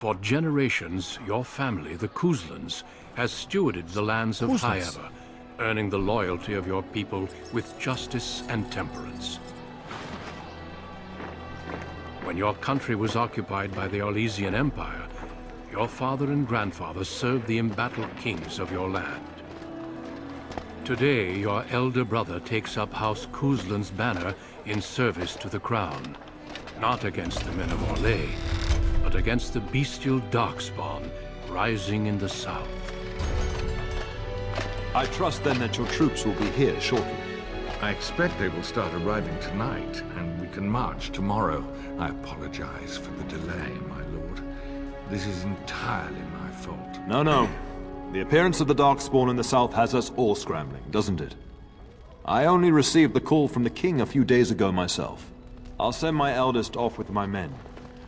For generations, your family, the Kuzlans, has stewarded the lands of Highever, earning the loyalty of your people with justice and temperance. When your country was occupied by the Orlesian Empire, your father and grandfather served the embattled kings of your land. Today, your elder brother takes up House Kuzlan's banner in service to the crown, not against the men of Orlais, but against the bestial Darkspawn rising in the south. I trust then that your troops will be here shortly. I expect they will start arriving tonight, and we can march tomorrow. I apologize for the delay, my lord. This is entirely my fault. No. The appearance of the Darkspawn in the south has us all scrambling, doesn't it? I only received the call from the king a few days ago myself. I'll send my eldest off with my men.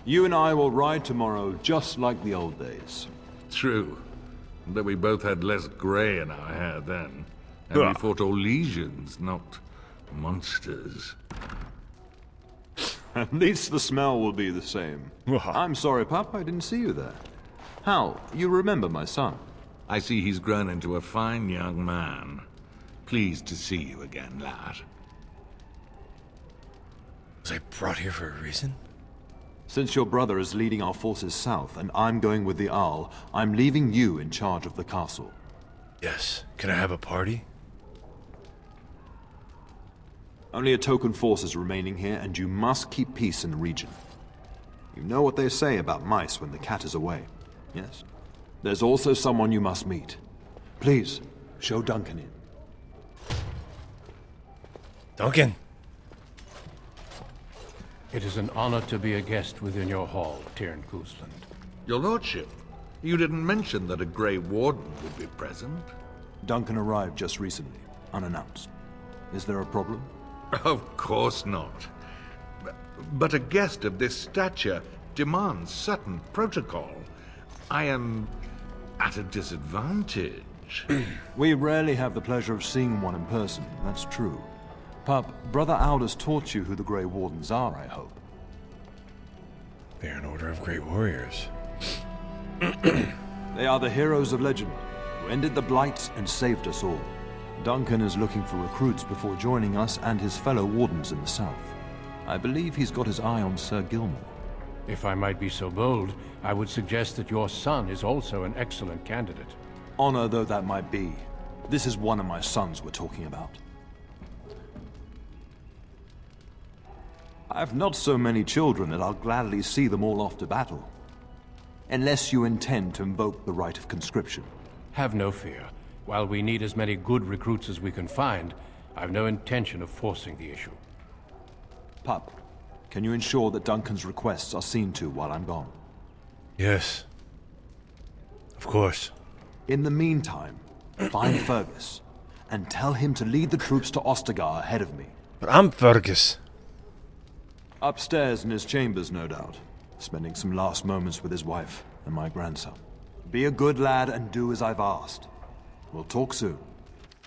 You and I will ride tomorrow just like the old days. True. Though we both had less grey in our hair then. And we fought Orlesians, not monsters. At least the smell will be the same. I'm sorry, Pup, I didn't see you there. Hal, you remember my son? I see he's grown into a fine young man. Pleased to see you again, lad. Was I brought here for a reason? Since your brother is leading our forces south and I'm going with the Owl, I'm leaving you in charge of the castle. Yes. Can I have a party? Only a token force is remaining here, and you must keep peace in the region. You know what they say about mice when the cat is away, yes? There's also someone you must meet. Please, show Duncan in. Duncan! It is an honor to be a guest within your hall, Tyrn Kuzland. Your lordship, you didn't mention that a Grey Warden would be present. Duncan arrived just recently, unannounced. Is there a problem? Of course not. But a guest of this stature demands certain protocol. I am at a disadvantage. We rarely have the pleasure of seeing one in person, that's true. Pup, Brother Aldous taught you who the Grey Wardens are, I hope. They're an order of great warriors. They are the heroes of legend, who ended the Blight and saved us all. Duncan is looking for recruits before joining us and his fellow Wardens in the south. I believe he's got his eye on Sir Gilmore. If I might be so bold, I would suggest that your son is also an excellent candidate. Honor though that might be, this is one of my sons we're talking about. I've not so many children that I'll gladly see them all off to battle. Unless you intend to invoke the right of conscription. Have no fear. While we need as many good recruits as we can find, I've no intention of forcing the issue. Pup, can you ensure that Duncan's requests are seen to while I'm gone? Yes. Of course. In the meantime, find Fergus, and tell him to lead the troops to Ostagar ahead of me. But I'm Fergus. Upstairs in his chambers, no doubt, spending some last moments with his wife and my grandson. Be a good lad and do as I've asked. We'll talk soon.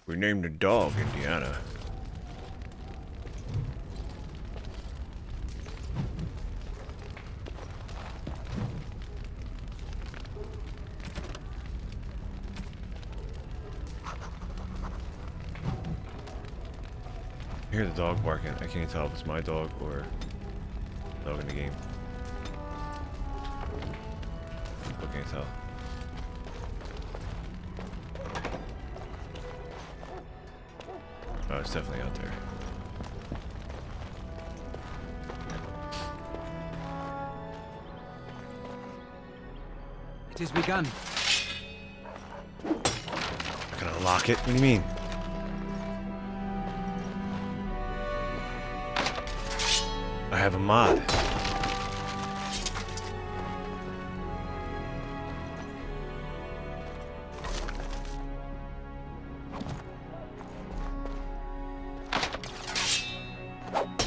We named a dog Indiana. I hear the dog barking. I can't tell if it's my dog or the dog in the game. I can't tell. Oh, it's definitely out there. It has begun. I can unlock it? What do you mean? I have a mod.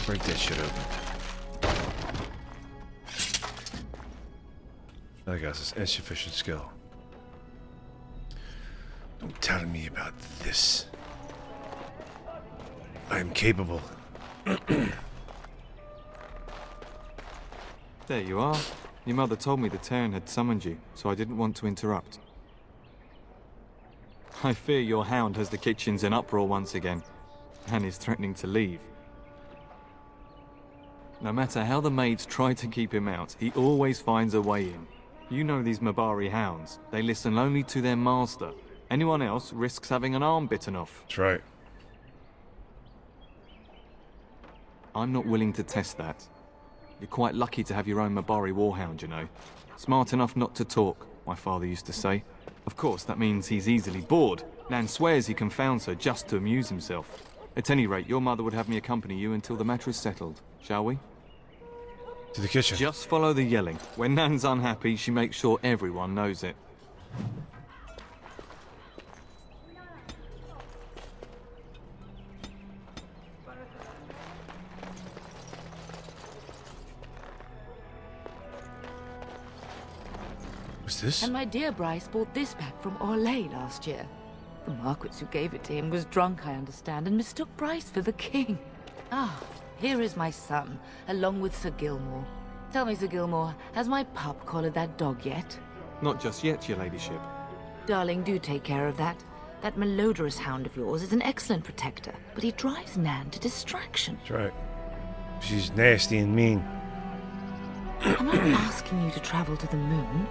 Break that shit open. I guess it's insufficient skill. Don't tell me about this. I am capable. There you are. Your mother told me the Terran had summoned you, so I didn't want to interrupt. I fear your hound has the kitchens in uproar once again, and is threatening to leave. No matter how the maids try to keep him out, he always finds a way in. You know these Mabari hounds. They listen only to their master. Anyone else risks having an arm bitten off. That's right. I'm not willing to test that. You're quite lucky to have your own Mabari warhound, you know. Smart enough not to talk, my father used to say. Of course, that means he's easily bored. Nan swears he confounds her just to amuse himself. At any rate, your mother would have me accompany you until the matter is settled, shall we? To the kitchen. Just follow the yelling. When Nan's unhappy, she makes sure everyone knows it. What's this? And my dear Bryce bought this back from Orlais last year. The Marquis who gave it to him was drunk, I understand, and mistook Bryce for the king. Ah, here is my son, along with Sir Gilmore. Tell me, Sir Gilmore, has my pup collared that dog yet? Not just yet, your ladyship. Darling, do take care of that. That malodorous hound of yours is an excellent protector, but he drives Nan to distraction. That's right. She's nasty and mean. I'm not asking you to travel to the moon.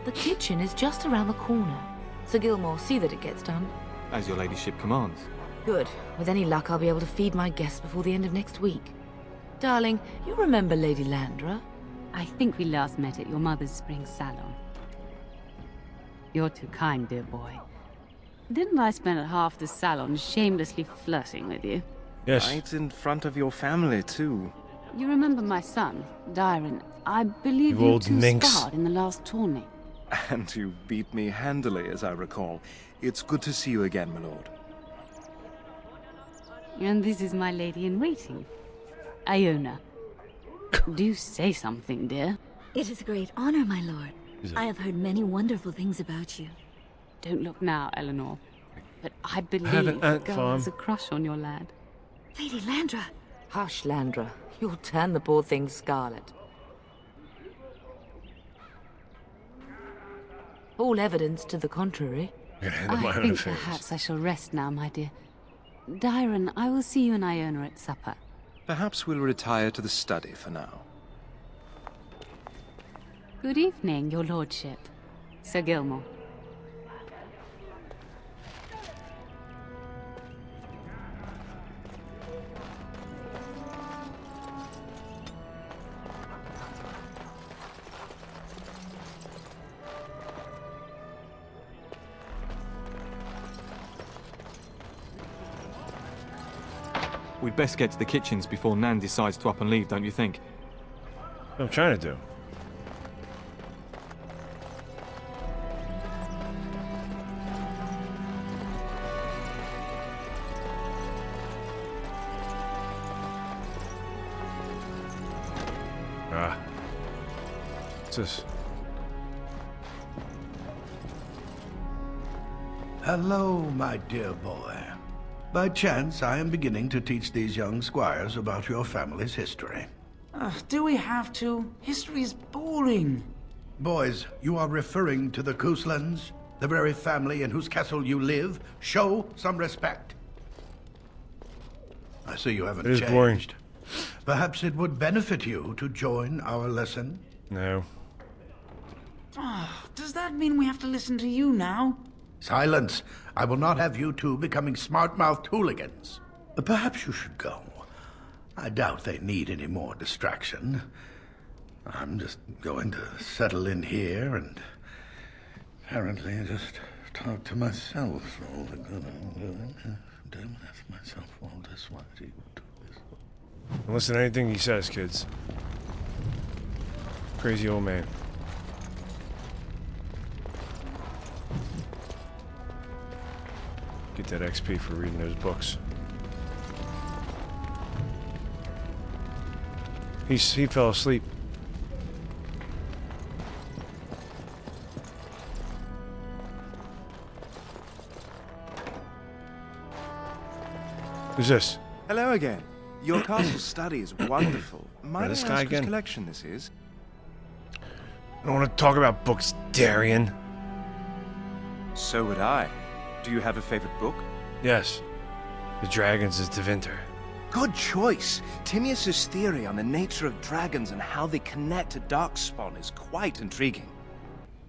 The kitchen is just around the corner. Sir Gilmore, see that it gets done. As your ladyship commands. Good. With any luck, I'll be able to feed my guests before the end of next week. Darling, you remember Lady Landra? I think we last met at your mother's spring salon. You're too kind, dear boy. Didn't I spend half the salon shamelessly flirting with you? Yes. Right in front of your family, too. You remember my son, Dyron? I believe You you old two minx. sparred in the last tourney. And you beat me handily, as I recall. It's good to see you again, my lord. And this is my lady-in-waiting, Iona. Do say something, dear. It is a great honor, my lord. I have heard many wonderful things about you. Don't look now, Eleanor. But I believe have an the ant girl farm. has a crush on your lad. Lady Landra. Hush, Landra. You'll turn the poor thing scarlet. All evidence to the contrary. I'm gonna handle my I own think affairs. perhaps I shall rest now, my dear. Dyron, I will see you and Iona at supper. Perhaps we'll retire to the study for now. Good evening, your lordship. Sir Gilmore. We'd best get to the kitchens before Nan decides to up and leave, don't you think? What I'm trying to do. Ah. What's this? Hello, my dear boy. By chance, I am beginning to teach these young squires about your family's history. Do we have to? History is boring. Boys, you are referring to the Couslands, the very family in whose castle you live. Show some respect. I see you haven't It is changed. boring. Perhaps it would benefit you to join our lesson. No. Does that mean we have to listen to you now? Silence! I will not have you two becoming smart-mouthed hooligans. Perhaps you should go. I doubt they need any more distraction. I'm just going to settle in here and apparently just talk to myself for all the good I'm doing. Don't ask myself all this, why do you do this? Don't listen to anything he says, kids. Crazy old man. Get that XP for reading those books. He fell asleep. Who's this? Hello again. Your castle study is wonderful. Might this I guy ask whose again? collection this is? I don't want to talk about books, Darian. So would I. Do you have a favorite book? Yes. The Dragons is Tevinter. Good choice. Timaeus' theory on the nature of dragons and how they connect to Darkspawn is quite intriguing.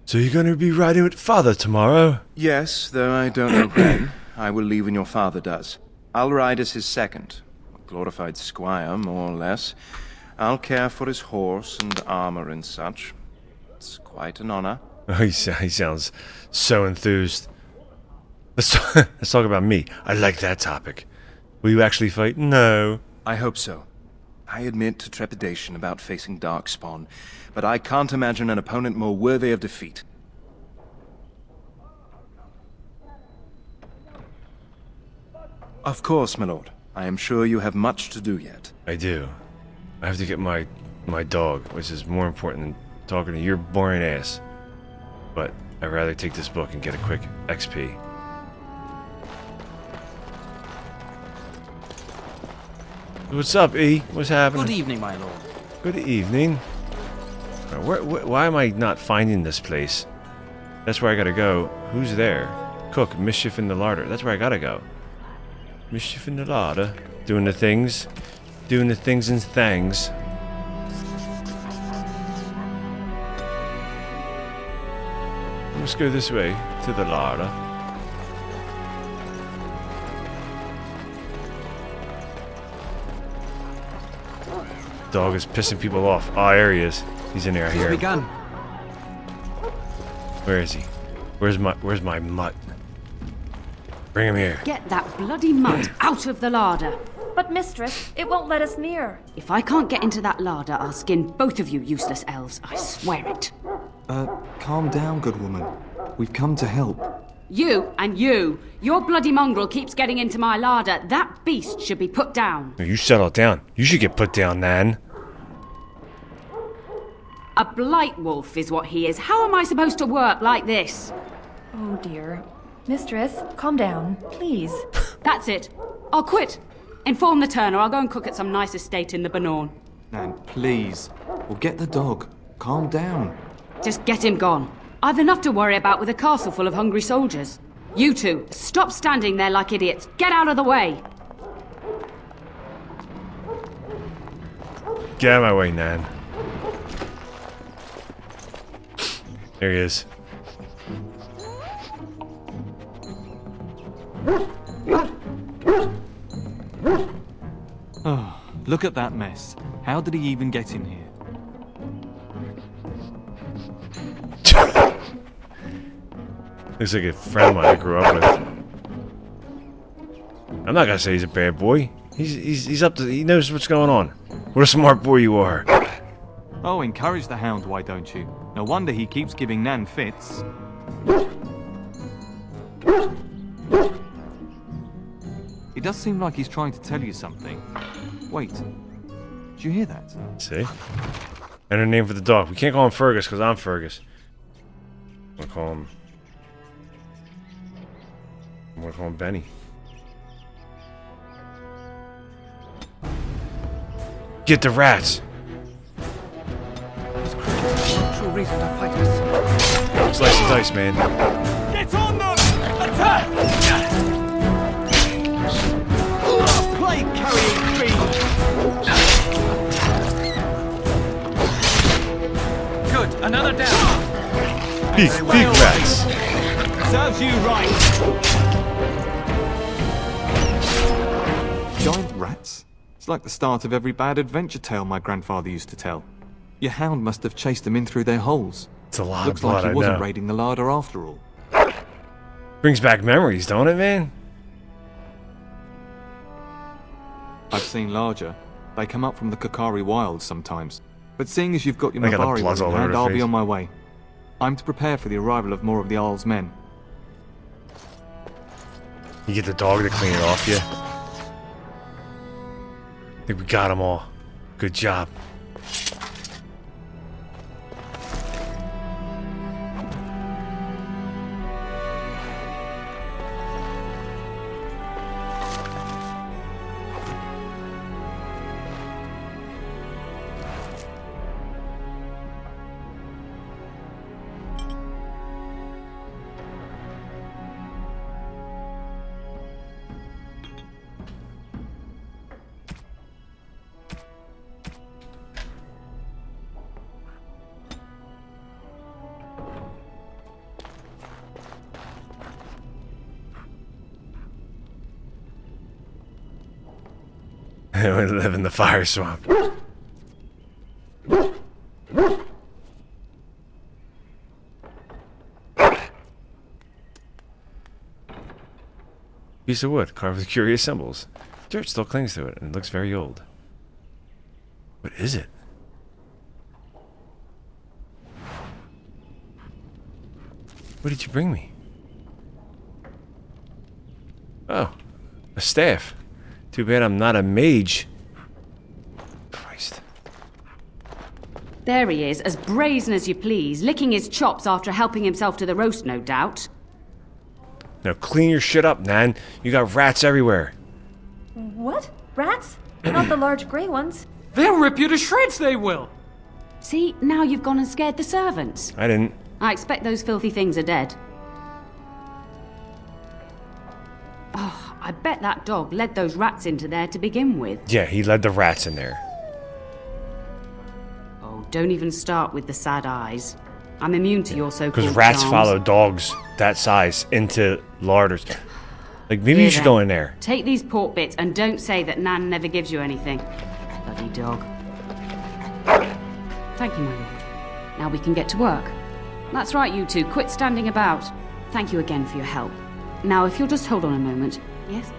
So you're going to be riding with Father tomorrow? Yes, though I don't know when. I will leave when your father does. I'll ride as his second. A glorified squire, more or less. I'll care for his horse and armor and such. It's quite an honor. Oh, he sounds so enthused. Let's talk about me. I like that topic. Will you actually fight? No. I hope so. I admit to trepidation about facing Darkspawn, but I can't imagine an opponent more worthy of defeat. Of course, my lord. I am sure you have much to do yet. I do. I have to get my dog, which is more important than talking to your boring ass. But I'd rather take this book and get a quick XP. What's up, E? What's happening? Good evening, my lord. Good evening. Why am I not finding this place? That's where I gotta go. Who's there? Cook, mischief in the larder. That's where I gotta go. Mischief in the larder. Doing the things. Doing the things and things. Let's go this way to the larder. Dog is pissing people off. Oh, there he is. He's in there. I hear him. Begun. Where is he? Where's my mutt? Bring him here. Get that bloody mutt out of the larder. But mistress, it won't let us near. If I can't get into that larder, I'll skin both of you useless elves. I swear it. Calm down, good woman. We've come to help. You and you. Your bloody mongrel keeps getting into my larder. That beast should be put down. You settle it down. You should get put down, Nan. A blight wolf is what he is. How am I supposed to work like this? Oh dear. Mistress, calm down, please. That's it. I'll quit. Inform the turner. I'll go and cook at some nice estate in the Banorn. Nan, please. We'll get the dog. Calm down. Just get him gone. I've enough to worry about with a castle full of hungry soldiers. You two, stop standing there like idiots. Get out of the way. Get out of my way, Nan. There he is. Oh, look at that mess. How did he even get in here? Looks like a friend of mine I grew up with. I'm not gonna say he's a bad boy. He's up to. He knows what's going on. What a smart boy you are. Oh, encourage the hound, why don't you? No wonder he keeps giving Nan fits. It does seem like he's trying to tell you something. Wait, did you hear that? See? And her name for the dog. We can't call him Fergus because I'm Fergus. I'm gonna call him Benny. Get the rats! True reason to fight us. Slice and dice, man. Get on them! Attack! Plague carrying fiend! Good, another down. Big rats. Serves you right. Giant rats? It's like the start of every bad adventure tale my grandfather used to tell. Your hound must have chased them in through their holes. It's a lot Looks of blood, like he I wasn't know. raiding the larder after all. Brings back memories, don't it, man? I've seen larger. They come up from the Kakari wilds sometimes. But seeing as you've got your They got the Mabari bloods in all over hand, their I'll be face. on my way. I'm to prepare for the arrival of more of the Isle's men. You get the dog to clean it off you. I think we got them all. Good job. We live in the fire swamp. Piece of wood carved with curious symbols. Dirt still clings to it, and it looks very old. What is it? What did you bring me? Oh, a staff. Too bad I'm not a mage. Christ. There he is, as brazen as you please, licking his chops after helping himself to the roast, no doubt. Now clean your shit up, Nan. You got rats everywhere. What? Rats? Not the large grey ones. They'll rip you to shreds, they will! See, now you've gone and scared the servants. I didn't. I expect those filthy things are dead. Oh, I bet that dog led those rats into there to begin with. Yeah, he led the rats in there. Oh, don't even start with the sad eyes. I'm immune to your so-called Because rats charms. follow dogs that size into larders. Like, maybe you should go in there. Take these pork bits and don't say that Nan never gives you anything. Bloody dog. Thank you, my lord. Now we can get to work. That's right, you two. Quit standing about. Thank you again for your help. Now, if you'll just hold on a moment. Yes?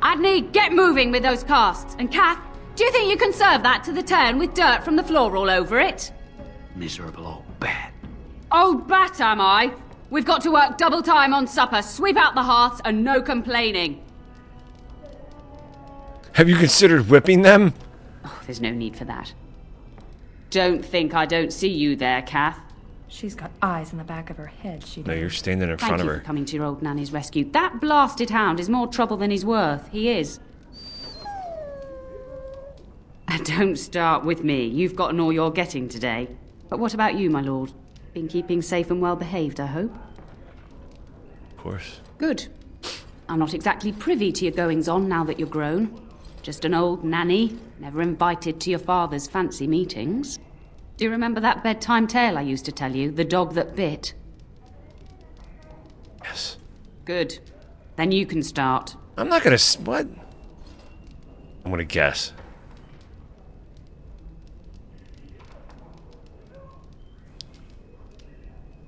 Adney, get moving with those casts. And Kath, do you think you can serve that to the turn with dirt from the floor all over it? Miserable old bat. Old bat, am I? We've got to work double time on supper, sweep out the hearths, and no complaining. Have you considered whipping them? Oh, there's no need for that. Don't think I don't see you there, Kath. She's got eyes in the back of her head, she No, does. you're standing in front Thank of you her. for coming to your old nanny's rescue. That blasted hound is more trouble than he's worth. He is. And don't start with me. You've gotten all you're getting today. But what about you, my lord? Been keeping safe and well behaved, I hope? Of course. Good. I'm not exactly privy to your goings-on now that you're grown. Just an old nanny, never invited to your father's fancy meetings. Do you remember that bedtime tale I used to tell you, the dog that bit? Yes. Good. Then you can start. I'm not gonna... What? I'm gonna guess.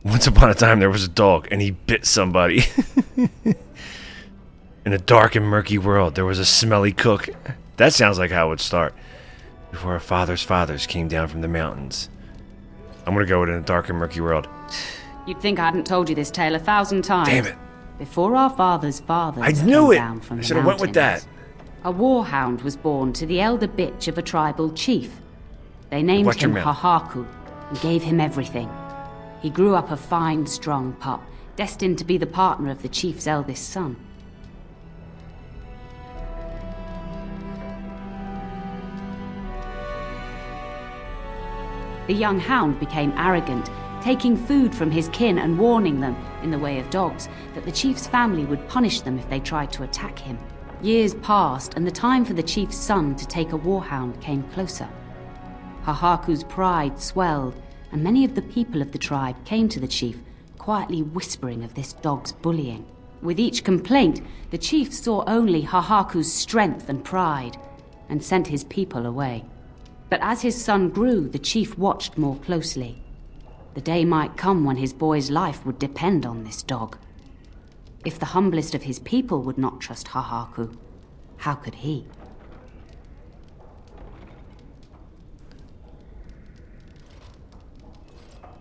Once upon a time, there was a dog, and he bit somebody. In a dark and murky world, there was a smelly cook. That sounds like how it would start. Before our father's fathers came down from the mountains. I'm gonna go with in a dark and murky world. You'd think I hadn't told you this tale 1,000 times. Damn it. Before our father's fathers I knew came it! down from I the should have went with that. mountains, a warhound was born to the elder bitch of a tribal chief. They named Watch your him mouth. Hahaku and gave him everything. He grew up a fine, strong pup, destined to be the partner of the chief's eldest son. The young hound became arrogant, taking food from his kin and warning them, in the way of dogs, that the chief's family would punish them if they tried to attack him. Years passed, and the time for the chief's son to take a warhound came closer. Hahaku's pride swelled, and many of the people of the tribe came to the chief, quietly whispering of this dog's bullying. With each complaint, the chief saw only Hahaku's strength and pride, and sent his people away. But as his son grew, the chief watched more closely. The day might come when his boy's life would depend on this dog. If the humblest of his people would not trust Hahaku, how could he?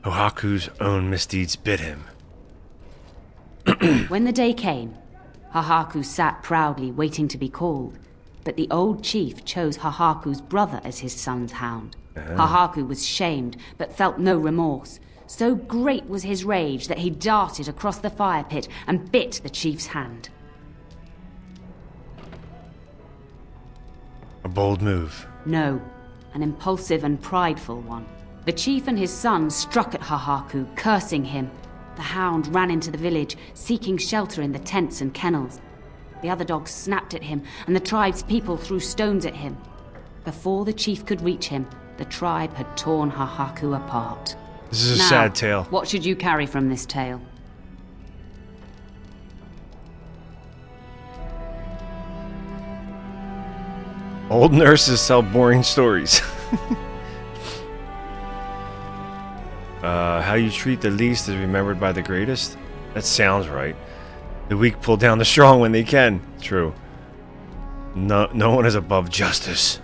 Ohaku's own misdeeds bit him. When the day came, Hahaku sat proudly waiting to be called, but the old chief chose Hahaku's brother as his son's hound. Hahaku was shamed, but felt no remorse. So great was his rage that he darted across the fire pit and bit the chief's hand. A bold move. No, an impulsive and prideful one. The chief and his son struck at Hahaku, cursing him. The hound ran into the village, seeking shelter in the tents and kennels. The other dogs snapped at him, and the tribe's people threw stones at him. Before the chief could reach him, the tribe had torn Hahaku apart. This is a Now, sad tale. What should you carry from this tale? Old nurses tell boring stories. How you treat the least is remembered by the greatest? That sounds right. The weak pull down the strong when they can. True. No one is above justice.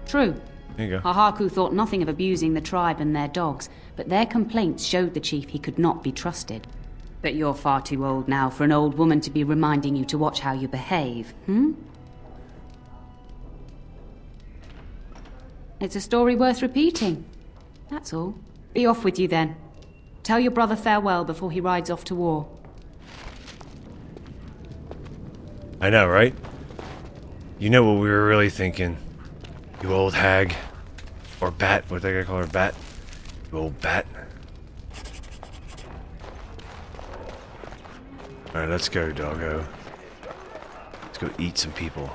True. There you go. Hahaku thought nothing of abusing the tribe and their dogs, but their complaints showed the chief he could not be trusted. But you're far too old now for an old woman to be reminding you to watch how you behave, It's a story worth repeating. That's all. Be off with you then. Tell your brother farewell before he rides off to war. I know, right? You know what we were really thinking. You old hag. Or bat. What did I call her? Bat? You old bat. Alright, let's go, doggo. Let's go eat some people.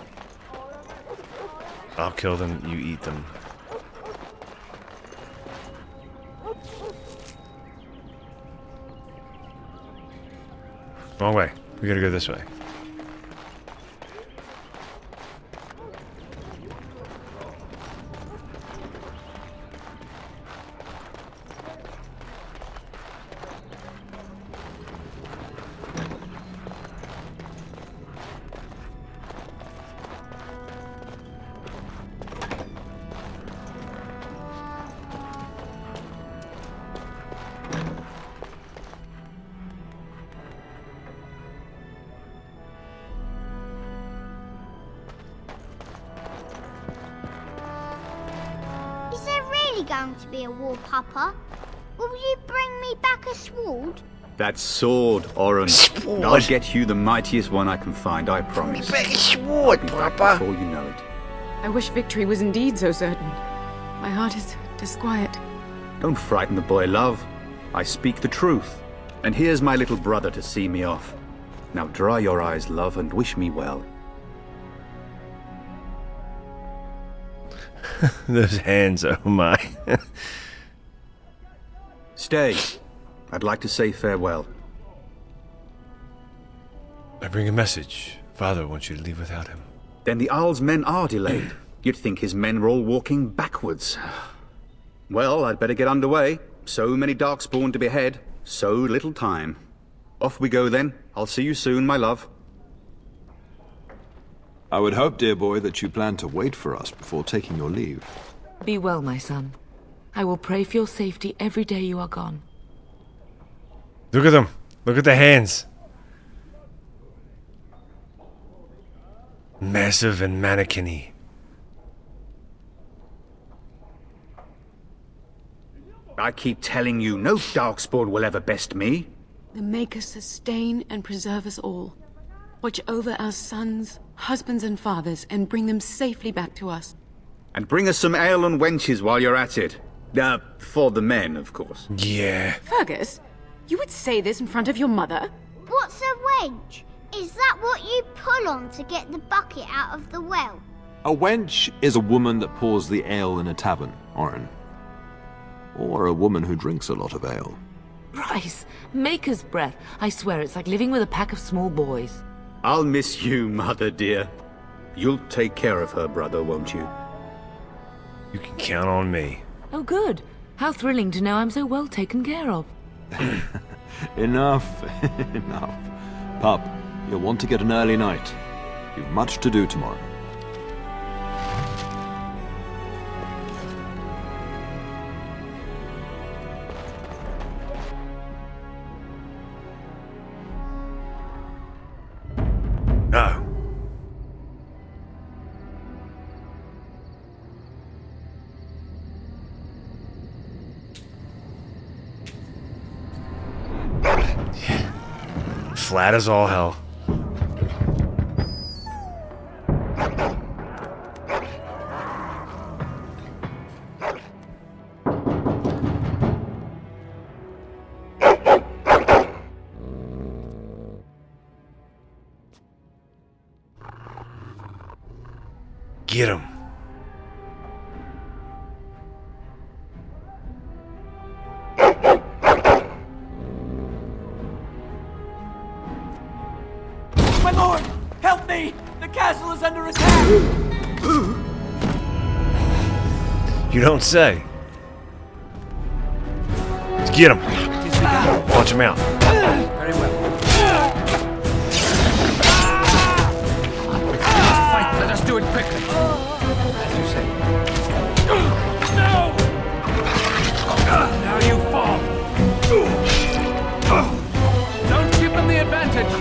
I'll kill them, you eat them. Wrong way. We gotta go this way. Going to be a war, Papa? Will you bring me back a sword? That sword, Oren. Sword. I'll get you the mightiest one I can find, I promise. Back a sword, Papa. Before you know it. I wish victory was indeed so certain. My heart is disquiet. Don't frighten the boy, love. I speak the truth. And here's my little brother to see me off. Now dry your eyes, love, and wish me well. Those hands, oh my. Stay. I'd like to say farewell. I bring a message. Father wants you to leave without him. Then the Owl's men are delayed. You'd think his men were all walking backwards. Well, I'd better get underway. So many Darkspawn to behead, so little time. Off we go then. I'll see you soon, my love. I would hope, dear boy, that you plan to wait for us before taking your leave. Be well, my son. I will pray for your safety every day you are gone. Look at them. Look at the hands. Massive and mannequin-y. I keep telling you, no Darkspawn will ever best me. The Maker sustain and preserve us all. Watch over our sons, husbands and fathers, and bring them safely back to us. And bring us some ale and wenches while you're at it. For the men, of course. Yeah. Fergus, you would say this in front of your mother? What's a wench? Is that what you pull on to get the bucket out of the well? A wench is a woman that pours the ale in a tavern, Oren. Or a woman who drinks a lot of ale. Bryce, Maker's breath. I swear it's like living with a pack of small boys. I'll miss you, mother dear. You'll take care of her, brother, won't you? You can count on me. Oh, good. How thrilling to know I'm so well taken care of. Enough. Enough. Pup, you'll want to get an early night. You've much to do tomorrow. No. Flat as all hell. Get him. My lord! Help me! The castle is under attack! You don't say. Let's get him. Punch him out. Very well. Fight, let us do it quickly. As you say. No! Now you fall. Don't give them the advantage.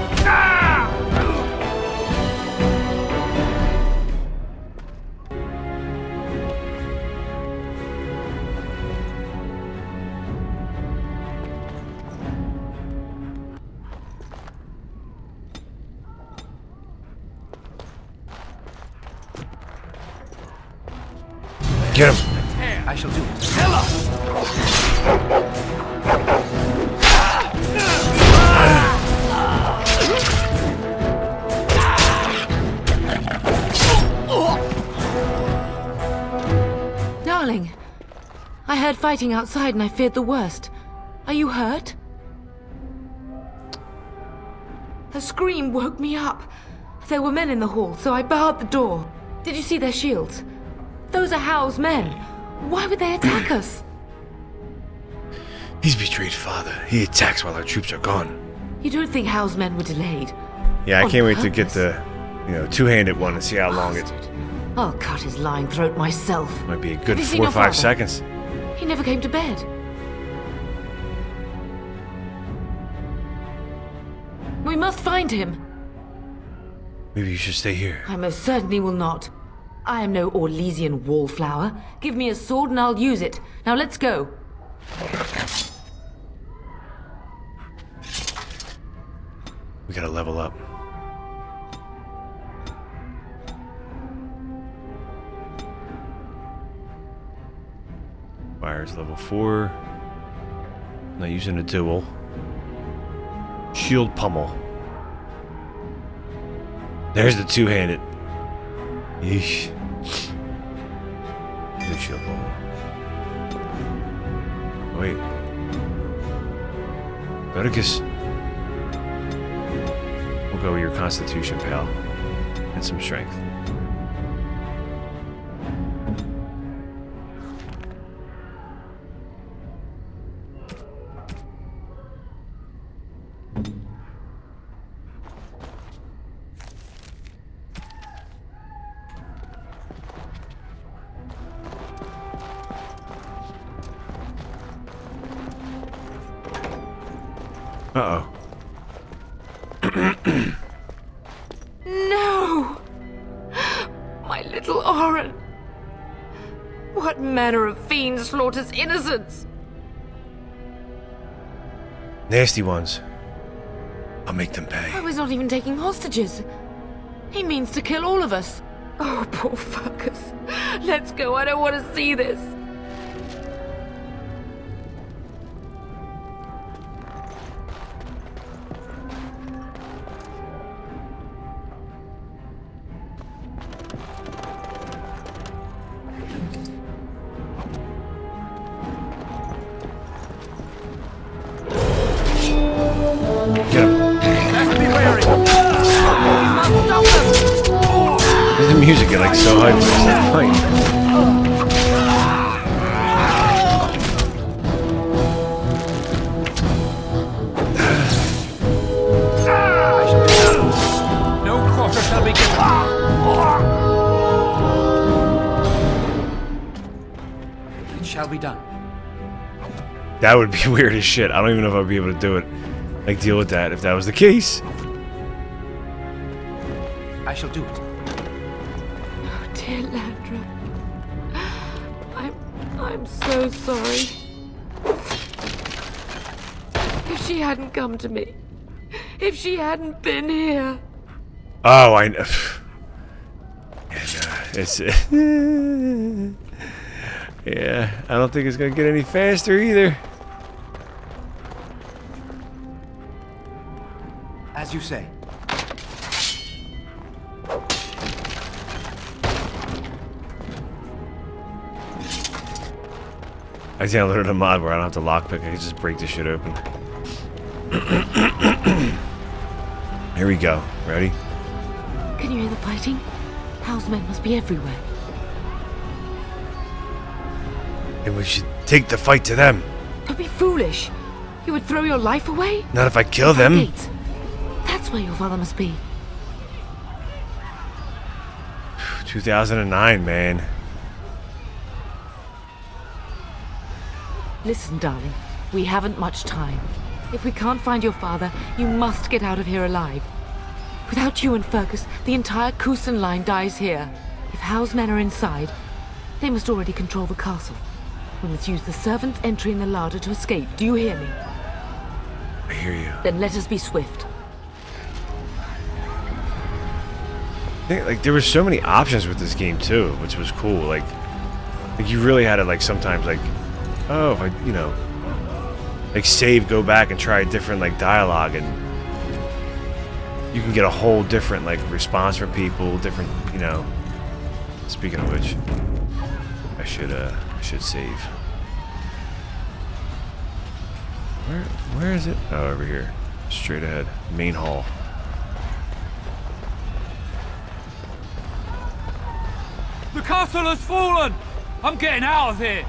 Get him. I shall do it. Kill us! Darling, I heard fighting outside and I feared the worst. Are you hurt? A scream woke me up. There were men in the hall, so I barred the door. Did you see their shields? Those are Howe's men. Why would they attack us? He's betrayed father. He attacks while our troops are gone. You don't think Howe's men were delayed? Yeah, I On can't wait to get purpose? the, two-handed one and see how long it I'll cut his lying throat myself. might be a Have good you seen 4 or your 5 father? seconds. He never came to bed. We must find him. Maybe you should stay here. I most certainly will not. I am no Orlesian wallflower. Give me a sword and I'll use it. Now let's go. We gotta level up. Fire's level 4. Not using a duel. Shield pummel. There's the two-handed. Yeesh. Good shield pummel. Wait. Leticus. We'll go with your constitution, pal. And some strength. Uh-oh. No! My little Oren! What manner of fiend slaughters innocents? Nasty ones. I'll make them pay. I was not even taking hostages. He means to kill all of us. Oh, poor fuckers. Let's go, I don't want to see this. Get him. Best be wary. We must stop them. Why does the music get like so hyped when they start fighting? No quarter shall be given. It shall be done. That would be weird as shit. I don't even know if I'd be able to do it. Like, deal with that if that was the case. I shall do it. Oh, dear Landra. I'm so sorry. If she hadn't come to me, if she hadn't been here. Oh, I know. It's yeah, I don't think it's gonna get any faster either. As you say. I downloaded a mod where I don't have to lockpick, I can just break this shit open. Here we go. Ready? Can Can you hear the fighting? House men must be everywhere. And we should take the fight to them. Don't be foolish. You would throw your life away? Not if I kill them. Gates. That's where your father must be. 2009, man. Listen, darling. We haven't much time. If we can't find your father, you must get out of here alive. Without you and Fergus, the entire Kusen line dies here. If Howe's men are inside, they must already control the castle. We must use the servants' entry in the larder to escape. Do you hear me? I hear you. Then let us be swift. I think, like, there were so many options with this game too, which was cool. Like you really had to, like, sometimes, like, oh, if I, you know, like, save, go back and try a different, like, dialogue, and you can get a whole different, like, response from people, different, you know. Speaking of which, I should save. Where is it? Oh, over here. Straight ahead. Main hall. The castle has fallen! I'm getting out of here!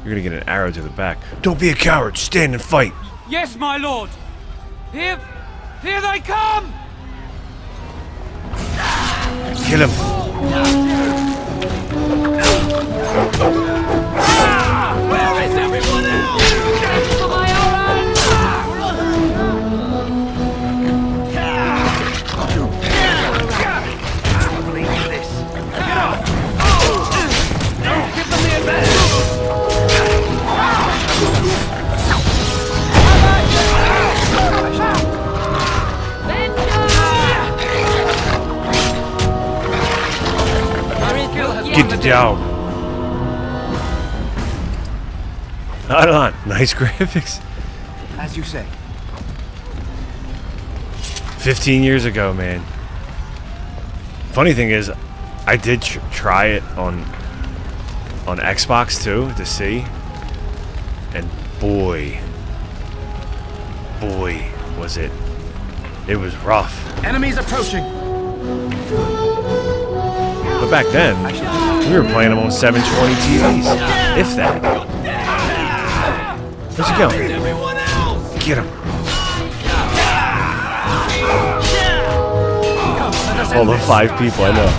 You're gonna get an arrow to the back. Don't be a coward. Stand and fight. Yes, my lord! Here they come! Kill him. Where is everyone else? Give them the advantage! Get the job. Hold on. Nice graphics. As you say. 15 years ago, man. Funny thing is, I did try it on Xbox too to see, and boy, was it was rough. Enemies approaching. But back then, we were playing them on 720 TVs, if that. Where's he going? Get him. All the 5 people I know.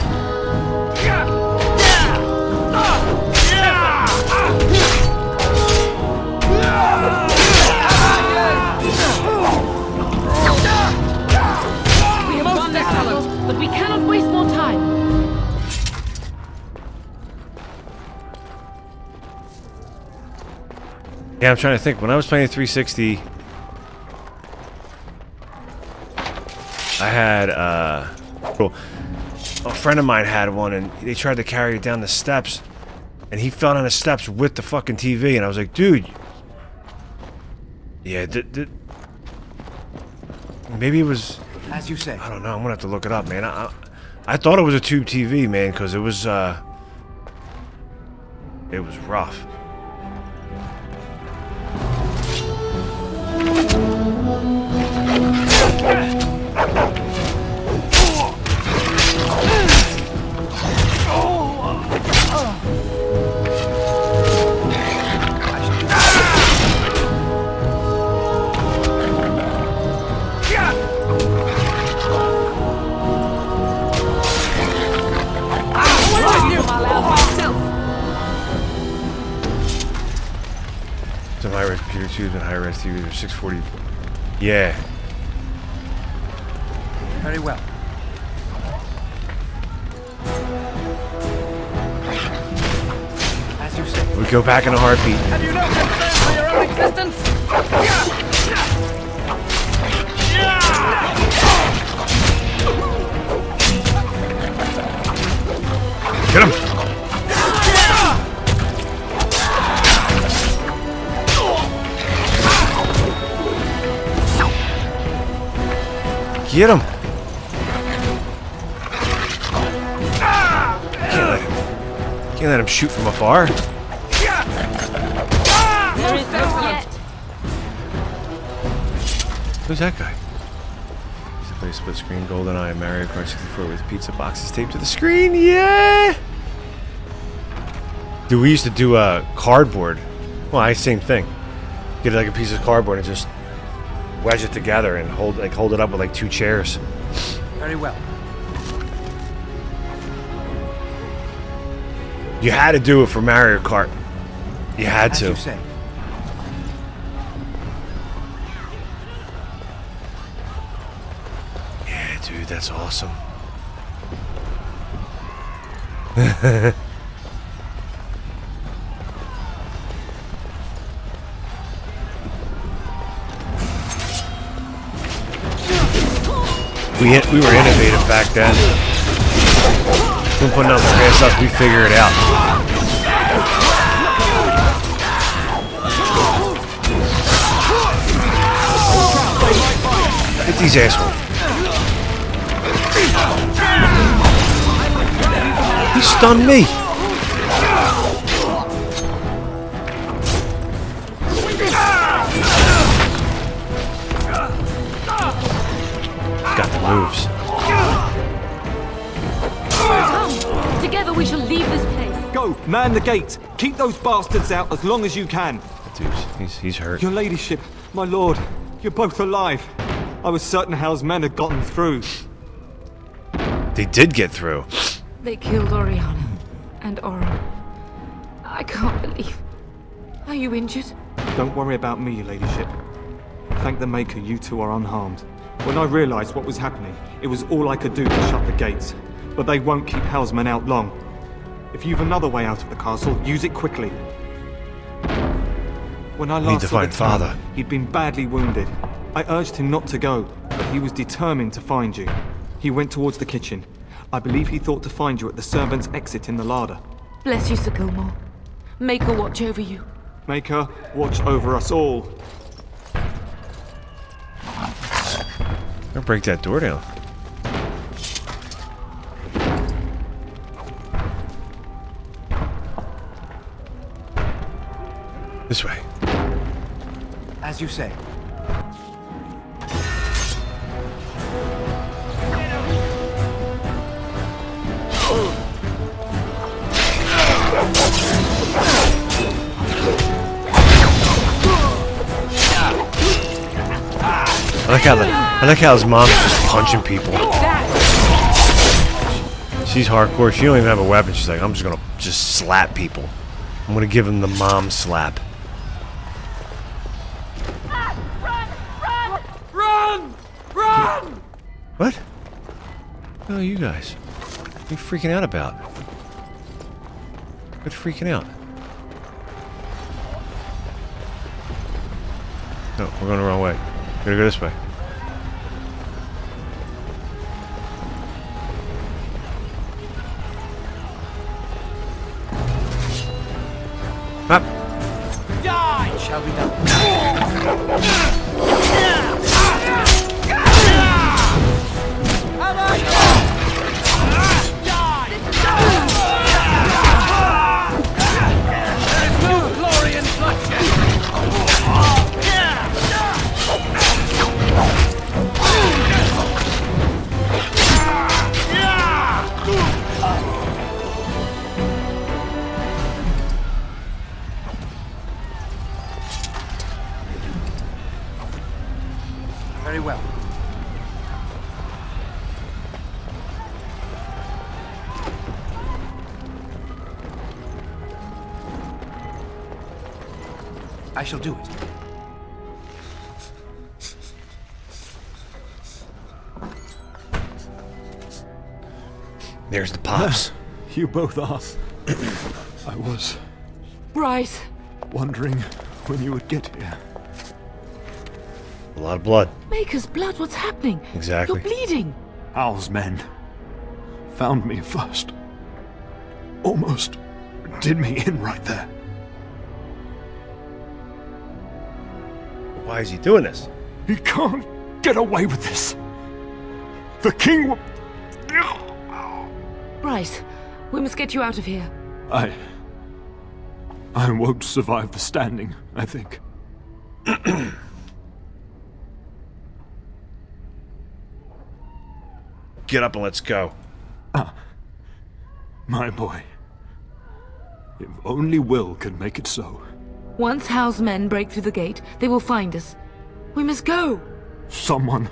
We have won this battle, but we cannot waste more time. Yeah, I'm trying to think. When I was playing 360, I had a friend of mine had one, and they tried to carry it down the steps, and he fell down the steps with the fucking TV, and I was like, dude, yeah, maybe it was, as you say. I don't know. I'm gonna have to look it up, man. I thought it was a tube TV, man, because it was rough. Some high-res computer tubes and high-res TVs are 640. Yeah. Very well. As you say. We go back in a heartbeat. Have you no concern for your own existence? Get him! Get him! Can't let him shoot from afar. Who's that guy? He's a Play split screen GoldenEye and Mario Kart 64 with pizza boxes taped to the screen. Yeah! Dude, we used to do cardboard. Well, same thing. Get like a piece of cardboard and just wedge it together and hold it up with like 2 chairs. Very well. You had to do it for Mario Kart. You had to. As you say. Yeah, dude, that's awesome. We were innovative back then. We putting up the stuff, we figure it out. Get these assholes. He stunned me. Got the moves. Together we shall leave this place. Go, man the gate. Keep those bastards out as long as you can. Dude, he's hurt. Your ladyship, my lord, you're both alive. I was certain Hal's men had gotten through. They did get through. They killed Oriana and Orin. I can't believe. Are you injured? Don't worry about me, your ladyship. Thank the Maker you two are unharmed. When I realized what was happening, it was all I could do to shut the gates. But they won't keep Hal's men out long. If you've another way out of the castle, use it quickly. When I last saw the Father. He'd been badly wounded. I urged him not to go, but he was determined to find you. He went towards the kitchen. I believe he thought to find you at the servants' exit in the larder. Bless you, Sir Gilmore. Maker watch over you. Maker watch over us all. I'll break that door down. This way. As you say. I like how his mom's just punching people. She's hardcore. She don't even have a weapon. She's like, I'm just gonna slap people. I'm gonna give him the mom slap. Run! What? What are you guys? What are you freaking out about? Quit freaking out. No, we're going the wrong way. Gotta go this way. Up. Die! Shall be done. There's no glory in bloodshed. Very well. I shall do it. There's the pops. You both are. I was Bryce. wondering when you would get here. A lot of blood. Maker's blood, what's happening? Exactly. You're bleeding. Hal's men found me first. Almost did me in right there. Why is he doing this? He can't get away with this. The king will... Bryce, we must get you out of here. I won't survive the standing, I think. Get up and let's go. My boy. If only Will could make it so. Once Howe's men break through the gate, they will find us. We must go! Someone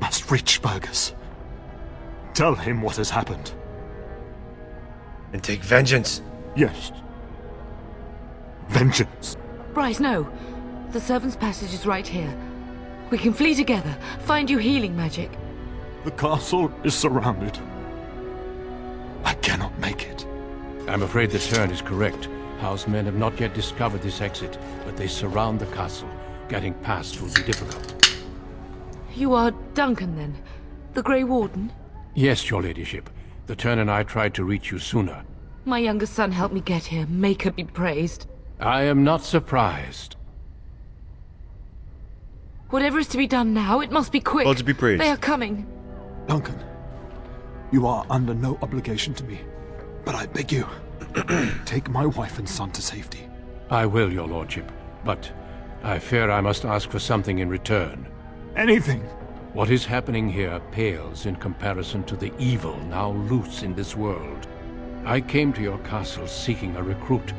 must reach Fergus. Tell him what has happened. And take vengeance. Yes. Vengeance. Bryce, no. The servant's passage is right here. We can flee together, find you healing magic. The castle is surrounded. I cannot make it. I'm afraid the turn is correct. Howe's men have not yet discovered this exit, but they surround the castle. Getting past will be difficult. You are Duncan, then? The Grey Warden? Yes, your ladyship. The turn and I tried to reach you sooner. My younger son helped me get here. Make her be praised. I am not surprised. Whatever is to be done now, it must be quick. Well, to be praised. They are coming. Duncan, you are under no obligation to me, but I beg you, take my wife and son to safety. I will, your lordship, but I fear I must ask for something in return. Anything. What is happening here pales in comparison to the evil now loose in this world. I came to your castle seeking a recruit.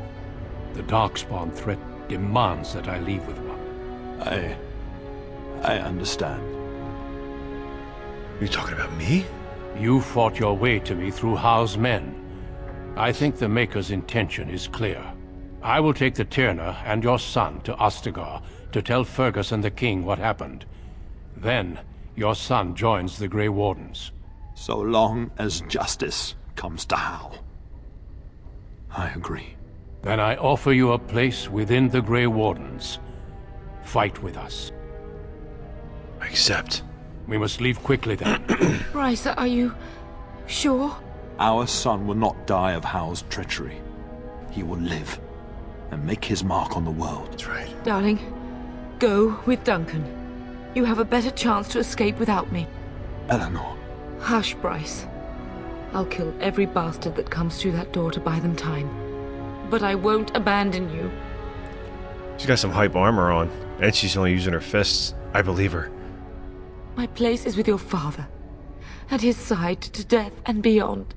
The Darkspawn threat demands that I leave with one. I understand. Are you talking about me? You fought your way to me through Howe's men. I think the Maker's intention is clear. I will take the Tyrna and your son to Ostagar to tell Fergus and the king what happened. Then, your son joins the Grey Wardens. So long as justice comes to Howe. I agree. Then I offer you a place within the Grey Wardens. Fight with us. I accept. We must leave quickly then. Bryce, are you sure? Our son will not die of Howe's treachery. He will live and make his mark on the world. That's right. Darling, go with Duncan. You have a better chance to escape without me. Eleanor. Hush, Bryce. I'll kill every bastard that comes through that door to buy them time. But I won't abandon you. She's got some hype armor on, and she's only using her fists. I believe her. My place is with your father. At his side to death and beyond.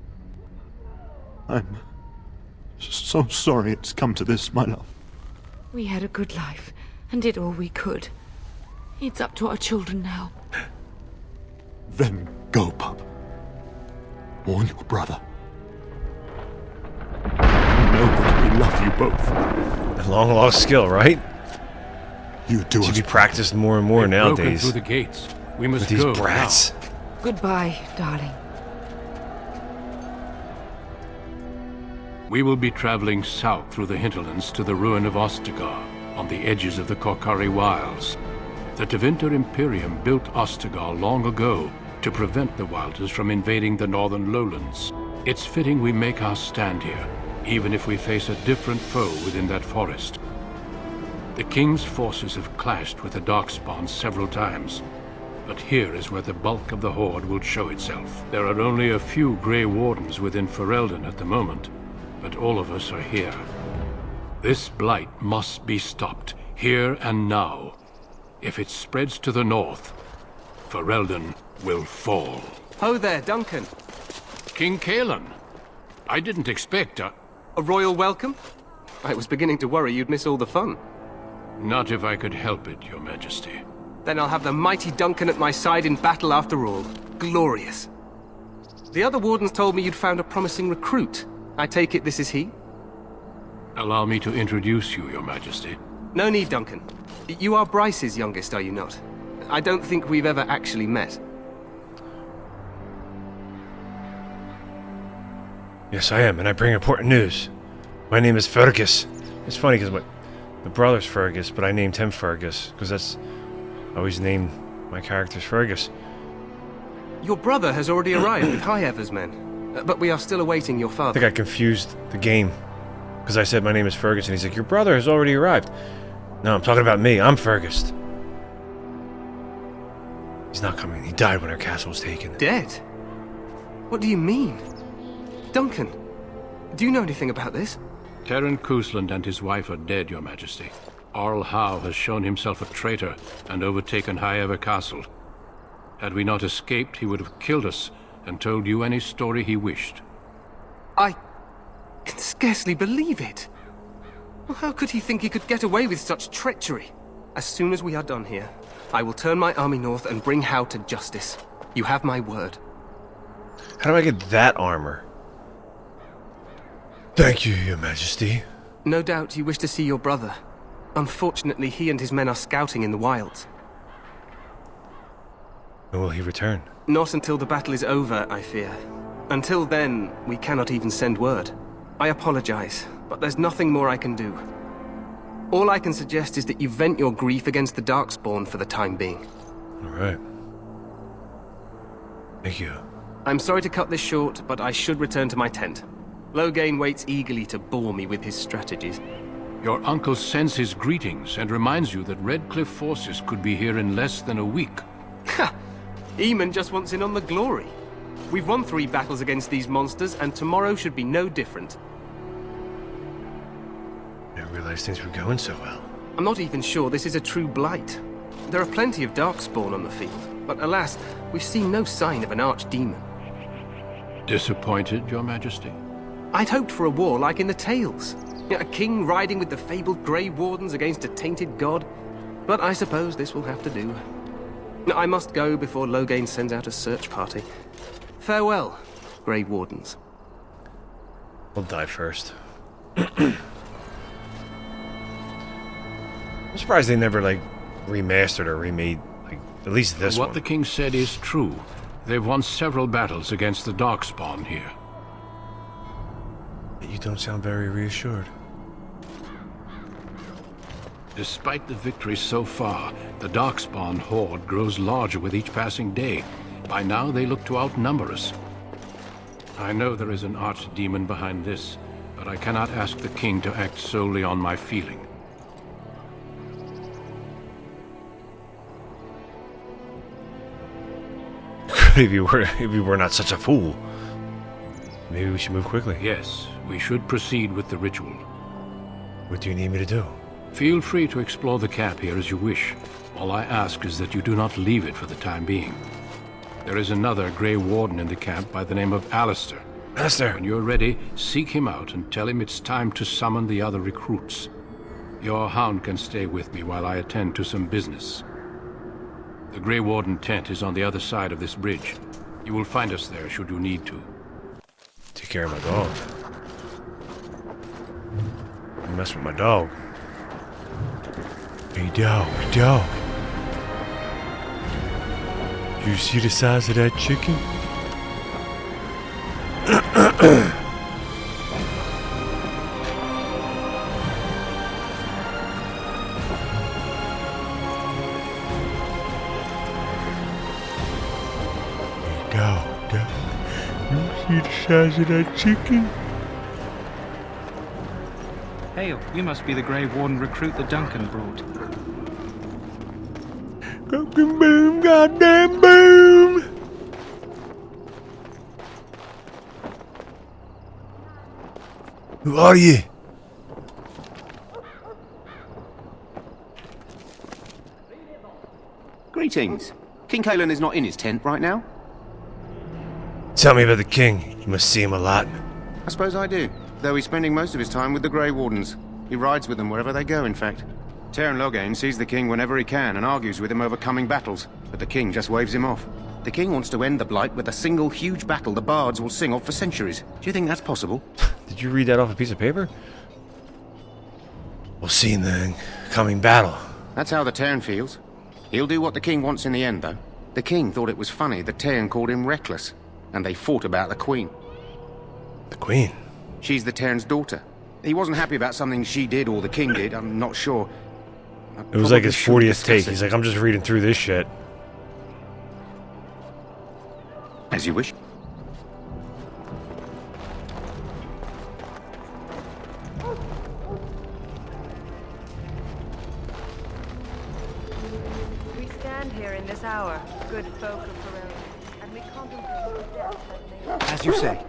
I'm so sorry it's come to this, my love. We had a good life, and did all we could. It's up to our children now. Then go, pup. Warn your brother. Know that we love you both. A long lost skill, right? You do should be practiced more and more They've nowadays. broken through the gates. We must with go these brats. now. Goodbye, darling. We will be traveling south through the hinterlands to the ruin of Ostagar, on the edges of the Korkari Wilds. The Tevinter Imperium built Ostagar long ago to prevent the Wilders from invading the northern lowlands. It's fitting we make our stand here, even if we face a different foe within that forest. The King's forces have clashed with the Darkspawn several times, but here is where the bulk of the Horde will show itself. There are only a few Grey Wardens within Ferelden at the moment, but all of us are here. This blight must be stopped, here and now. If it spreads to the north, Ferelden will fall. Ho there, Duncan. King Kaelan. I didn't expect a royal welcome? I was beginning to worry you'd miss all the fun. Not if I could help it, Your Majesty. Then I'll have the mighty Duncan at my side in battle after all. Glorious. The other wardens told me you'd found a promising recruit. I take it this is he? Allow me to introduce you, Your Majesty. No need, Duncan. You are Bryce's youngest, are you not? I don't think we've ever actually met. Yes, I am, and I bring important news. My name is Fergus. It's funny because the brother's Fergus, but I named him Fergus because I always named my characters Fergus. Your brother has already arrived with High Ever's men, but we are still awaiting your I father. think I confused the game because I said my name is Fergus, and he's like, "Your brother has already arrived." No, I'm talking about me. I'm Fergus. He's not coming. He died when our castle was taken. Dead? What do you mean? Duncan, do you know anything about this? Terran Cousland and his wife are dead, Your Majesty. Arl Howe has shown himself a traitor and overtaken High Ever Castle. Had we not escaped, he would have killed us and told you any story he wished. I can scarcely believe it. Well, how could he think he could get away with such treachery? As soon as we are done here, I will turn my army north and bring How to justice. You have my word. How do I get that armor? Thank you, Your Majesty. No doubt you wish to see your brother. Unfortunately, he and his men are scouting in the wilds. When will he return? Not until the battle is over, I fear. Until then, we cannot even send word. I apologize, but there's nothing more I can do. All I can suggest is that you vent your grief against the Darkspawn for the time being. Alright. Thank you. I'm sorry to cut this short, but I should return to my tent. Loghain waits eagerly to bore me with his strategies. Your uncle sends his greetings and reminds you that Redcliffe forces could be here in less than a week. Ha! Eamon just wants in on the glory. We've won 3 battles against these monsters, and tomorrow should be no different. I didn't realize things were going so well. I'm not even sure this is a true Blight. There are plenty of Darkspawn on the field, but alas, we've seen no sign of an Archdemon. Disappointed, Your Majesty? I'd hoped for a war like in the tales. A king riding with the fabled Grey Wardens against a tainted god. But I suppose this will have to do. I must go before Loghain sends out a search party. Farewell, Grey Wardens. I'll die first. I'm surprised they never, like, remastered or remade, like, at least this one. What the king said is true. They've won several battles against the Darkspawn here. You don't sound very reassured. Despite the victories so far, the Darkspawn horde grows larger with each passing day. By now, they look to outnumber us. I know there is an archdemon behind this, but I cannot ask the king to act solely on my feeling. if you were not such a fool. Maybe we should move quickly. Yes, we should proceed with the ritual. What do you need me to do? Feel free to explore the camp here as you wish. All I ask is that you do not leave it for the time being. There is another Grey Warden in the camp by the name of Alistair. Alistair! When you're ready, seek him out and tell him it's time to summon the other recruits. Your hound can stay with me while I attend to some business. The Grey Warden tent is on the other side of this bridge. You will find us there should you need to. Take care of my dog. You mess with my dog. Hey dog, dog. You see the size of that chicken? Hey dog, dog. You see the size of that chicken? Hail, you must be the Grey Warden recruit that Duncan brought. Goddamn boom, goddamn boom! Who are you? Greetings. King Kalen is not in his tent right now? Tell me about the king. You must see him a lot. I suppose I do, though he's spending most of his time with the Grey Wardens. He rides with them wherever they go, in fact. Teyrn Loghain sees the king whenever he can and argues with him over coming battles, but the king just waves him off. The king wants to end the Blight with a single huge battle the bards will sing of for centuries. Do you think that's possible? Did you read that off a piece of paper? We'll see in the coming battle. That's how the Teyrn feels. He'll do what the king wants in the end, though. The king thought it was funny that Teyrn called him reckless, and they fought about the queen. The queen? She's the Teyrn's daughter. He wasn't happy about something she did or the king did, I'm not sure. It was like his 40th take. He's like, I'm just reading through this shit. As you wish. We stand here in this hour, good folk of Ferelden, and we contemplate the death that may... As you say.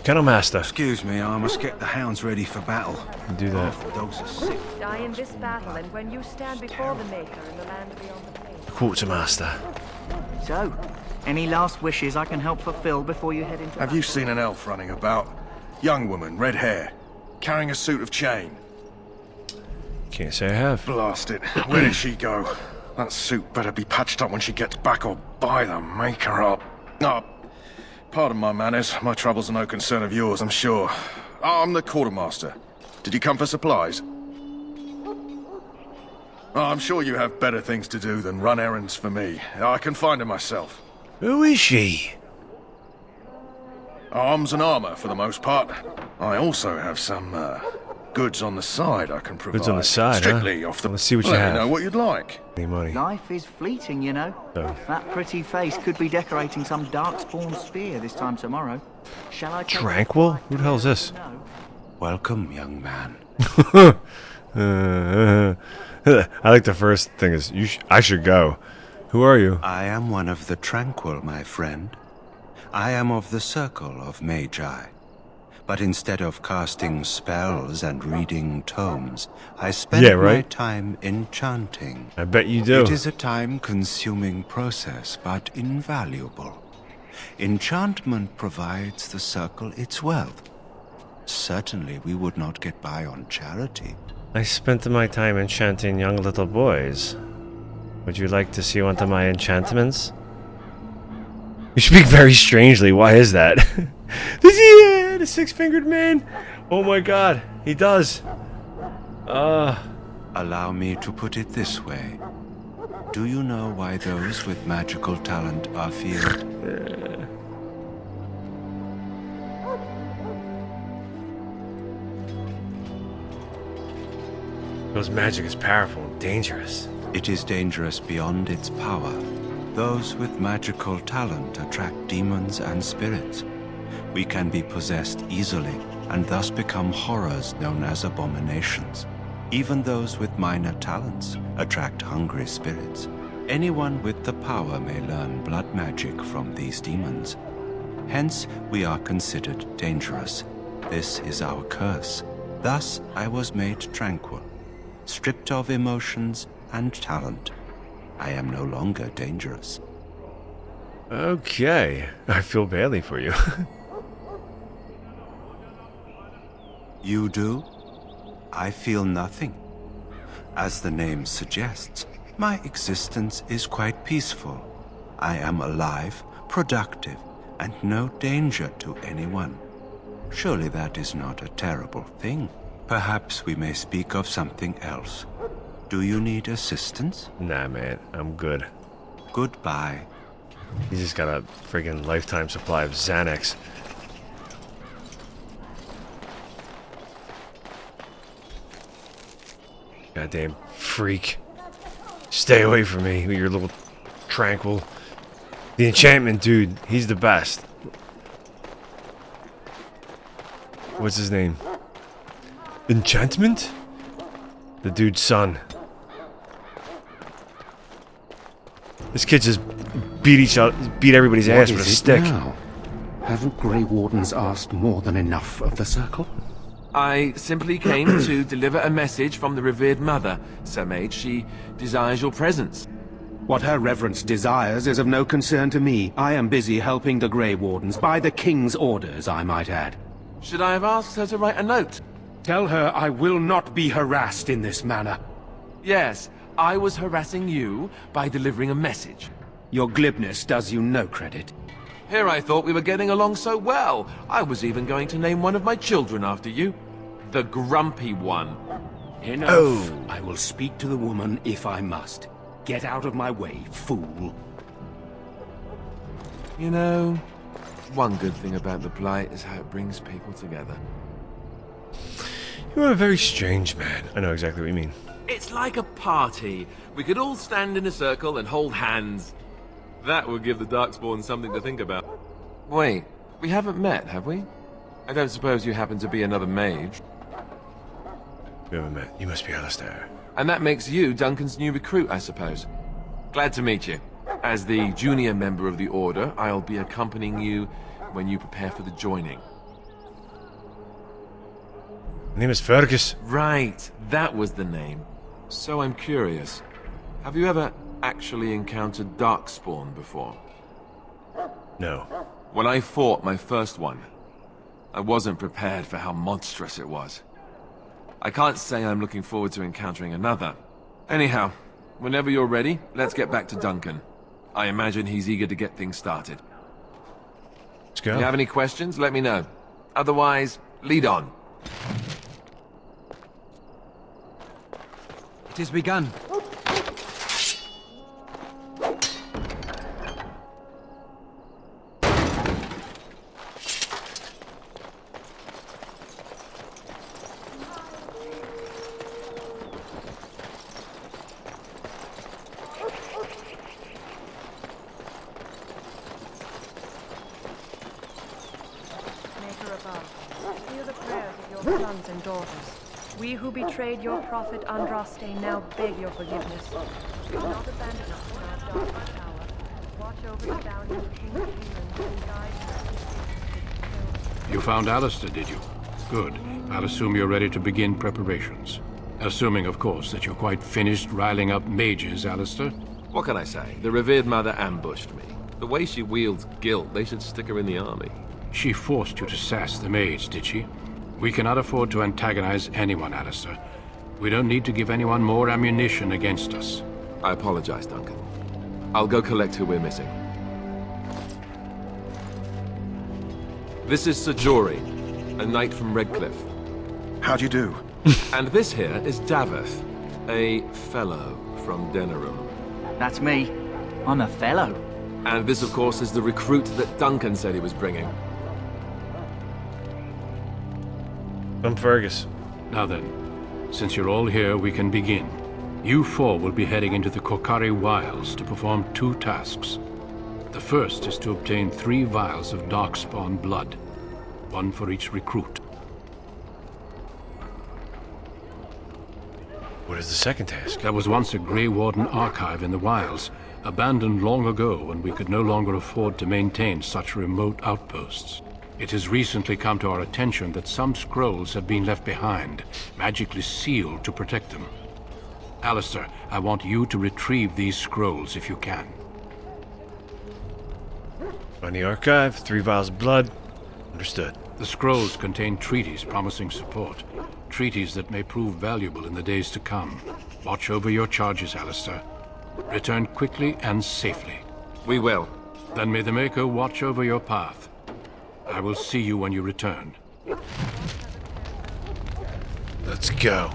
Kennel Master. Excuse me, I must get the hounds ready for battle. Do that. The dogs are sick. Die in this battle, and when you stand before the Maker in the land beyond the plains, Quartermaster. So, any last wishes I can help fulfill before you head into... Have you seen an elf running about? Young woman, red hair, carrying a suit of chain. Can't say I have. Blast it. Where did she go? That suit better be patched up when she gets back or by the maker up. Oh, pardon my manners. My troubles are no concern of yours, I'm sure. I'm the quartermaster. Did you come for supplies? Oh, I'm sure you have better things to do than run errands for me. I can find her myself. Who is she? Arms and armor, for the most part. I also have some, goods on the side I can provide. Goods on the side, Strictly huh? off the... Let's see what you Let have. me know what you'd like. Any money? Life is fleeting, you know. Oh. That pretty face could be decorating some Darkspawn spear this time tomorrow. Shall I... Tranquil? Who the hell is this? Welcome, young man. I like the first thing is, I should go. Who are you? I am one of the Tranquil, my friend. I am of the Circle of Magi. But instead of casting spells and reading tomes, I spend my time enchanting. I bet you do. It is a time-consuming process, but invaluable. Enchantment provides the Circle its wealth. Certainly we would not get by on charity. I spent my time enchanting young little boys. Would you like to see one of my enchantments? You speak very strangely. Why is that? Does he the six-fingered man? Oh my god, he does. Allow me to put it this way. Do you know why those with magical talent are feared? Because magic is powerful and dangerous. It is dangerous beyond its power. Those with magical talent attract demons and spirits. We can be possessed easily, and thus become horrors known as abominations. Even those with minor talents attract hungry spirits. Anyone with the power may learn blood magic from these demons. Hence, we are considered dangerous. This is our curse. Thus, I was made tranquil, stripped of emotions and talent. I am no longer dangerous. Okay, I feel badly for you. You do? I feel nothing. As the name suggests, my existence is quite peaceful. I am alive, productive, and no danger to anyone. Surely that is not a terrible thing. Perhaps we may speak of something else. Do you need assistance? Nah, man, I'm good. Goodbye. You just got a friggin' lifetime supply of Xanax. Goddamn freak. Stay away from me with your little tranquil. The enchantment dude, he's the best. What's his name? Enchantment? The dude's son. This kid just beat everybody's ass with a stick. Now? Haven't Grey Wardens asked more than enough of the Circle? I simply came to deliver a message from the revered mother, Sir Mage. She desires your presence. What her reverence desires is of no concern to me. I am busy helping the Grey Wardens, by the King's orders, I might add. Should I have asked her to write a note? Tell her I will not be harassed in this manner. Yes, I was harassing you by delivering a message. Your glibness does you no credit. Here I thought we were getting along so well. I was even going to name one of my children after you. The Grumpy One. Enough. Oh. I will speak to the woman if I must. Get out of my way, fool. You know, one good thing about the Blight is how it brings people together. You are a very strange man. I know exactly what you mean. It's like a party. We could all stand in a circle and hold hands. That would give the Darkspawn something to think about. Wait, we haven't met, have we? I don't suppose you happen to be another mage. We haven't met. You must be Alistair. And that makes you Duncan's new recruit, I suppose. Glad to meet you. As the junior member of the Order, I'll be accompanying you when you prepare for the joining. My name is Fergus. Right, that was the name. So I'm curious. Have you ever actually encountered Darkspawn before? No. When I fought my first one, I wasn't prepared for how monstrous it was. I can't say I'm looking forward to encountering another. Anyhow, whenever you're ready, let's get back to Duncan. I imagine he's eager to get things started. Let's go. If you have any questions, let me know. Otherwise, lead on. It is begun. Hear the prayers of your sons and daughters. We who betrayed your prophet Andraste now beg your forgiveness. Do not abandon us in our darkest hour. Watch over the valiant King of England and guide us. You found Alistair, did you? Good. I'll assume you're ready to begin preparations. Assuming, of course, that you're quite finished riling up mages, Alistair. What can I say? The revered mother ambushed me. The way she wields guilt, they should stick her in the army. She forced you to sass the maids, did she? We cannot afford to antagonize anyone, Alistair. We don't need to give anyone more ammunition against us. I apologize, Duncan. I'll go collect who we're missing. This is Sir Jory, a knight from Redcliffe. How do you do? And this here is Daveth, a fellow from Denerim. That's me. I'm a fellow. And this, of course, is the recruit that Duncan said he was bringing. I'm Fergus. Now then, since you're all here, we can begin. You four will be heading into the Kokari Wilds to perform 2 tasks. The first is to obtain 3 vials of Darkspawn blood, 1 for each recruit. What is the second task? There was once a Grey Warden archive in the wilds, abandoned long ago when we could no longer afford to maintain such remote outposts. It has recently come to our attention that some scrolls have been left behind, magically sealed to protect them. Alistair, I want you to retrieve these scrolls if you can. Find the archive, 3 vials of blood. Understood. The scrolls contain treaties promising support. Treaties that may prove valuable in the days to come. Watch over your charges, Alistair. Return quickly and safely. We will. Then may the Maker watch over your path. I will see you when you return. Let's go.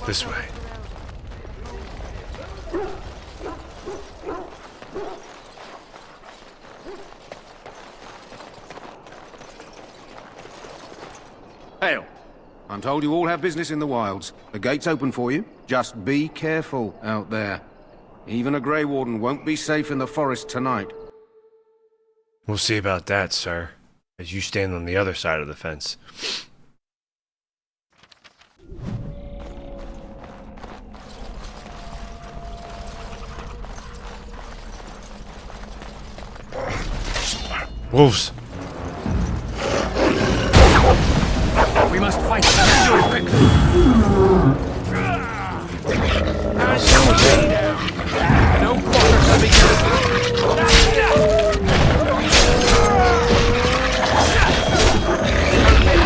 This way. Hail. I'm told you all have business in the wilds. The gate's open for you. Just be careful out there. Even a Grey Warden won't be safe in the forest tonight. We'll see about that, sir. As you stand on the other side of the fence. Wolves! We must fight them. Do it quickly. No quarter shall be given.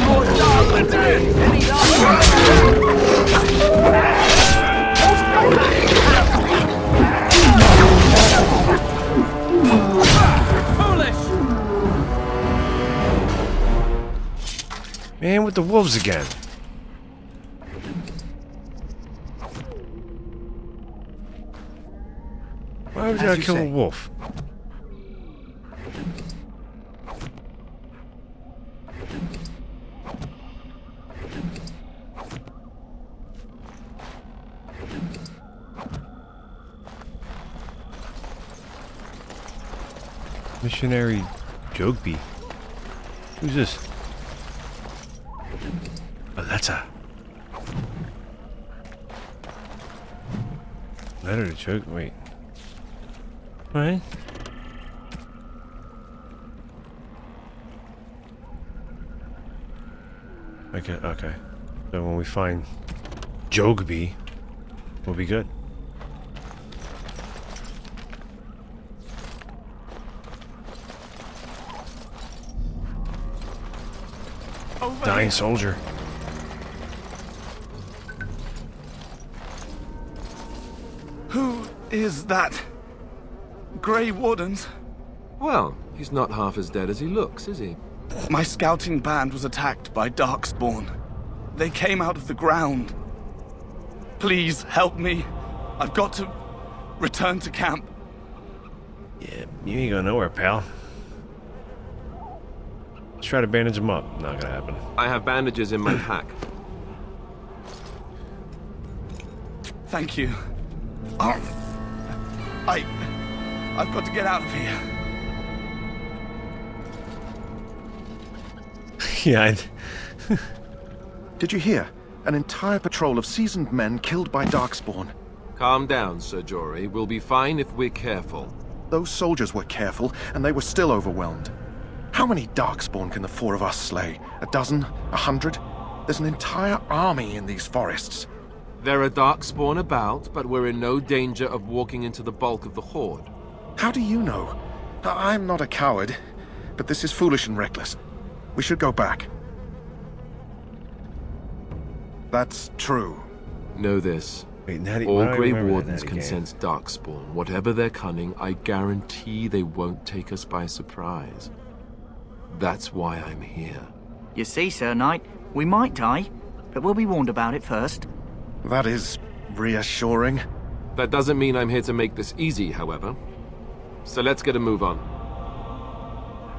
More dogwood in. Any Man, with the wolves again. Why would I kill a wolf? Missionary Jogby. Who's this? A letter. Letter to Jog. Wait. What? Okay. So when we find Jogby, we'll be good. Dying soldier. Who is that? Grey Wardens? Well, he's not half as dead as he looks, is he? My scouting band was attacked by Darkspawn. They came out of the ground. Please help me. I've got to return to camp. Yeah, you ain't going nowhere, pal. Let's try to bandage him up. Not gonna happen. I have bandages in my pack. Thank you. I've got to get out of here. Yeah. Did you hear? An entire patrol of seasoned men killed by Darkspawn. Calm down, Sir Jory. We'll be fine if we're careful. Those soldiers were careful, and they were still overwhelmed. How many Darkspawn can the four of us slay? A dozen? 100? There's an entire army in these forests. There are Darkspawn about, but we're in no danger of walking into the bulk of the Horde. How do you know? I'm not a coward, but this is foolish and reckless. We should go back. That's true. Know this. Wait, Natty, all Grey Wardens can sense Darkspawn. Whatever their cunning, I guarantee they won't take us by surprise. That's why I'm here. You see, Sir Knight, we might die, but we'll be warned about it first. That is reassuring. That doesn't mean I'm here to make this easy, however. So let's get a move on.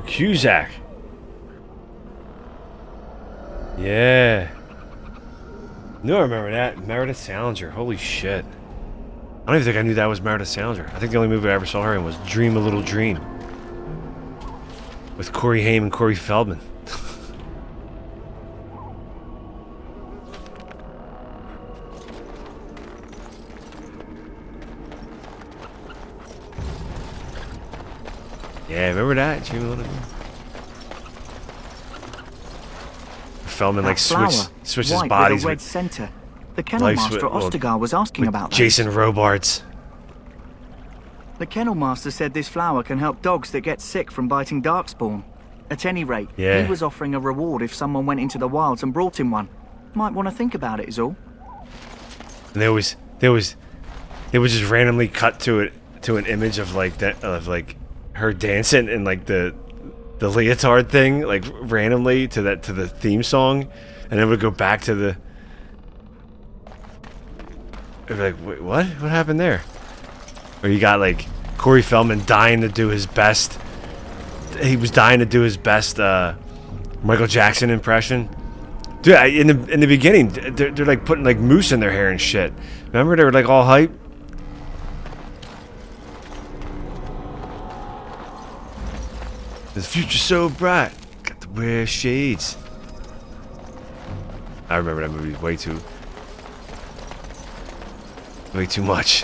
Cusack. Yeah. No, I remember that. Meredith Salinger. Holy shit. I don't even think I knew that was Meredith Salinger. I think the only movie I ever saw her in was Dream a Little Dream. With Corey Haim and Corey Feldman. Yeah, remember that? Dream a Little Dream. Feldman like switches bodies with with center. The Kennel Master Ostergar was asking about that. Jason Robards. The Kennel Master said this flower can help dogs that get sick from biting Darkspawn. At any rate, yeah. He was offering a reward if someone went into the wilds and brought him one. Might want to think about it is all. And they would just randomly cut to an image of like that of like her dancing and like the leotard thing, like randomly to the theme song, and it would go back to the. It'd be like, wait, what? What happened there? Or you got like Corey Feldman dying to do his best. He was dying to do his best Michael Jackson impression. Dude, in the beginning, they're like putting like mousse in their hair and shit. Remember, they were like all hype. The future's so bright. Got to wear shades. I remember that movie way too much.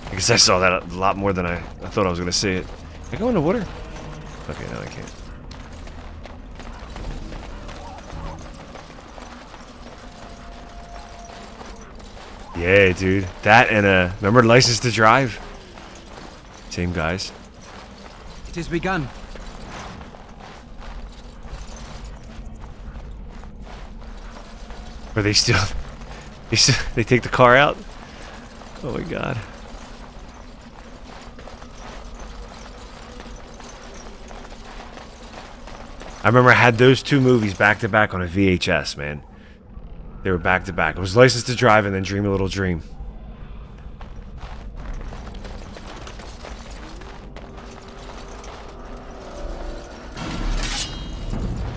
I guess I saw that a lot more than I thought I was gonna see it. Can I go in the water? Okay, no, I can't. Yeah, dude. That and remember License to Drive? Same guys. It has begun. Or they take the car out? Oh my god. I remember I had those two movies back to back on a VHS, man. They were back to back. It was License to Drive and then Dream a Little Dream.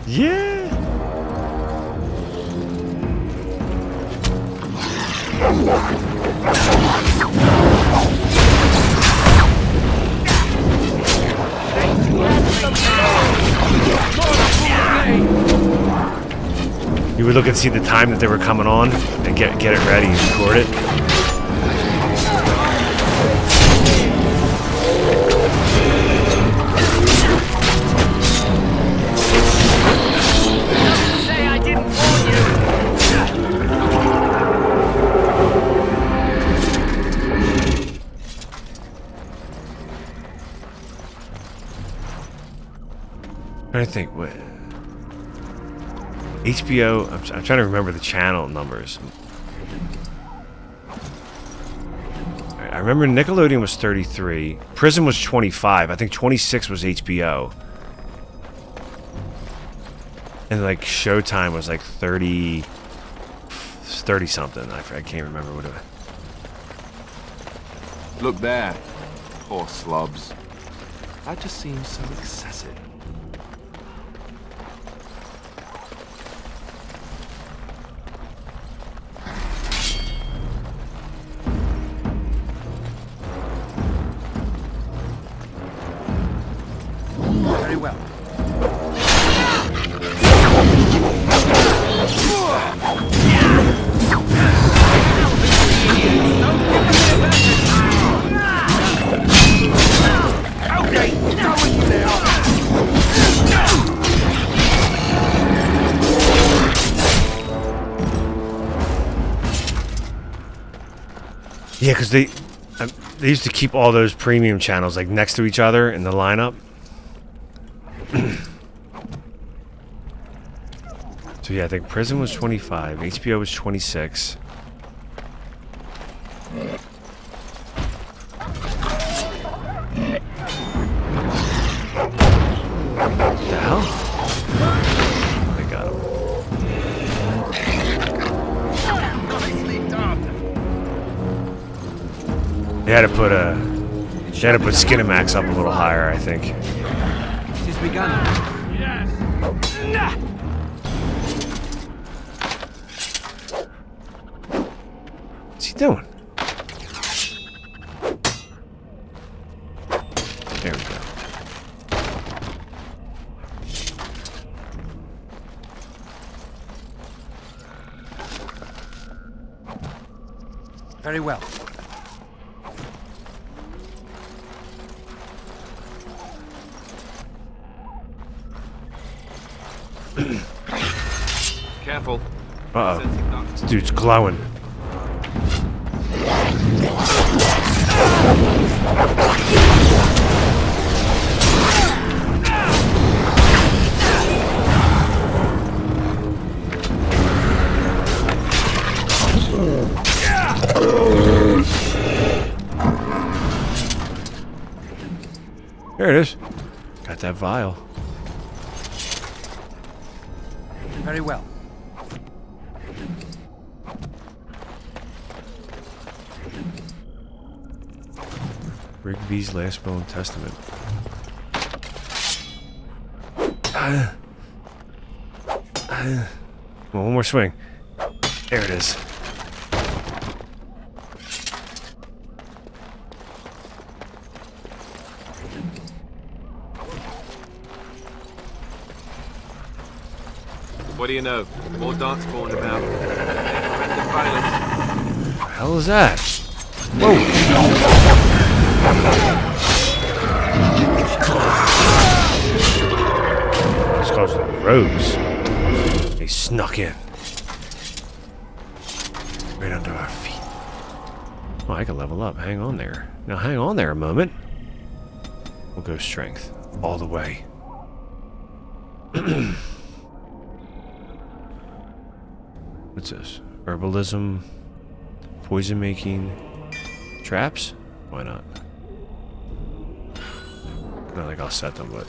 Yeah. You would look and see the time that they were coming on and get it ready and record it. Say I didn't warn you. I think what. HBO, I'm trying to remember the channel numbers. I remember Nickelodeon was 33. Prism was 25. I think 26 was HBO. And like Showtime was like 30 something. I can't remember what it was. Look there. Poor slobs. That just seems so excessive. Very well. Yeah, because they used to keep all those premium channels like next to each other in the lineup. So yeah, I think Prism was 25, HBO was 26. What the hell? They got him. They had to put Skinamax up a little higher, I think. It has begun. Yes. What's he doing? There we go. Very well. Careful. Uh-oh. This dude's glowing. There it is. Got that vial. Very well. Rigby's Last Will and Testament. Well, one more swing. There it is. What do you know? More Darkspawn about. Horrendous violence. What the hell is that? Whoa! It's close to the rogues. They snuck in. Right under our feet. Oh, I can level up. Hang on there. Now hang on there a moment. We'll go strength. All the way. What's this? Herbalism. Poison making. Traps? Why not? I don't think I'll set them, but...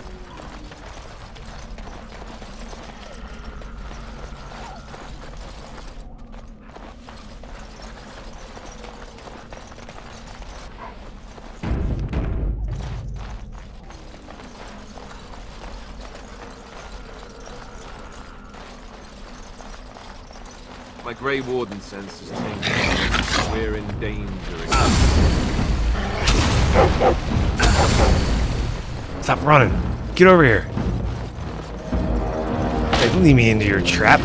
My Grey Warden sense has changed. We're in danger again. Stop running. Get over here. Hey, don't lead me into your trap.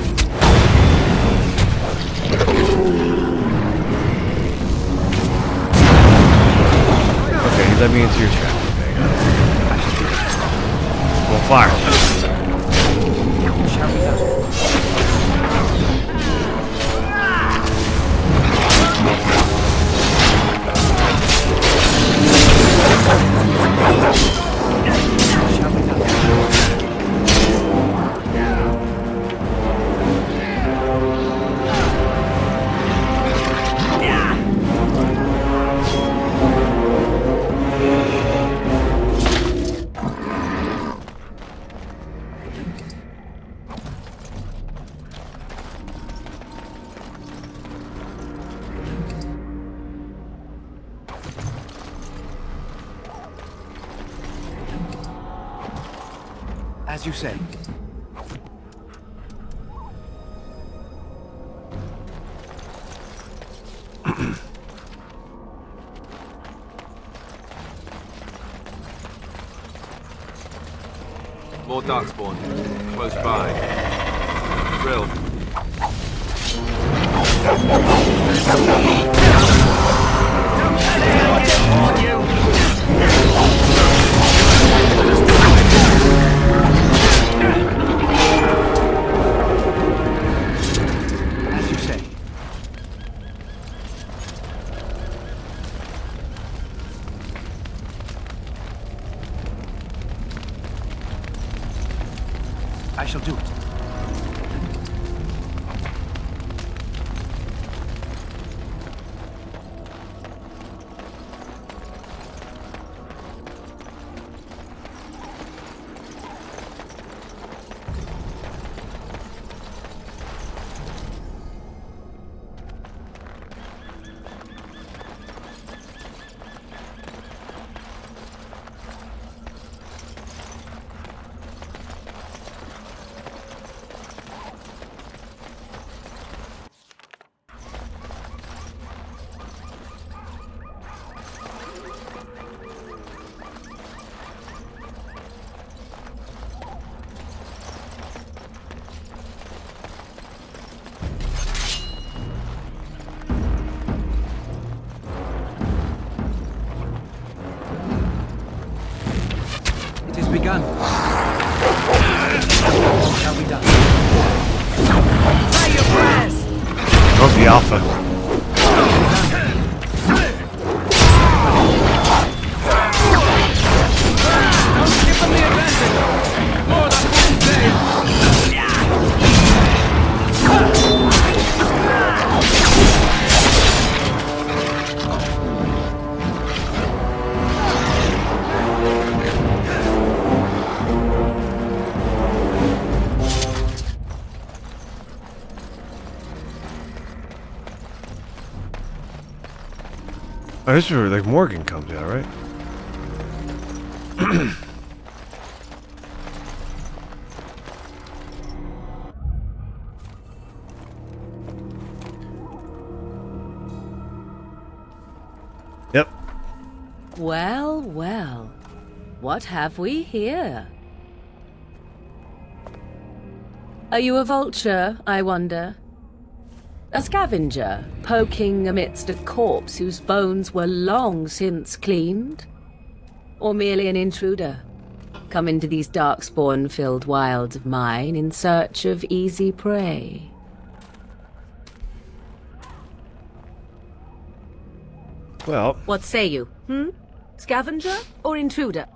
Okay, you let me into your trap. Okay, well, fire. As you say. More Darkspawn. Close by. Drill. As you say. I shall do it. Begun. Shall we done? Try your prayers! Not the alpha. Don't give them the advantage! More than one day! Oh, this is where like Morgan comes out, right? Yep. Well, well. What have we here? Are you a vulture, I wonder? A scavenger, poking amidst a corpse whose bones were long since cleaned? Or merely an intruder, come into these darkspawn-filled wilds of mine in search of easy prey? Well... What say you, Scavenger or intruder?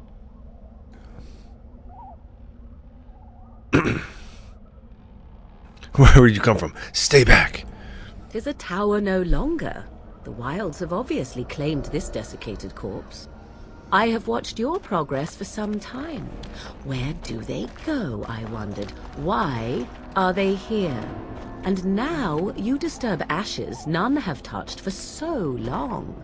Where did you come from? Stay back! 'Tis a tower no longer. The wilds have obviously claimed this desiccated corpse. I have watched your progress for some time. Where do they go, I wondered? Why are they here? And now you disturb ashes none have touched for so long.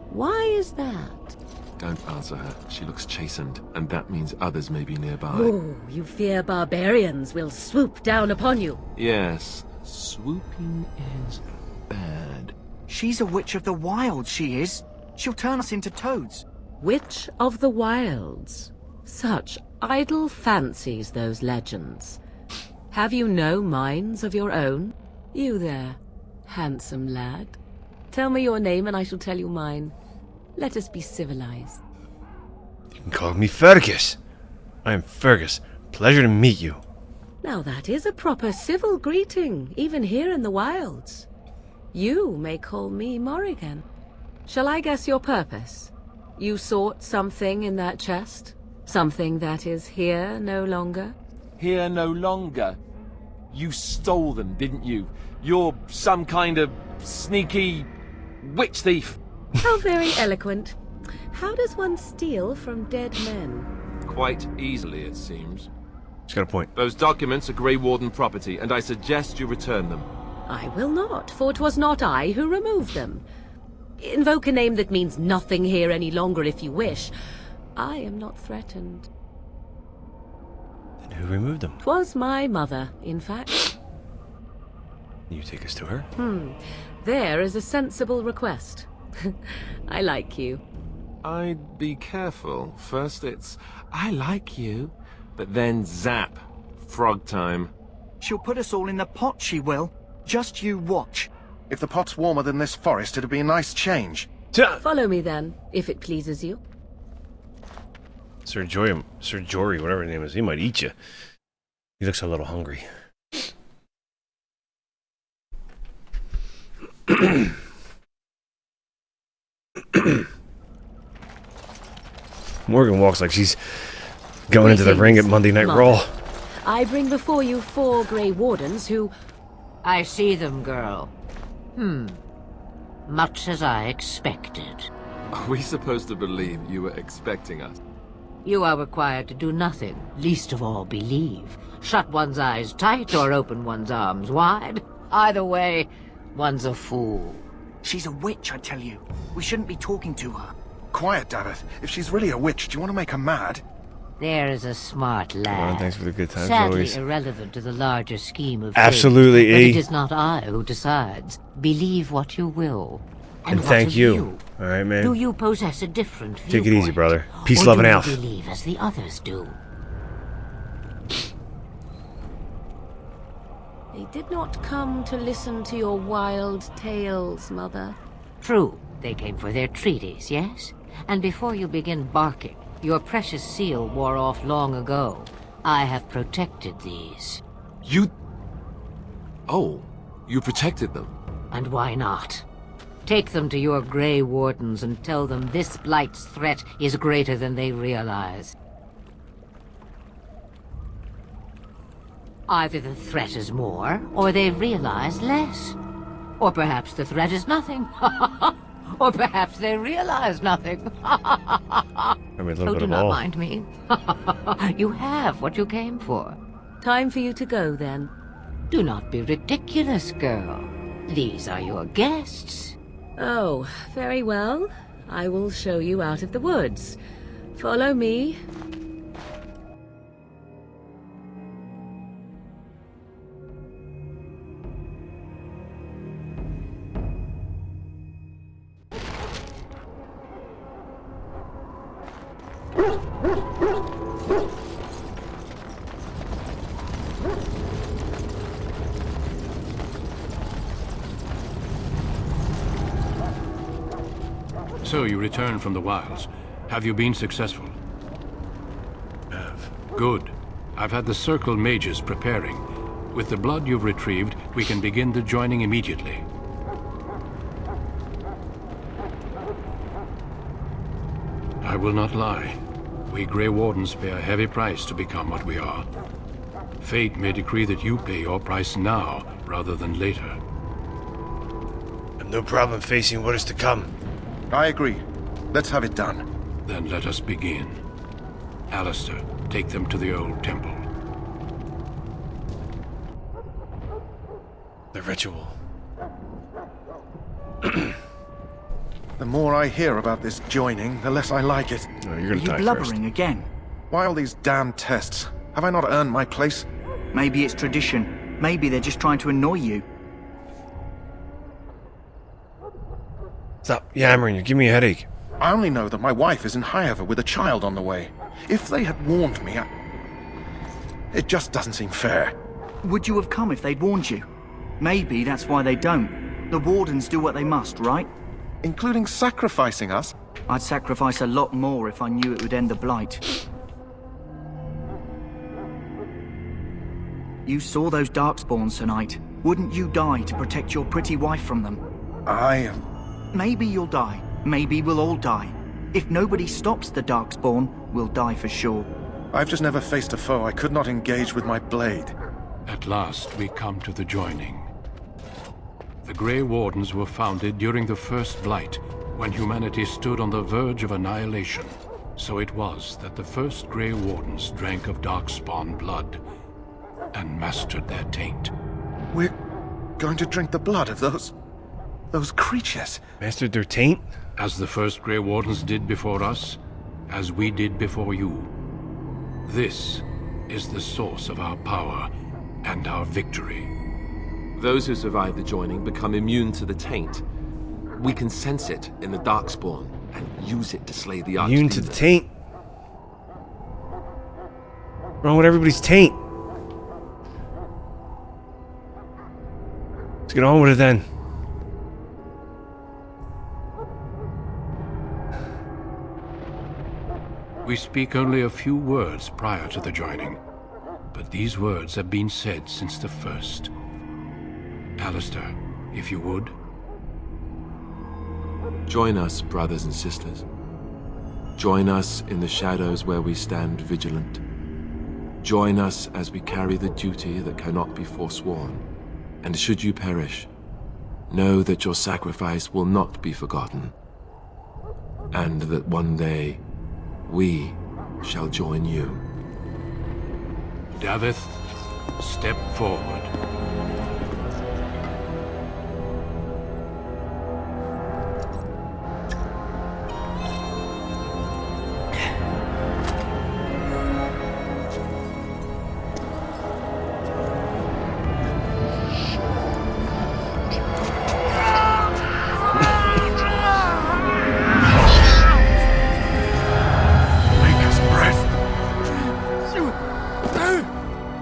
Why is that? Don't answer her. She looks chastened, and that means others may be nearby. Oh, you fear barbarians will swoop down upon you. Yes, swooping is bad. She's a witch of the wilds, she is. She'll turn us into toads. Witch of the wilds. Such idle fancies, those legends. Have you no minds of your own? You there, handsome lad. Tell me your name and I shall tell you mine. Let us be civilized. You can call me Fergus. I am Fergus. Pleasure to meet you. Now that is a proper civil greeting, even here in the wilds. You may call me Morrigan. Shall I guess your purpose? You sought something in that chest? Something that is here no longer? Here no longer? You stole them, didn't you? You're some kind of sneaky witch thief. How very eloquent. How does one steal from dead men? Quite easily, it seems. She's got a point. Those documents are Grey Warden property, and I suggest you return them. I will not, for 'twas not I who removed them. Invoke a name that means nothing here any longer if you wish. I am not threatened. Who removed them? 'Twas my mother, in fact. You take us to her? There is a sensible request. I like you. I'd be careful. First it's, I like you, but then zap. Frog time. She'll put us all in the pot, she will. Just you watch. If the pot's warmer than this forest, it'd be a nice change. Follow me then, if it pleases you. Sir Jory, whatever his name is, he might eat you. He looks a little hungry. Morgan walks like she's going into the ring at Monday Night Raw. I bring before you 4 Grey Wardens who... I see them, girl. Much as I expected. Are we supposed to believe you were expecting us? You are required to do nothing, least of all believe. Shut one's eyes tight or open one's arms wide. Either way, one's a fool. She's a witch, I tell you. We shouldn't be talking to her. Quiet, Davith. If she's really a witch, do you want to make her mad? There is a smart lad. Come on, thanks for the good times, Sadly always. irrelevant to the larger scheme of Absolutely, things, but E. it is not I who decides. Believe what you will. And what thank of you. All right, man. Do you possess a different Take it easy, brother. Peace, or love, and do you Alf. believe as the others do? They did not come to listen to your wild tales, Mother. True, they came for their treaties, yes? And before you begin barking, your precious seal wore off long ago. I have protected these. You... Oh, you protected them? And why not? Take them to your Grey Wardens and tell them this Blight's threat is greater than they realize. Either the threat is more, or they realize less. Or perhaps the threat is nothing. Or perhaps they realize nothing. I mean, a little bit do of not all. mind me. You have what you came for. Time for you to go, then. Do not be ridiculous, girl. These are your guests. Oh, very well. I will show you out of the woods. Follow me. So you return from the wilds. Have you been successful? Have. Good. I've had the Circle mages preparing. With the blood you've retrieved, we can begin the joining immediately. I will not lie. We Grey Wardens pay a heavy price to become what we are. Fate may decree that you pay your price now, rather than later. I've no problem facing what is to come. I agree. Let's have it done. Then let us begin. Alistair, take them to the old temple. The ritual. The more I hear about this joining, the less I like it. Oh, you're Are gonna you die blubbering again? Why all these damn tests? Have I not earned my place? Maybe it's tradition. Maybe they're just trying to annoy you. Stop yammering, you're giving me a headache. I only know that my wife is in Highever with a child on the way. If they had warned me, it just doesn't seem fair. Would you have come if they'd warned you? Maybe that's why they don't. The Wardens do what they must, right? Including sacrificing us? I'd sacrifice a lot more if I knew it would end the Blight. You saw those Darkspawns tonight. Wouldn't you die to protect your pretty wife from them? Maybe you'll die. Maybe we'll all die. If nobody stops the Darkspawn, we'll die for sure. I've just never faced a foe I could not engage with my blade. At last, we come to the joining. The Grey Wardens were founded during the first Blight, when humanity stood on the verge of annihilation. So it was that the first Grey Wardens drank of Darkspawn blood and mastered their taint. We're going to drink the blood of those creatures. Mastered their taint? As the first Grey Wardens did before us, as we did before you. This is the source of our power and our victory. Those who survive the joining become immune to the taint. We can sense it in the Darkspawn and use it to slay the Archdemon. Immune to the taint? What's wrong with everybody's taint? Let's get on with it then. We speak only a few words prior to the joining, but these words have been said since the first. Alistair, if you would. Join us, brothers and sisters. Join us in the shadows where we stand vigilant. Join us as we carry the duty that cannot be forsworn. And should you perish, know that your sacrifice will not be forgotten, and that one day we shall join you. Davith, step forward.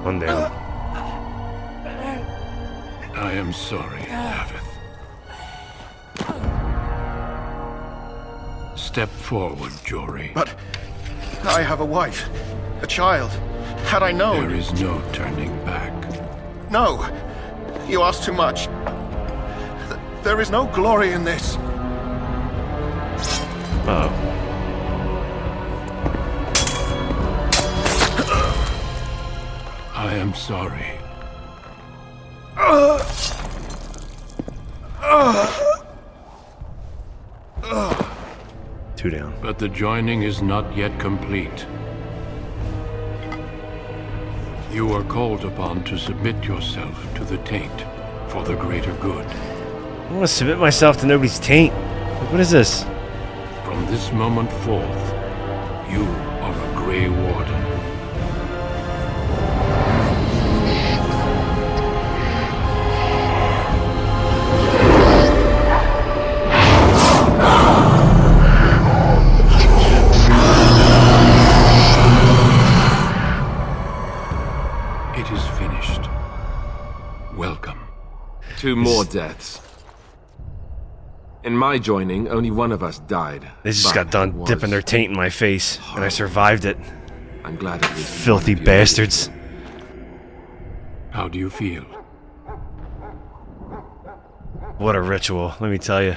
One down. I am sorry, Davith. Step forward, Jory. But I have a wife, a child. Had I known... There is no turning back. No! You ask too much. There is no glory in this. Oh. I am sorry. Two down. But the joining is not yet complete. You are called upon to submit yourself to the taint for the greater good. I want to submit myself to nobody's taint. Like, what is this? From this moment forth, you are a Grey Warden. It is finished. Welcome. 2 more deaths. In my joining, only one of us died. They just got done dipping their taint in my face, and I survived it. I'm glad it was filthy bastards. How do you feel? What a ritual, let me tell you.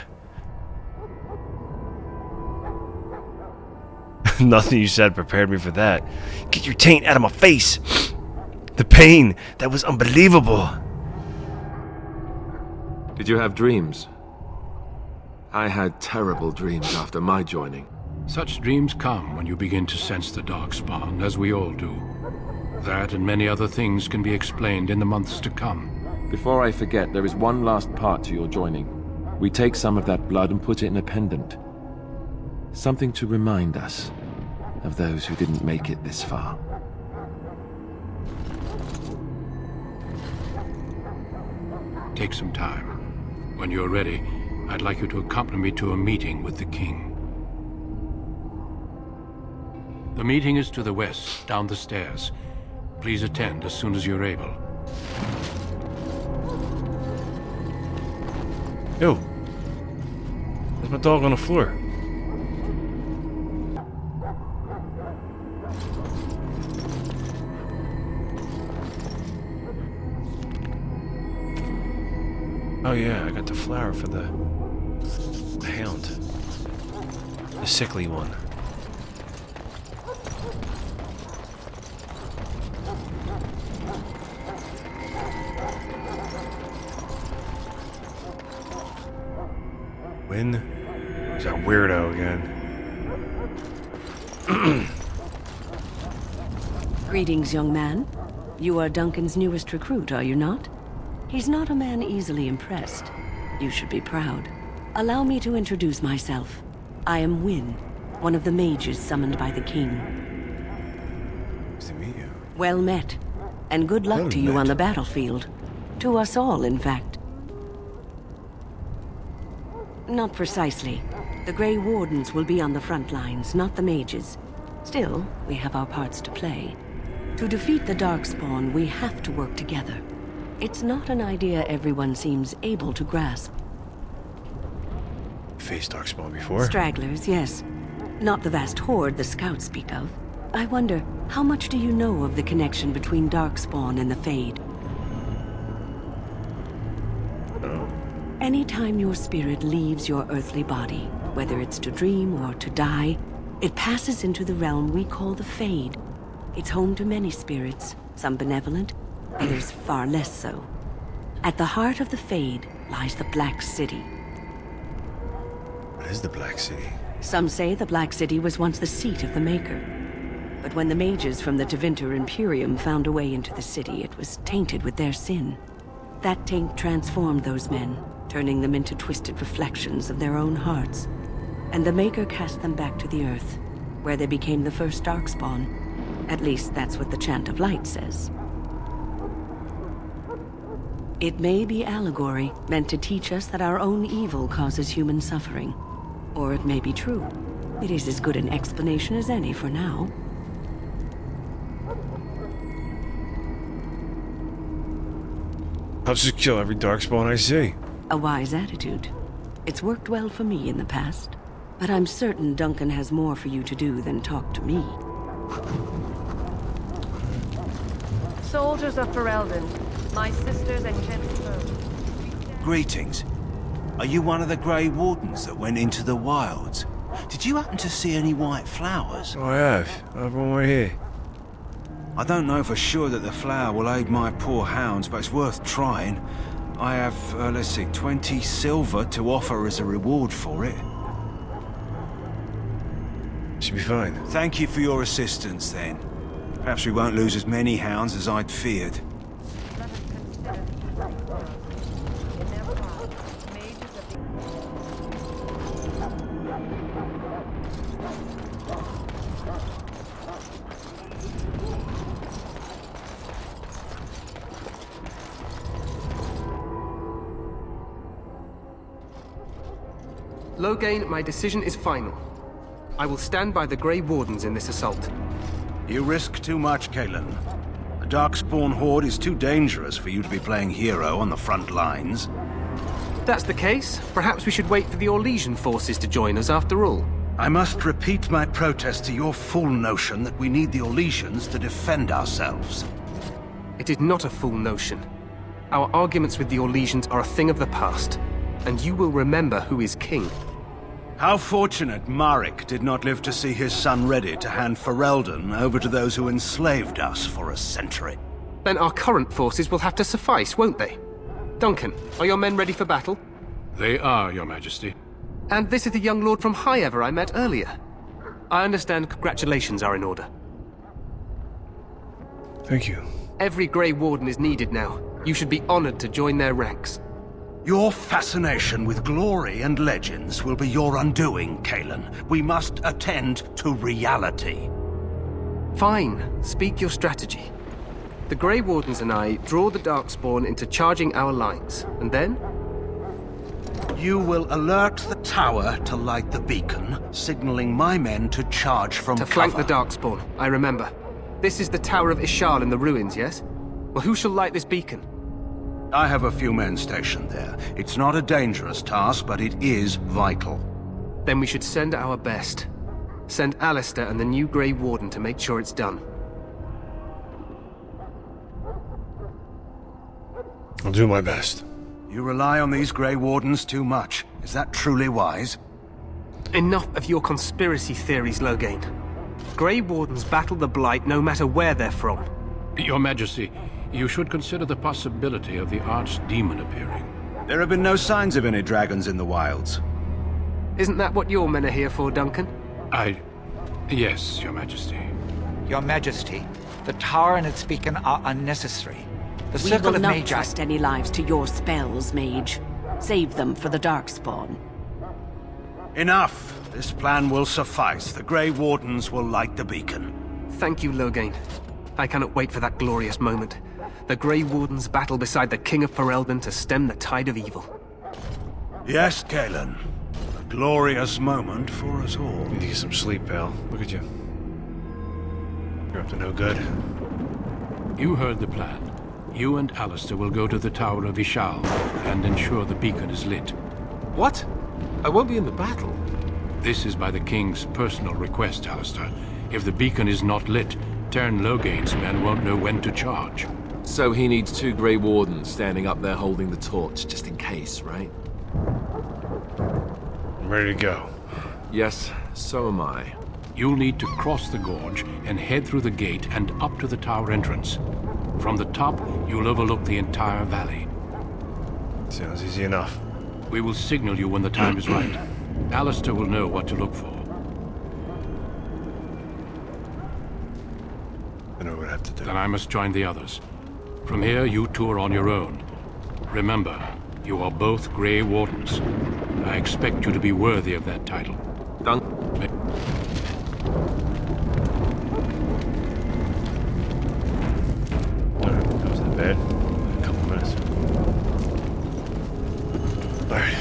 Nothing you said prepared me for that. Get your taint out of my face! The pain, that was unbelievable. Did you have dreams? I had terrible dreams after my joining. Such dreams come when you begin to sense the Darkspawn, as we all do. That and many other things can be explained in the months to come. Before I forget, there is one last part to your joining. We take some of that blood and put it in a pendant. Something to remind us of those who didn't make it this far. Take some time. When you're ready, I'd like you to accompany me to a meeting with the king. The meeting is to the west, down the stairs. Please attend as soon as you're able. Yo. There's my dog on the floor. Oh yeah, I got the flower for the hound. The sickly one. When? Is that weirdo again? Greetings, young man. You are Duncan's newest recruit, are you not? He's not a man easily impressed. You should be proud. Allow me to introduce myself. I am Wynne, one of the mages summoned by the king. Nice to meet you. Well met. And good luck to you on the battlefield. To us all, in fact. Not precisely. The Grey Wardens will be on the front lines, not the mages. Still, we have our parts to play. To defeat the Darkspawn, we have to work together. It's not an idea everyone seems able to grasp. Faced Darkspawn before? Stragglers, yes. Not the vast horde the scouts speak of. I wonder, how much do you know of the connection between Darkspawn and the Fade? Anytime your spirit leaves your earthly body, whether it's to dream or to die, it passes into the realm we call the Fade. It's home to many spirits, some benevolent, others far less so. At the heart of the Fade lies the Black City. What is the Black City? Some say the Black City was once the seat of the Maker. But when the mages from the Tevinter Imperium found a way into the city, it was tainted with their sin. That taint transformed those men, turning them into twisted reflections of their own hearts. And the Maker cast them back to the Earth, where they became the first Darkspawn. At least that's what the Chant of Light says. It may be allegory, meant to teach us that our own evil causes human suffering. Or it may be true. It is as good an explanation as any for now. I'll just kill every Darkspawn I see. A wise attitude. It's worked well for me in the past. But I'm certain Duncan has more for you to do than talk to me. Soldiers of Ferelden, my sisters and gentlefolk. Greetings. Are you one of the Grey Wardens that went into the wilds? Did you happen to see any white flowers? Oh, I have. I have one right here. I don't know for sure that the flower will aid my poor hounds, but it's worth trying. I have, let's see, 20 silver to offer as a reward for it. Should be fine. Thank you for your assistance, then. Perhaps we won't lose as many hounds as I'd feared. Loghain, my decision is final. I will stand by the Grey Wardens in this assault. You risk too much, Cailan. The Darkspawn horde is too dangerous for you to be playing hero on the front lines. If that's the case, perhaps we should wait for the Orlesian forces to join us after all. I must repeat my protest to your fool notion that we need the Orlesians to defend ourselves. It is not a fool notion. Our arguments with the Orlesians are a thing of the past, and you will remember who is king. How fortunate Marek did not live to see his son ready to hand Ferelden over to those who enslaved us for a century. Then our current forces will have to suffice, won't they? Duncan, are your men ready for battle? They are, Your Majesty. And this is the young lord from Highever I met earlier. I understand congratulations are in order. Thank you. Every Grey Warden is needed now. You should be honored to join their ranks. Your fascination with glory and legends will be your undoing, Cailan. We must attend to reality. Fine. Speak your strategy. The Grey Wardens and I draw the Darkspawn into charging our lines, and then? You will alert the tower to light the beacon, signaling my men to charge from cover. To flank the Darkspawn, I remember. This is the Tower of Ishal in the ruins, yes? Well, who shall light this beacon? I have a few men stationed there. It's not a dangerous task, but it is vital. Then we should send our best. Send Alistair and the new Grey Warden to make sure it's done. I'll do my best. You rely on these Grey Wardens too much. Is that truly wise? Enough of your conspiracy theories, Loghain. Grey Wardens battle the Blight no matter where they're from. Your Majesty, you should consider the possibility of the Archdemon appearing. There have been no signs of any dragons in the wilds. Isn't that what your men are here for, Duncan? Yes, Your Majesty. Your Majesty, the tower and its beacon are unnecessary. The We circle will of not Magi... trust any lives to your spells, mage. Save them for the Darkspawn. Enough! This plan will suffice. The Grey Wardens will light the beacon. Thank you, Loghain. I cannot wait for that glorious moment. The Grey Wardens battle beside the King of Ferelden to stem the tide of evil. Yes, Galen. A glorious moment for us all. Need to get some sleep, pal. Look at you. You're up to no good. You heard the plan. You and Alistair will go to the Tower of Ishal and ensure the beacon is lit. What? I won't be in the battle. This is by the King's personal request, Alistair. If the beacon is not lit, Tern Logain's men won't know when to charge. So he needs 2 Grey Wardens standing up there holding the torch, just in case, right? I'm ready to go. Yes, so am I. You'll need to cross the gorge and head through the gate and up to the tower entrance. From the top, you'll overlook the entire valley. Sounds easy enough. We will signal you when the time is right. Alistair will know what to look for. I know what I have to do. Then I must join the others. From here, you two are on your own. Remember, you are both Grey Wardens. I expect you to be worthy of that title. Done. Alright, goes to bed. A couple minutes. Alright.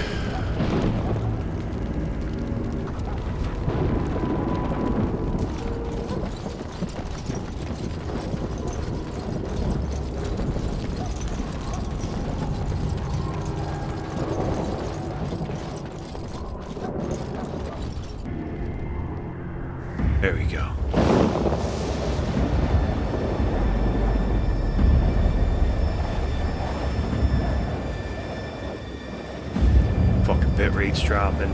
There we go. Fucking bit rate's dropping.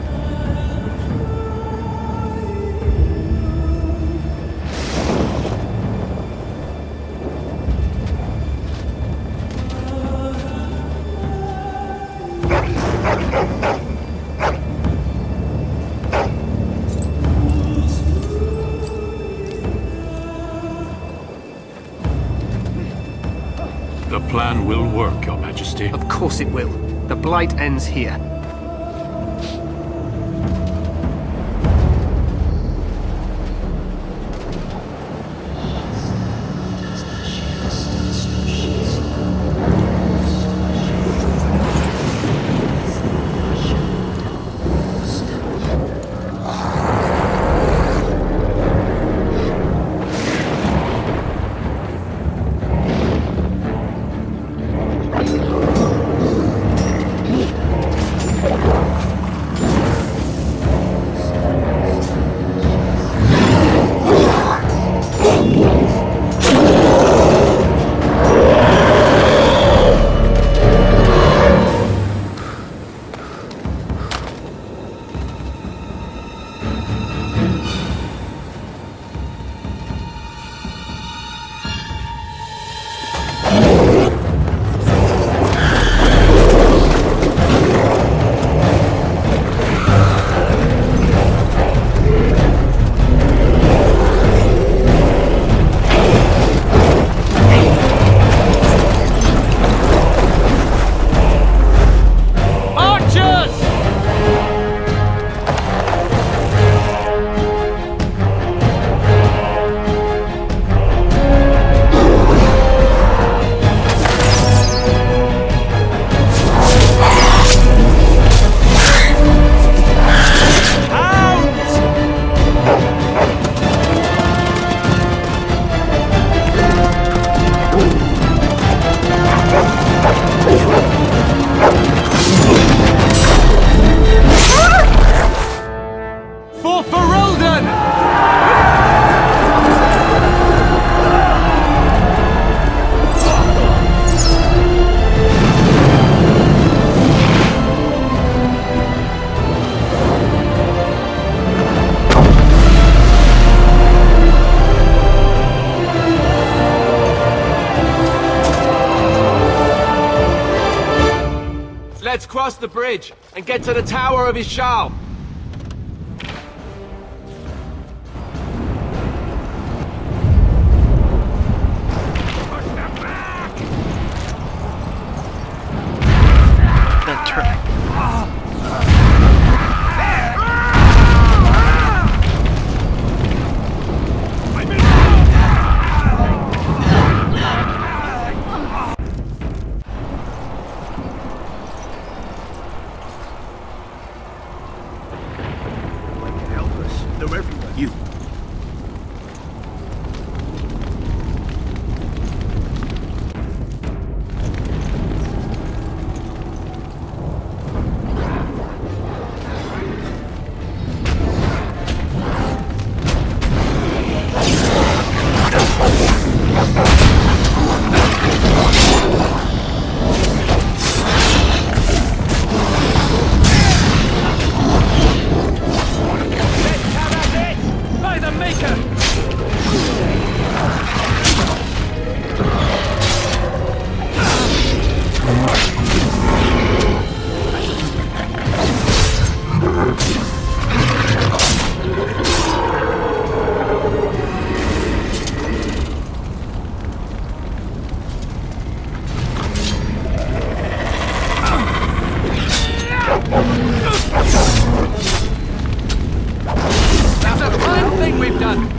The plan will work, Your Majesty. Of course it will. The Blight ends here. Let's cross the bridge and get to the Tower of Ishal. They're everywhere. You. By the Maker! That's a fine thing we've done.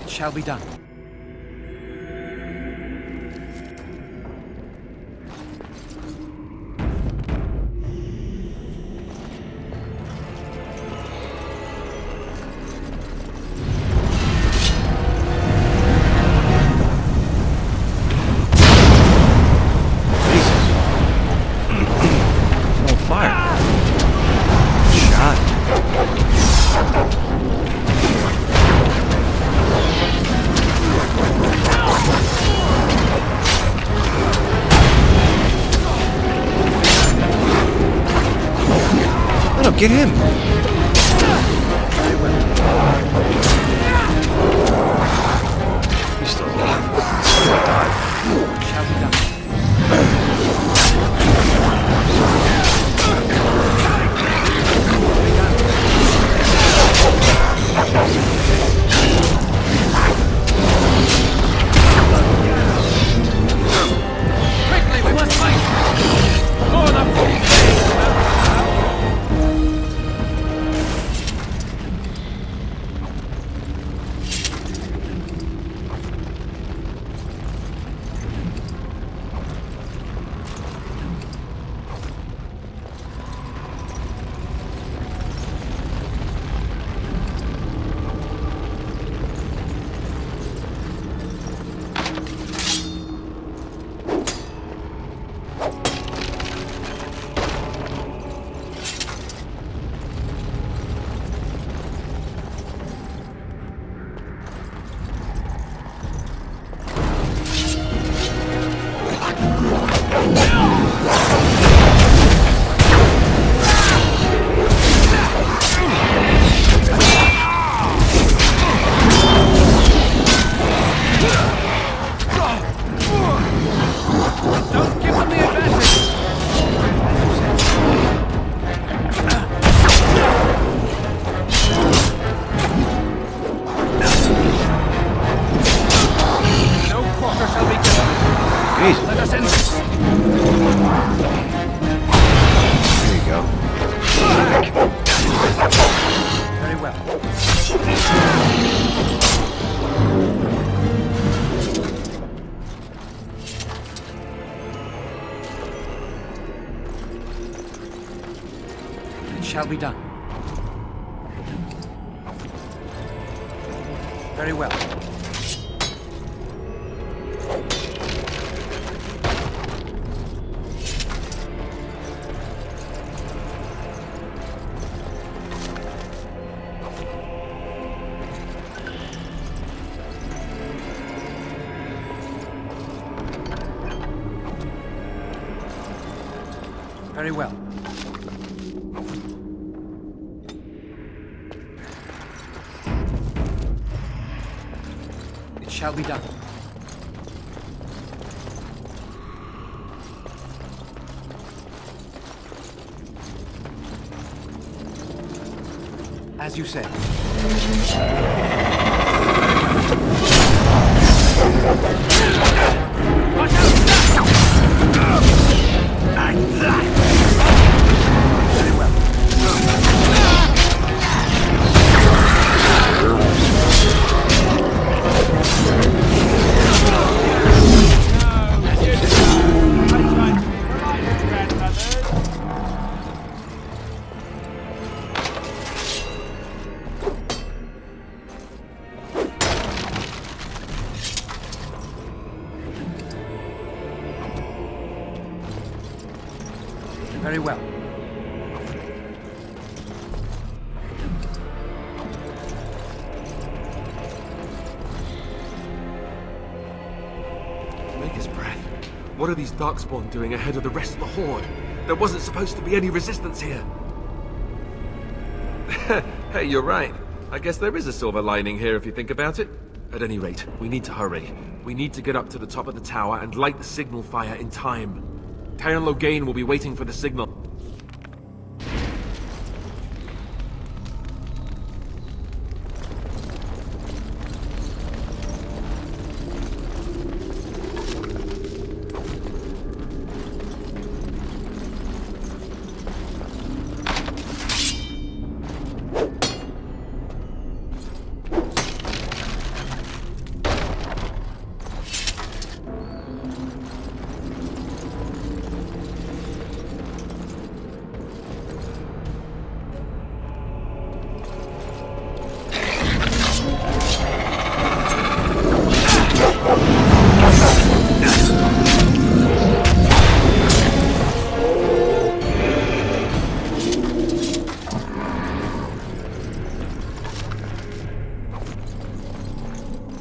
Shall be done. Get him! He's still alive. Shall be done. Quickly, we must fight! For the Jeez. Let us in. There you go. Very well. It shall be done. Very well. Very well. It shall be done. As you say. Very well. Maker's breath. What are these Darkspawn doing ahead of the rest of the Horde? There wasn't supposed to be any resistance here. Hey, you're right. I guess there is a silver lining here if you think about it. At any rate, we need to hurry. We need to get up to the top of the tower and light the signal fire in time. Tyron Loghain will be waiting for the signal.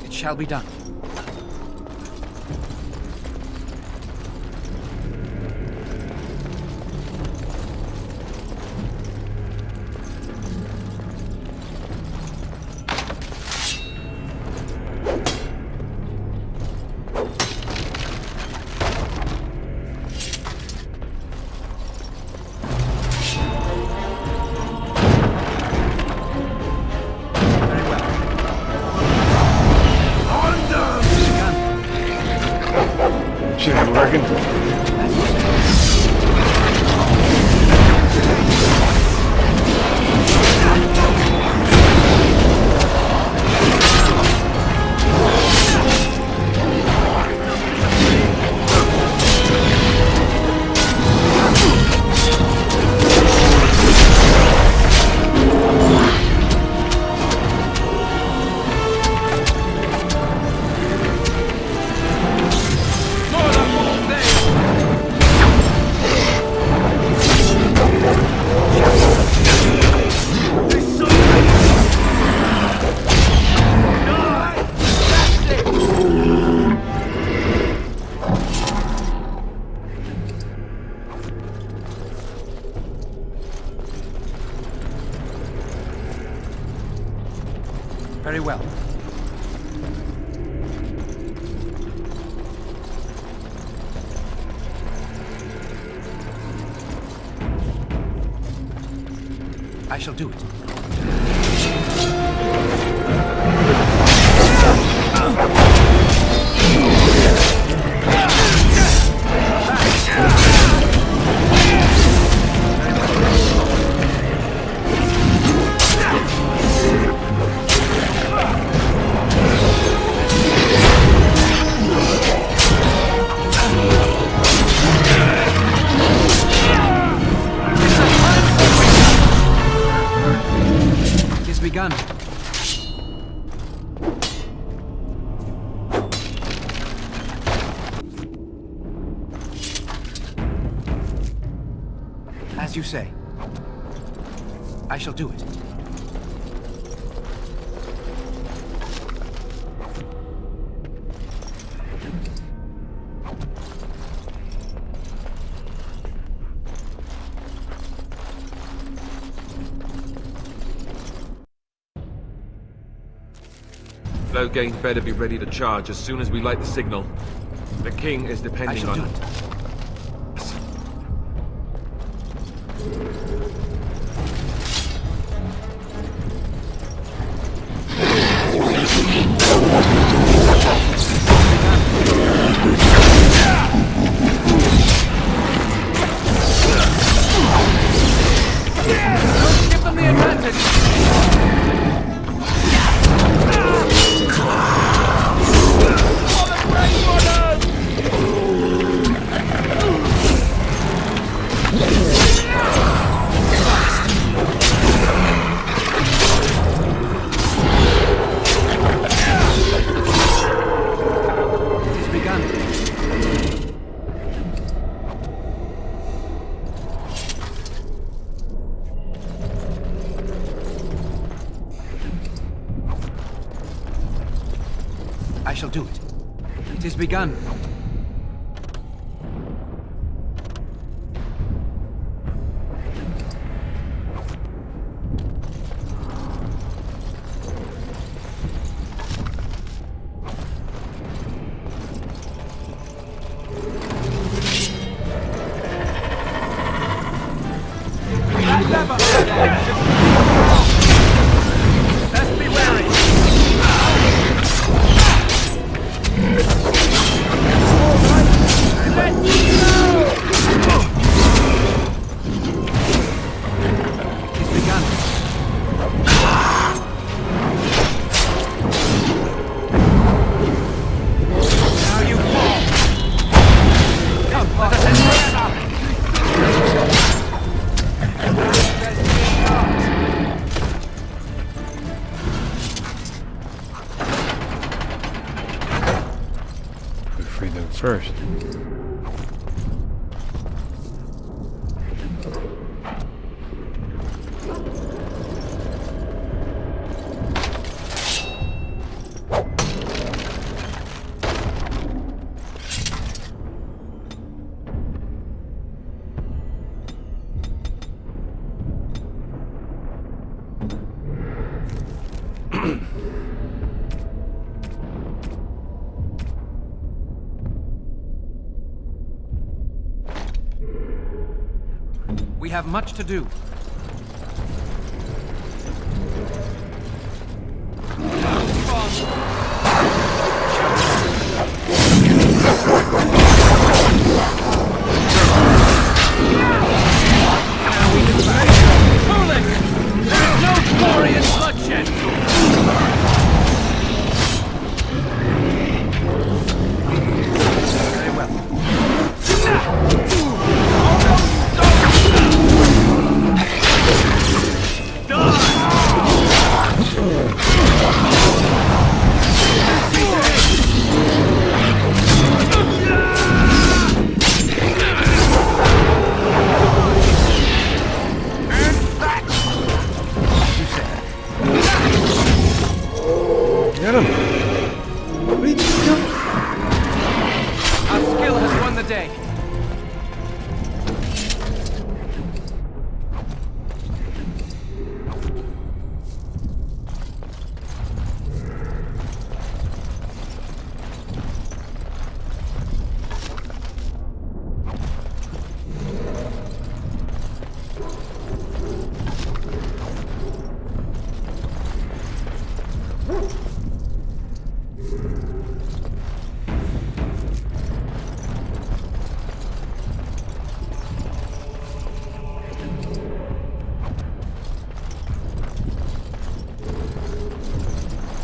Shall be done. Shit ain't working. Very well. I shall do it. As you say. I shall do it. Loghain better be ready to charge as soon as we light the signal. The king is depending on it. Give them the advantage! I shall do it. It is begun. Best be wary! Free them first. We have much to do. Get him! Our skill has won the day.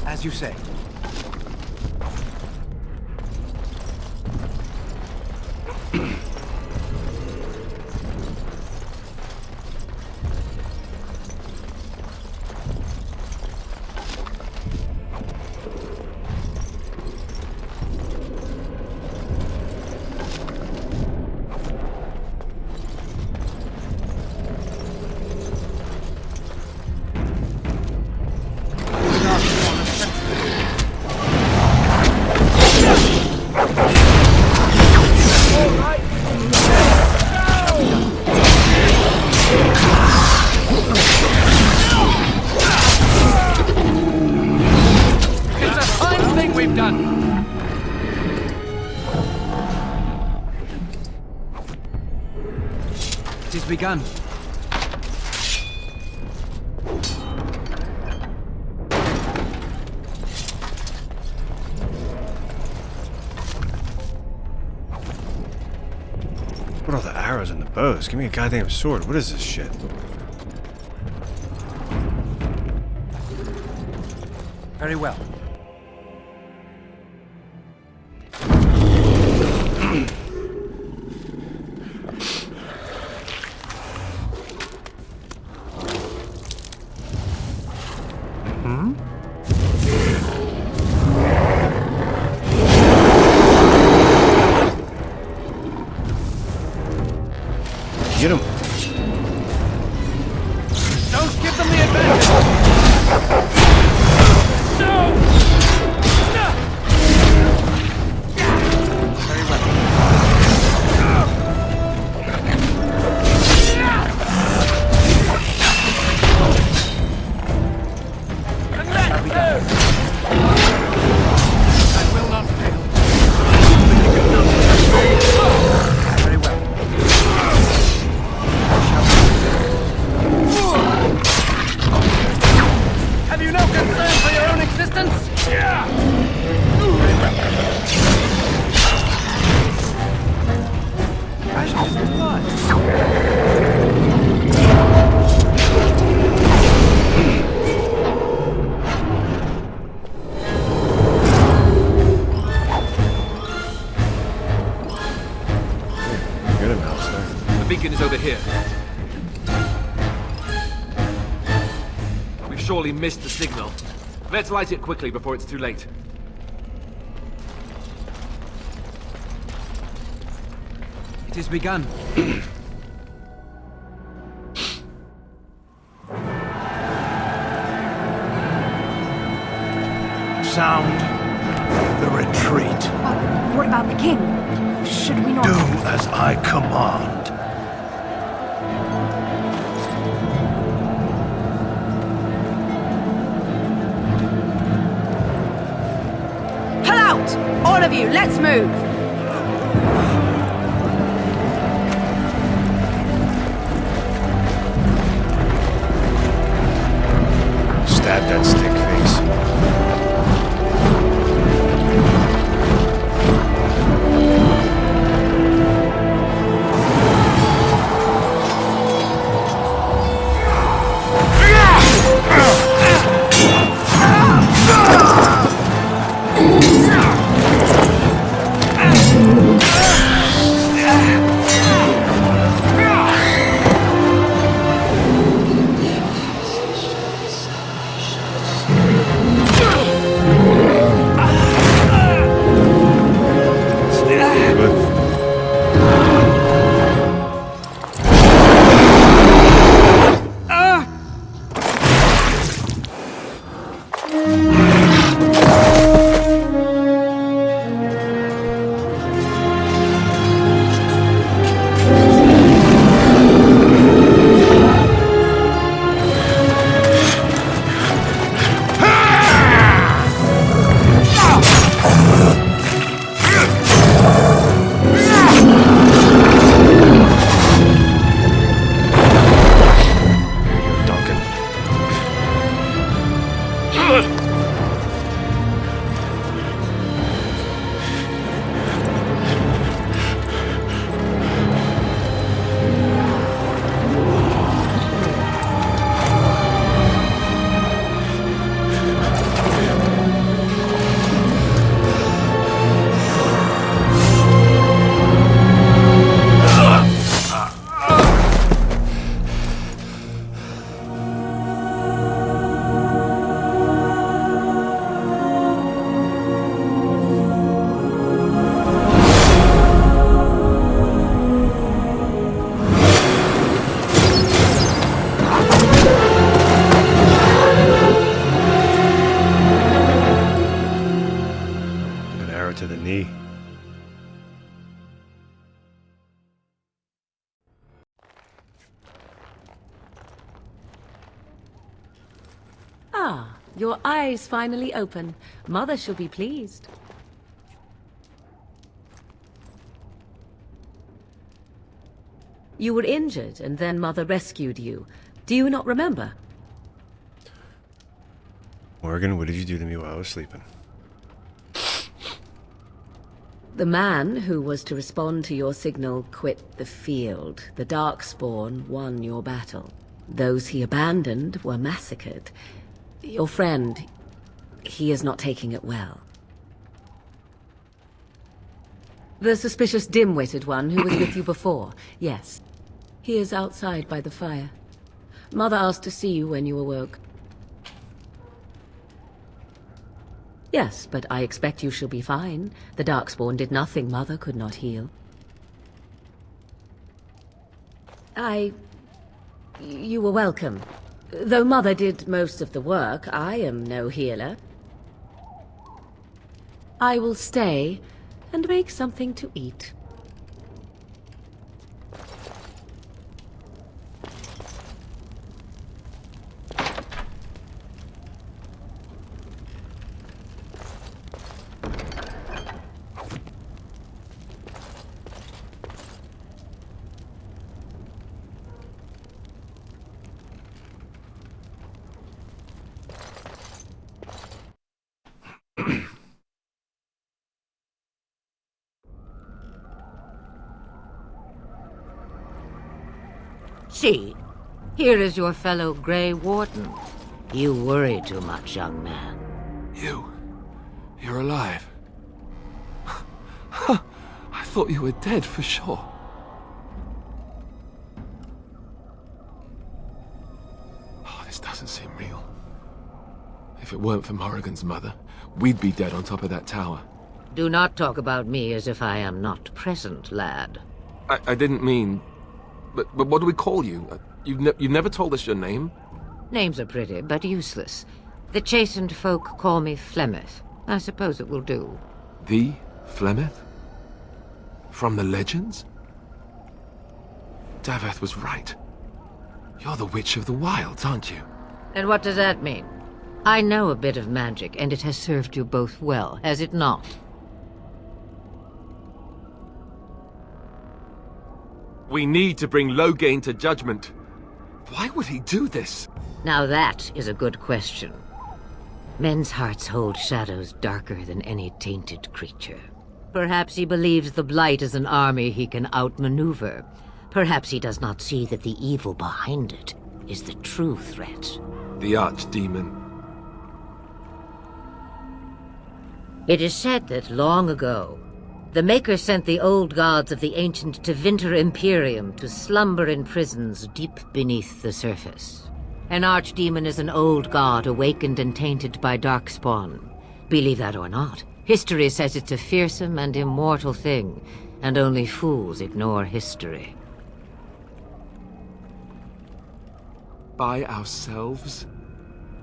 As you say. It is begun. What are all the arrows and the bows? Give me a goddamn sword. What is this shit? Very well. Get him. Don't give them the advantage! No! Very well. And that too! I will not fail. Very well. Have you no concern for your own existence? Yeah! Precious blood. Get him, Alistair. The beacon is over here. We've surely missed the signal. Let's light it quickly before it's too late. It is begun. Sound the retreat. What about the king? Should we not... Do as I command. Pull out! All of you, let's move! Stab that stick face. To the knee. Ah, your eyes finally open. Mother shall be pleased. You were injured, and then Mother rescued you. Do you not remember? Morgan, what did you do to me while I was sleeping? The man who was to respond to your signal quit the field. The Darkspawn won your battle. Those he abandoned were massacred. Your friend, he is not taking it well. The suspicious dim-witted one who was with you before, yes. He is outside by the fire. Mother asked to see you when you awoke. Yes, but I expect you shall be fine. The Darkspawn did nothing Mother could not heal. You were welcome. Though Mother did most of the work, I am no healer. I will stay and make something to eat. See, here is your fellow Grey Warden. You worry too much, young man. You're alive. I thought you were dead for sure. Oh, this doesn't seem real. If it weren't for Morrigan's mother, we'd be dead on top of that tower. Do not talk about me as if I am not present, lad. I didn't mean... But what do we call you? You've never told us your name? Names are pretty, but useless. The chastened folk call me Flemeth. I suppose it will do. The Flemeth? From the legends? Daveth was right. You're the Witch of the Wilds, aren't you? And what does that mean? I know a bit of magic, and it has served you both well, has it not? We need to bring Loghain to judgment. Why would he do this? Now that is a good question. Men's hearts hold shadows darker than any tainted creature. Perhaps he believes the Blight is an army he can outmaneuver. Perhaps he does not see that the evil behind it is the true threat. The Archdemon. It is said that long ago, the Maker sent the old gods of the ancient Tevinter Imperium to slumber in prisons deep beneath the surface. An Archdemon is an old god awakened and tainted by Darkspawn. Believe that or not, history says it's a fearsome and immortal thing, and only fools ignore history. By ourselves?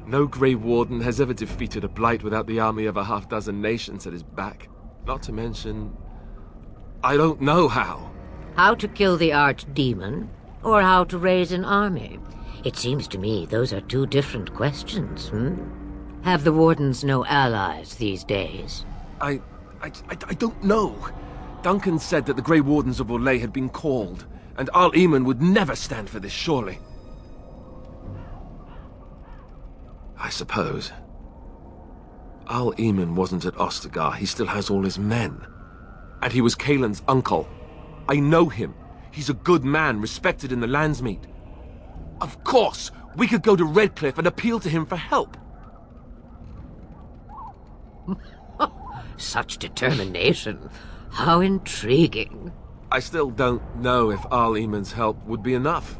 No Grey Warden has ever defeated a Blight without the army of a half-dozen nations at his back. Not to mention... I don't know how. How to kill the Archdemon, or how to raise an army? It seems to me those are two different questions, Have the Wardens no allies these days? I don't know. Duncan said that the Grey Wardens of Orlais had been called, and Arl Eamon would never stand for this, surely. I suppose. Arl Eamon wasn't at Ostagar. He still has all his men. And he was Kaelin's uncle. I know him. He's a good man, respected in the Landsmeet. Of course, we could go to Redcliffe and appeal to him for help. Such determination. How intriguing. I still don't know if Arl Eamon's help would be enough.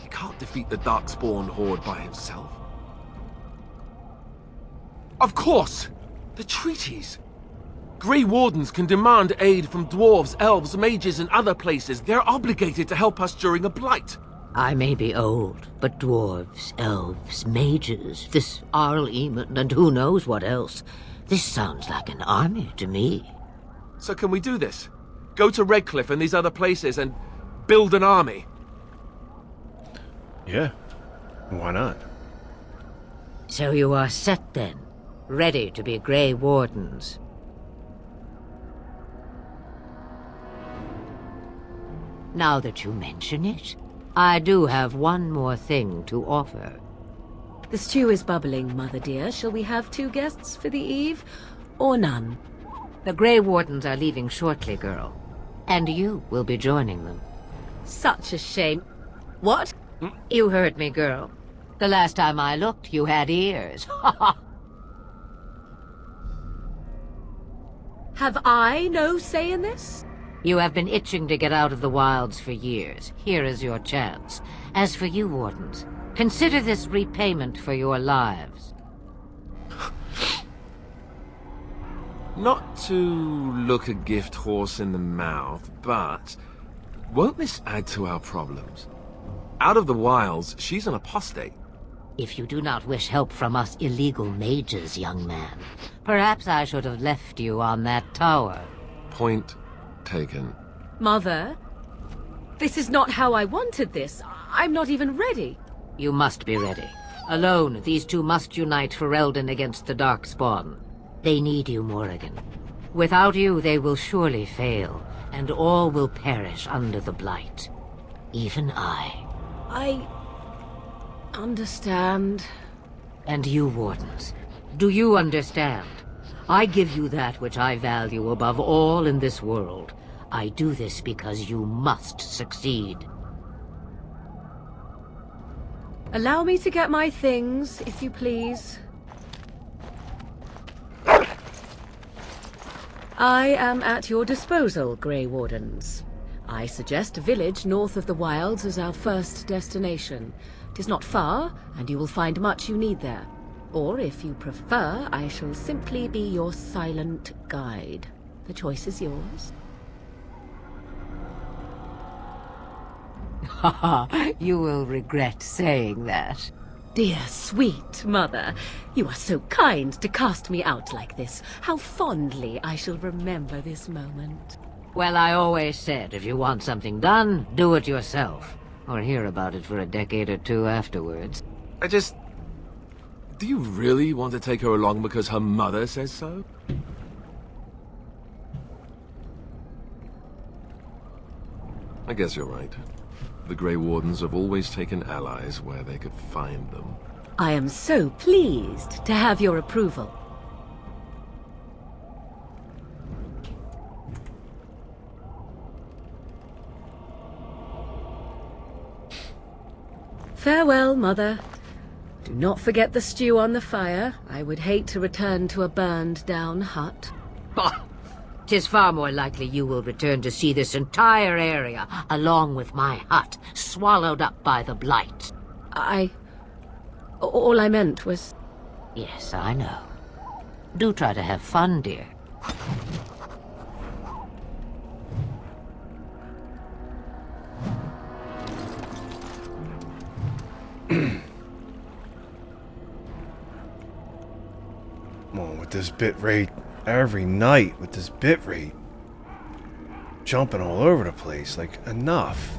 He can't defeat the Darkspawn horde by himself. Of course! The treaties! Grey Wardens can demand aid from dwarves, elves, mages, and other places. They're obligated to help us during a blight. I may be old, but dwarves, elves, mages, this Arl Eamon, and who knows what else. This sounds like an army to me. So can we do this? Go to Redcliffe and these other places and build an army? Yeah. Why not? So you are set then? Ready to be Grey Wardens? Now that you mention it, I do have one more thing to offer. The stew is bubbling, Mother dear. Shall we have 2 guests for the eve, or none? The Grey Wardens are leaving shortly, girl. And you will be joining them. Such a shame. What? You heard me, girl. The last time I looked, you had ears. Have I no say in this? You have been itching to get out of the wilds for years. Here is your chance. As for you, Wardens, consider this repayment for your lives. Not to look a gift horse in the mouth, but won't this add to our problems? Out of the wilds, she's an apostate. If you do not wish help from us illegal mages, young man, perhaps I should have left you on that tower. Point taken. Mother, this is not how I wanted this. I'm not even ready. You must be ready. Alone, these 2 must unite Ferelden against the Darkspawn. They need you, Morrigan. Without you, they will surely fail, and all will perish under the Blight. Even I. I understand. And you, Wardens, do you understand? I give you that which I value above all in this world. I do this because you must succeed. Allow me to get my things, if you please. I am at your disposal, Grey Wardens. I suggest a village north of the wilds as our first destination. 'Tis not far, and you will find much you need there. Or, if you prefer, I shall simply be your silent guide. The choice is yours. Haha, you will regret saying that. Dear, sweet mother, you are so kind to cast me out like this. How fondly I shall remember this moment. Well, I always said, if you want something done, do it yourself. Or hear about it for a decade or 2 afterwards. Do you really want to take her along because her mother says so? I guess you're right. The Grey Wardens have always taken allies where they could find them. I am so pleased to have your approval. Farewell, Mother. Do not forget the stew on the fire. I would hate to return to a burned-down hut. Bah! 'Tis far more likely you will return to see this entire area, along with my hut, swallowed up by the Blight. All I meant was... Yes, I know. Do try to have fun, dear. Come on, with this bit rate, every night with this bit rate, jumping all over the place, like, enough.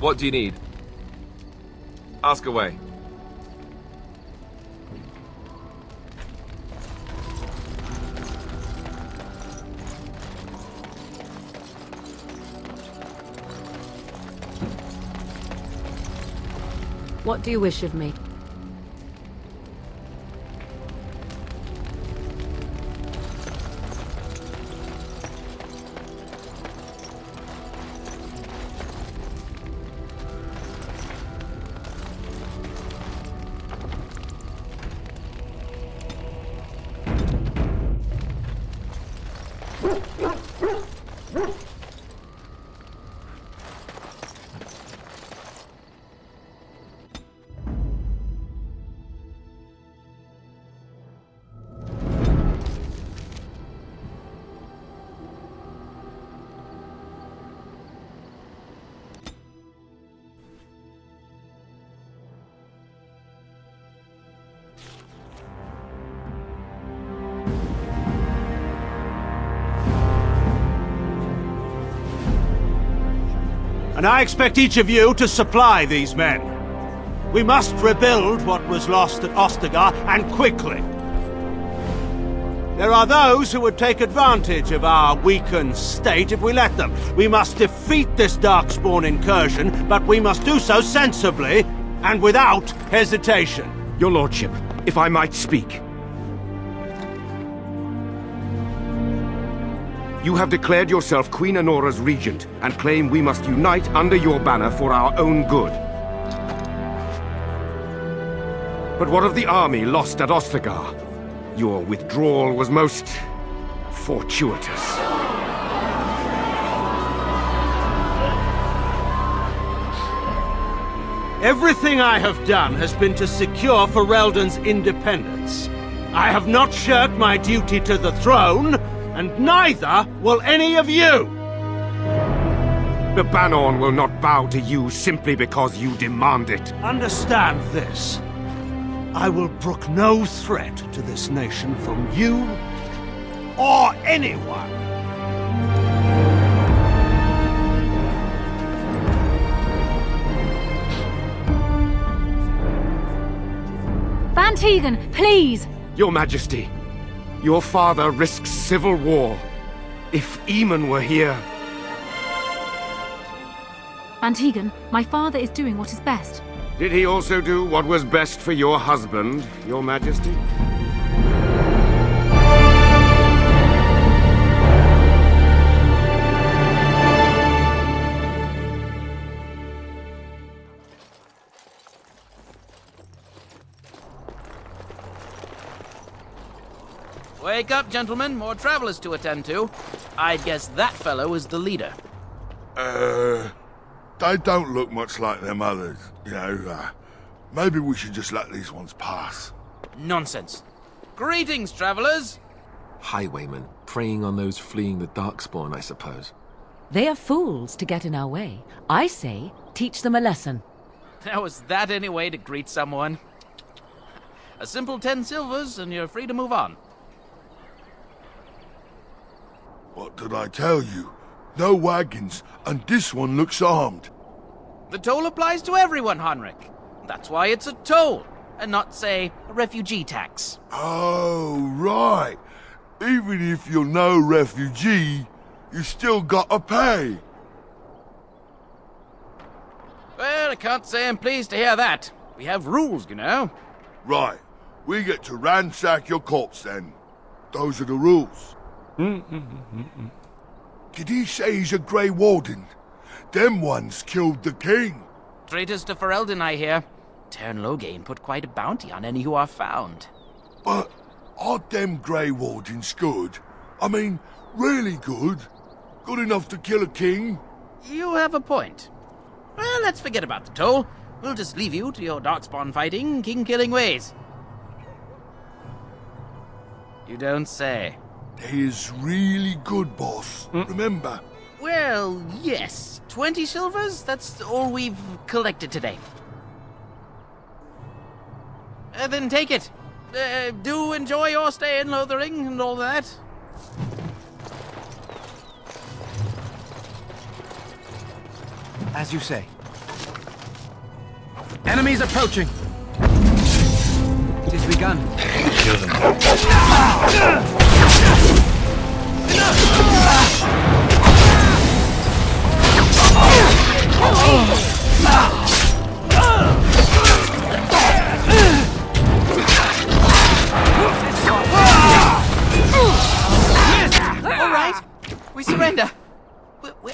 What do you need? Ask away. What do you wish of me? And I expect each of you to supply these men. We must rebuild what was lost at Ostagar, and quickly. There are those who would take advantage of our weakened state if we let them. We must defeat this Darkspawn incursion, but we must do so sensibly and without hesitation. Your Lordship, if I might speak. You have declared yourself Queen Anora's regent, and claim we must unite under your banner for our own good. But what of the army lost at Ostagar? Your withdrawal was most fortuitous. Everything I have done has been to secure Ferelden's independence. I have not shirked my duty to the throne, and neither will any of you! The Banorn will not bow to you simply because you demand it. Understand this. I will brook no threat to this nation from you or anyone. Van Tegan, please! Your Majesty, your father risks civil war. If Eamon were here... Van Tegan, my father is doing what is best. Did he also do what was best for your husband, Your Majesty? Wake up, gentlemen. More travelers to attend to. I'd guess that fellow is the leader. They don't look much like them others, you know. Maybe we should just let these ones pass. Nonsense. Greetings, travelers. Highwaymen, preying on those fleeing the Darkspawn, I suppose. They are fools to get in our way. I say, teach them a lesson. Now, is that any way to greet someone? A simple 10 silvers, and you're free to move on. What did I tell you? No wagons, and this one looks armed. The toll applies to everyone, Henrik. That's why it's a toll, and not, say, a refugee tax. Oh, right. Even if you're no refugee, you still gotta pay. Well, I can't say I'm pleased to hear that. We have rules, you know. Right. We get to ransack your corpse, then. Those are the rules. Did he say he's a Grey Warden? Them ones killed the king. Traitors to Ferelden, I hear. Tern Loghain put quite a bounty on any who are found. But aren't them Grey Wardens good? I mean, really good? Good enough to kill a king? You have a point. Well, let's forget about the toll. We'll just leave you to your Darkspawn fighting, king-killing ways. You don't say. They is really good, boss. Remember? Well, yes. 20 silvers? That's all we've collected today. Then take it. Do enjoy your stay in Lothering and all that. As you say. Enemies approaching. It has begun. Kill them. Surrender!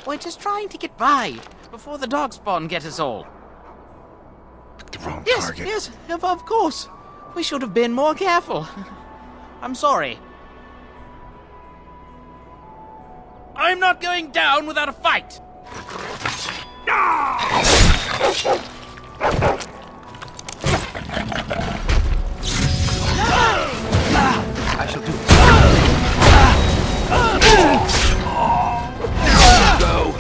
We're just trying to get by before the Darkspawn get us all. The wrong Yes, target. yes, of course. We should have been more careful. I'm sorry. I'm not going down without a fight! I shall do it. Go.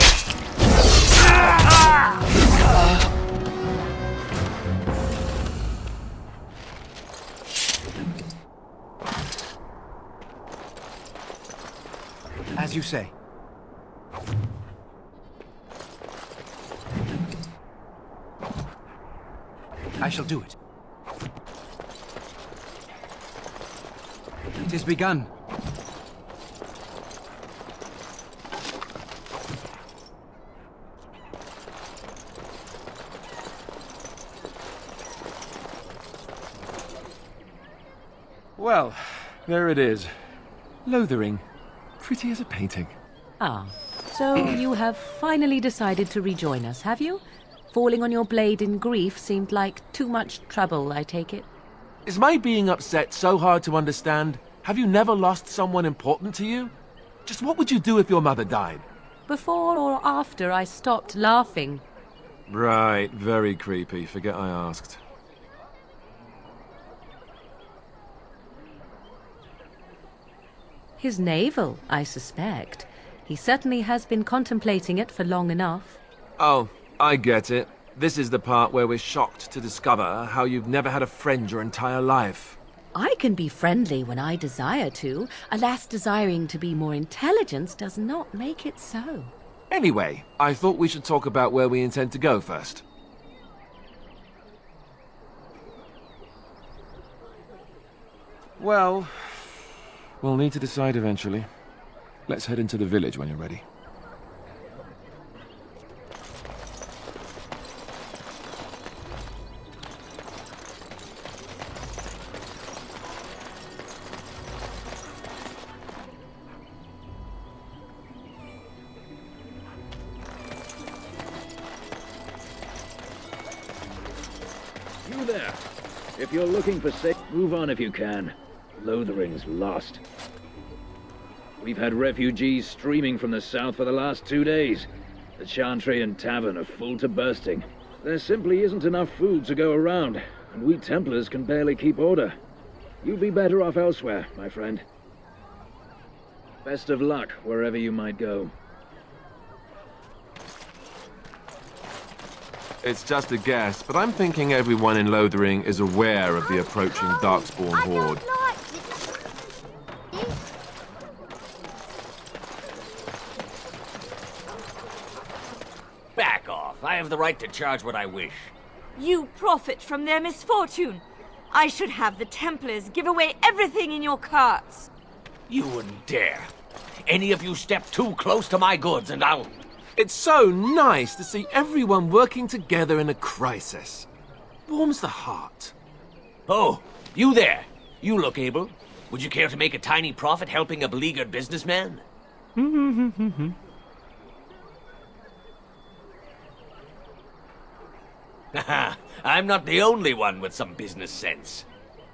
As you say. I shall do it. It is begun. Well, there it is. Lothering. Pretty as a painting. Ah, so you have finally decided to rejoin us, have you? Falling on your blade in grief seemed like too much trouble, I take it. Is my being upset so hard to understand? Have you never lost someone important to you? Just what would you do if your mother died? Before or after I stopped laughing? Right, very creepy. Forget I asked. His navel, I suspect. He certainly has been contemplating it for long enough. Oh, I get it. This is the part where we're shocked to discover how you've never had a friend your entire life. I can be friendly when I desire to. Alas, desiring to be more intelligent does not make it so. Anyway, I thought we should talk about where we intend to go first. Well, we'll need to decide eventually. Let's head into the village when you're ready. You there. If you're looking for safe, move on if you can. Lothering's lost. We've had refugees streaming from the south for the last 2 days. The Chantry and Tavern are full to bursting. There simply isn't enough food to go around, and we Templars can barely keep order. You'd be better off elsewhere, my friend. Best of luck wherever you might go. It's just a guess, but I'm thinking everyone in Lothering is aware of the approaching Darkspawn horde. Back off. I have the right to charge what I wish. You profit from their misfortune. I should have the Templars give away everything in your carts. You wouldn't dare. Any of you step too close to my goods and I'll... It's so nice to see everyone working together in a crisis. Warms the heart. Oh, you there. You look able. Would you care to make a tiny profit helping a beleaguered businessman? Haha, I'm not the only one with some business sense.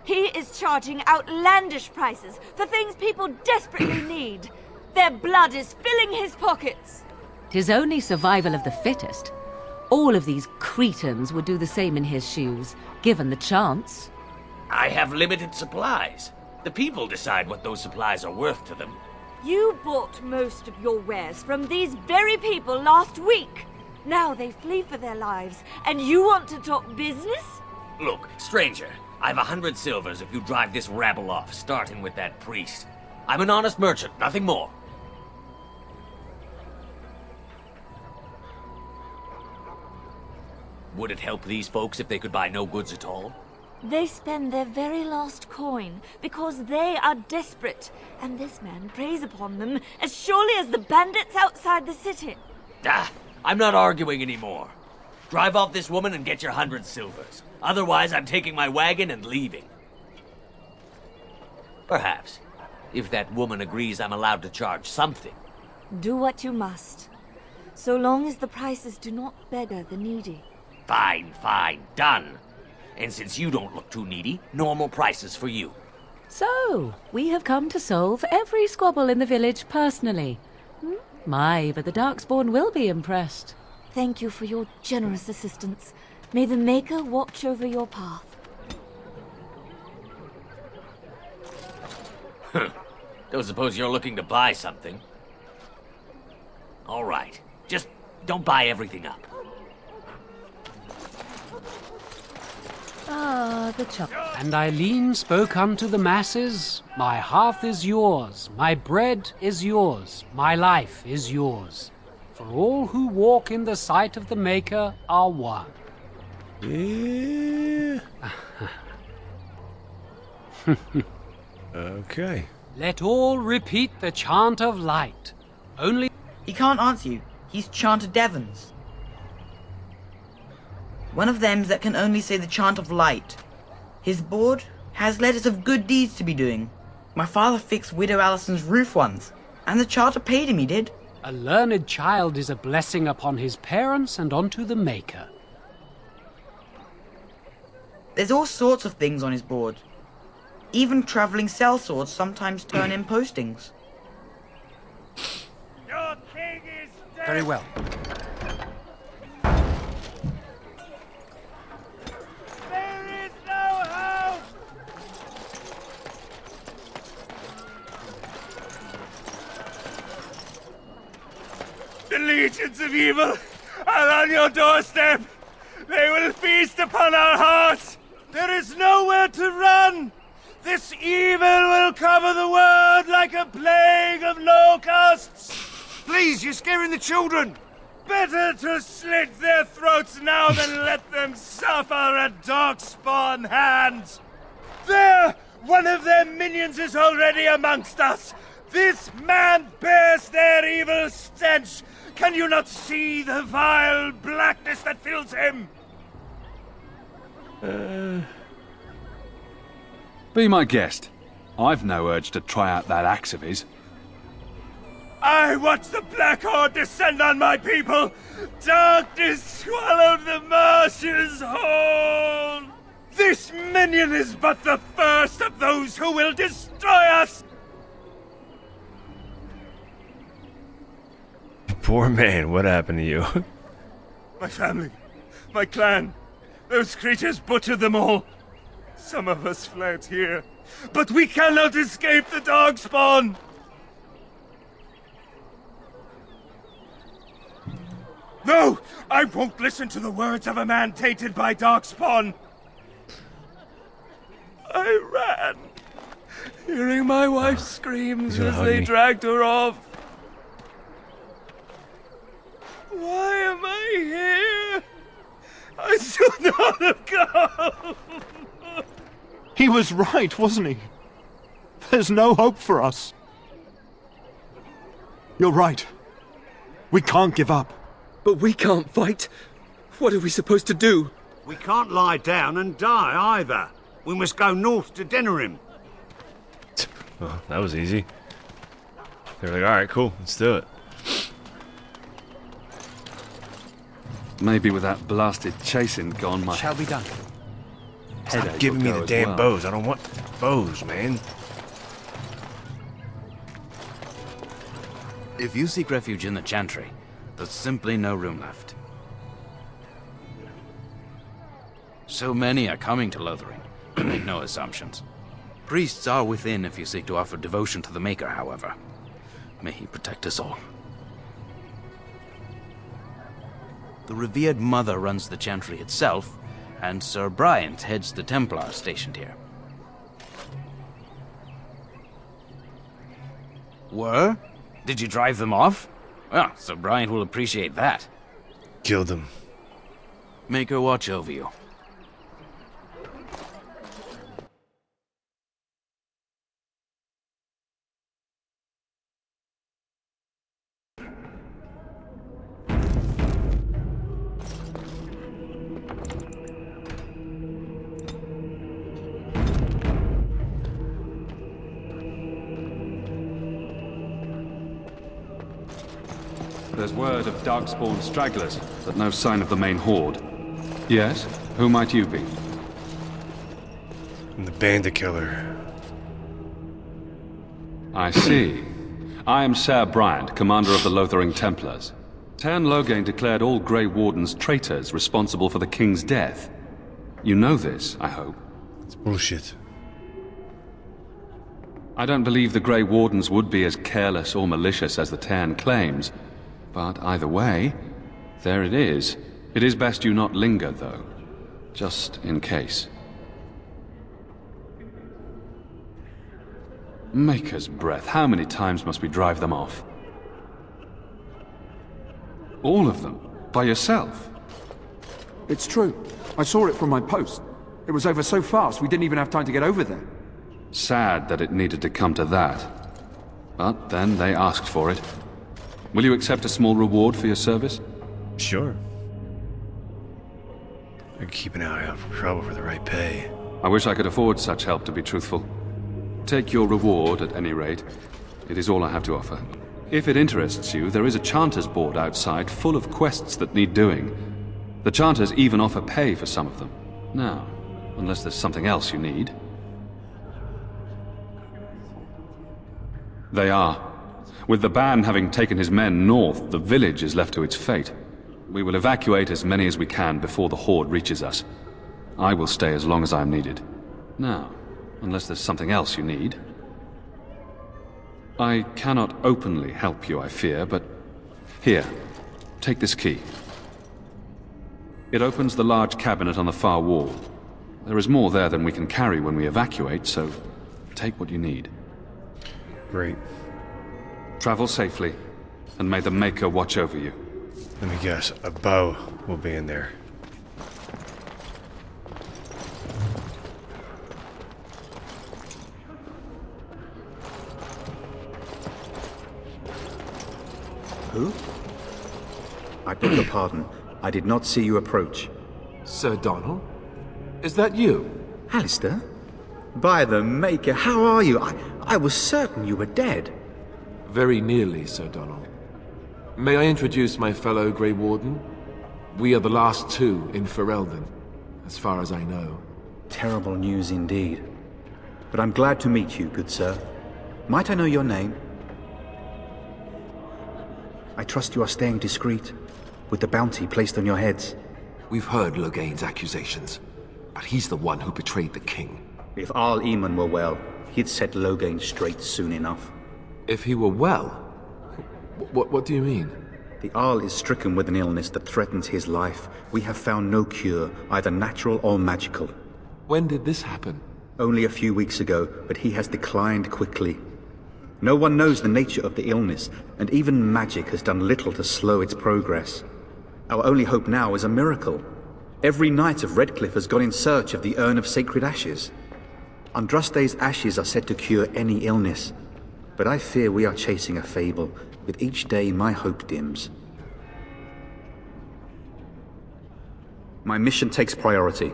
He is charging outlandish prices for things people desperately need. Their blood is filling his pockets. 'Tis only survival of the fittest. All of these cretins would do the same in his shoes, given the chance. I have limited supplies. The people decide what those supplies are worth to them. You bought most of your wares from these very people last week. Now they flee for their lives, and you want to talk business? Look, stranger, I've 100 silvers if you drive this rabble off, starting with that priest. I'm an honest merchant, nothing more. Would it help these folks if they could buy no goods at all? They spend their very last coin because they are desperate, and this man preys upon them as surely as the bandits outside the city. Ah, I'm not arguing anymore. Drive off this woman and get your 100 silvers. Otherwise, I'm taking my wagon and leaving. Perhaps, if that woman agrees I'm allowed to charge something. Do what you must, so long as the prices do not beggar the needy. Fine, fine, done. And since you don't look too needy, normal prices for you. So, we have come to solve every squabble in the village personally. My, but the Darkspawn will be impressed. Thank you for your generous assistance. May the Maker watch over your path. Don't suppose you're looking to buy something? All right. Just don't buy everything up. Ah, the chop. And Eileen spoke unto the masses, My hearth is yours, my bread is yours, my life is yours. For all who walk in the sight of the Maker are one. Yeah. Okay. Let all repeat the chant of light. Only... He can't answer you. He's chanted Devons. One of them's that can only say the chant of light. His board has letters of good deeds to be doing. My father fixed Widow Allison's roof once, and the charter paid him, he did. A learned child is a blessing upon his parents and onto the Maker. There's all sorts of things on his board. Even travelling sellswords sometimes turn in postings. Your king is dead. Very well. There is no hope. The legions of evil are on your doorstep. They will feast upon our hearts. There is nowhere to run. This evil will cover the world like a plague of locusts. Please, you're scaring the children. Better to slit their throats now than let them suffer at Darkspawn hands. There! One of their minions is already amongst us. This man bears their evil stench. Can you not see the vile blackness that fills him? Be my guest. I've no urge to try out that axe of his. I watch the Black Horde descend on my people. Darkness swallowed the marshes whole. This minion is but the first of those who will destroy us. Poor man, what happened to you? My family, my clan, those creatures butchered them all. Some of us fled here, but we cannot escape the Darkspawn. No! I won't listen to the words of a man tainted by Darkspawn! I ran, hearing my wife's screams as they dragged her off. Why am I here? I should not have come! He was right, wasn't he? There's no hope for us. You're right. We can't give up. But we can't fight. What are we supposed to do? We can't lie down and die either. We must go north to Denerim. Well, that was easy. They were like, alright, cool, let's do it. Maybe with that blasted chasing gone, my... Shall be done. Stop giving me the damn bows. I don't want bows, man. If you seek refuge in the Chantry, there's simply no room left. So many are coming to Lothering. Make no assumptions. Priests are within if you seek to offer devotion to the Maker, however. May he protect us all. The revered Mother runs the Chantry itself, and Sir Bryant heads the Templars stationed here. Were? Did you drive them off? Well, Sir Bryant will appreciate that. Kill them. Make her watch over you. There's word of Darkspawn stragglers, but no sign of the main horde. Yes? Who might you be? I'm the bandit killer. I see. I am Ser Bryant, commander of the Lothering Templars. Tern Loghain declared all Grey Wardens traitors responsible for the king's death. You know this, I hope. It's bullshit. I don't believe the Grey Wardens would be as careless or malicious as the Tern claims. But either way, there it is. It is best you not linger, though. Just in case. Maker's breath, how many times must we drive them off? All of them? By yourself? It's true. I saw it from my post. It was over so fast, we didn't even have time to get over there. Sad that it needed to come to that. But then they asked for it. Will you accept a small reward for your service? Sure. I could keep an eye out for trouble for the right pay. I wish I could afford such help, to be truthful. Take your reward, at any rate. It is all I have to offer. If it interests you, there is a Chanters board outside full of quests that need doing. The Chanters even offer pay for some of them. Now, unless there's something else you need. They are. With the ban having taken his men north, the village is left to its fate. We will evacuate as many as we can before the horde reaches us. I will stay as long as I am needed. Now, unless there's something else you need. I cannot openly help you, I fear, but... Here, take this key. It opens the large cabinet on the far wall. There is more there than we can carry when we evacuate, so take what you need. Great. Travel safely, and may the Maker watch over you. Let me guess, a bow will be in there. Who? I beg your pardon. I did not see you approach. Sir Donald? Is that you? Alistair? By the Maker, how are you? I was certain you were dead. Very nearly, Sir Donald. May I introduce my fellow Grey Warden? We are the last two in Ferelden, as far as I know. Terrible news indeed. But I'm glad to meet you, good sir. Might I know your name? I trust you are staying discreet, with the bounty placed on your heads. We've heard Loghain's accusations, but he's the one who betrayed the king. If Arl Eamon were well, he'd set Loghain straight soon enough. If he were well? What do you mean? The Arl is stricken with an illness that threatens his life. We have found no cure, either natural or magical. When did this happen? Only a few weeks ago, but he has declined quickly. No one knows the nature of the illness, and even magic has done little to slow its progress. Our only hope now is a miracle. Every knight of Redcliffe has gone in search of the Urn of Sacred Ashes. Andraste's ashes are said to cure any illness, but I fear we are chasing a fable. With each day, my hope dims. My mission takes priority,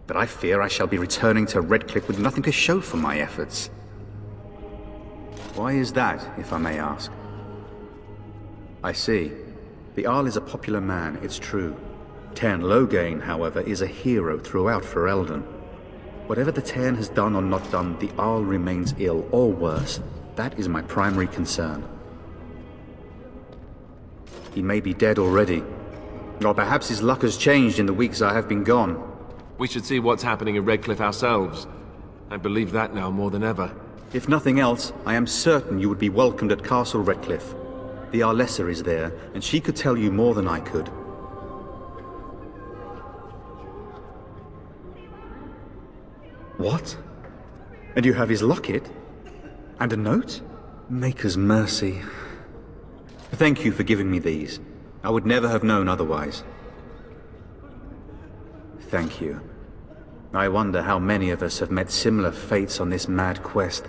but I fear I shall be returning to Redcliffe with nothing to show for my efforts. Why is that, if I may ask? I see. The Arl is a popular man, it's true. Tern Loghain, however, is a hero throughout Ferelden. Whatever the Tern has done or not done, the Arl remains ill, or worse. That is my primary concern. He may be dead already. Or perhaps his luck has changed in the weeks I have been gone. We should see what's happening in Redcliffe ourselves. I believe that now more than ever. If nothing else, I am certain you would be welcomed at Castle Redcliffe. The Arlessa is there, and she could tell you more than I could. What? And you have his locket? And a note? Maker's mercy. Thank you for giving me these. I would never have known otherwise. Thank you. I wonder how many of us have met similar fates on this mad quest.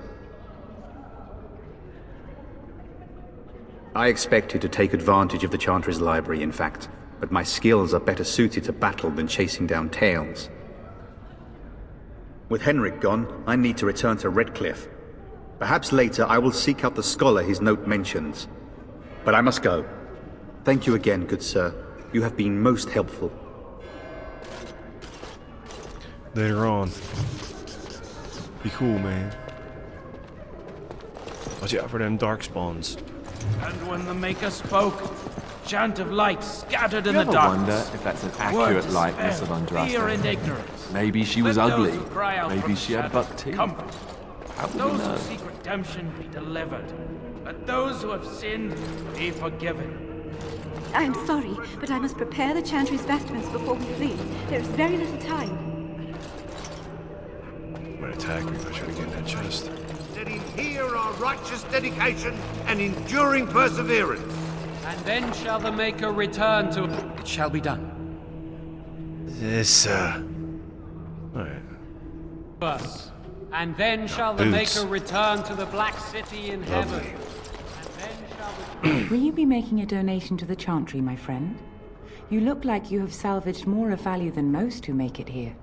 I expected to take advantage of the Chantry's library, in fact, but my skills are better suited to battle than chasing down tales. With Henrik gone, I need to return to Redcliffe. Perhaps later I will seek out the scholar his note mentions. But I must go. Thank you again, good sir. You have been most helpful. Later on. Be cool, man. Watch out for them darkspawns. And when the Maker spoke, chant of light scattered in You the ever darkness. wonder if that's an Word accurate to likeness of spare, fear and Andraste? ignorance. Maybe she was Let those ugly. who cry out Maybe from she had shadows buck teeth. comfort. How would we Those know? who seek redemption be delivered. Let those who have sinned be forgiven. I am sorry, but I must prepare the Chantry's vestments before we leave. There is very little time. Might attack me if I try to get in that chest. Let him hear our righteous dedication and enduring perseverance. And then shall the Maker return to... It shall be done. This, Alright. us. And then shall the Boots. Maker return to the Black City in heaven. Lovely. And then shall the... Will you be making a donation to the Chantry, my friend? You look like you have salvaged more of value than most who make it here.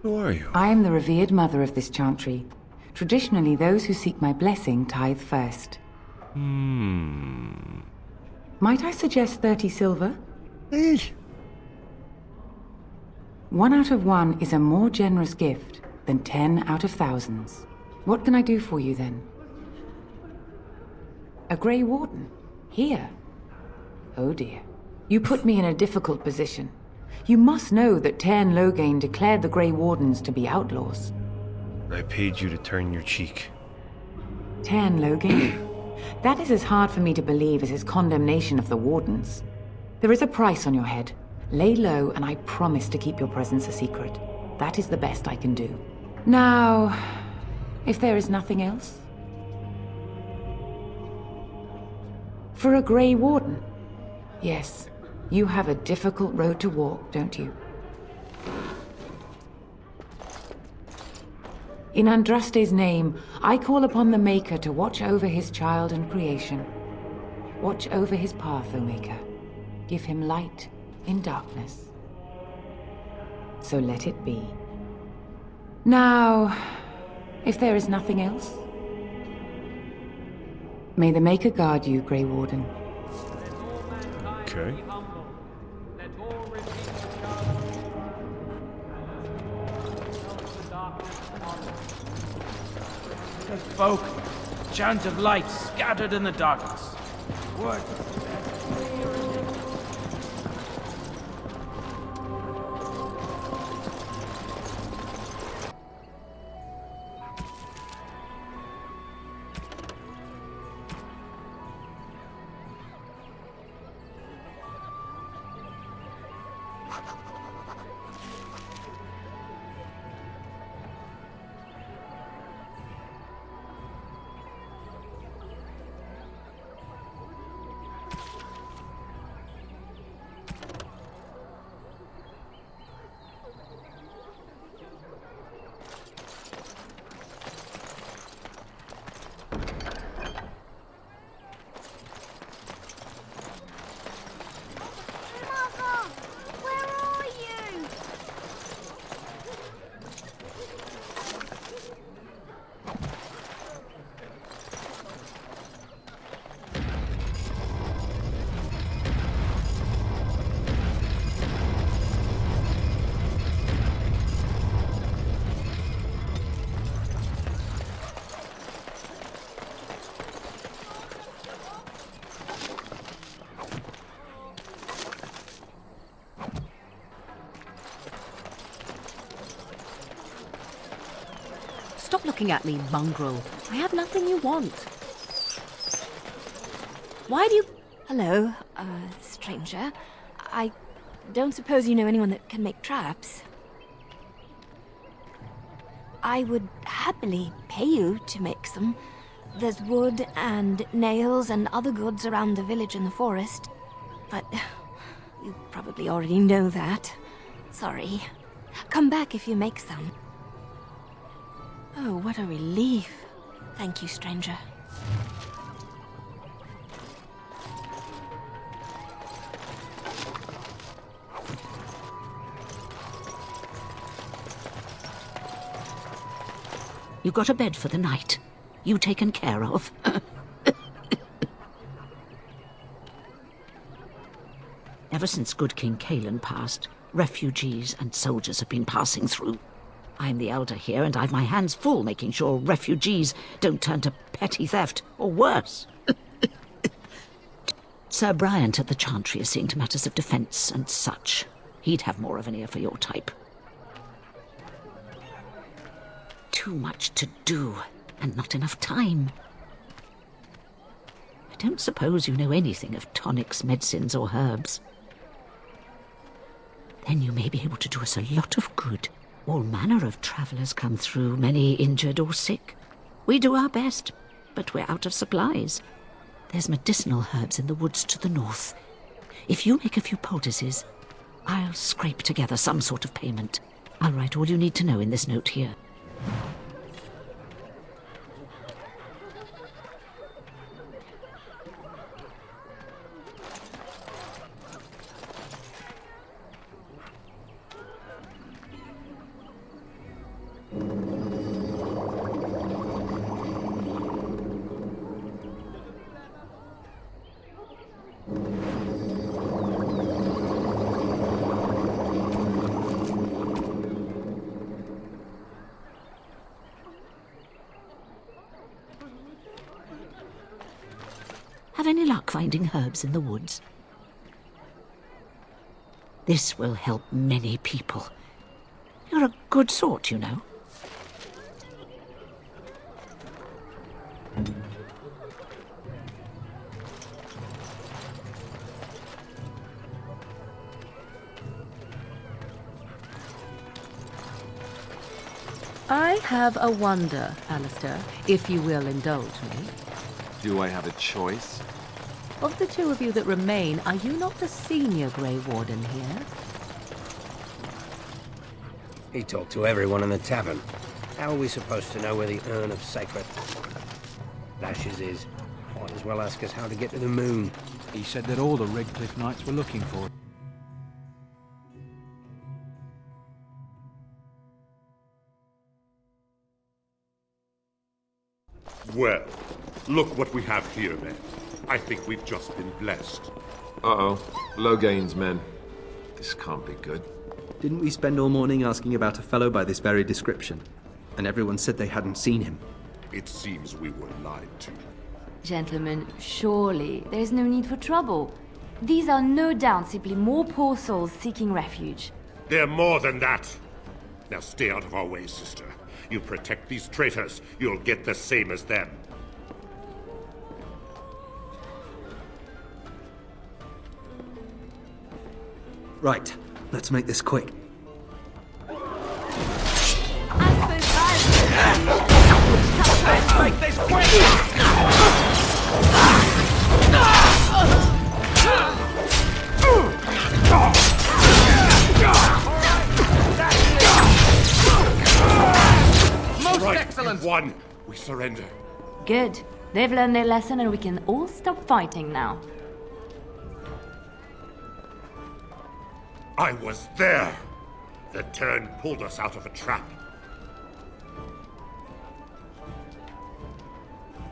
Who are you? I am the revered mother of this Chantry. Traditionally, those who seek my blessing tithe first. Might I suggest 30 silver? 1 out of 1 is a more generous gift than 10 out of thousands. What can I do for you then? A Grey Warden? Here? Oh dear. You put me in a difficult position. You must know that Tern Loghain declared the Grey Wardens to be outlaws. I paid you to turn your cheek. Tern Loghain? That is as hard for me to believe as his condemnation of the Wardens. There is a price on your head. Lay low, and I promise to keep your presence a secret. That is the best I can do. Now, if there is nothing else? For a Grey Warden? Yes, you have a difficult road to walk, don't you? In Andraste's name, I call upon the Maker to watch over his child and creation. Watch over his path, O Maker. Give him light in darkness. So let it be. Now, if there is nothing else, may the Maker guard you, Grey Warden. Okay. They spoke, chant of light scattered in the darkness. Word to spare, fear and ignorance. Stop looking at me, mongrel. I have nothing you want. Why do you... Hello, stranger. I don't suppose you know anyone that can make traps. I would happily pay you to make some. There's wood and nails and other goods around the village and the forest. But you probably already know that. Sorry. Come back if you make some. Oh, what a relief. Thank you, stranger. You got a bed for the night. You taken care of. Ever since good King Kalen passed, refugees and soldiers have been passing through. I'm the elder here, and I've my hands full making sure refugees don't turn to petty theft, or worse. Sir Bryant at the Chantry is seeing to matters of defence and such. He'd have more of an ear for your type. Too much to do, and not enough time. I don't suppose you know anything of tonics, medicines, or herbs. Then you may be able to do us a lot of good. All manner of travellers come through, many injured or sick. We do our best, but we're out of supplies. There's medicinal herbs in the woods to the north. If you make a few poultices, I'll scrape together some sort of payment. I'll write all you need to know in this note here. Have any luck finding herbs in the woods? This will help many people. You're a good sort, you know. I have a wonder, Alistair, if you will indulge me. Do I have a choice? Of the two of you that remain, are you not the senior Grey Warden here? He talked to everyone in the tavern. How are we supposed to know where the urn of sacred ashes is? Might as well ask us how to get to the moon. He said that all the Redcliffe Knights were looking for it. Well, look what we have here, then. I think we've just been blessed. Uh-oh. Loghain's men. This can't be good. Didn't we spend all morning asking about a fellow by this very description? And everyone said they hadn't seen him. It seems we were lied to. Gentlemen, surely there's no need for trouble. These are no doubt simply more poor souls seeking refuge. They're more than that. Now stay out of our way, sister. You protect these traitors, you'll get the same as them. Right, let's make this quick. Let's make this quick! Most excellent! One, we surrender. Good. They've learned their lesson and we can all stop fighting now. I was there. The turn pulled us out of a trap.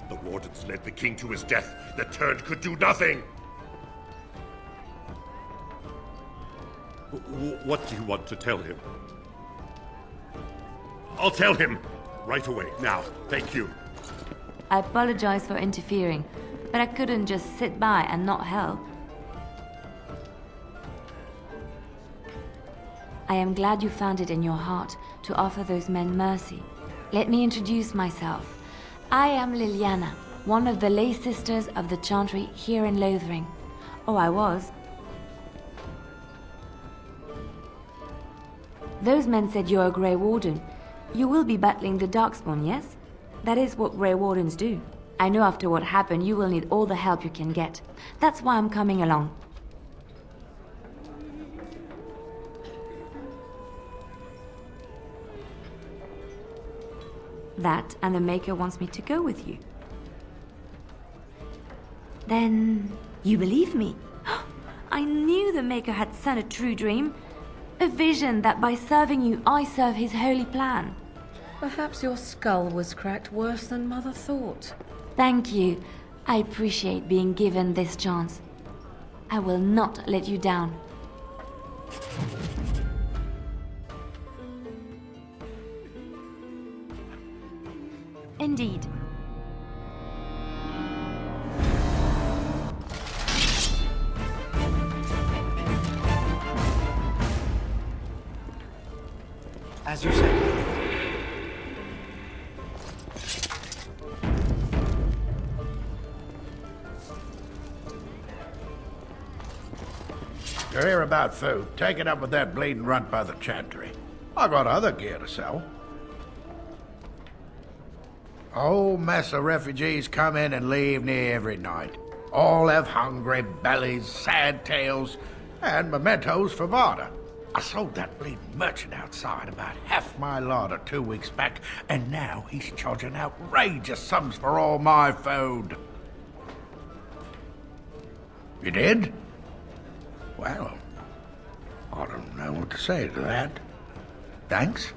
The Wardens led the king to his death. The turn could do nothing. What do you want to tell him? I'll tell him right away, now. Thank you. I apologize for interfering, but I couldn't just sit by and not help. I am glad you found it in your heart to offer those men mercy. Let me introduce myself. I am Liliana, one of the lay sisters of the Chantry here in Lothering. Oh, I was. Those men said you're a Grey Warden. You will be battling the Darkspawn, yes? That is what Grey Wardens do. I know after what happened you will need all the help you can get. That's why I'm coming along. That and the Maker wants me to go with you. Then you believe me? I knew the Maker had sent a true dream. A vision that by serving you, I serve his holy plan. Perhaps your skull was cracked worse than Mother thought. Thank you. I appreciate being given this chance. I will not let you down. Indeed. As you say. You hear about food? Take it up with that bleeding runt by the chantry. I got other gear to sell. A whole mess of refugees come in and leave near every night. All have hungry bellies, sad tales, and mementos for barter. I sold that bleeding merchant outside about half my larder 2 weeks back, and now he's charging outrageous sums for all my food. You did? Well, I don't know what to say to that. Thanks.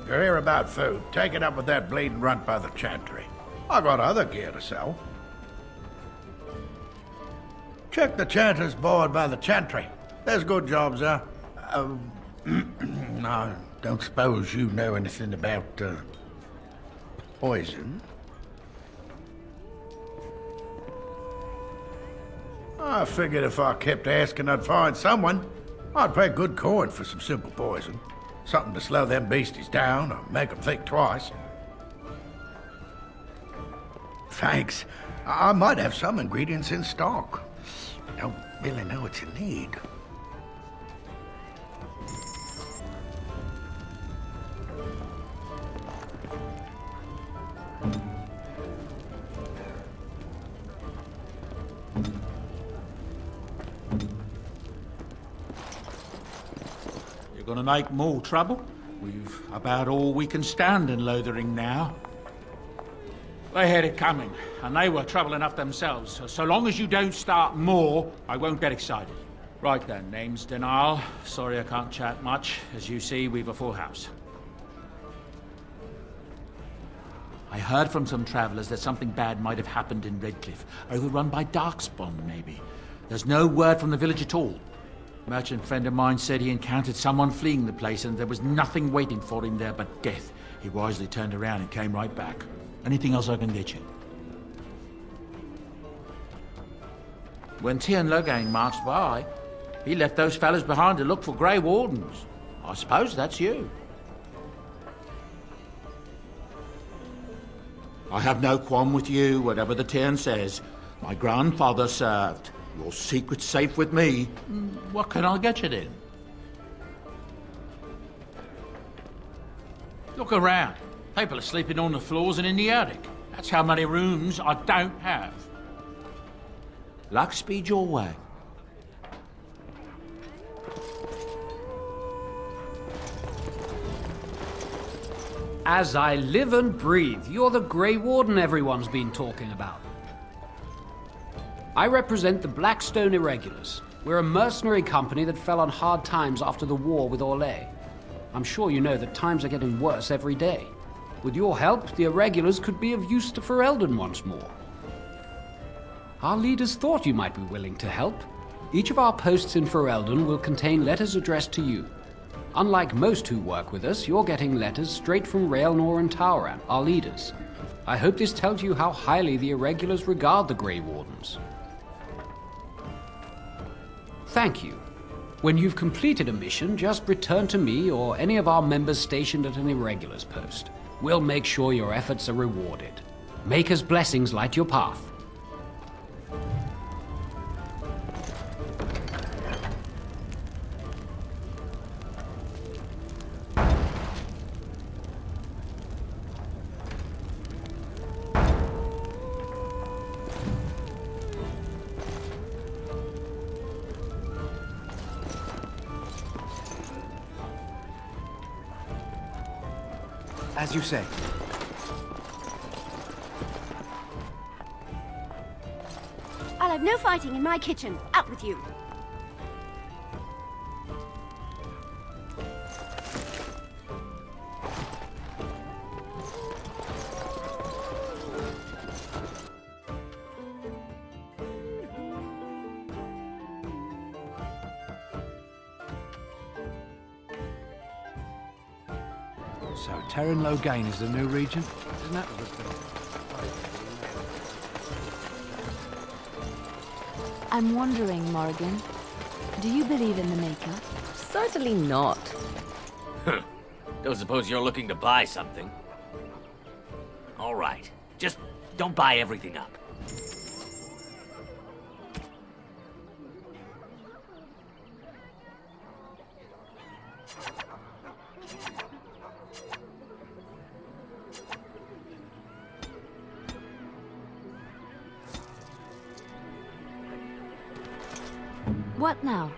You hear about food? Take it up with that bleeding runt by the chantry. I got other gear to sell. Check the chanter's board by the chantry. There's good jobs there. I don't suppose you know anything about poison. I figured if I kept asking, I'd find someone. I'd pay good coin for some simple poison. Something to slow them beasties down or make them think twice. Thanks. I might have some ingredients in stock. Don't really know what you need. You're gonna make more trouble? We've about all we can stand in Lothering now. They had it coming, and they were trouble enough themselves. So long as you don't start more, I won't get excited. Right then, name's Denial. Sorry I can't chat much. As you see, we've a full house. I heard from some travelers that something bad might have happened in Redcliffe, overrun by Darkspawn, maybe. There's no word from the village at all. A merchant friend of mine said he encountered someone fleeing the place and there was nothing waiting for him there but death. He wisely turned around and came right back. Anything else I can get you? When Tien Logain marched by, he left those fellas behind to look for Grey Wardens. I suppose that's you. I have no qualm with you, whatever the Tien says. My grandfather served. Your secret's safe with me. What can I get you then? Look around. People are sleeping on the floors and in the attic. That's how many rooms I don't have. Luck speed your way. As I live and breathe, you're the Grey Warden everyone's been talking about. I represent the Blackstone Irregulars. We're a mercenary company that fell on hard times after the war with Orlais. I'm sure you know that times are getting worse every day. With your help, the Irregulars could be of use to Ferelden once more. Our leaders thought you might be willing to help. Each of our posts in Ferelden will contain letters addressed to you. Unlike most who work with us, you're getting letters straight from Raelnor and Tauran, our leaders. I hope this tells you how highly the Irregulars regard the Grey Wardens. Thank you. When you've completed a mission, just return to me or any of our members stationed at an Irregulars post. We'll make sure your efforts are rewarded. Maker's blessings light your path. As you say. I'll have no fighting in my kitchen. Out with you. So Terran Loghain is the new regent? Isn't that a good thing? I'm wondering, Morrigan, do you believe in the Maker? Certainly not. Don't suppose you're looking to buy something? All right. Just don't buy everything up. What now?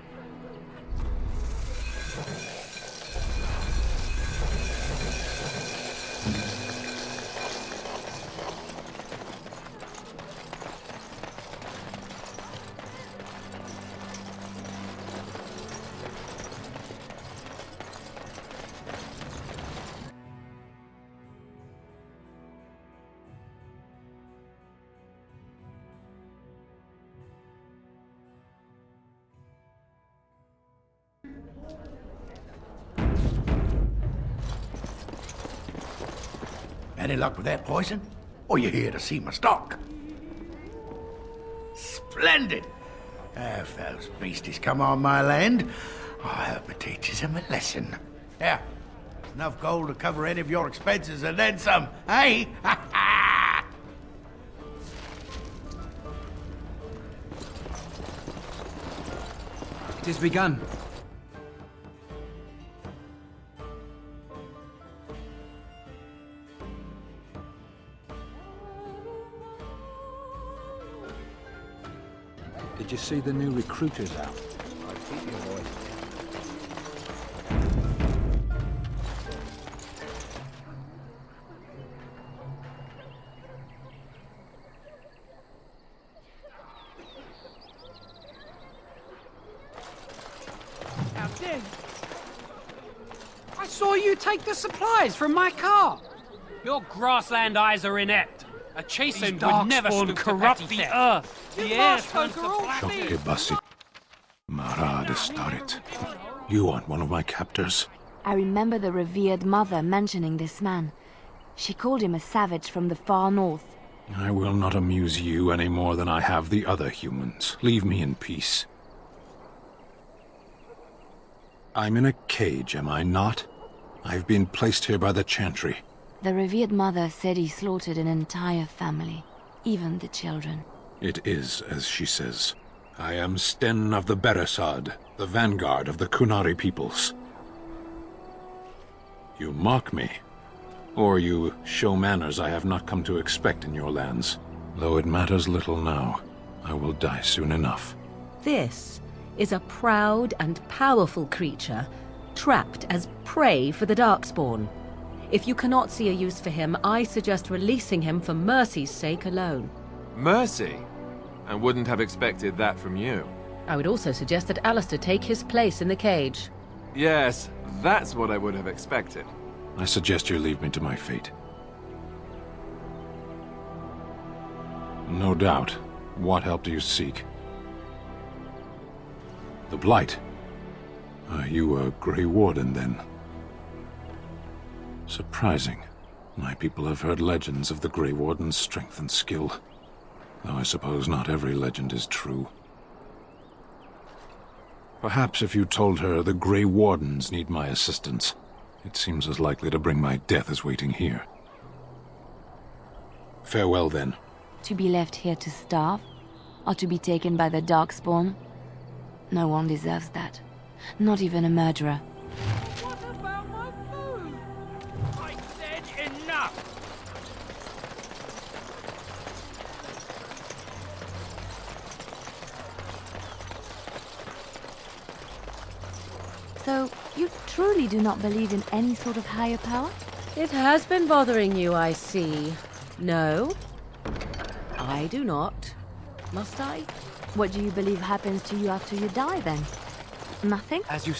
Any luck with that poison? Or you here to see my stock? Splendid! If those beasties come on my land, I hope it teaches them a lesson. Yeah, enough gold to cover any of your expenses and then some, eh? It is begun. Did you see the new recruiters out? Keep your voice. How dare you? I saw you take the supplies from my car. Your grassland eyes are inept. A chastened would never stoop to corrupt the earth. The air turns to black. You aren't one of my captors. I remember the revered mother mentioning this man. She called him a savage from the far north. I will not amuse you any more than I have the other humans. Leave me in peace. I'm in a cage, am I not? I've been placed here by the Chantry. The revered mother said he slaughtered an entire family, even the children. It is as she says. I am Sten of the Beresad, the vanguard of the Kunari peoples. You mock me, or you show manners I have not come to expect in your lands. Though it matters little now, I will die soon enough. This is a proud and powerful creature, trapped as prey for the Darkspawn. If you cannot see a use for him, I suggest releasing him for mercy's sake alone. Mercy? I wouldn't have expected that from you. I would also suggest that Alistair take his place in the cage. Yes, that's what I would have expected. I suggest you leave me to my fate. No doubt. What help do you seek? The Blight. Are you a Grey Warden, then? Surprising. My people have heard legends of the Grey Warden's strength and skill. Though I suppose not every legend is true. Perhaps if you told her the Grey Wardens need my assistance, it seems as likely to bring my death as waiting here. Farewell, then. To be left here to starve? Or to be taken by the Darkspawn? No one deserves that. Not even a murderer. What about my food? I said enough! So, you truly do not believe in any sort of higher power? It has been bothering you, I see. No, I do not. Must I? What do you believe happens to you after you die, then? Nothing? As you...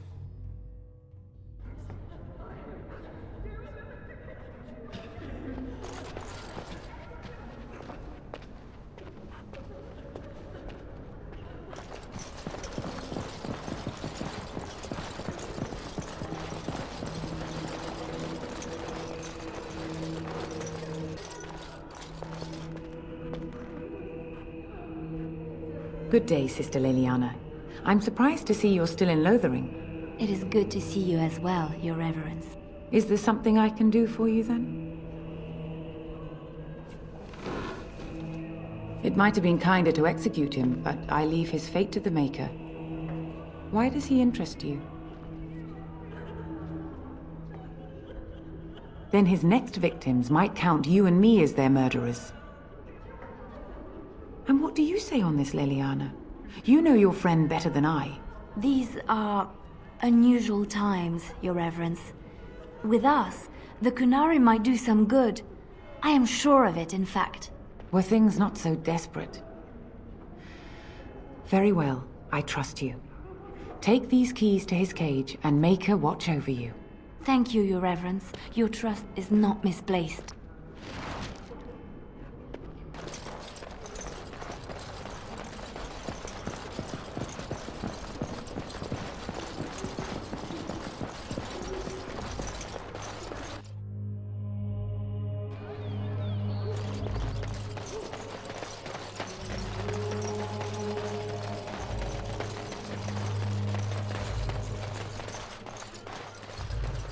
Good day, Sister Liliana. I'm surprised to see you're still in Lothering. It is good to see you as well, Your Reverence. Is there something I can do for you, then? It might have been kinder to execute him, but I leave his fate to the Maker. Why does he interest you? Then his next victims might count you and me as their murderers. And what do you say on this, Liliana? You know your friend better than I. These are unusual times, Your Reverence. With us, the Kunari might do some good. I am sure of it, in fact. Were things not so desperate? Very well, I trust you. Take these keys to his cage and make her watch over you. Thank you, Your Reverence. Your trust is not misplaced.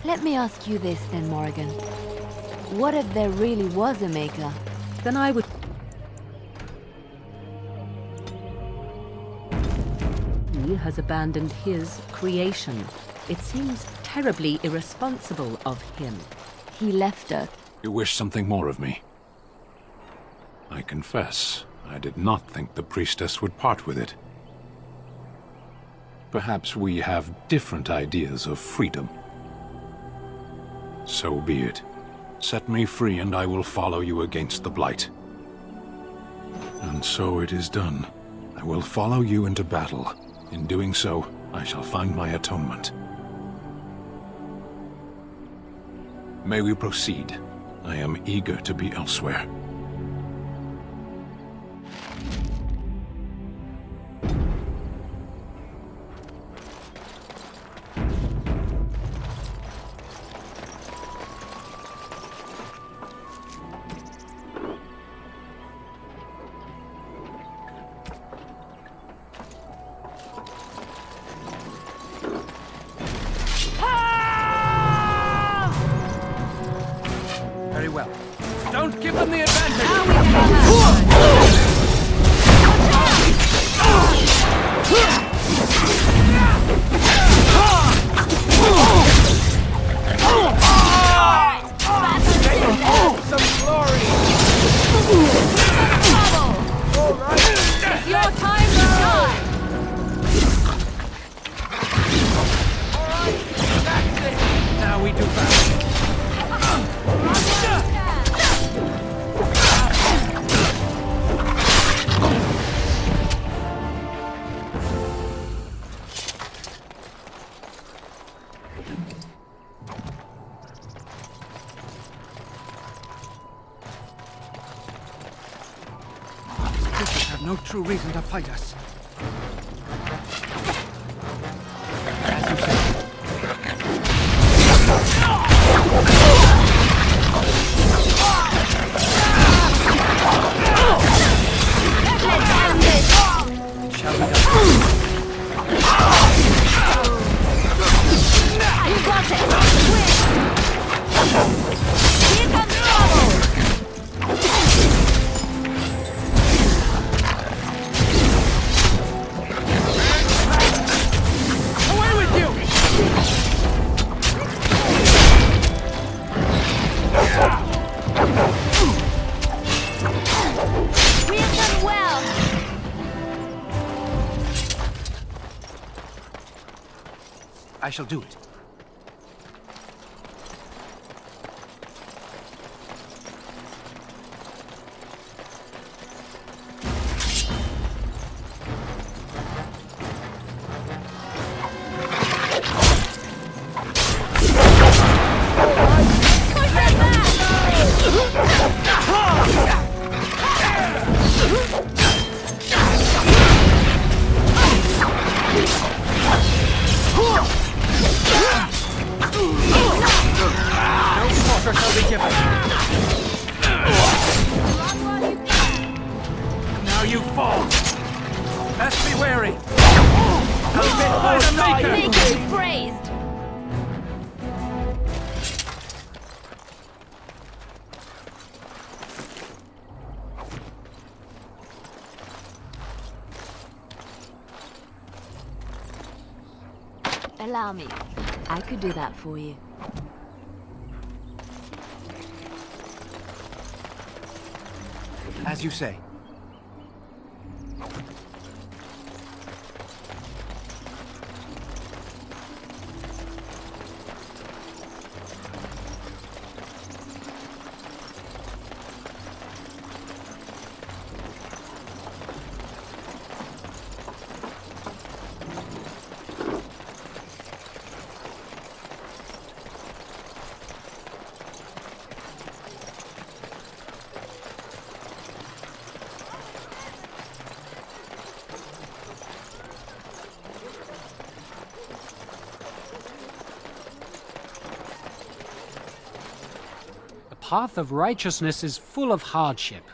Let me ask you this then, Morrigan. What if there really was a Maker? Then I would... He has abandoned his creation. It seems terribly irresponsible of him. He left Earth. You wish something more of me? I confess, I did not think the priestess would part with it. Perhaps we have different ideas of freedom. So be it. Set me free and I will follow you against the Blight. And so it is done. I will follow you into battle. In doing so, I shall find my atonement. May we proceed? I am eager to be elsewhere. Very well. Don't give them the advantage! Some glory! All right. It's your time to shine! All right, that's it. Now we do battle. No true reason to fight us. Shall we go? You got it! Quick! Here comes trouble! I shall do it. Now you fall. Best May he be praised! Allow me. I could do that for you. As you say. The path of righteousness is full of hardship.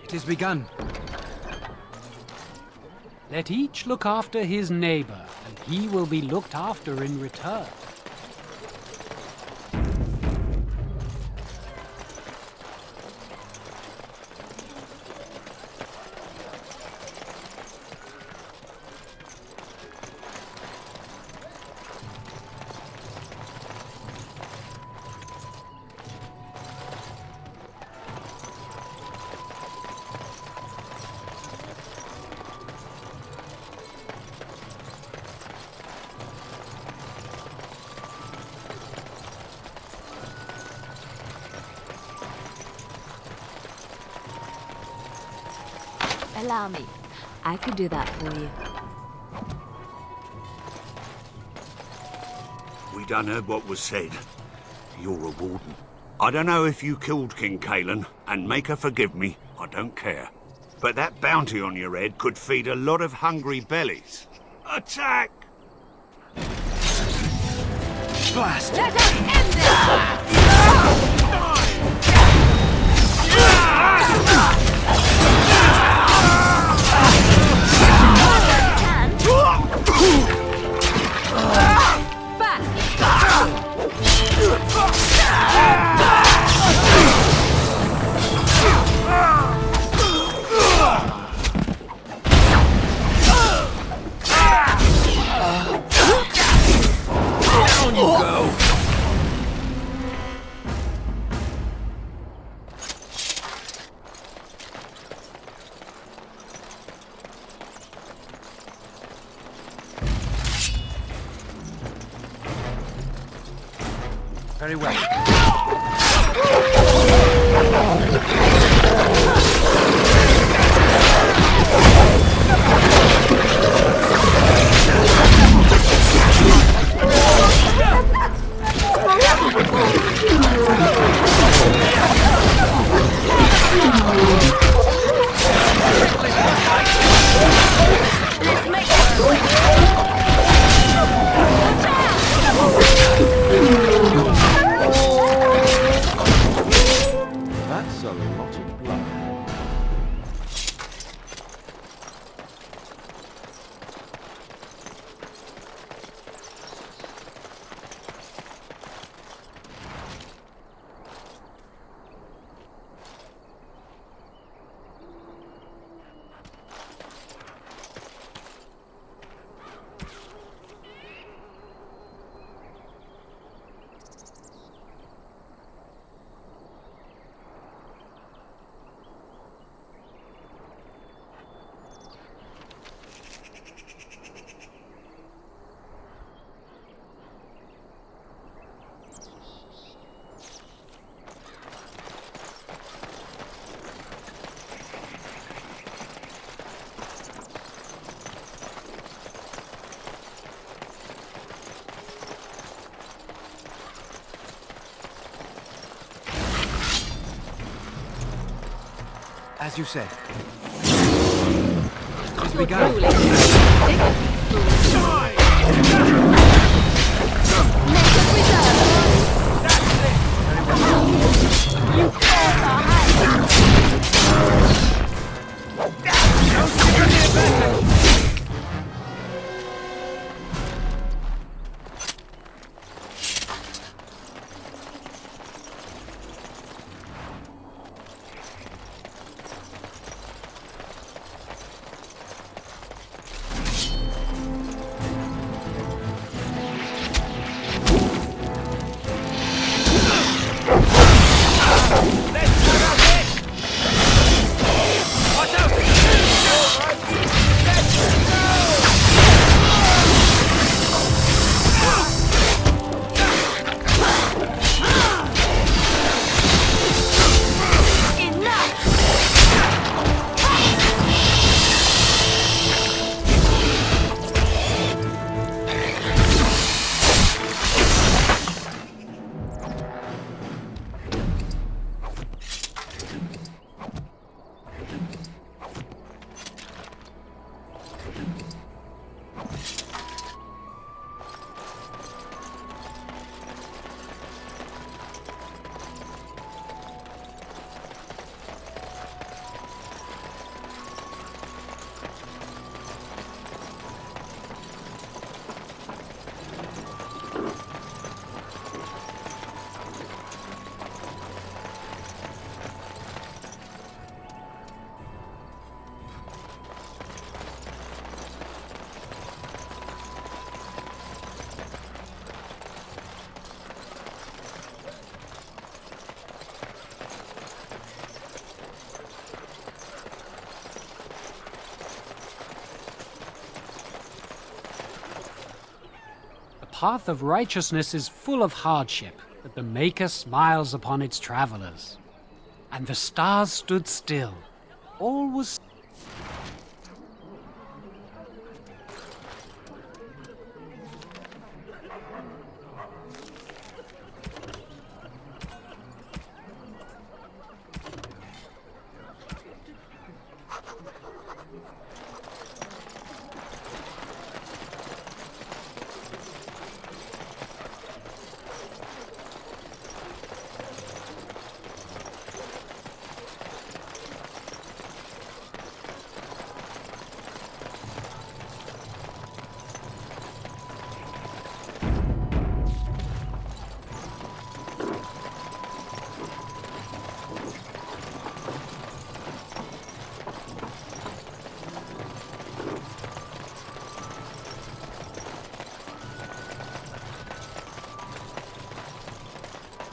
It is begun. Let each look after his neighbor, and he will be looked after in return. Allow me. I could do that for you. We done heard what was said. You're a warden. I don't know if you killed King Kalen, and make her forgive me, I don't care. But that bounty on your head could feed a lot of hungry bellies. Attack! Blast! Let us end this! Down you go! Very well. Let's make it quick! As you say. Just we go. The path of righteousness is full of hardship, but the Maker smiles upon its travelers. And the stars stood still. All was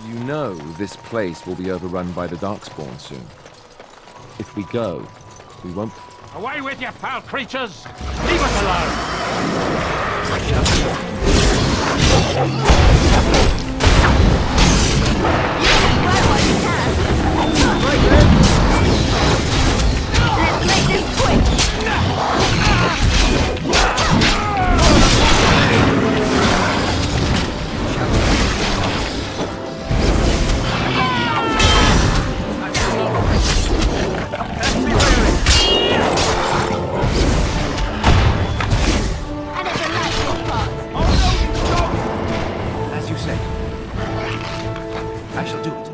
You know this place will be overrun by the Darkspawn soon. If we go, we won't... Away with you, foul creatures! Leave us Let's make this quick! As you say. I shall do it.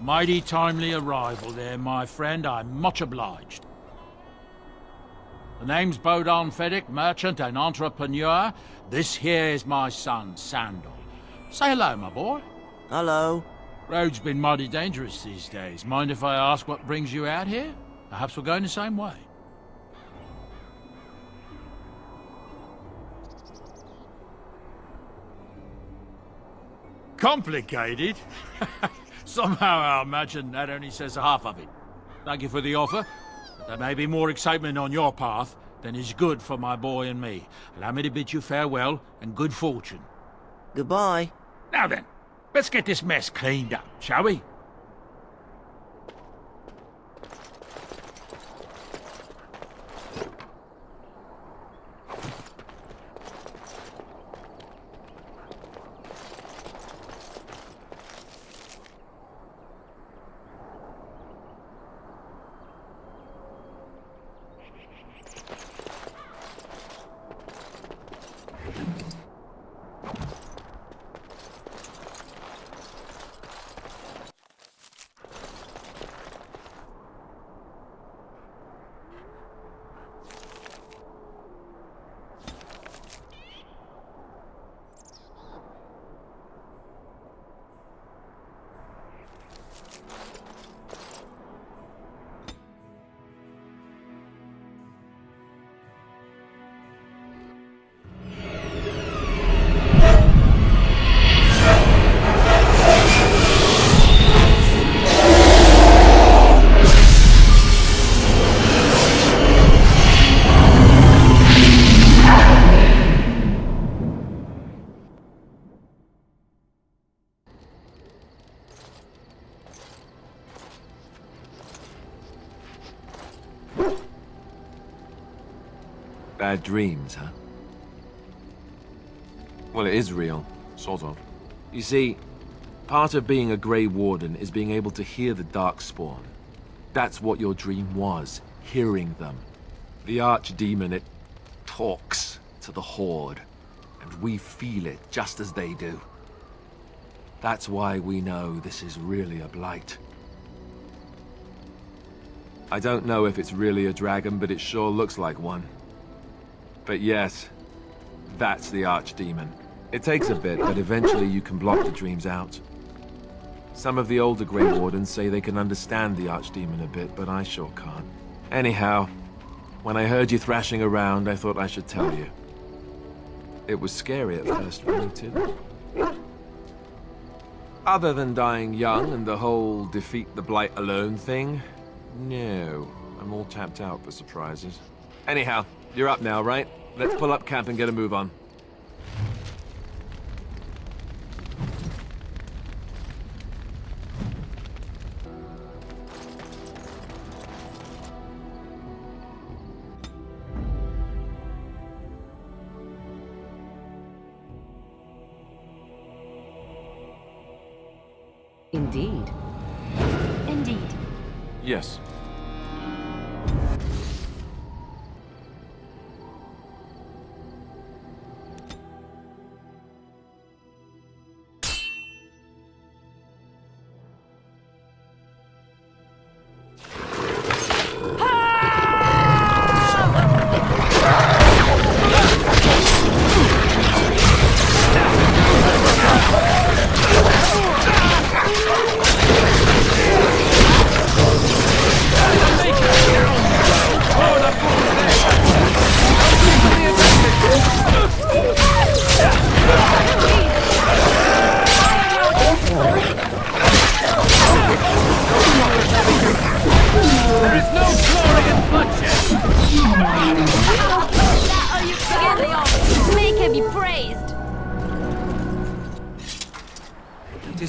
Mighty timely arrival there, my friend. I'm much obliged. The name's Bodon Feddick, merchant and entrepreneur. This here is my son, Sandal. Say hello, my boy. Hello. Road's been mighty dangerous these days. Mind if I ask what brings you out here? Perhaps we're going the same way. Complicated? Somehow I imagine that only says half of it. Thank you for the offer. But there may be more excitement on your path than is good for my boy and me. Allow me to bid you farewell and good fortune. Goodbye. Now then, let's get this mess cleaned up, shall we? Bad dreams, huh? Well, it is real, sort of. You see, part of being a Grey Warden is being able to hear the Darkspawn. That's what your dream was, hearing them. The Archdemon, it talks to the Horde, and we feel it just as they do. That's why we know this is really a Blight. I don't know if it's really a dragon, but it sure looks like one. But yes, that's the Archdemon. It takes a bit, but eventually you can block the dreams out. Some of the older Grey Wardens say they can understand the Archdemon a bit, but I sure can't. Anyhow, when I heard you thrashing around, I thought I should tell you. It was scary at first for me too. Other than dying young and the whole defeat the Blight alone thing, no, I'm all tapped out for surprises. Anyhow, you're up now, right? Let's pull up camp and get a move on. Indeed. Indeed. Yes.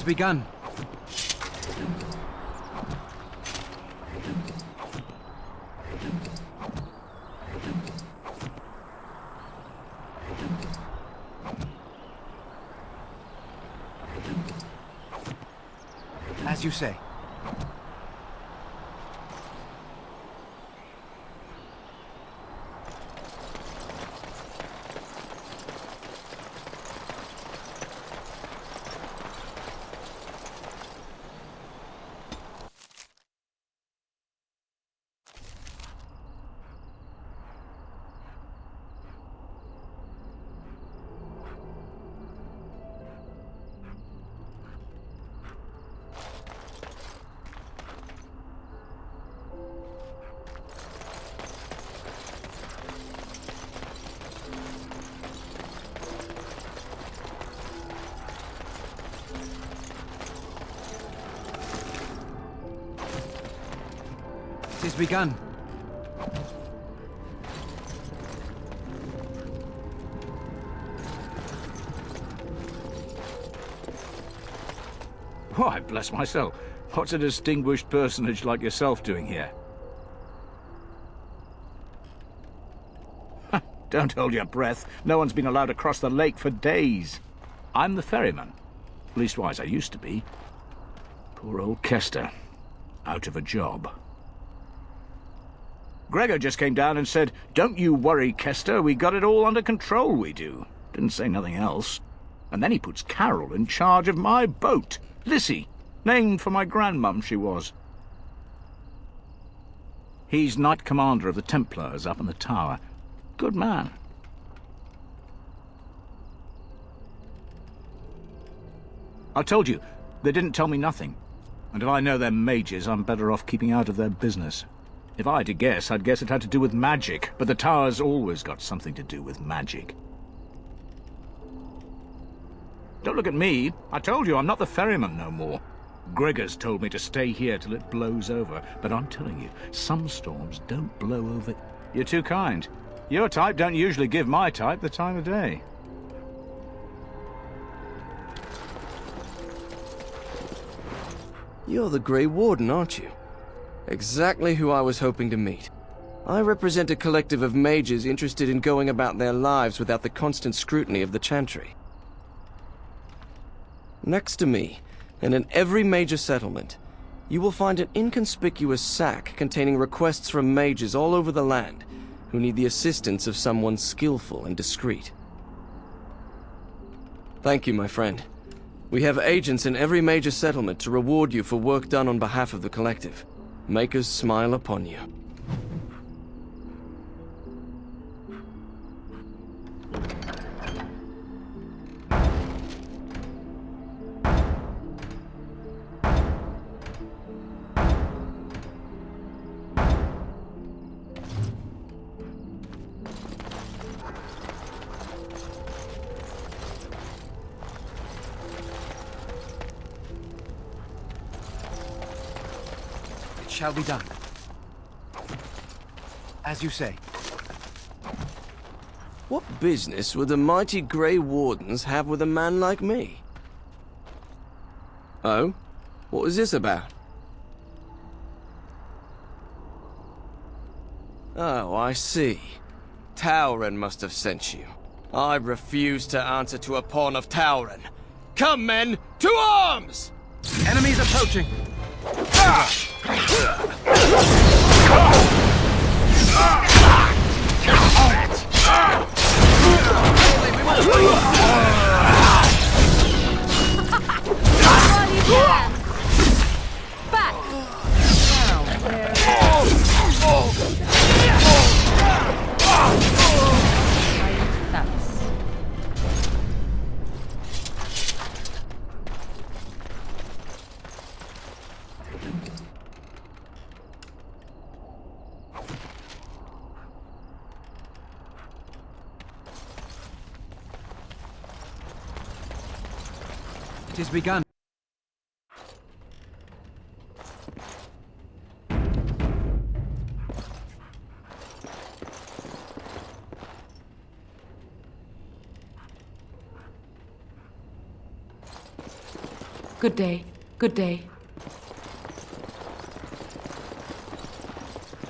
Begun. As you say. It is begun. Why, bless my soul. What's a distinguished personage like yourself doing here? Don't hold your breath. No one's been allowed across the lake for days. I'm the ferryman. Leastwise, I used to be. Poor old Kester. Out of a job. Gregor just came down and said, "Don't you worry, Kester, we got it all under control, we do." Didn't say nothing else. And then he puts Carol in charge of my boat. Lissy, named for my grandmum she was. He's Knight Commander of the Templars up in the tower. Good man. I told you, they didn't tell me nothing. And if I know they're mages, I'm better off keeping out of their business. If I had to guess, I'd guess it had to do with magic, but the tower's always got something to do with magic. Don't look at me. I told you, I'm not the ferryman no more. Gregor's told me to stay here till it blows over, but I'm telling you, some storms don't blow over. You're too kind. Your type don't usually give my type the time of day. You're the Grey Warden, aren't you? Exactly who I was hoping to meet. I represent a collective of mages interested in going about their lives without the constant scrutiny of the Chantry. Next to me, and in every major settlement, you will find an inconspicuous sack containing requests from mages all over the land who need the assistance of someone skillful and discreet. Thank you, my friend. We have agents in every major settlement to reward you for work done on behalf of the collective. Make us smile upon you. Shall be done. As you say. What business would the mighty Grey Wardens have with a man like me? Oh? What was this about? Oh, I see. Tauren must have sent you. I refuse to answer to a pawn of Tauren. Come, men, to arms! Enemies approaching! It is begun. Good day. Good day.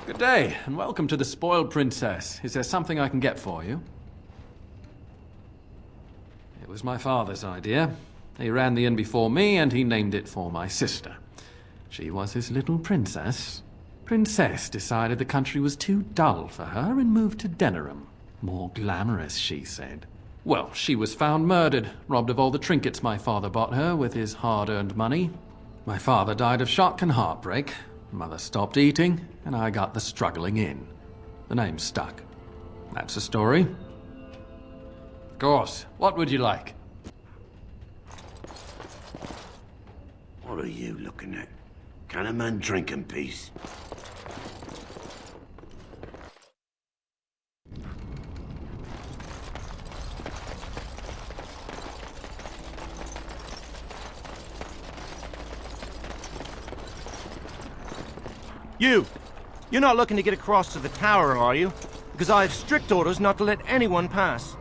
Good day, and welcome to the Spoiled Princess. Is there something I can get for you? It was my father's idea. He ran the inn before me, and he named it for my sister. She was his little princess. Princess decided the country was too dull for her and moved to Denerim. More glamorous, she said. Well, she was found murdered, robbed of all the trinkets my father bought her with his hard-earned money. My father died of shock and heartbreak. Mother stopped eating, and I got the struggling inn. The name stuck. That's the story. Of course. What would you like? What are you looking at? Can a man drink in peace? You're not looking to get across to the tower, are you? Because I have strict orders not to let anyone pass.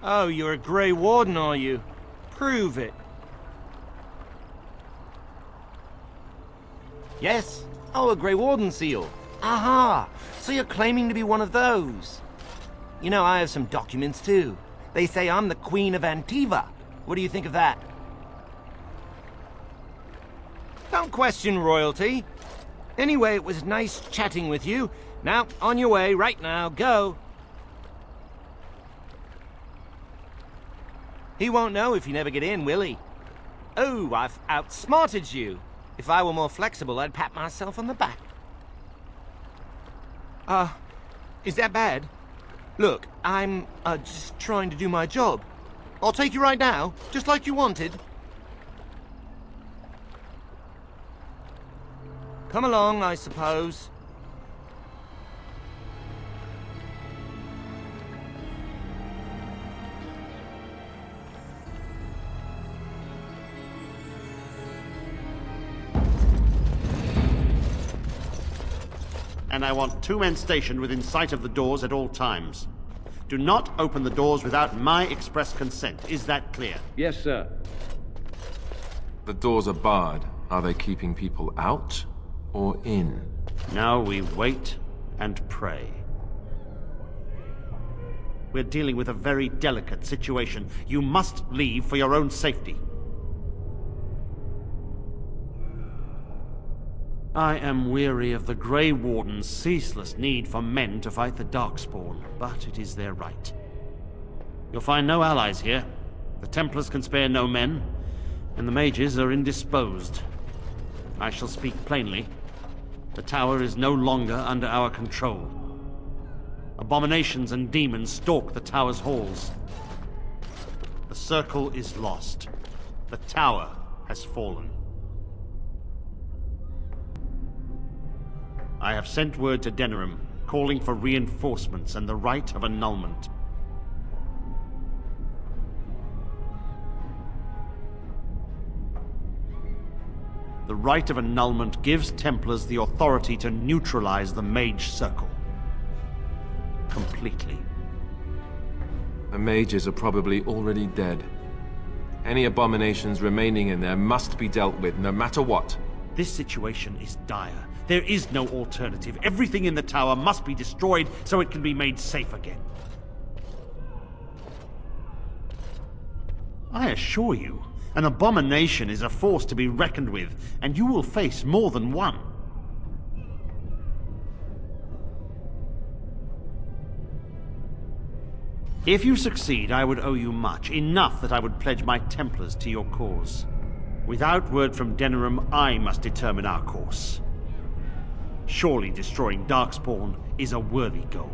Oh, you're a Grey Warden, are you? Prove it. Yes? Oh, a Grey Warden seal. Aha! So you're claiming to be one of those. You know, I have some documents too. They say I'm the Queen of Antiva. What do you think of that? Don't question royalty. Anyway, it was nice chatting with you. Now, on your way, right now, go. He won't know if you never get in, will he? Oh, I've outsmarted you. If I were more flexible, I'd pat myself on the back. Is that bad? Look, I'm, just trying to do my job. I'll take you right now, just like you wanted. Come along, I suppose. And I want 2 men stationed within sight of the doors at all times. Do not open the doors without my express consent. Is that clear? Yes, sir. The doors are barred. Are they keeping people out or in? Now we wait and pray. We're dealing with a very delicate situation. You must leave for your own safety. I am weary of the Grey Warden's ceaseless need for men to fight the Darkspawn, but it is their right. You'll find no allies here. The Templars can spare no men, and the mages are indisposed. I shall speak plainly. The tower is no longer under our control. Abominations and demons stalk the tower's halls. The circle is lost. The tower has fallen. I have sent word to Denerim, calling for reinforcements and the right of annulment. The right of annulment gives Templars the authority to neutralize the Mage Circle. Completely. The mages are probably already dead. Any abominations remaining in there must be dealt with, no matter what. This situation is dire. There is no alternative. Everything in the tower must be destroyed so it can be made safe again. I assure you, an abomination is a force to be reckoned with, and you will face more than one. If you succeed, I would owe you much, enough that I would pledge my Templars to your cause. Without word from Denerim, I must determine our course. Surely destroying Darkspawn is a worthy goal.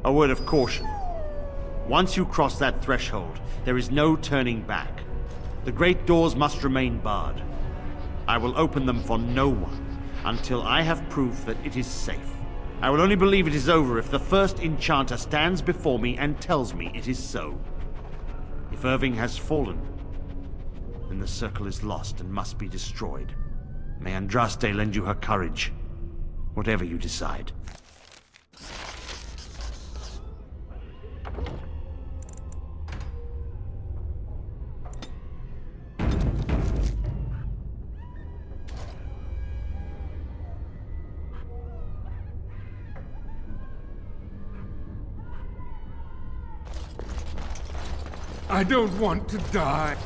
A word of caution. Once you cross that threshold, there is no turning back. The great doors must remain barred. I will open them for no one until I have proof that it is safe. I will only believe it is over if the first enchanter stands before me and tells me it is so. If Irving has fallen, then the circle is lost and must be destroyed. May Andraste lend you her courage, whatever you decide. I don't want to die.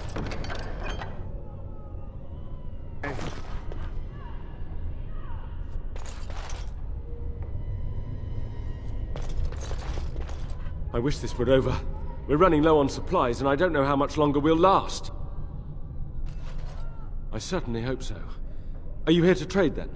I wish this were over. We're running low on supplies, and I don't know how much longer we'll last. I certainly hope so. Are you here to trade, then?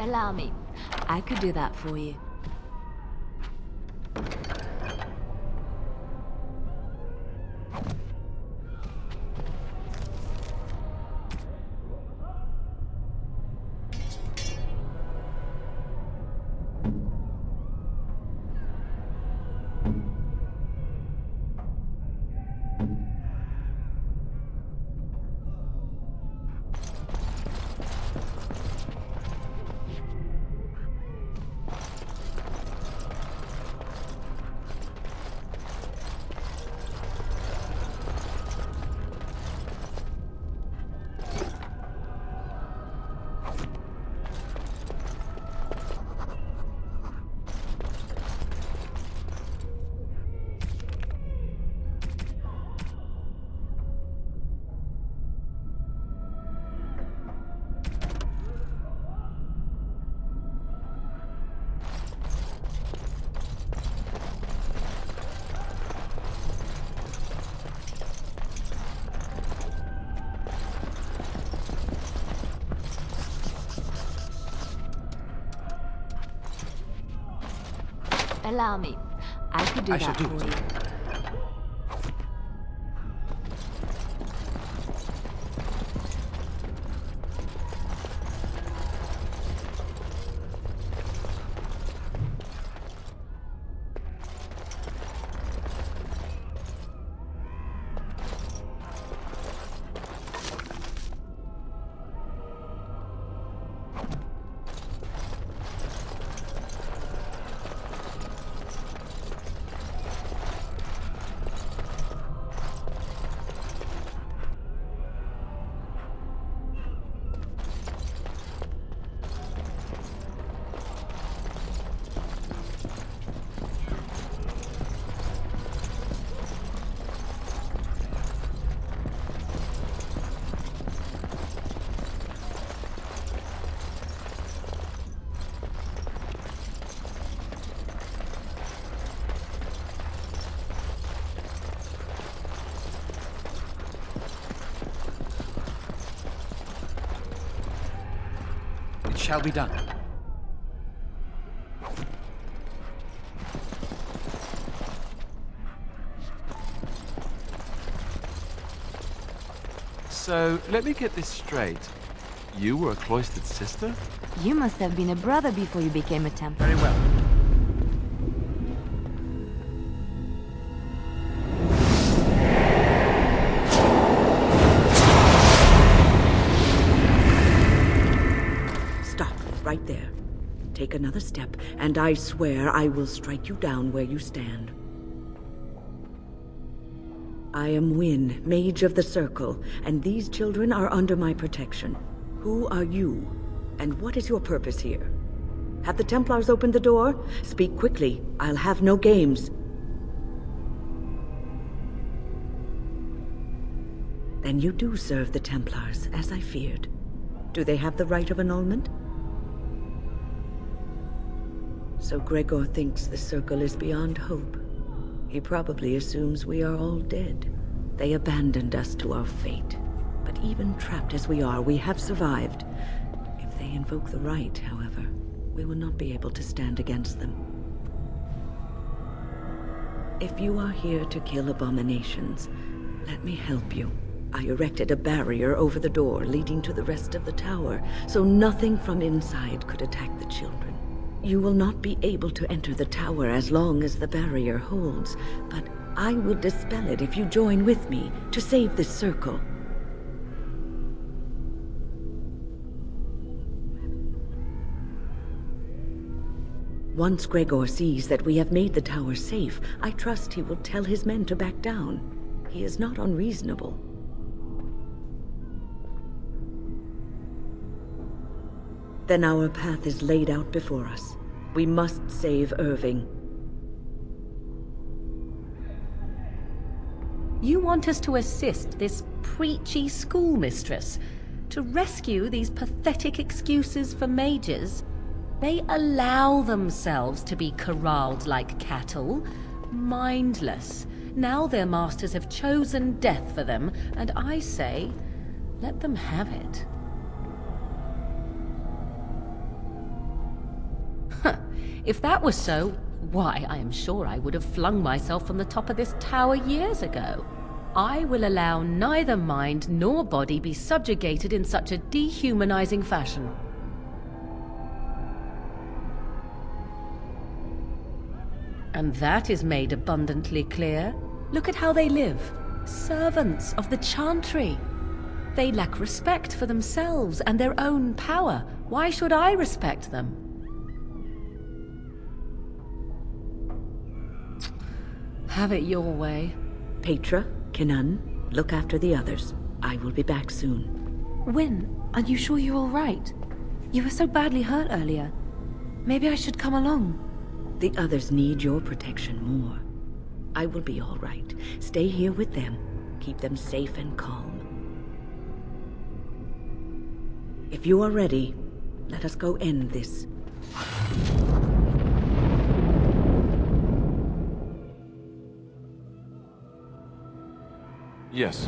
Allow me. I could do that for you. Allow me. I could do that for you. It shall be done. So, let me get this straight. You were a cloistered sister? You must have been a brother before you became a Templar. Very well. Stop, right there. Take another step, and I swear I will strike you down where you stand. I am Wynne, Mage of the Circle, and these children are under my protection. Who are you, and what is your purpose here? Have the Templars opened the door? Speak quickly. I'll have no games. Then you do serve the Templars, as I feared. Do they have the right of annulment? So Gregor thinks the Circle is beyond hope. He probably assumes we are all dead. They abandoned us to our fate. But even trapped as we are, we have survived. If they invoke the right, however, we will not be able to stand against them. If you are here to kill abominations, let me help you. I erected a barrier over the door leading to the rest of the tower, so nothing from inside could attack the children. You will not be able to enter the tower as long as the barrier holds, but I will dispel it if you join with me to save this circle. Once Gregor sees that we have made the tower safe, I trust he will tell his men to back down. He is not unreasonable. Then our path is laid out before us. We must save Irving. You want us to assist this preachy schoolmistress to rescue these pathetic excuses for mages? They allow themselves to be corralled like cattle, mindless. Now their masters have chosen death for them, and I say, let them have it. If that was so, why, I am sure I would have flung myself from the top of this tower years ago. I will allow neither mind nor body be subjugated in such a dehumanizing fashion. And that is made abundantly clear. Look at how they live. Servants of the Chantry. They lack respect for themselves and their own power. Why should I respect them? Have it your way. Petra, Kinan, look after the others. I will be back soon. Wyn, are you sure you're all right? You were so badly hurt earlier. Maybe I should come along. The others need your protection more. I will be all right. Stay here with them. Keep them safe and calm. If you are ready, let us go end this. Yes.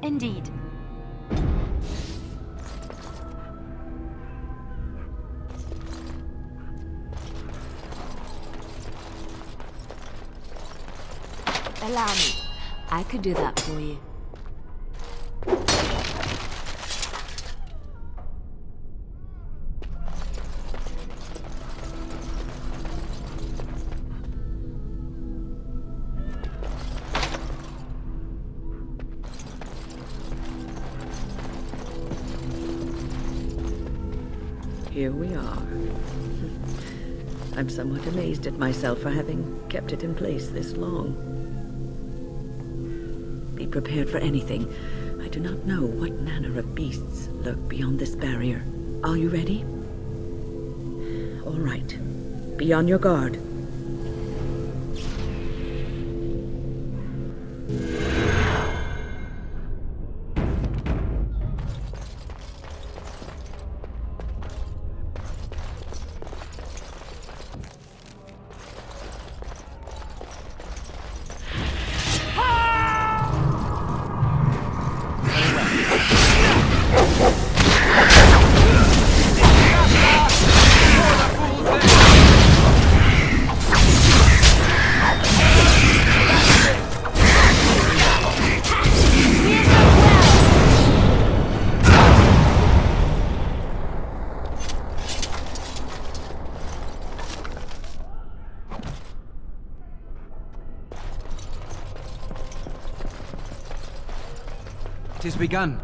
Indeed. Allow me. I could do that for you. Here we are. I'm somewhat amazed at myself for having kept it in place this long. Be prepared for anything. I do not know what manner of beasts lurk beyond this barrier. Are you ready? All right. Be on your guard. It is begun.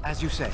As you say.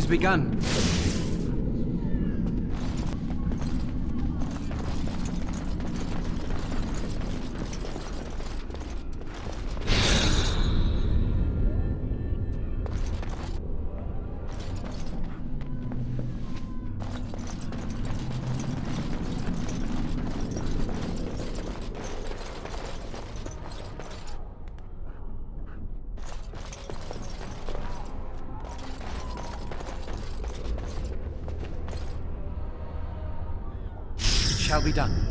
has begun. Shall be done.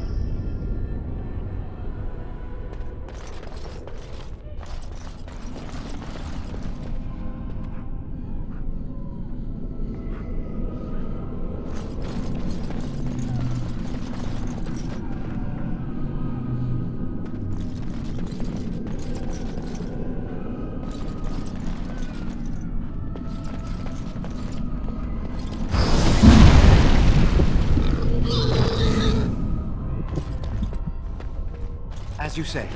As you say.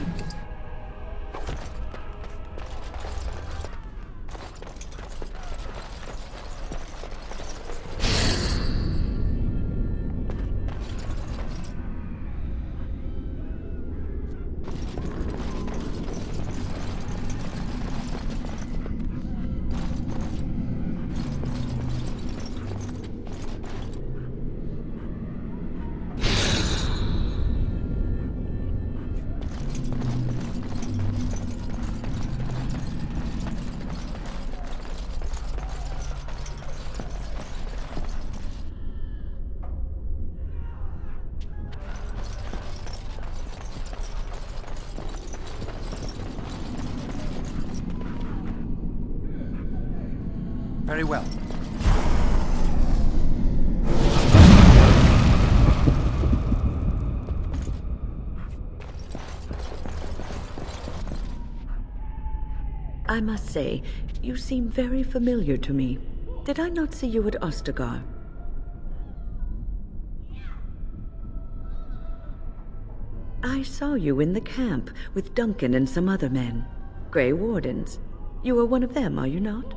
Very well. I must say, you seem very familiar to me. Did I not see you at Ostagar? I saw you in the camp with Duncan and some other men. Grey Wardens. You are one of them, are you not?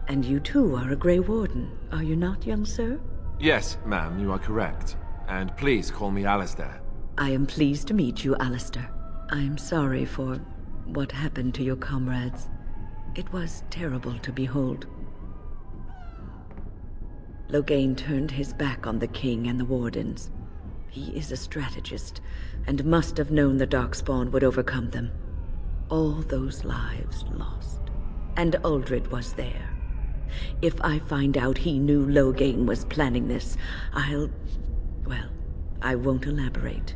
And you too are a Grey Warden, are you not, young sir? Yes, ma'am, you are correct. And please call me Alistair. I am pleased to meet you, Alistair. I am sorry for what happened to your comrades. It was terrible to behold. Loghain turned his back on the king and the wardens. He is a strategist, and must have known the Darkspawn would overcome them. All those lives lost. And Uldred was there. If I find out he knew Loghain was planning this, well, I won't elaborate.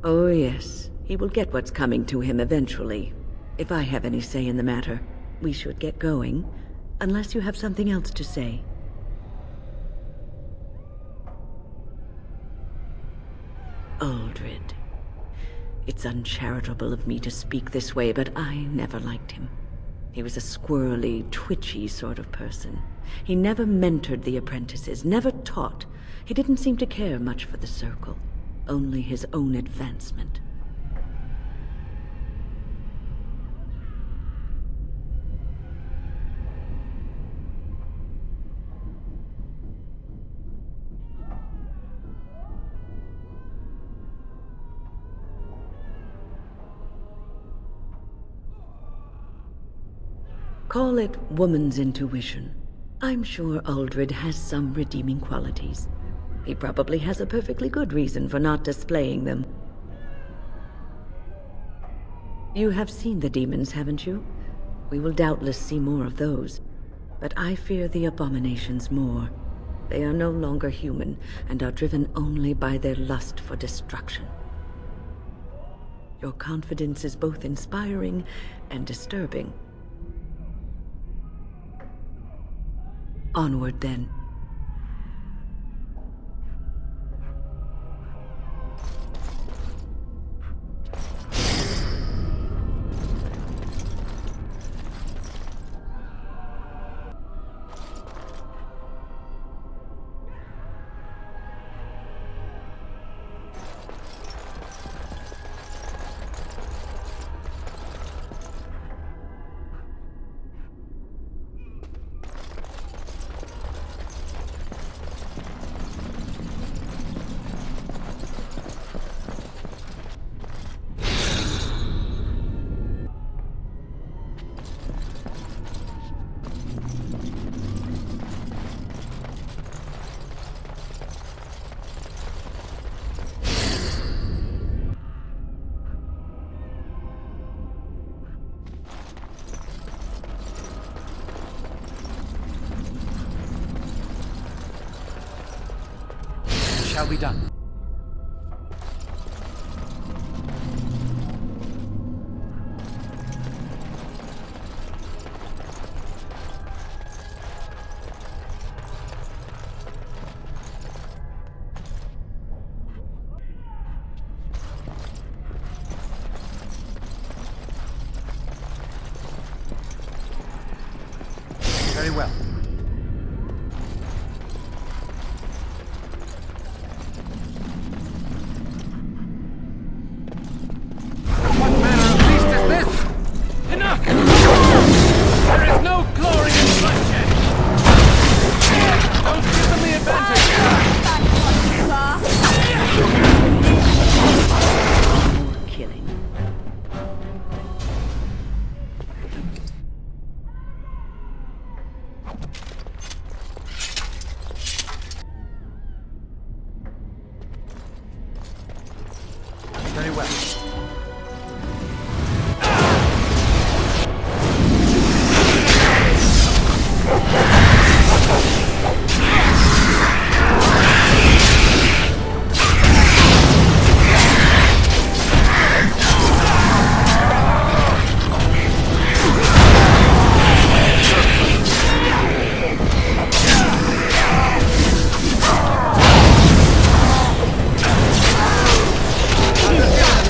Oh yes, he will get what's coming to him eventually. If I have any say in the matter, we should get going, unless you have something else to say. Uldred. It's uncharitable of me to speak this way, but I never liked him. He was a squirrely, twitchy sort of person. He never mentored the apprentices, never taught. He didn't seem to care much for the Circle, only his own advancement. Call it woman's intuition. I'm sure Uldred has some redeeming qualities. He probably has a perfectly good reason for not displaying them. You have seen the demons, haven't you? We will doubtless see more of those. But I fear the abominations more. They are no longer human, and are driven only by their lust for destruction. Your confidence is both inspiring and disturbing. Onward, then. shall be done. Very well. What manner of beast is this? Enough! There is no glory in bloodshed! Don't give them the advantage! More killing. Very well.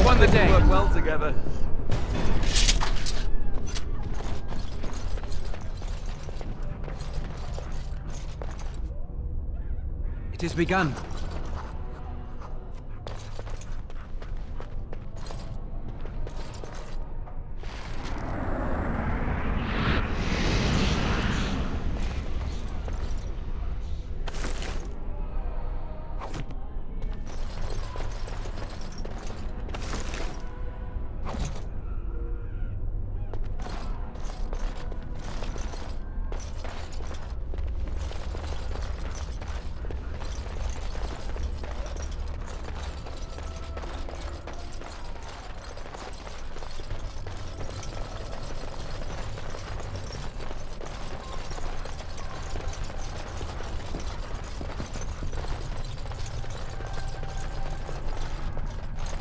Won the day. Work well together. It has begun.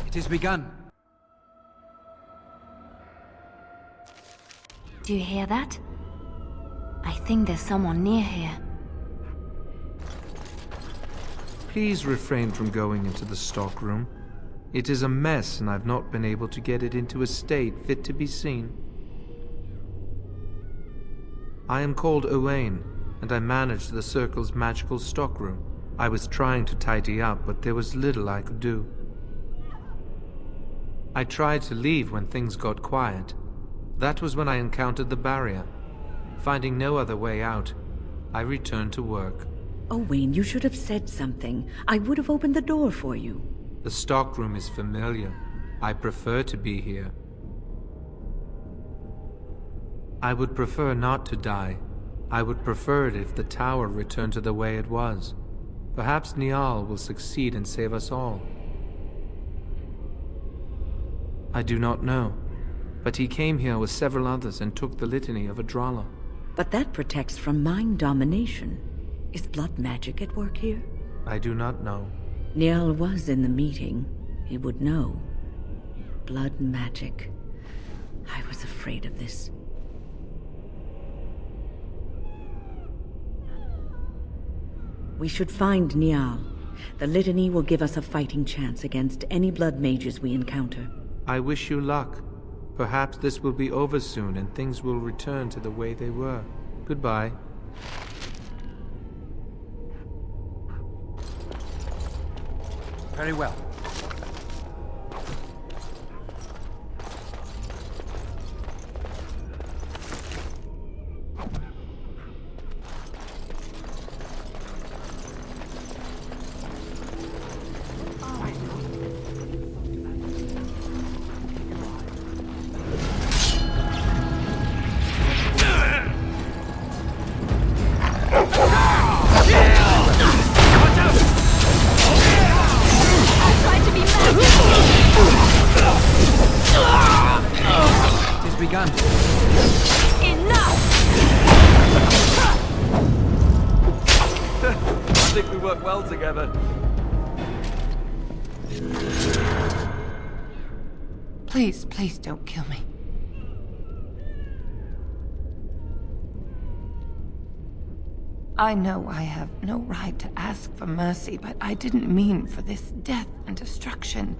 It has begun. Do you hear that? I think there's someone near here. Please refrain from going into the stockroom. It is a mess, and I've not been able to get it into a state fit to be seen. I am called Owain, and I manage the Circle's magical stockroom. I was trying to tidy up, but there was little I could do. I tried to leave when things got quiet. That was when I encountered the barrier. Finding no other way out, I returned to work. Owain, you should have said something. I would have opened the door for you. The stockroom is familiar. I prefer to be here. I would prefer not to die. I would prefer it if the tower returned to the way it was. Perhaps Niall will succeed and save us all. I do not know, but he came here with several others and took the litany of Adralla. But that protects from mind domination. Is blood magic at work here? I do not know. Niall was in the meeting. He would know. Blood magic. I was afraid of this. We should find Niall. The litany will give us a fighting chance against any blood mages we encounter. I wish you luck. Perhaps this will be over soon and things will return to the way they were. Goodbye. Very well. I think we work well together. Please, please don't kill me. I know I have no right to ask for mercy, but I didn't mean for this death and destruction.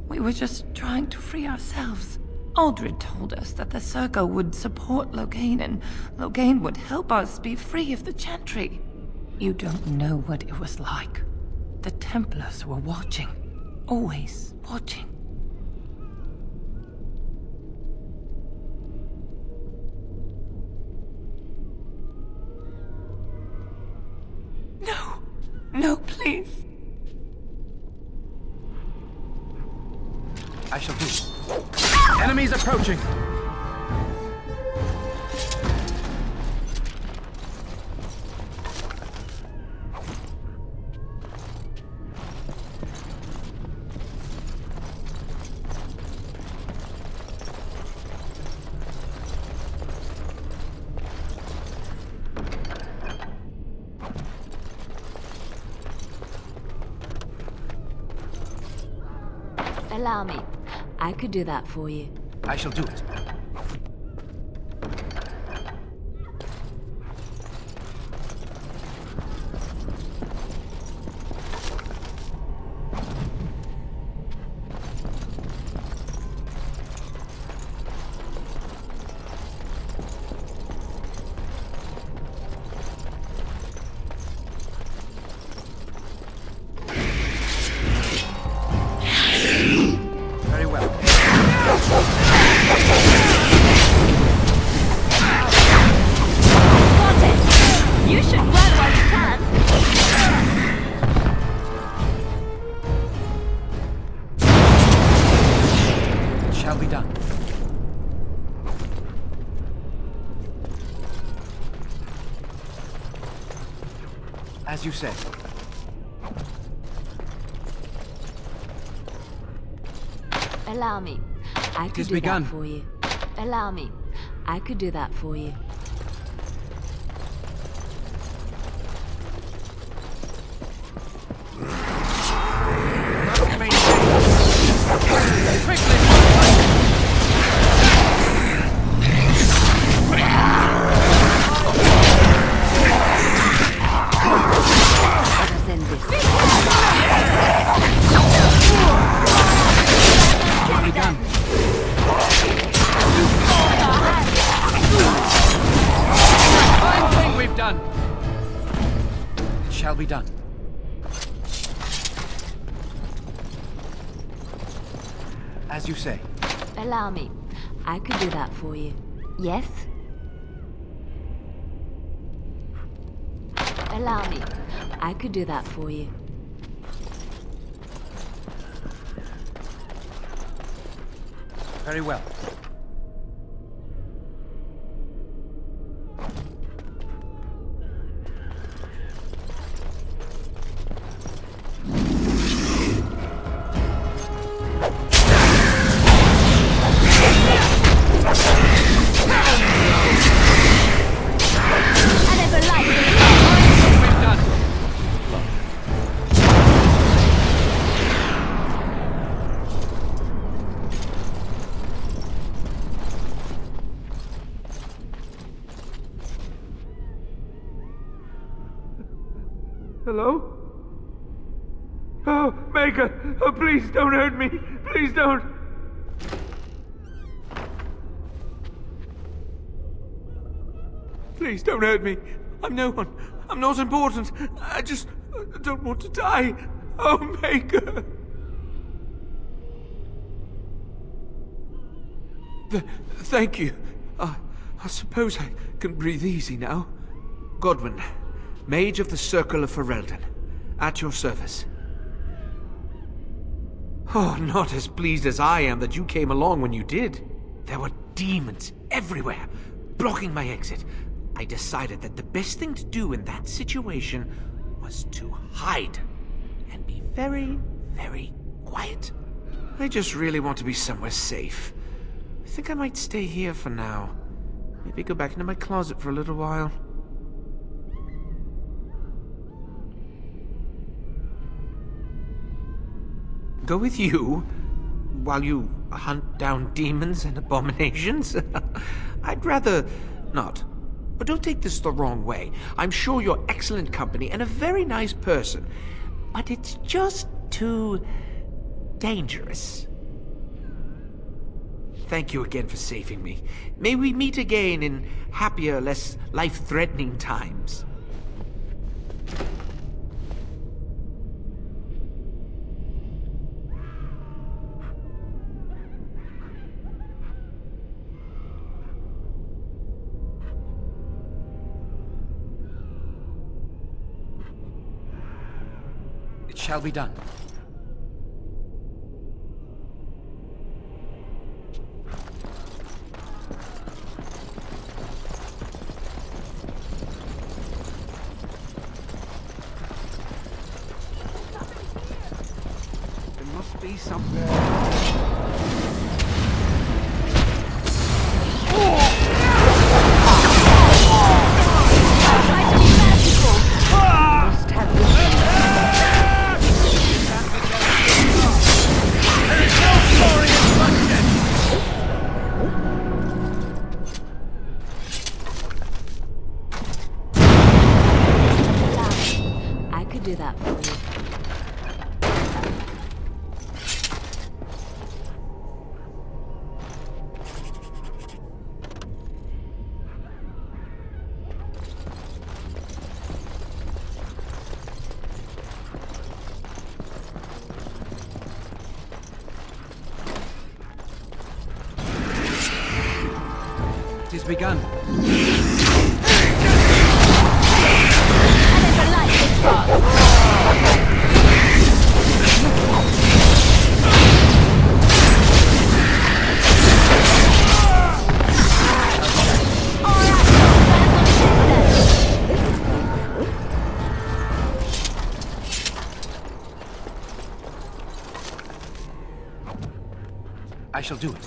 We were just trying to free ourselves. Aldred told us that the Circle would support Loghain, and Loghain would help us be free of the Chantry. You don't know what it was like. The Templars were watching. Always watching. No! No, please! I shall do. Enemies approaching! Allow me. I could do that for you. I shall do it. Very well. You should run while you can. It shall be done. As you say. Allow me. I could is do begun. that for you. Allow me. I could do that for you. Shall be done. As you say. Allow me. I could do that for you. Yes? Allow me. I could do that for you. Very well. Hello? Oh, Maker! Oh, please don't hurt me! Please don't! Please don't hurt me! I'm no one. I'm not important. I just don't want to die. Oh, Maker! Thank you. I suppose I can breathe easy now. Godwin, Mage of the Circle of Ferelden, at your service. Oh, not as pleased as I am that you came along when you did. There were demons everywhere, blocking my exit. I decided that the best thing to do in that situation was to hide and be very, very quiet. I just really want to be somewhere safe. I think I might stay here for now. Maybe go back into my closet for a little while. Go with you? While you hunt down demons and abominations? I'd rather not. But don't take this the wrong way. I'm sure you're excellent company and a very nice person. But it's just too dangerous. Thank you again for saving me. May we meet again in happier, less life-threatening times. It shall be done. There must be something. I could do that for you. It has begun. I shall do it.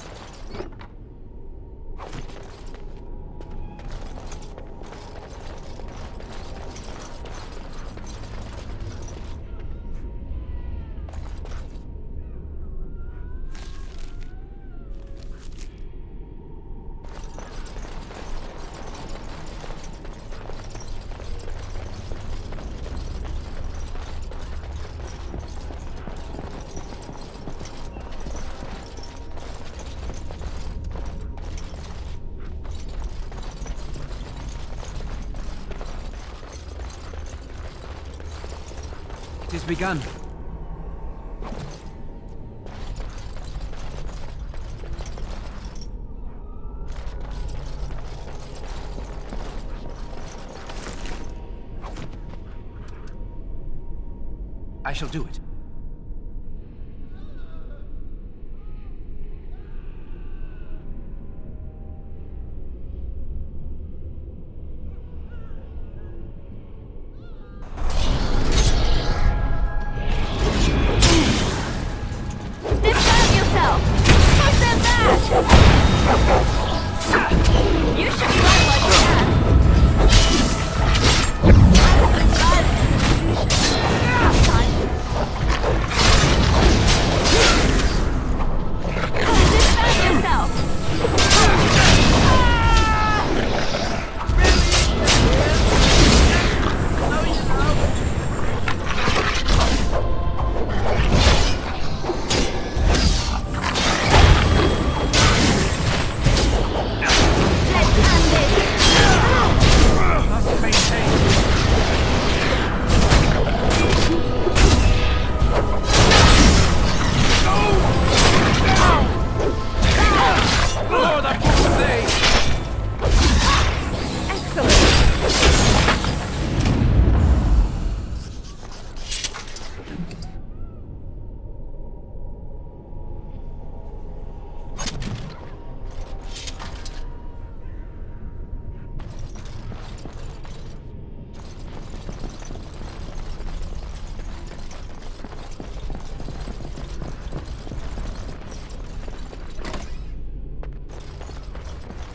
It has begun. I shall do it.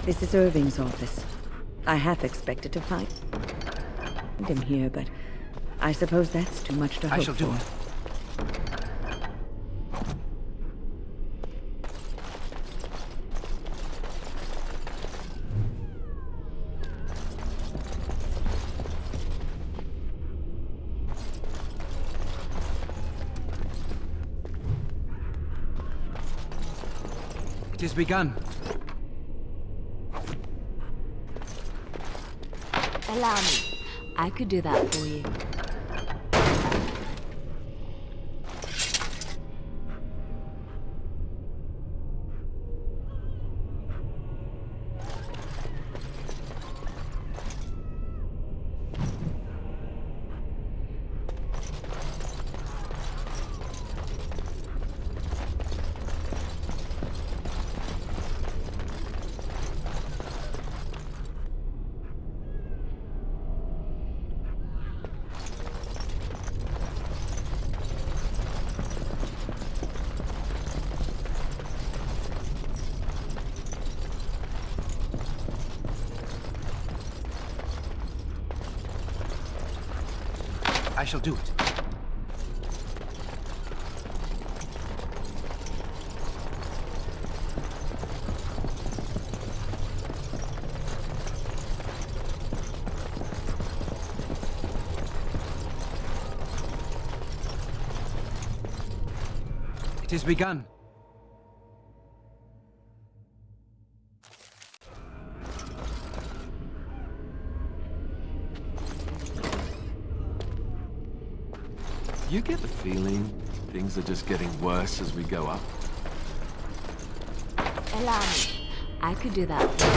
This is Irving's office. I half expected to find him here, but I suppose that's too much to hope for. I shall do it. It is begun. Allow me. I could do that for you. I shall do it. It is begun. You get the feeling things are just getting worse as we go up? Allow me. I could do that for you.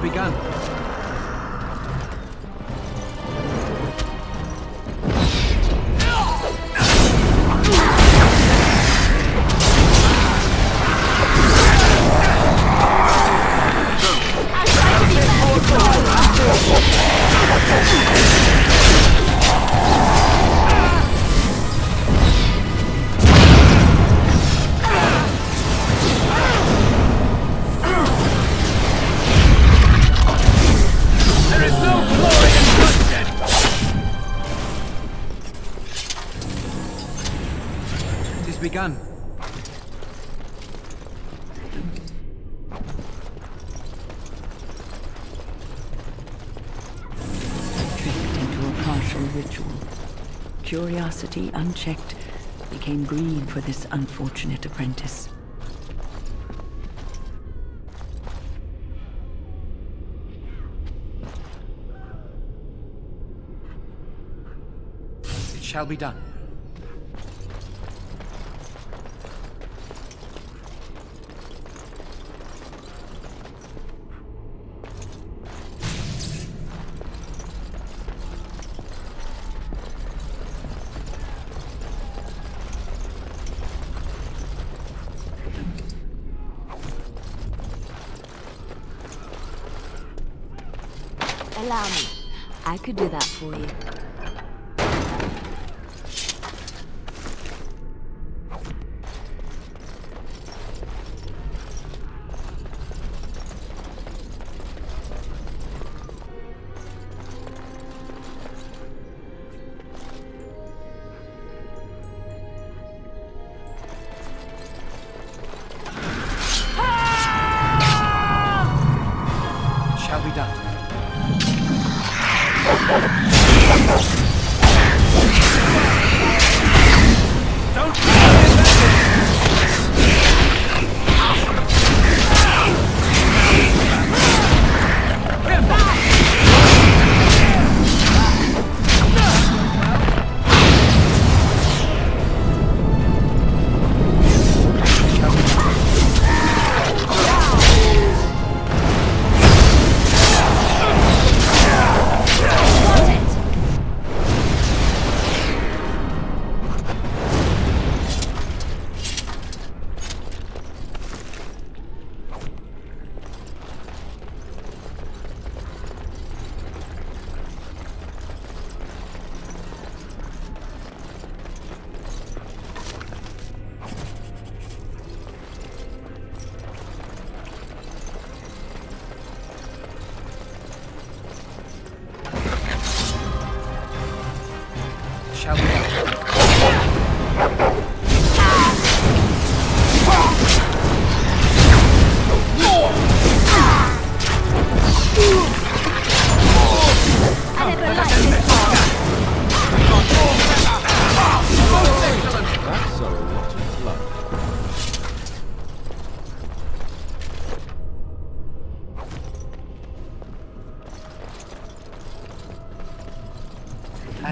Begun. Begun. Tricked into a partial ritual. Curiosity, unchecked, became greed for this unfortunate apprentice. It shall be done. Allow me. I could do that for you. It shall be done.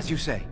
As you say.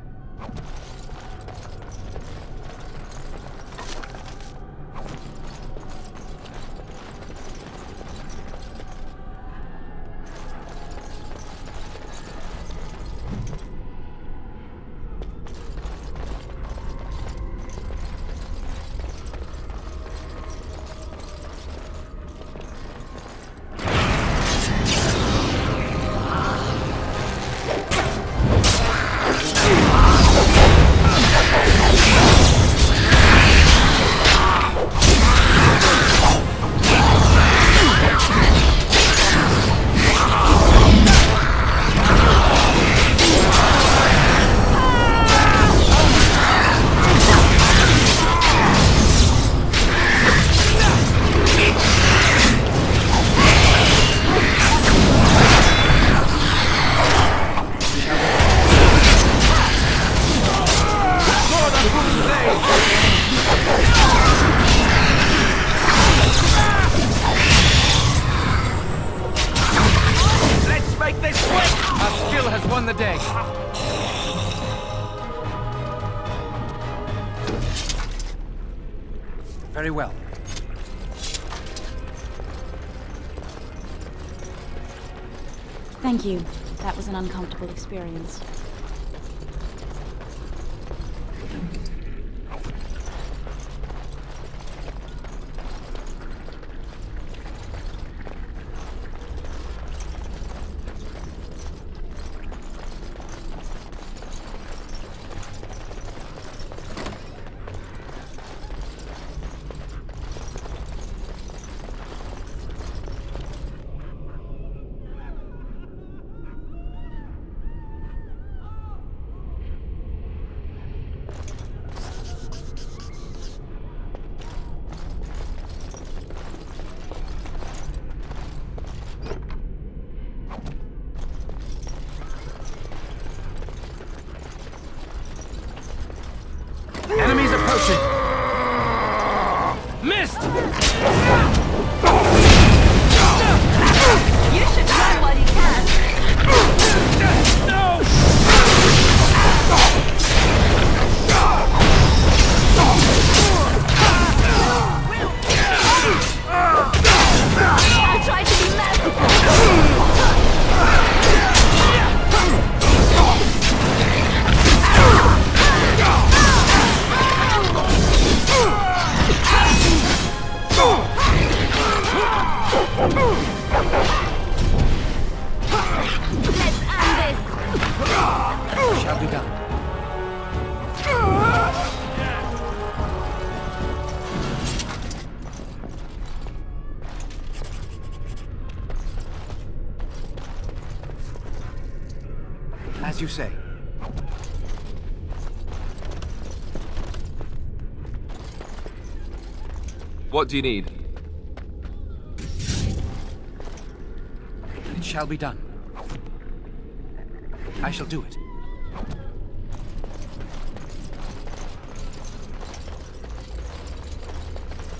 Very well. Thank you. That was an uncomfortable experience. Enemies approaching! Missed! You should run while you can. No! I tried to be merciful. Let's end this. Shall be done. As you say. What do you need? It shall be done. I shall do it.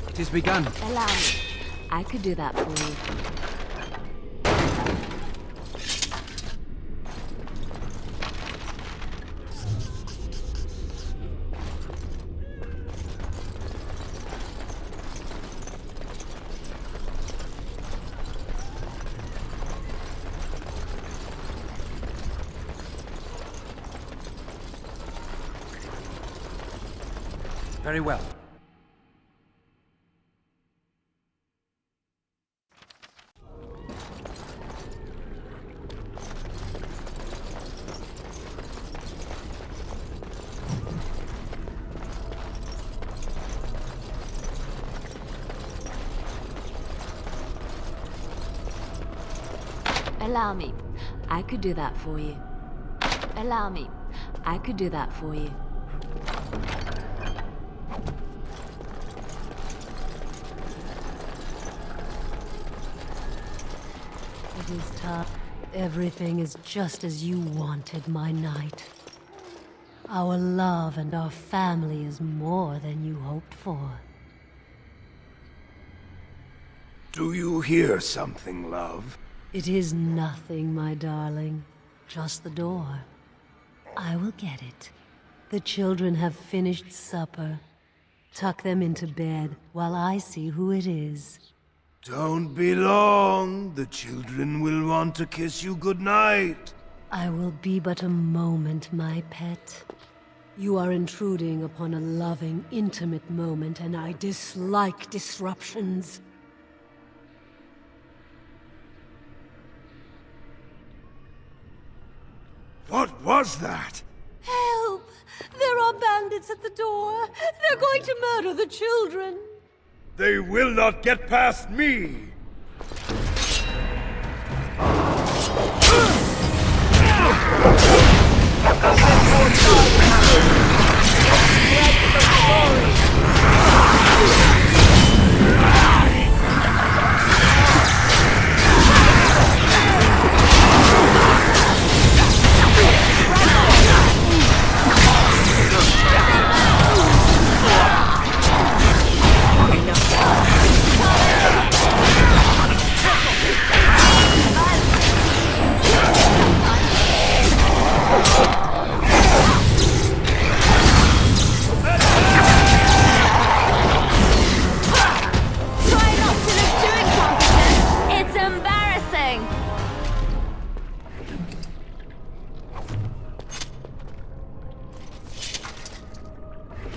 It is begun. Allow me. I could do that for you. Very well. Allow me. I could do that for you. Allow me. I could do that for you. It is time. Everything is just as you wanted, my knight. Our love and our family is more than you hoped for. Do you hear something, love? It is nothing, my darling. Just the door. I will get it. The children have finished supper. Tuck them into bed while I see who it is. Don't be long. The children will want to kiss you goodnight. I will be but a moment, my pet. You are intruding upon a loving, intimate moment, and I dislike disruptions. What was that? Help! There are bandits at the door. They're going to murder the children. They will not get past me!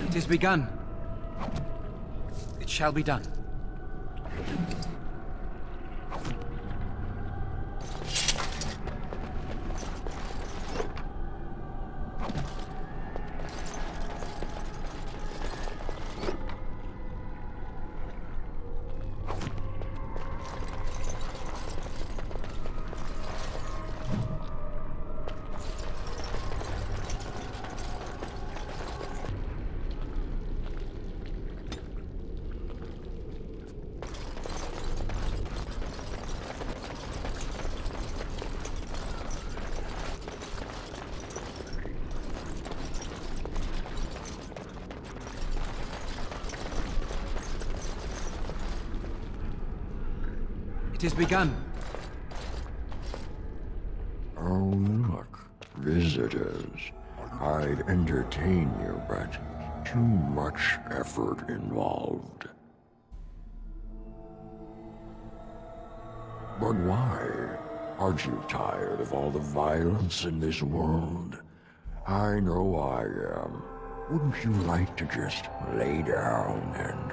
It is begun. It shall be done. It is begun. Oh, look, visitors. I'd entertain you, but too much effort involved. But why? Aren't you tired of all the violence in this world? I know I am. Wouldn't you like to just lay down and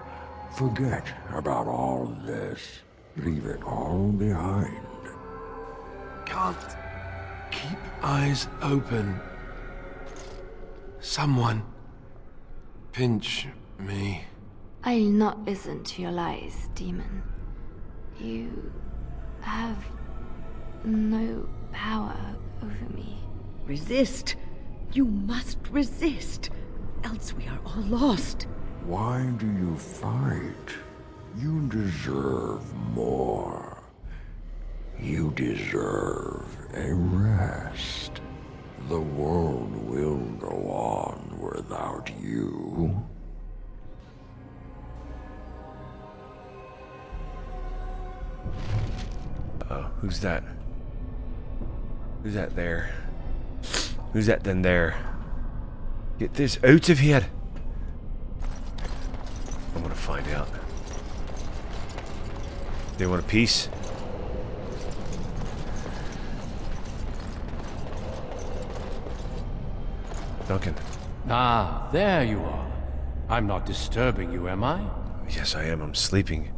forget about all this? Leave it all behind. Can't keep eyes open. Someone pinch me. I'll not listen to your lies, demon. You have no power over me. Resist. You must resist, else we are all lost. Why do you fight? You deserve more. You deserve a rest. The world will go on without you. Who's that? Who's that there? Who's that then there? Get this out of here! I'm gonna find out. They want a piece? Duncan. Ah, there you are. I'm not disturbing you, am I? Yes, I am. I'm sleeping.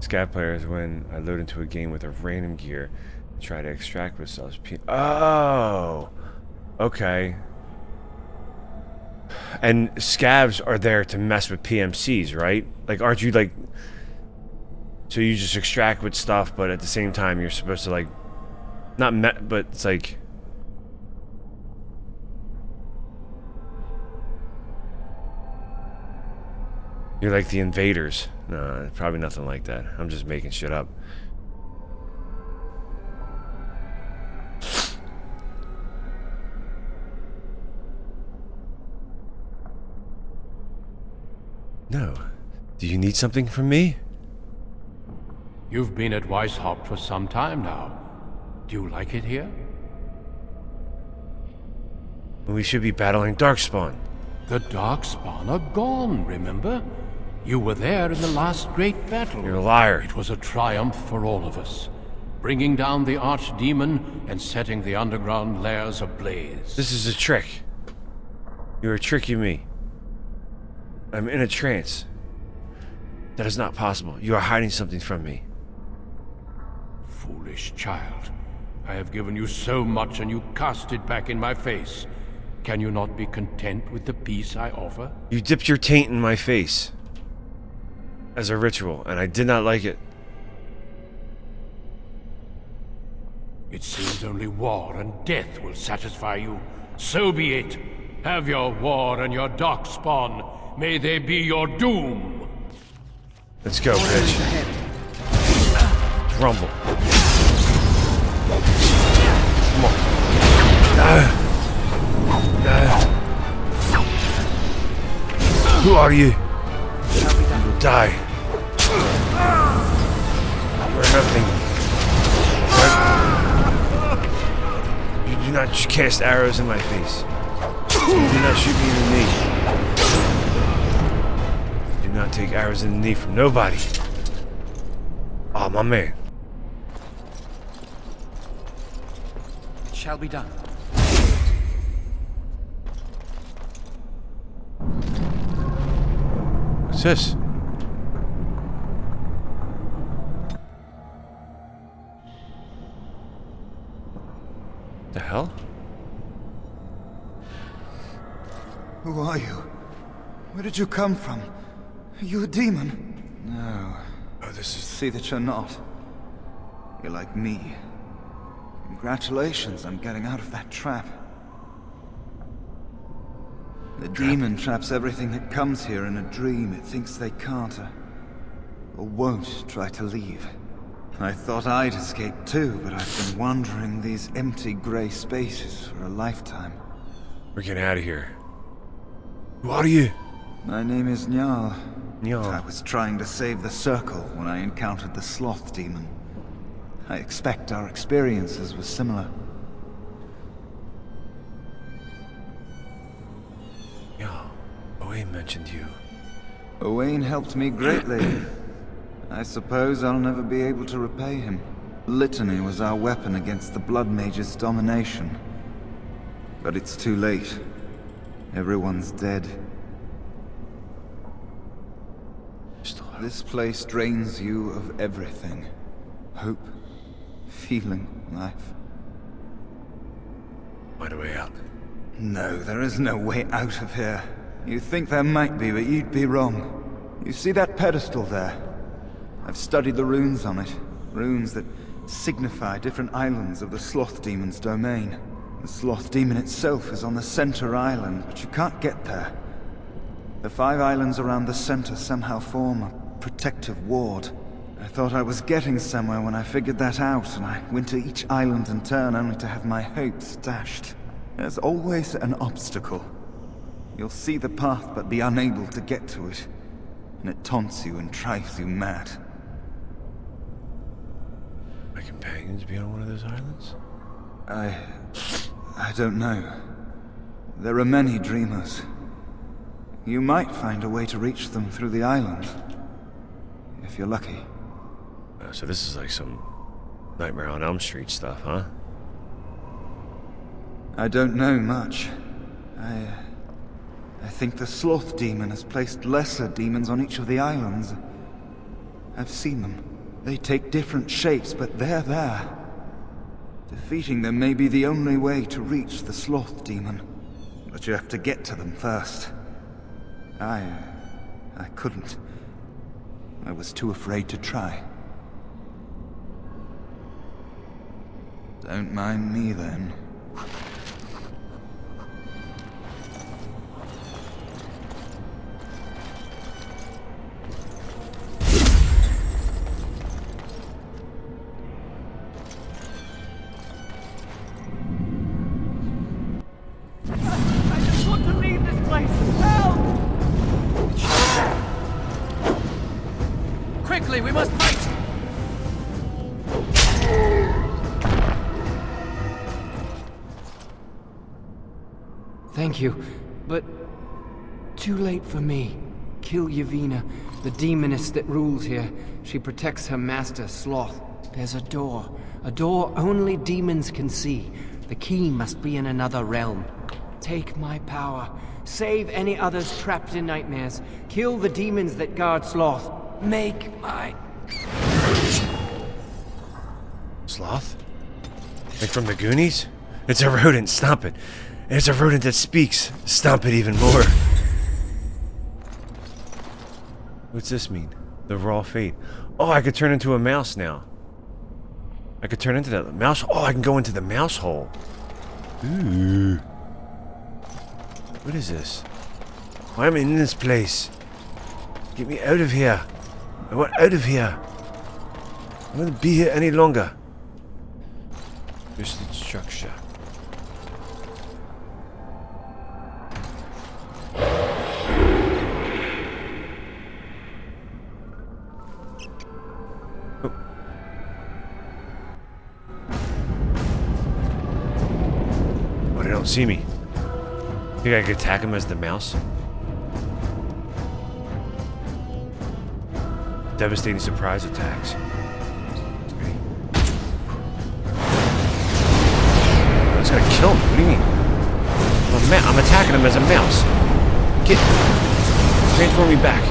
Scav players when I load into a game with a random gear and try to extract myself. Oh! Okay. And scavs are there to mess with PMCs, right? Like, aren't you like... So you just extract with stuff, but at the same time you're supposed to like... Not but it's like... You're like the invaders. No, probably nothing like that. I'm just making shit up. No. Do you need something from me? You've been at Weishaupt for some time now. Do you like it here? We should be battling Darkspawn. The Darkspawn are gone, remember? You were there in the last great battle. You're a liar. It was a triumph for all of us, bringing down the Archdemon and setting the underground lairs ablaze. This is a trick. You are tricking me. I'm in a trance. That is not possible. You are hiding something from me. Foolish child. I have given you so much and you cast it back in my face. Can you not be content with the peace I offer? You dipped your taint in my face. As a ritual, and I did not like it. It seems only war and death will satisfy you. So be it. Have your war and your Darkspawn. May they be your doom. Let's go, bitch. Let's rumble. Come on. Who are you? You will die. You are nothing. You do not cast arrows in my face. You do not shoot me in the knee. Do not take arrows in the knee from nobody. Oh, my man. It shall be done. What's this? The hell? Who are you? Where did you come from? Are you a demon? No. Oh, this is... See that you're not. You're like me. Congratulations on getting out of that trap. The demon traps everything that comes here in a dream it thinks they can't or won't try to leave. I thought I'd escape too, but I've been wandering these empty grey spaces for a lifetime. We're getting out of here. Who are you? My name is Njal. Njal. I was trying to save the Circle when I encountered the Sloth Demon. I expect our experiences were similar. Njal, Owain mentioned you. Owain helped me greatly. I suppose I'll never be able to repay him. Litany was our weapon against the Blood Mage's domination. But it's too late. Everyone's dead. This place drains you of everything. Hope, feeling, life. Find a way out. No, there is no way out of here. You think there might be, but you'd be wrong. You see that pedestal there? I've studied the runes on it. Runes that signify different islands of the Sloth Demon's domain. The Sloth Demon itself is on the center island, but you can't get there. The 5 islands around the center somehow form a protective ward. I thought I was getting somewhere when I figured that out, and I went to each island in turn only to have my hopes dashed. There's always an obstacle. You'll see the path but be unable to get to it, and it taunts you and drives you mad. My companions be on one of those islands? I don't know. There are many dreamers. You might find a way to reach them through the island, if you're lucky. So this is like some Nightmare on Elm Street stuff, huh? I don't know much. I think the Sloth Demon has placed lesser demons on each of the islands. I've seen them. They take different shapes, but they're there. Defeating them may be the only way to reach the Sloth Demon. But you have to get to them first. I couldn't. I was too afraid to try. Don't mind me then. Quickly, we must fight! Thank you, but too late for me. Kill Yevina, the demoness that rules here. She protects her master, Sloth. There's a door only demons can see. The key must be in another realm. Take my power. Save any others trapped in nightmares. Kill the demons that guard Sloth. Make my... Sloth? Like from the Goonies? It's a rodent, stomp it. And it's a rodent that speaks. Stomp it even more. What's this mean? The raw fate. Oh, I could turn into a mouse now. I could turn into that mouse. Oh, I can go into the mouse hole. Ooh. What is this? Why am I in this place? Get me out of here. I want out of here. I'm gonna be here any longer. Twisted structure. They don't see me. Think I could attack him as the mouse? Devastating surprise attacks. Okay. It's gonna kill him. What do you mean? I'm attacking him as a mouse. Get. Transform me back.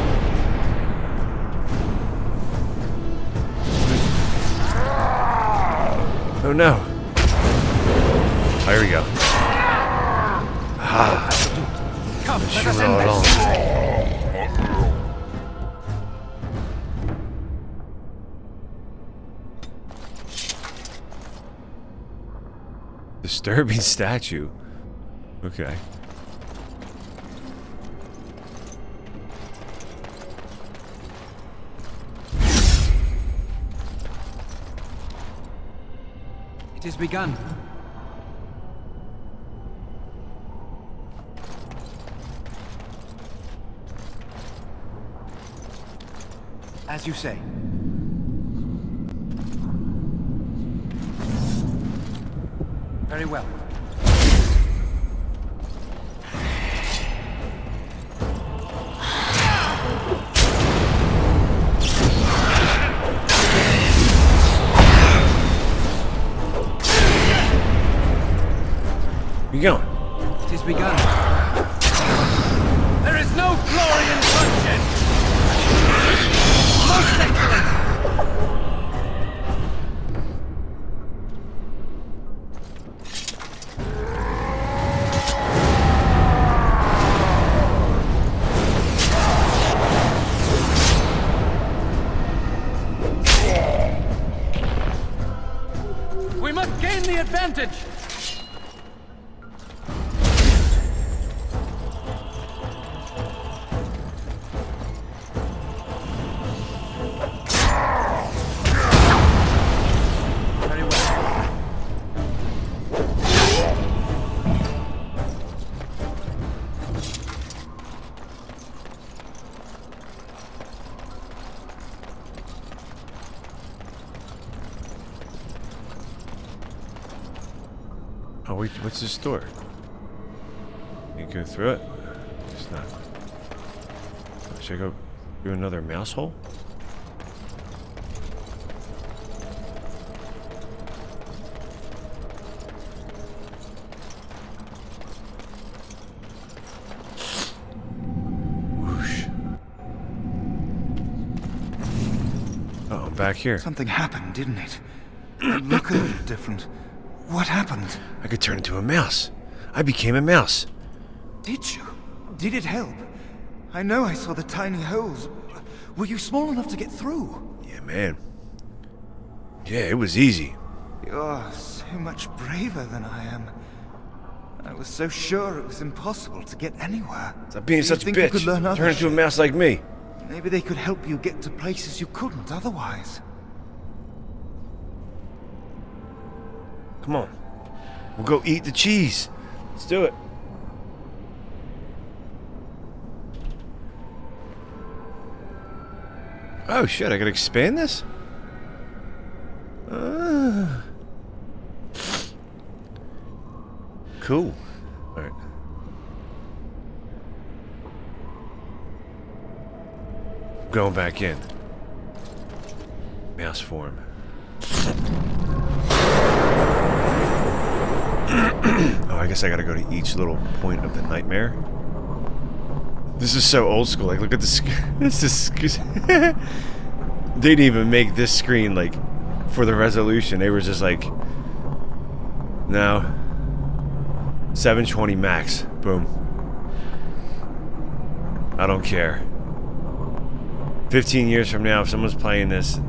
Oh no. Oh, here we go. Ah. Come, let us end this. Disturbing statue. Okay. It has begun. As you say. Very well. You going? It has begun. There is no glory in bloodshed. Most excellent. We must gain the advantage. Oh, wait, what's this door? You go through it? It's not. Should I go through another mouse hole? Whoosh. Oh, I'm back here. Something happened, didn't it? You look a little different. What happened? I could turn into a mouse. I became a mouse. Did you? Did it help? I know I saw the tiny holes. Were you small enough to get through? Yeah, man. Yeah, it was easy. You're so much braver than I am. I was so sure it was impossible to get anywhere. Stop being such a bitch. Turn into a mouse like me. Maybe they could help you get to places you couldn't otherwise. Come on. We'll go eat the cheese. Let's do it. Oh shit, I gotta expand this? Cool. Alright. going back in. Mouse form. Oh, I guess I gotta go to each little point of the nightmare. This is so old school. Like, look at this. This is. They didn't even make this screen like for the resolution. They were just like, no, 720 max. Boom. I don't care. 15 years from now, if someone's playing this,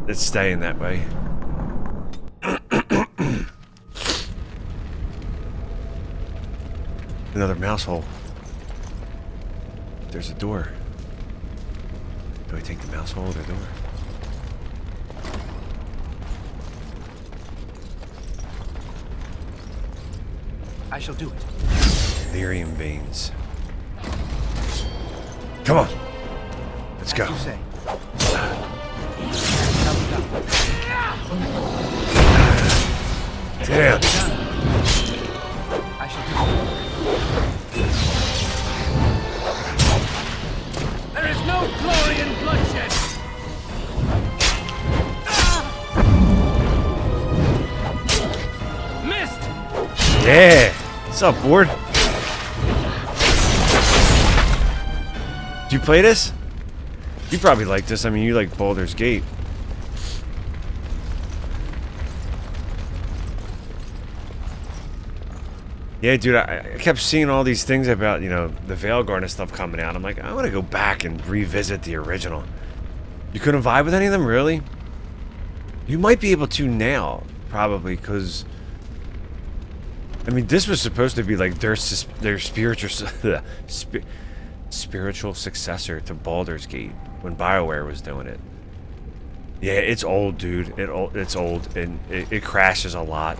it's staying that way. Another mouse hole. There's a door. Do I take the mouse hole or the door? I shall do it. Lyrium veins. Come on. Let's go. As you say. Damn. I shall do it. There is no glory in bloodshed. Missed. Yeah. What's up, Ward? Did you play this? You probably like this. I mean, you like Baldur's Gate. Yeah, dude, I kept seeing all these things about, you know, the Veilguard and stuff coming out. I'm like, I want to go back and revisit the original. You couldn't vibe with any of them, really? You might be able to now, probably, because... I mean, this was supposed to be like their spiritual... spiritual successor to Baldur's Gate when BioWare was doing it. Yeah, it's old, dude. It's old, and it crashes a lot.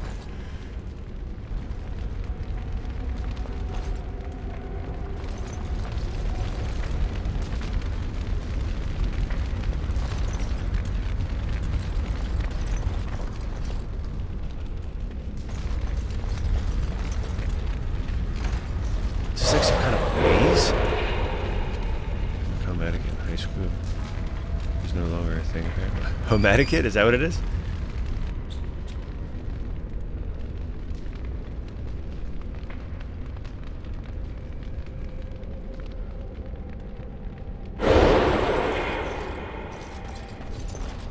It's like some kind of maze. Homedic in high school is no longer a thing, apparently. Homedic? Is that what it is?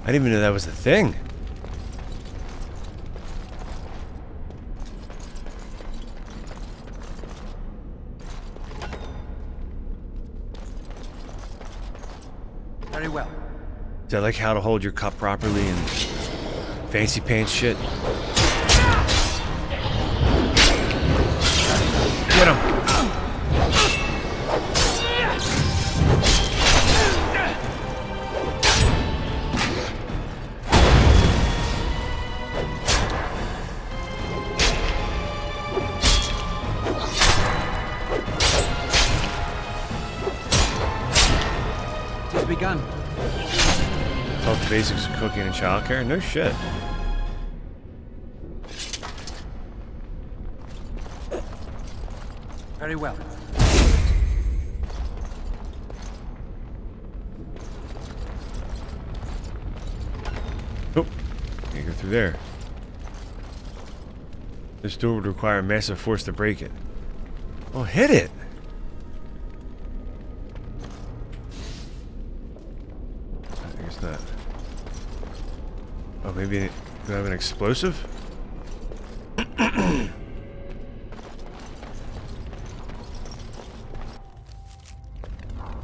I didn't even know that was a thing. Very well. Is that like how to hold your cup properly and fancy pants shit? Get him! Begun. Taught the basics of cooking and childcare? No shit. Very well. Oh, can't go through there. This door would require massive force to break it. Oh, hit it! That. Oh, maybe do I have an explosive?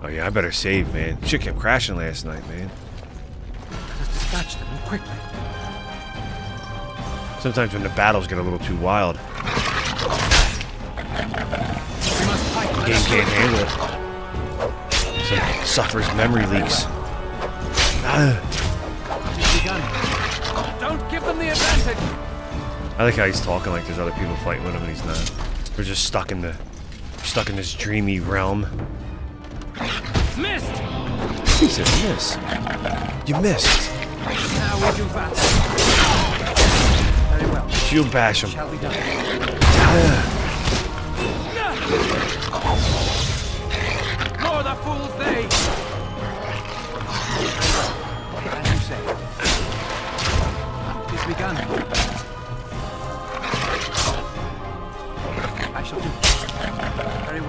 Oh yeah, I better save, man. Shit kept crashing last night, man. Just dispatch them and quickly. Sometimes when the battles get a little too wild, the game can't handle it. So it suffers memory leaks. Don't give them the advantage. I like how he's talking like there's other people fighting with him and he's not. We're just stuck in this dreamy realm. Missed. He said miss. You missed. Now we do that. Very well. Shield bash him. Shall be done.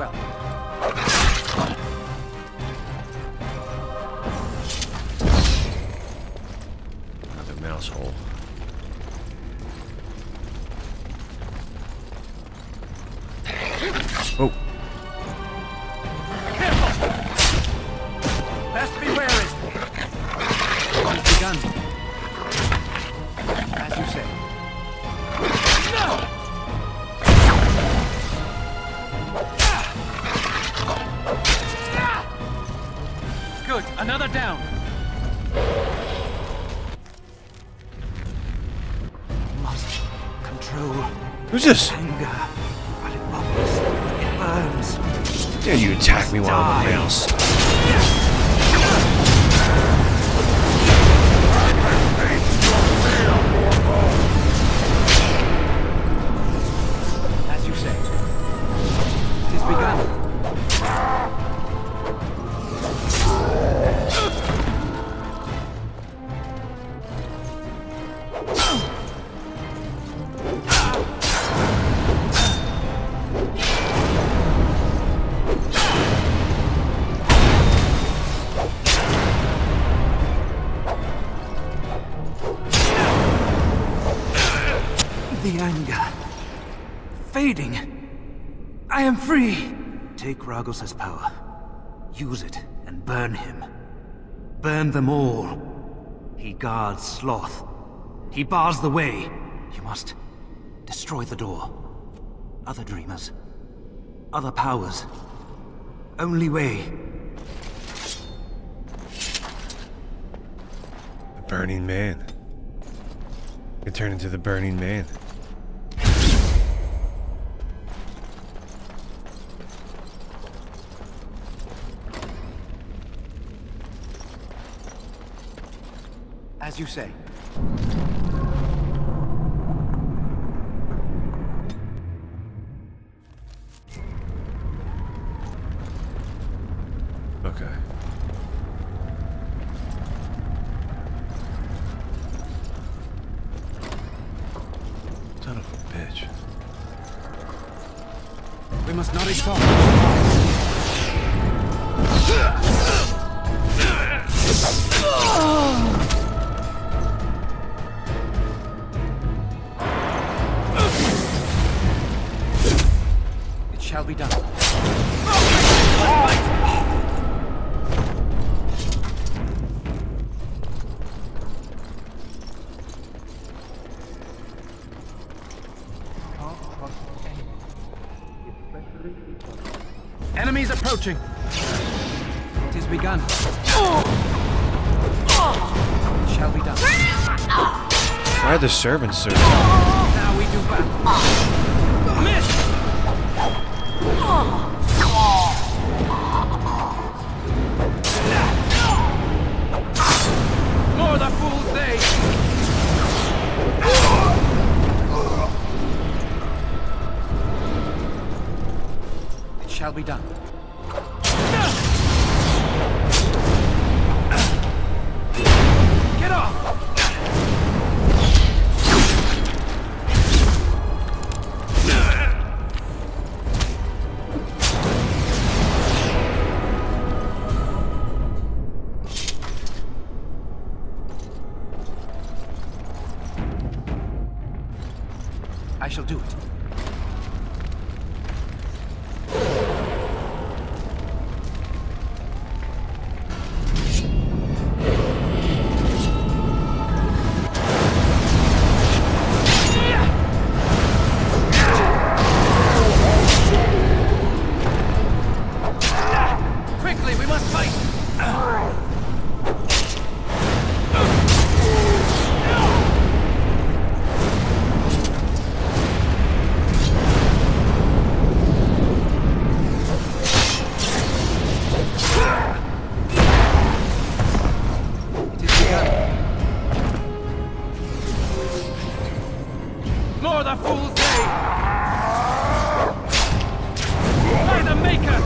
well. Another mouse hole. Oh. Best be wary. It's begun. As you say. No! Good. Another down. Must control. Who's this? Anger. While it bubbles, it burns. Dare you attack me while I'm a mouse? As you say. It is begun. The anger. Fading. I am free. Take Ragos' power. Use it and burn him. Burn them all. He guards Sloth. He bars the way. You must destroy the door. Other dreamers. Other powers. Only way. The Burning Man. You turn into the Burning Man. As you say. Okay. Son of a bitch. We must not ignore. It shall be done. Enemies approaching. It is begun. It shall be done. Why are the servants serving? Now we do battle. Miss! More the fools they! It shall be done. Get off! I shall do it. Quickly, we must fight! More the fools they! By the Maker!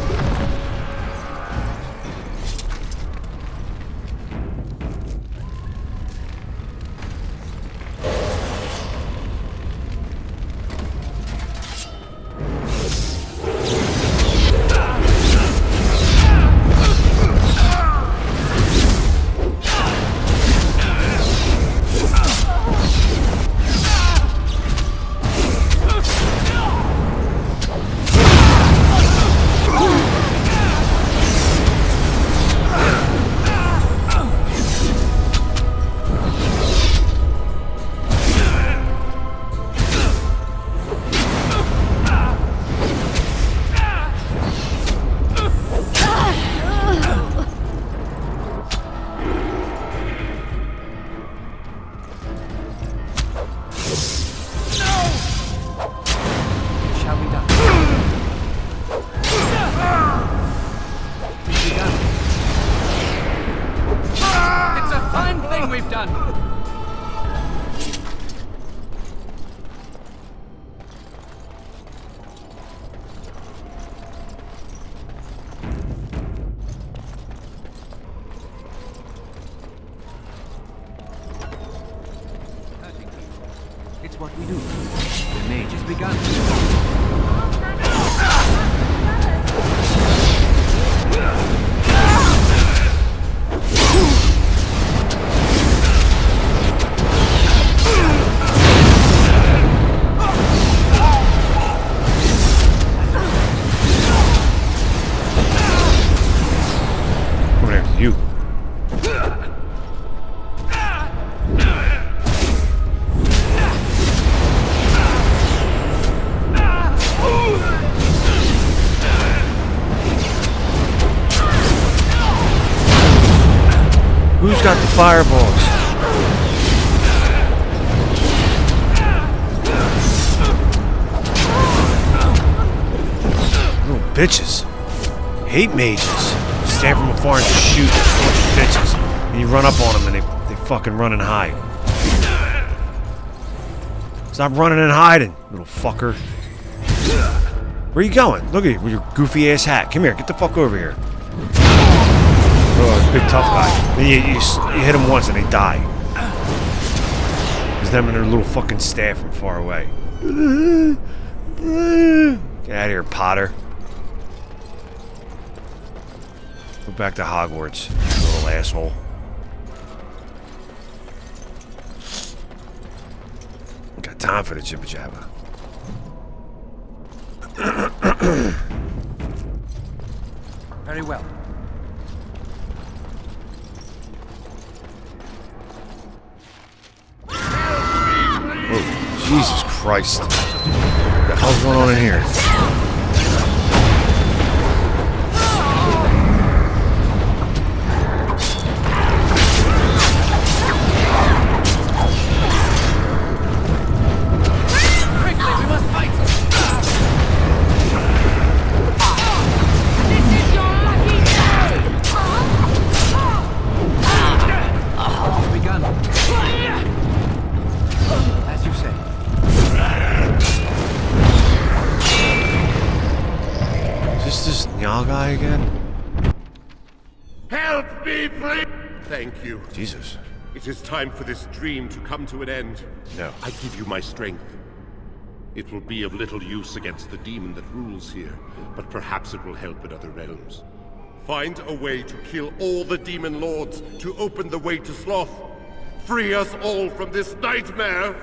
Come here, you. Who's got the fireballs? Little bitches. Hate mages. Stand from afar and just shoot a bunch of bitches. And you run up on them and they fucking run and hide. Stop running and hiding, little fucker. Where you going? Look at you with your goofy ass hat. Come here, get the fuck over here. Oh, big tough guy. You hit them once and they die. There's them and their little fucking staff from far away. Get out of here, Potter. Go back to Hogwarts, you little asshole. Ain't got time for the jibber jabber. Very well. Oh, Jesus Christ. What the hell's going on in here? Guy again? Help me, please! Thank you. Jesus. It is time for this dream to come to an end. No. I give you my strength. It will be of little use against the demon that rules here, but perhaps it will help in other realms. Find a way to kill all the demon lords to open the way to Sloth. Free us all from this nightmare!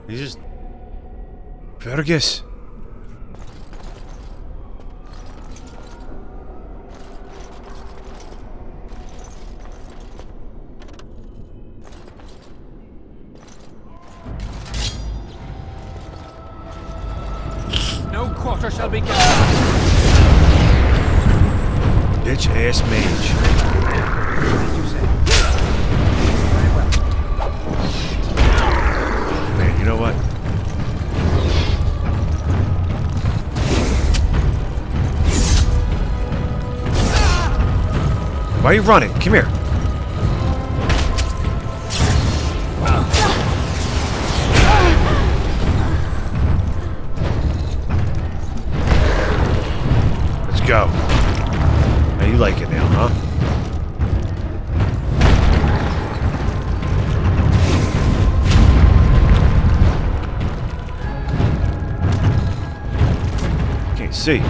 He's just... Fergus. No quarter shall be given. Bitch ass mage. As you say. Very well. Man, you know what? Why are you running? Come here. Go. How you like it now, huh? Can't see.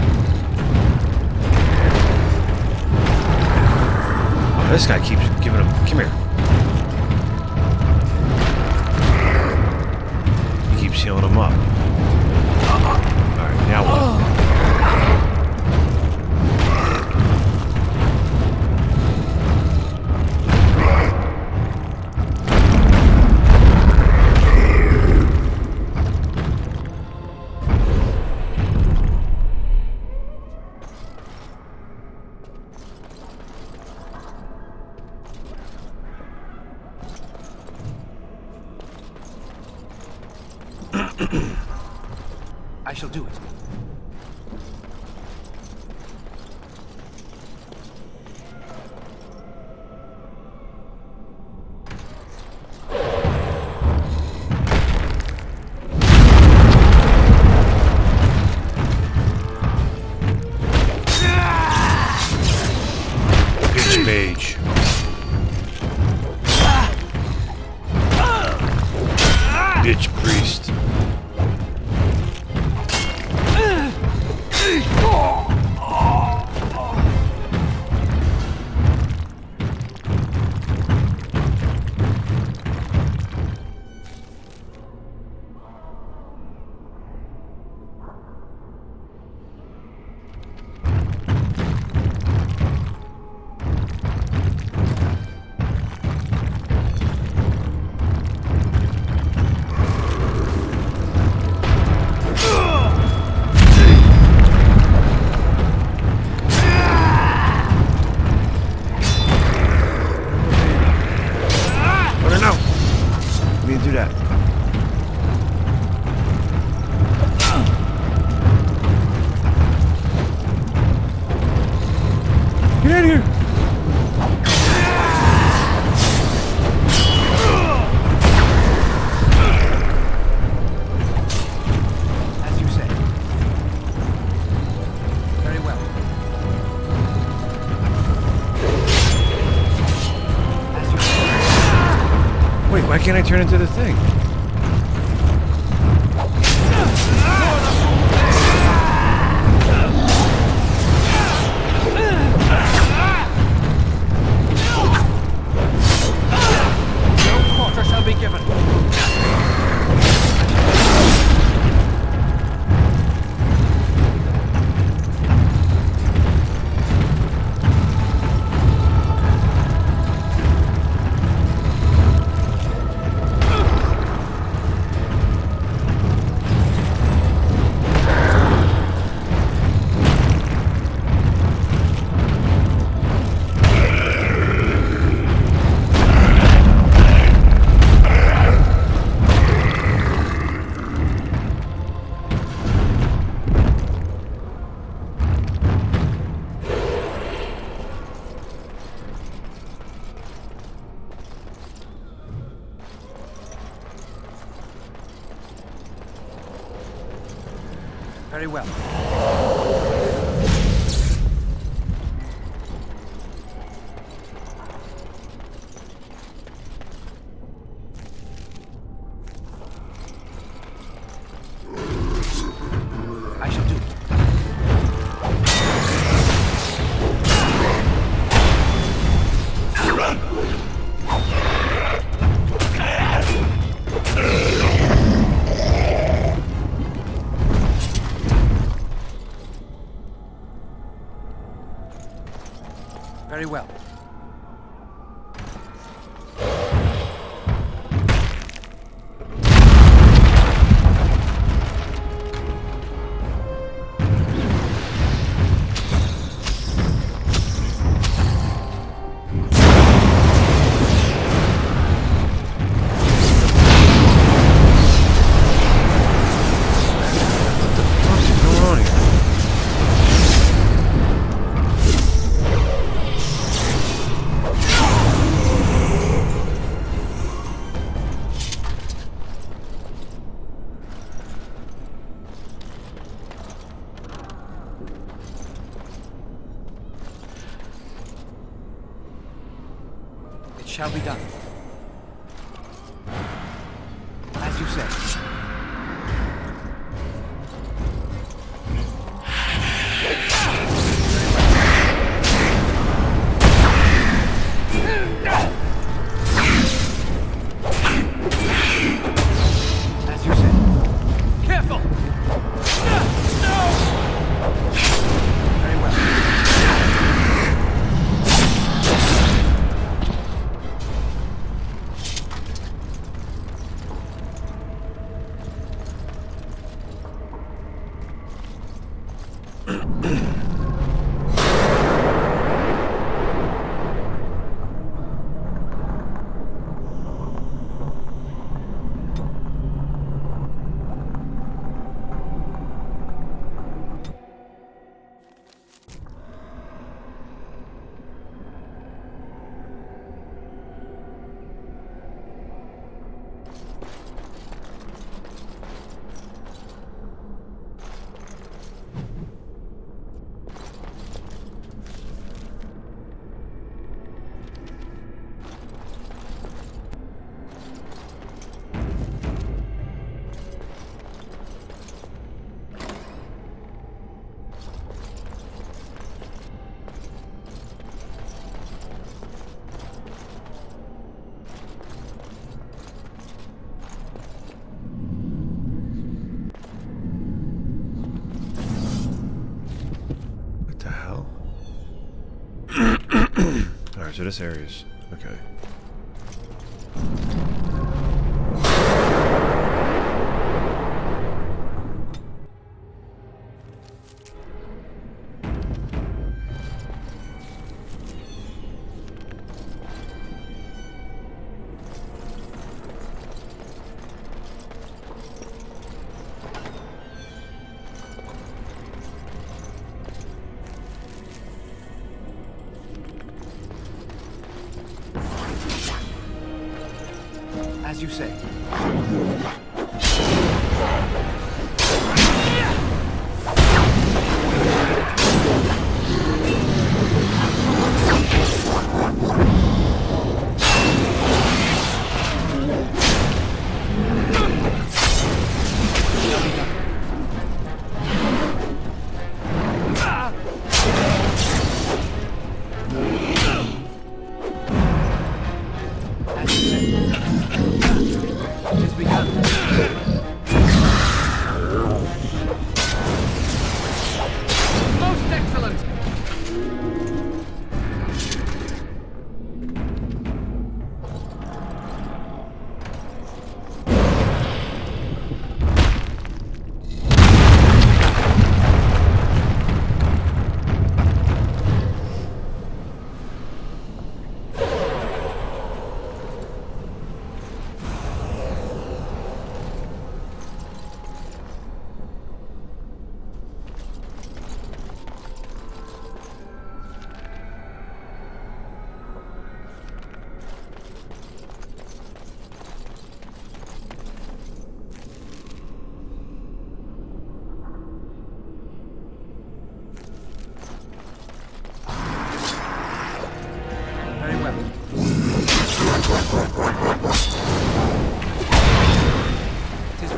Oh, this guy keeps giving him. Come here. He keeps healing him up. Alright, now what? I shall do it. Bitch mage. Bitch priest. in here! As you say. Very well. As you say. Wait, why can't I turn into the thing? No quarter shall be given. Very well. I shall do it. Very well. It shall be done. As you say. As you say. Careful! No! Very well. Alright, so this area's okay. you say.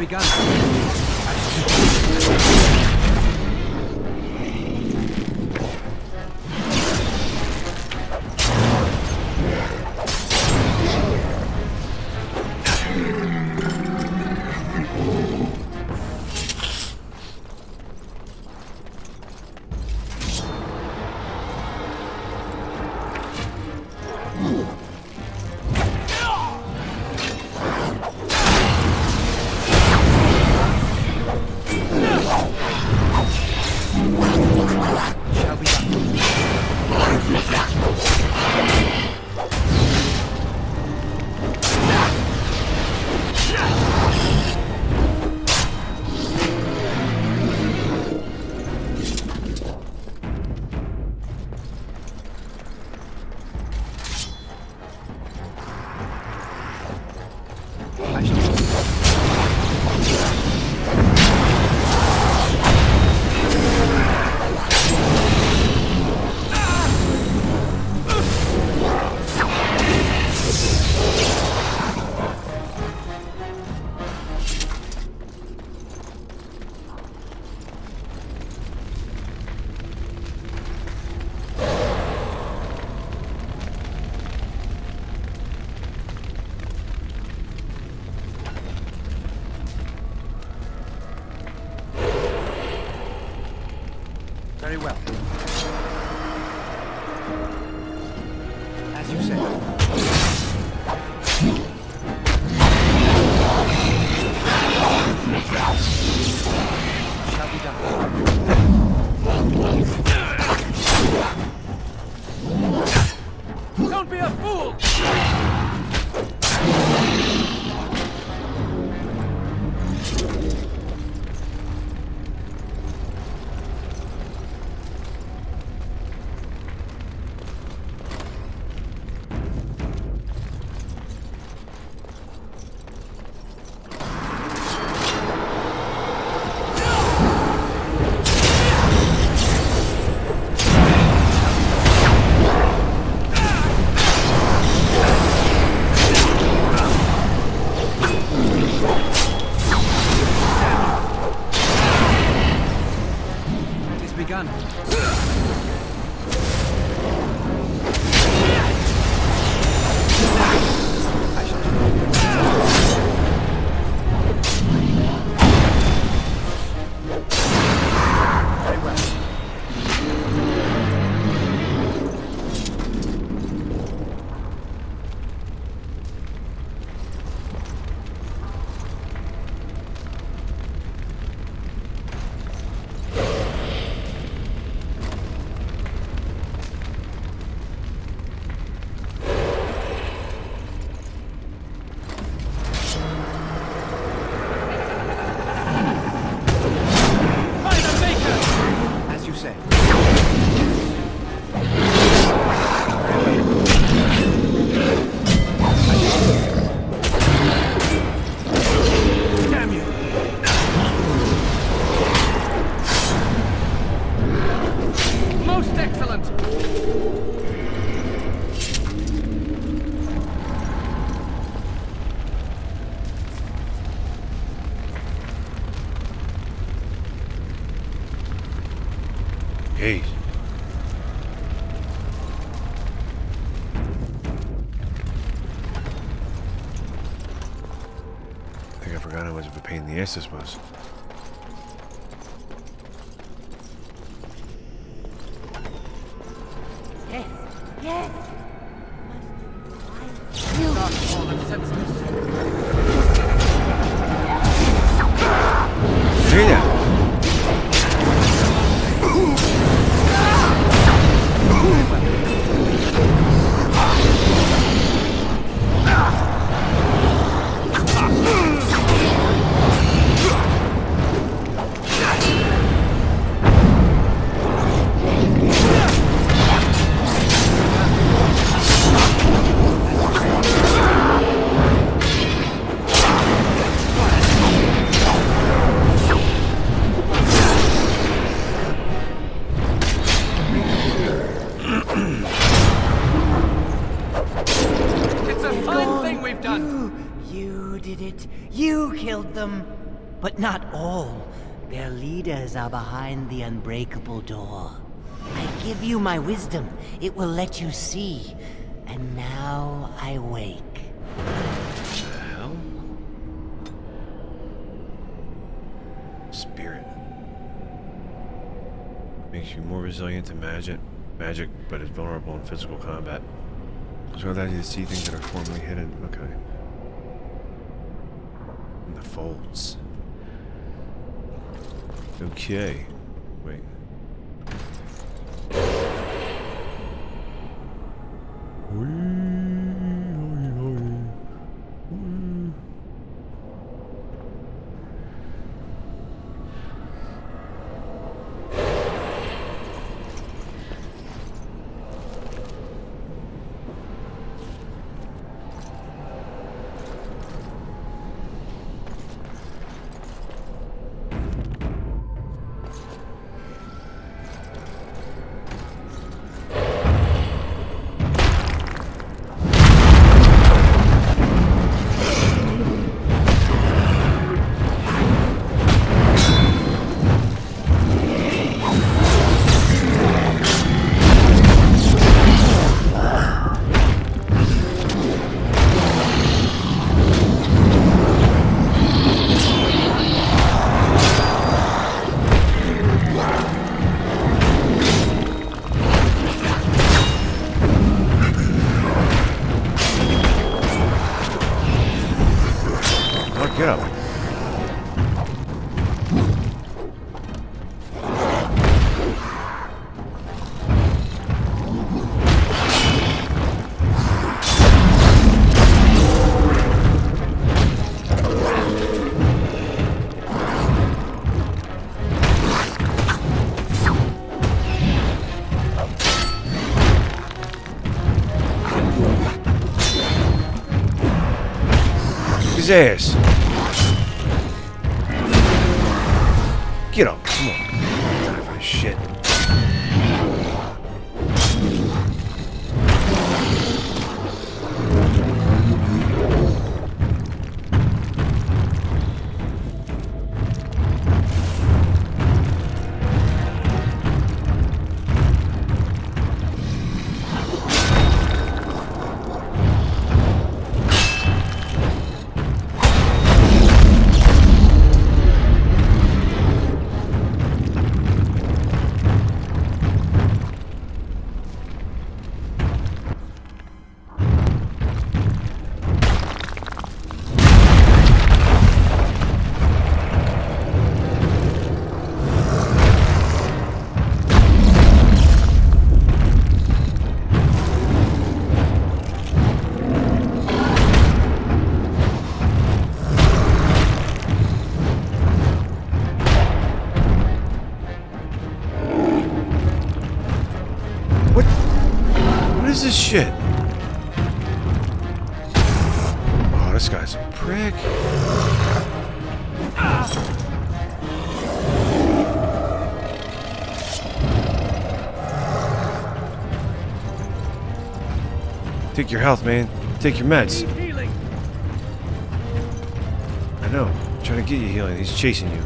Begun. Very well. As you say. Shall be done. Don't be a fool! Begun. Most excellent! Hey. I think I forgot how much of a pain in the ass this was. Yes, yes. Hear that? You killed them, but not all. Their leaders are behind the unbreakable door. I give you my wisdom. It will let you see. And now I wake. What the hell? Spirit. Makes you more resilient to magic, but is vulnerable in physical combat. So that you see things that are formerly hidden. Okay. In the folds. Okay. Wait. Get up. His ass. Get up, come on. Time for this shit. What is this shit? Oh, this guy's a prick. Take your health, man. Take your meds. I know. I'm trying to get you healing. He's chasing you.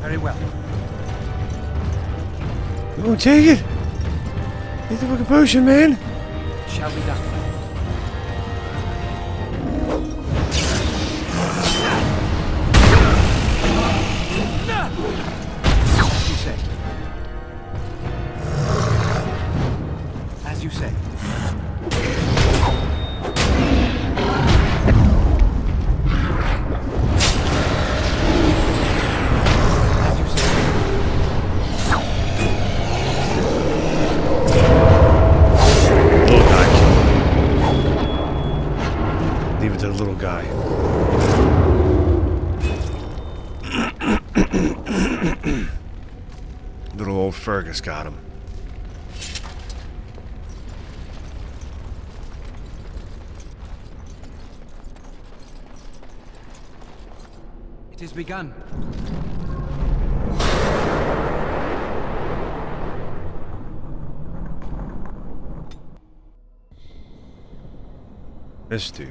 Very well. Oh, take it! Take the fucking potion, man! Shall be done. As you say. As you say. To the little guy. Little old Fergus got him. It has begun. This dude.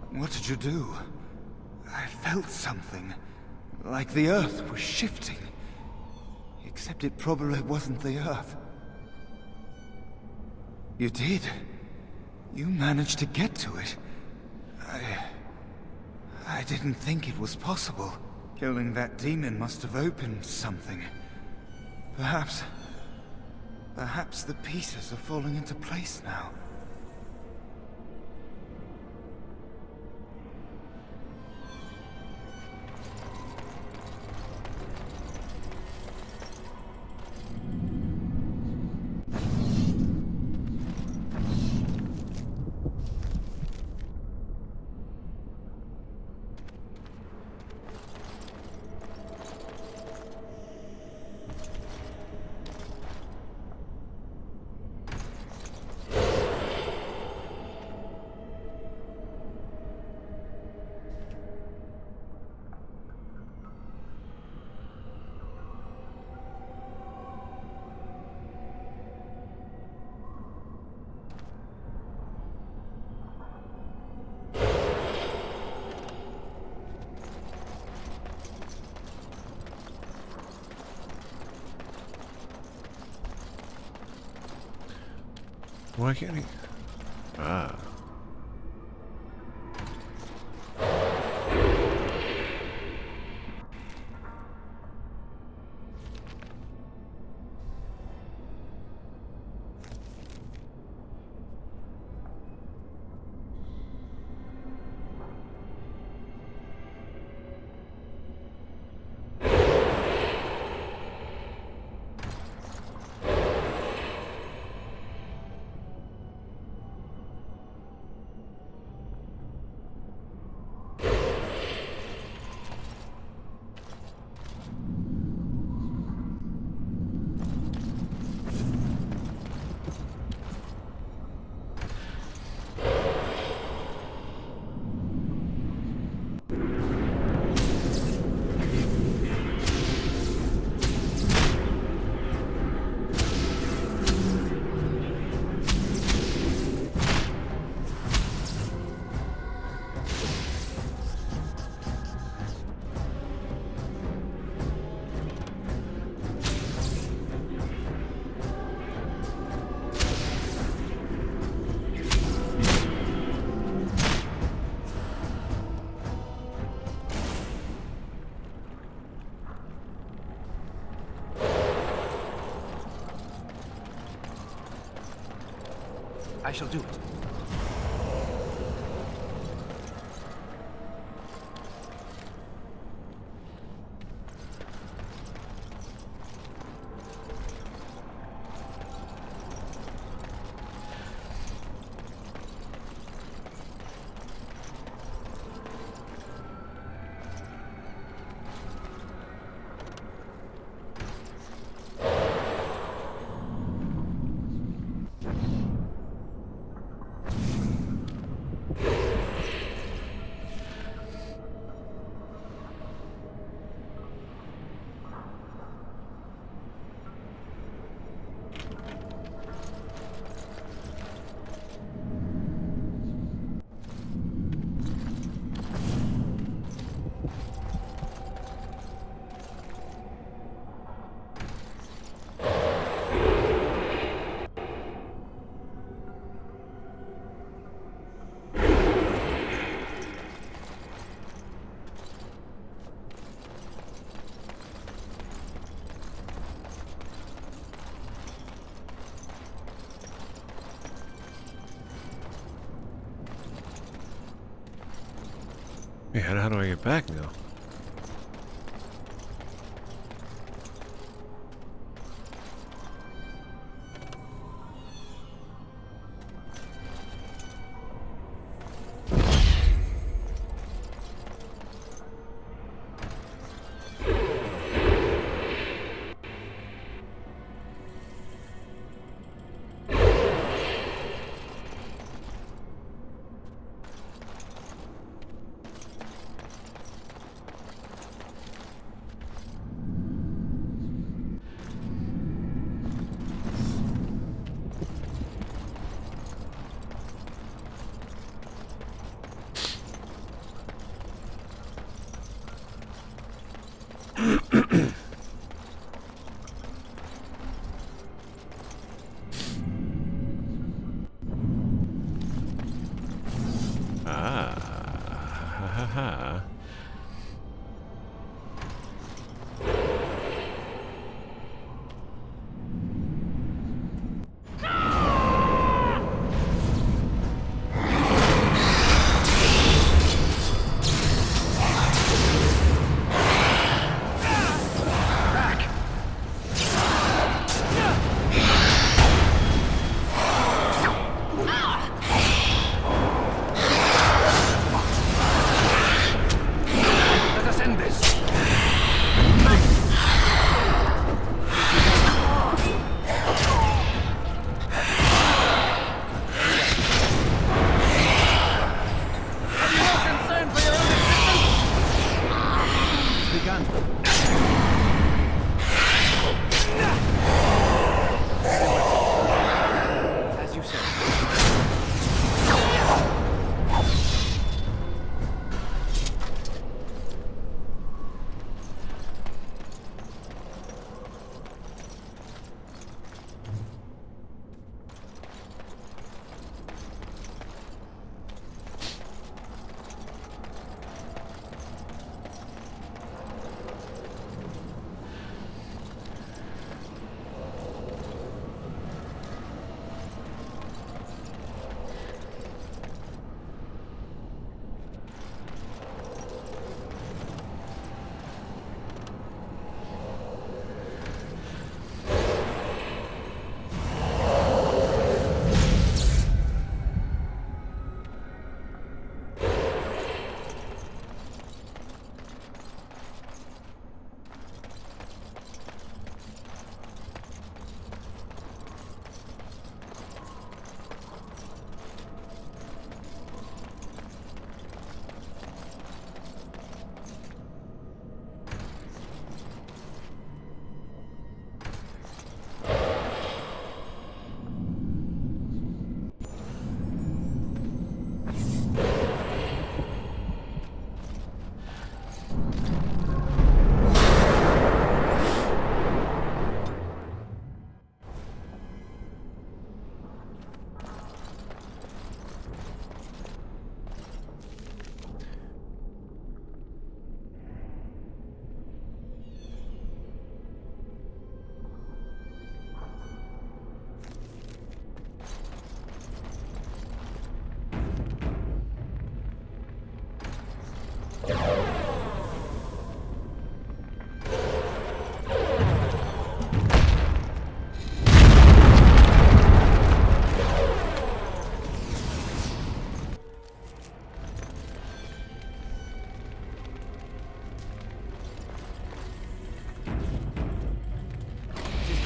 What did you do? I felt something. Like the earth was shifting. Except it probably wasn't the earth. You did. You managed to get to it. I didn't think it was possible. Killing that demon must have opened something. Perhaps the pieces are falling into place now. Why can't he? Ah. I shall do it. Yeah, how do I get back now?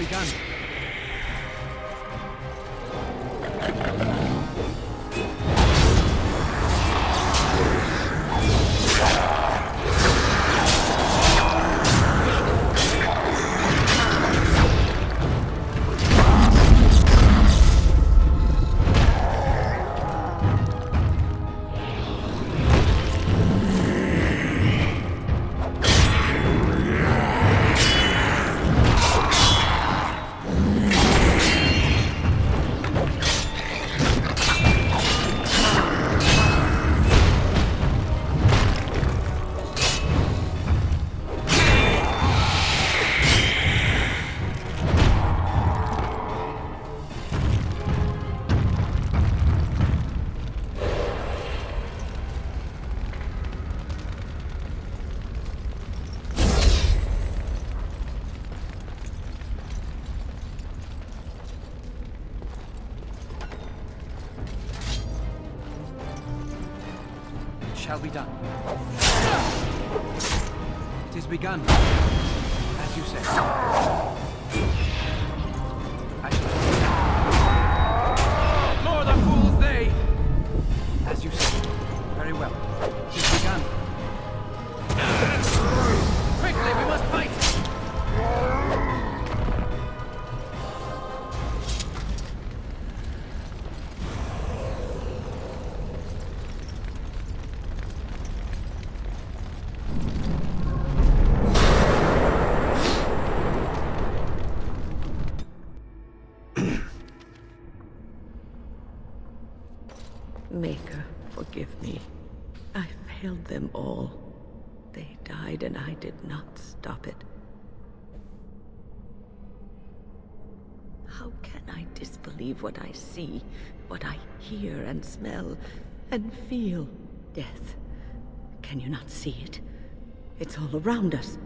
begun. shall be done. It is begun, as you say. I shall... More the fools they! As you say. Very well. It is begun. Quickly, we must fight! Maker, forgive me. I failed them all. They died and I did not stop it. How can I disbelieve what I see, what I hear and smell and feel? Death. Can you not see it? It's all around us.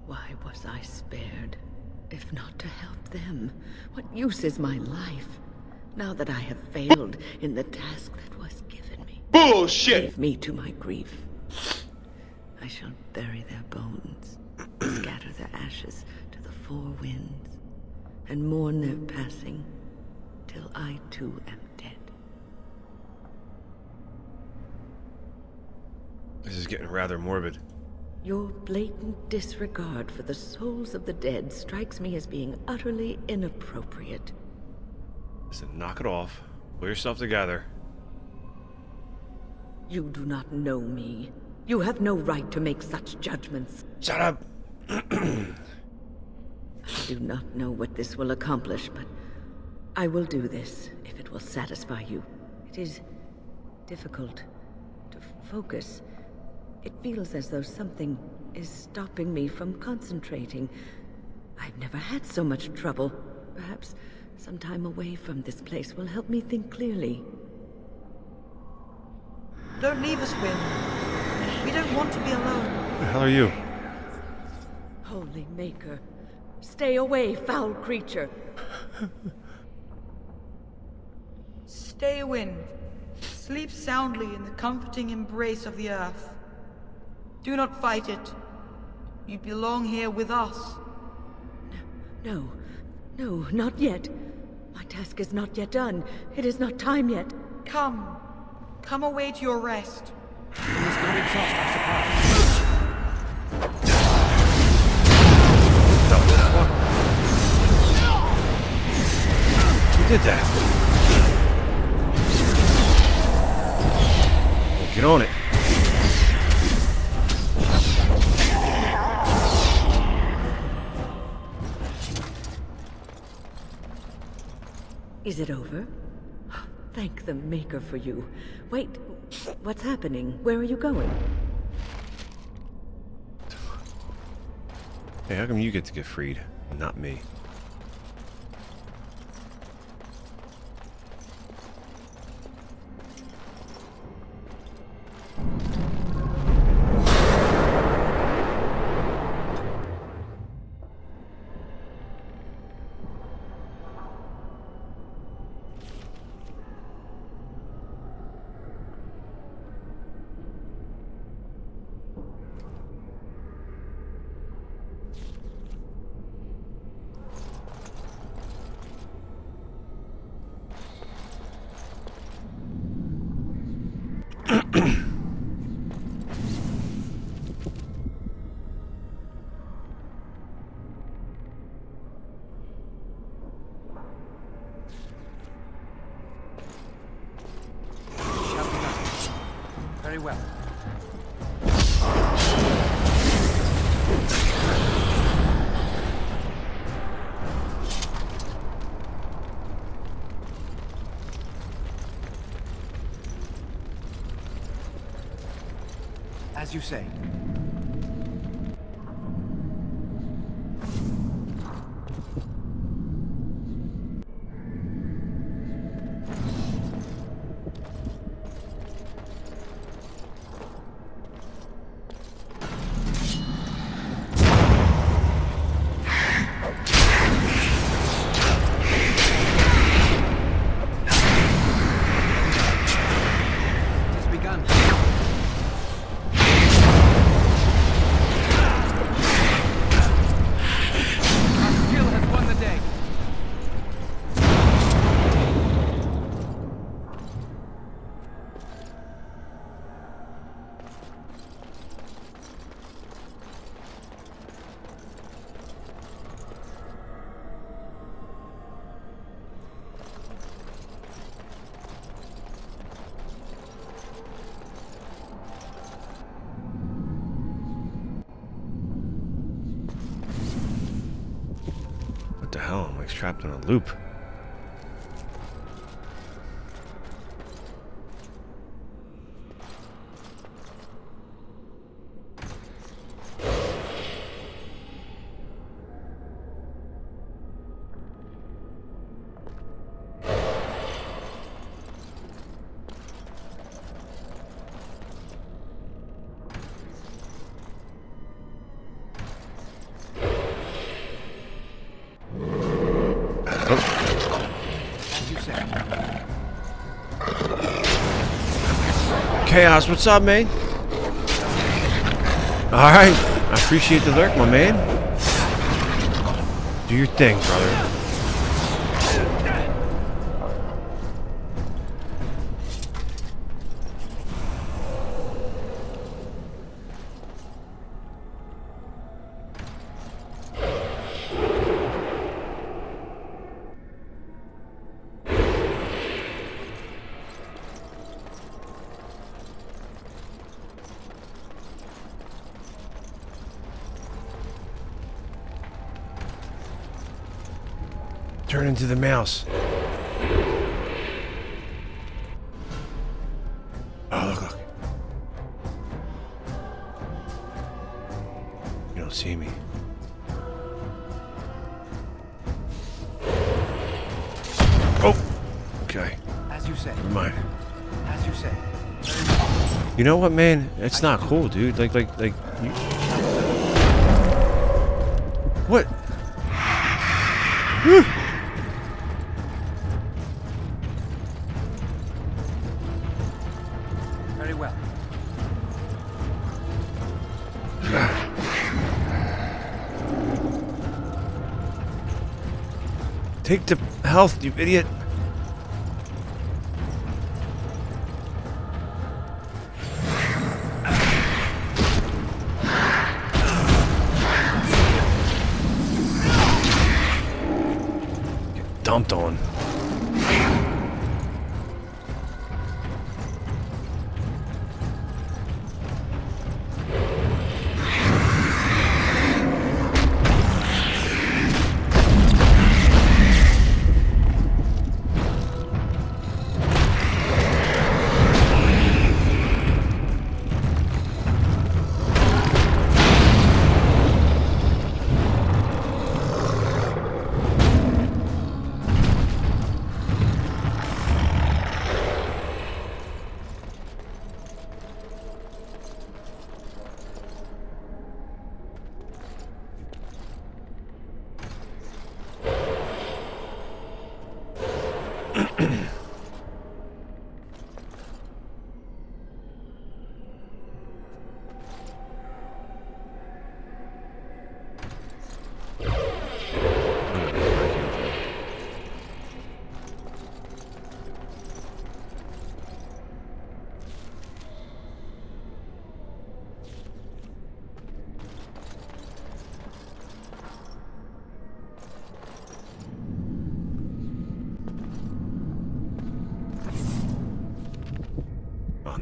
Why was I spared? If not to help them, what use is my life? Now that I have failed in the task that was given me. Bullshit! Leave me to my grief. I shall bury their bones, scatter their ashes to the four winds, and mourn their passing, till I too am dead. This is getting rather morbid. Your blatant disregard for the souls of the dead strikes me as being utterly inappropriate. Listen, knock it off. Pull yourself together. You do not know me. You have no right to make such judgments. Shut up! I do not know what this will accomplish, but I will do this if it will satisfy you. It is difficult to focus. It feels as though something is stopping me from concentrating. I've never had so much trouble. Perhaps some time away from this place will help me think clearly. Don't leave us, Wynn. We don't want to be alone. Who the hell are you? Holy Maker, stay away, foul creature. Stay, Wynn. Sleep soundly in the comforting embrace of the earth. Do not fight it. You belong here with us. No, not yet. My task is not yet done. It is not time yet. Come away to your rest. We must not exhaust our supply. Who did that? Oh, get on it. Is it over? Thank the Maker for you. Wait, what's happening? Where are you going? Hey, how come you get to get freed, not me? Very well. As you say. hell? I'm like trapped in a loop. Chaos, what's up, man? Alright, I appreciate the lurk, my man. Do your thing, brother. Turn into the mouse. Oh, look, look. You don't see me. Oh! Okay. As you say. Never mind. As you say. You know what, man? It's not cool, dude. Like, you... What? Very well. Take the health, you idiot. Get dumped on.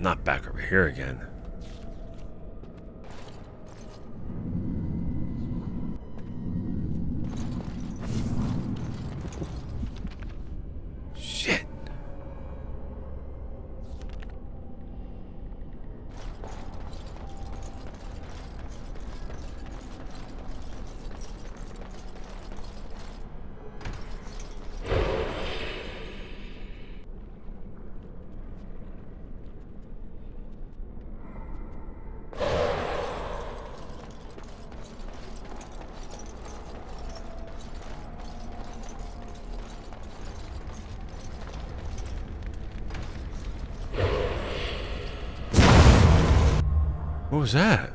Not back over here again. Shit. What was that?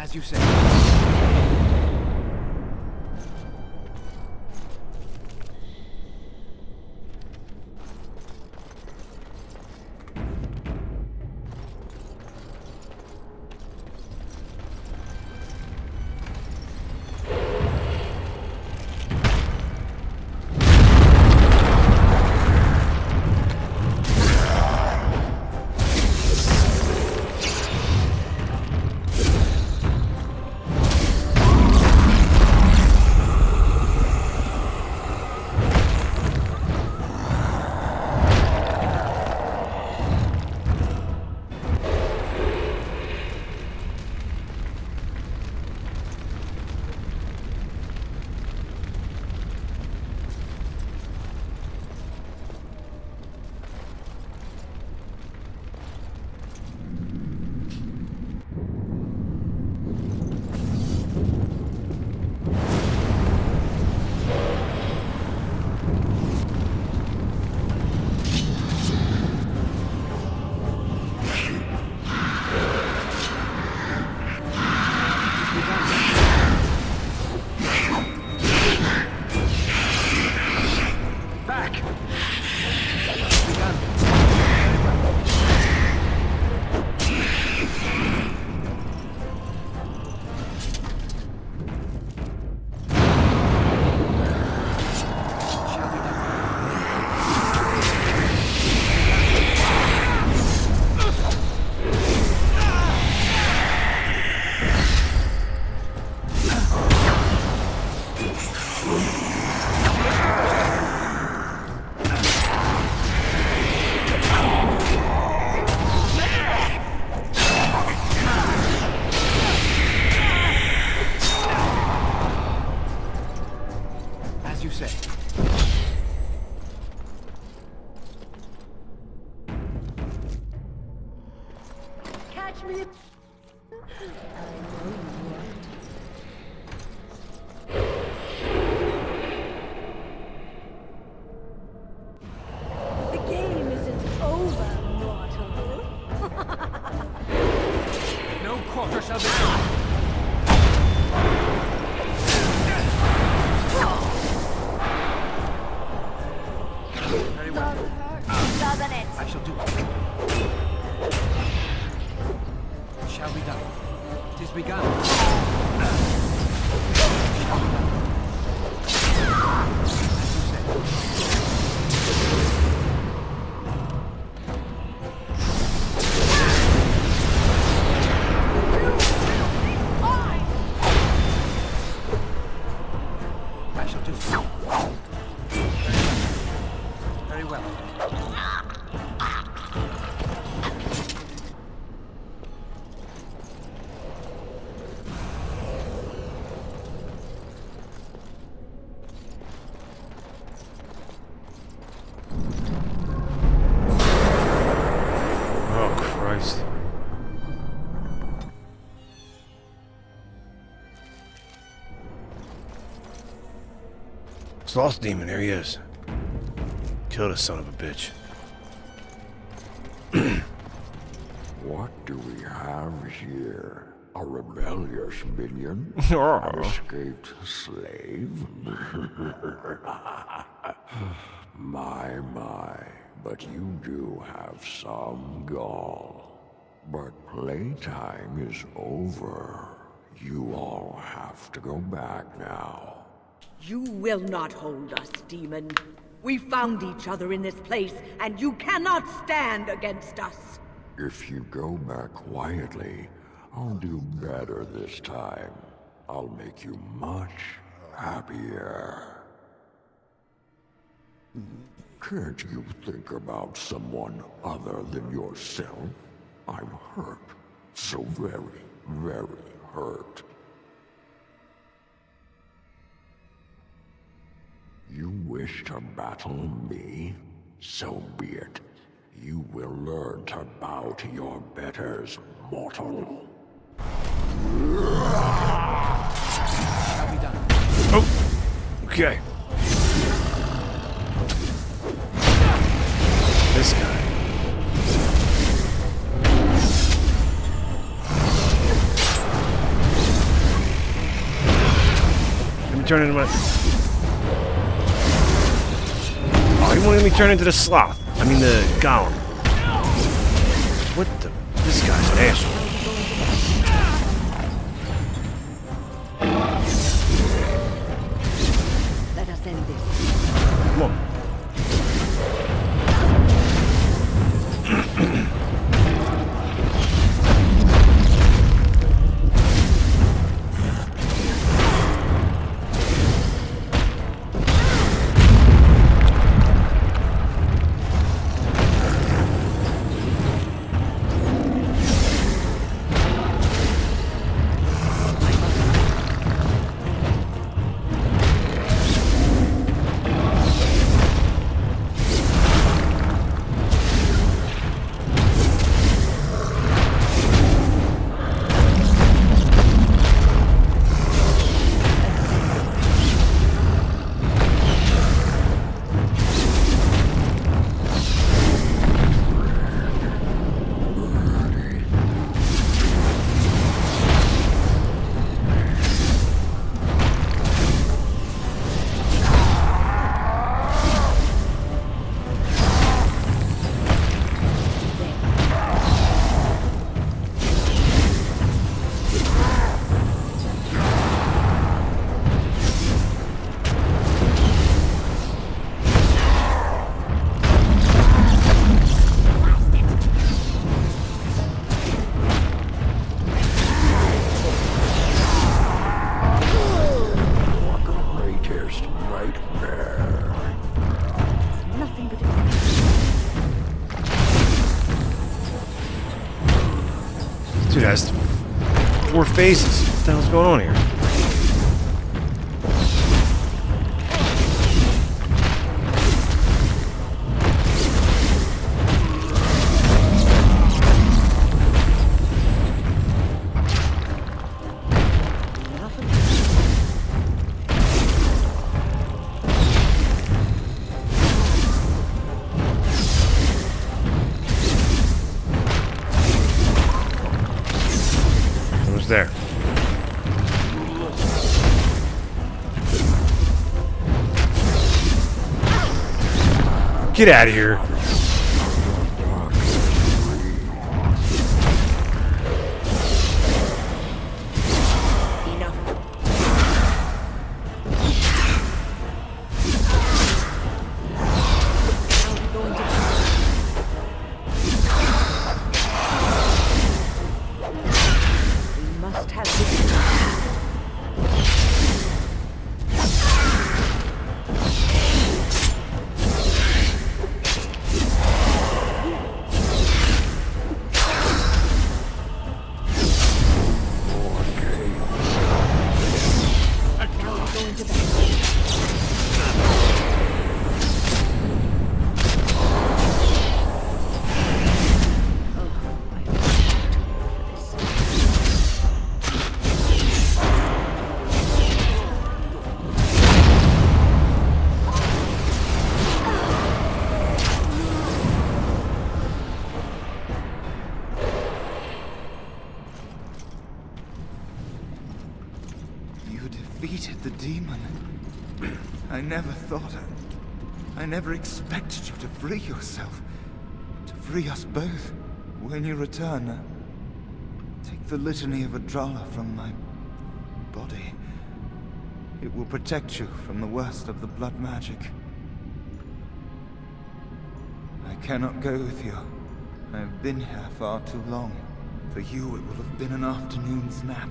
As you say. Sloth demon, there he is. Kill the son of a bitch. What do we have here? A rebellious minion? An escaped slave? My, but you do have some gall. But playtime is over. You all have to go back now. You will not hold us, demon. We found each other in this place, and you cannot stand against us. If you go back quietly, I'll do better this time. I'll make you much happier. Can't you think about someone other than yourself? I'm hurt. So very, very hurt. You wish to battle me? So be it. You will learn to bow to your betters, mortal. Shall be done. Oh, okay. This guy. turn into my... Oh, he won't let me turn into the sloth. I mean the golem. What the... This guy's an asshole. Let us end this. Come on. Dude has 4 phases. What the hell's going on here? There. Get out of here. Defeated the demon. I never thought I never expected you to free yourself. To free us both. When you return, take the litany of Adrala from my body. It will protect you from the worst of the blood magic. I cannot go with you. I have been here far too long. For you, it will have been an afternoon's nap.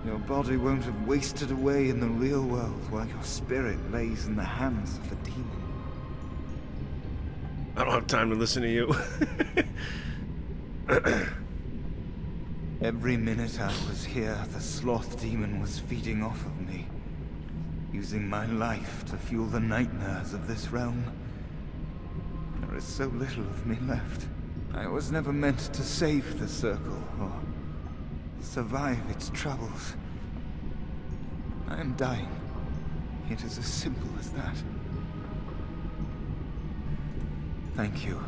Your body won't have wasted away in the real world while your spirit lays in the hands of the demon. I don't have time to listen to you. Every minute I was here, the sloth demon was feeding off of me, using my life to fuel the nightmares of this realm. There is so little of me left. I was never meant to save the circle, or survive its troubles. I am dying. It is as simple as that. Thank you,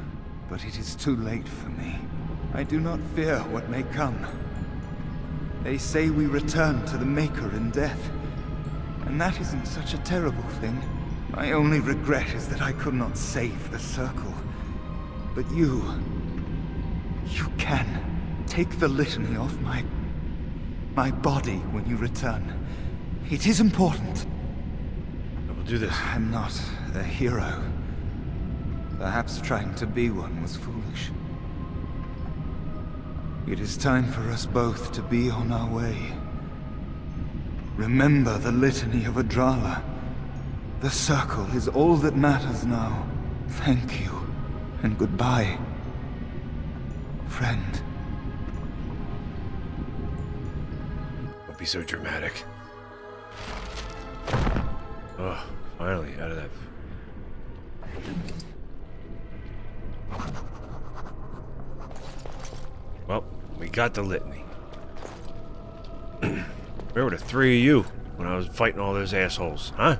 but it is too late for me. I do not fear what may come. They say we return to the Maker in death. and that isn't such a terrible thing. My only regret is that I could not save the Circle. But you can. Take the litany off my body when you return. It is important. I will do this. I'm not a hero. Perhaps trying to be one was foolish. It is time for us both to be on our way. Remember the litany of Adrala. The Circle is all that matters now. Thank you, and goodbye, friend. Don't be so dramatic. Oh, finally, out of that. Well, we got the litany. Where were the three of you when I was fighting all those assholes, huh?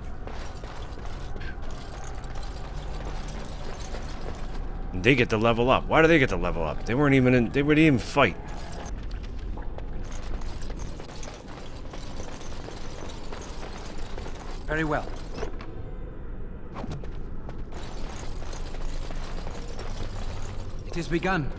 And they get to level up. Why do they get to level up? They weren't even in, they wouldn't even fight. Very well. It has begun.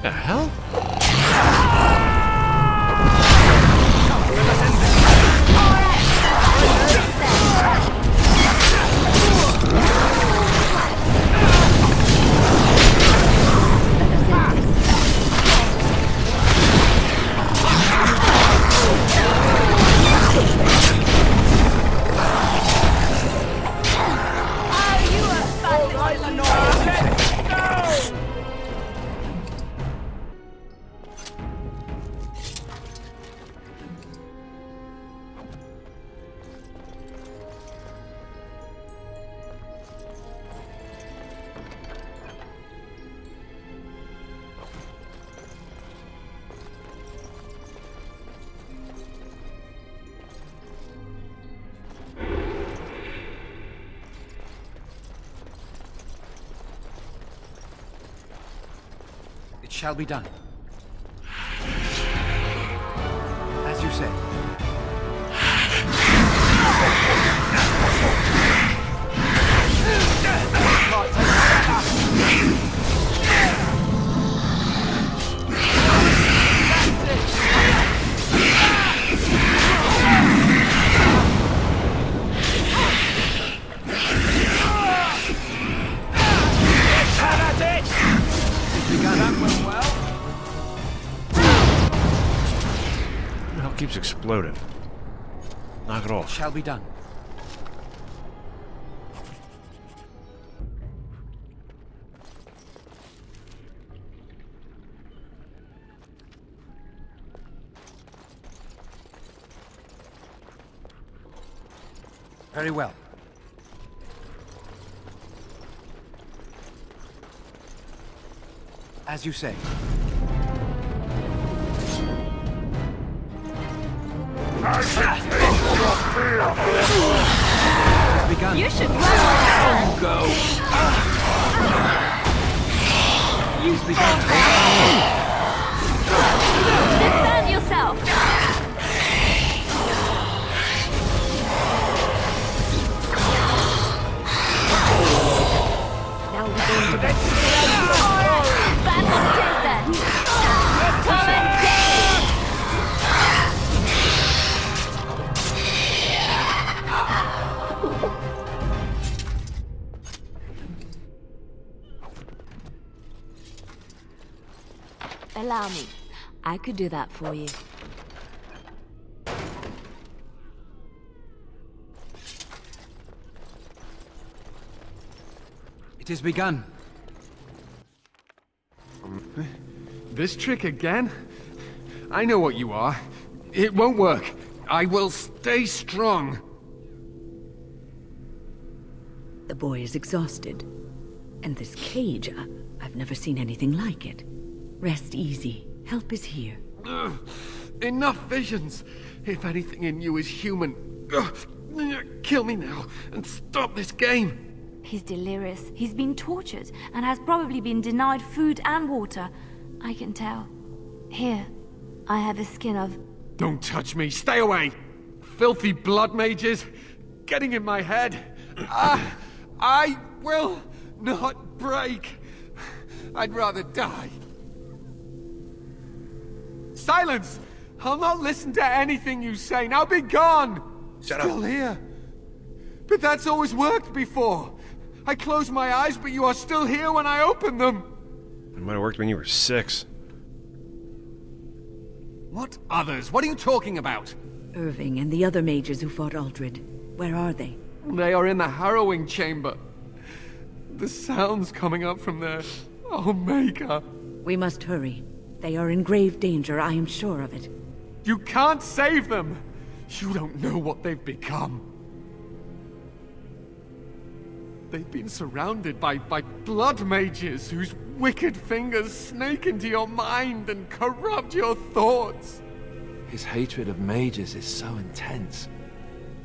The hell? It shall be done. As you say. Keeps exploding. Knock it off. Shall be done. Very well. As you say. Begun. You should run. Go. Use begun. Defend yourself. Now we're going to get Battle then. Come and Allow me. I could do that for you. It has begun. This trick again? I know what you are. It won't work. I will stay strong. The boy is exhausted. And this cage, I've never seen anything like it. Rest easy. Help is here. Ugh. Enough visions. If anything in you is human, kill me now and stop this game. He's delirious. He's been tortured and has probably been denied food and water. I can tell. Here, I have a skin of... Don't touch me. Stay away. Filthy blood mages. Getting in my head. I will not break. I'd rather die. Silence! I'll not listen to anything you say. Now be gone! Still here. But that's always worked before. I close my eyes, but you are still here when I open them. It might have worked when you were 6. What others? What are you talking about? Irving and the other mages who fought Aldred. Where are they? They are in the harrowing chamber. The sounds coming up from there. Oh, Maker. We must hurry. They are in grave danger, I am sure of it. You can't save them! You don't know what they've become. They've been surrounded by blood mages whose wicked fingers snake into your mind and corrupt your thoughts. His hatred of mages is so intense.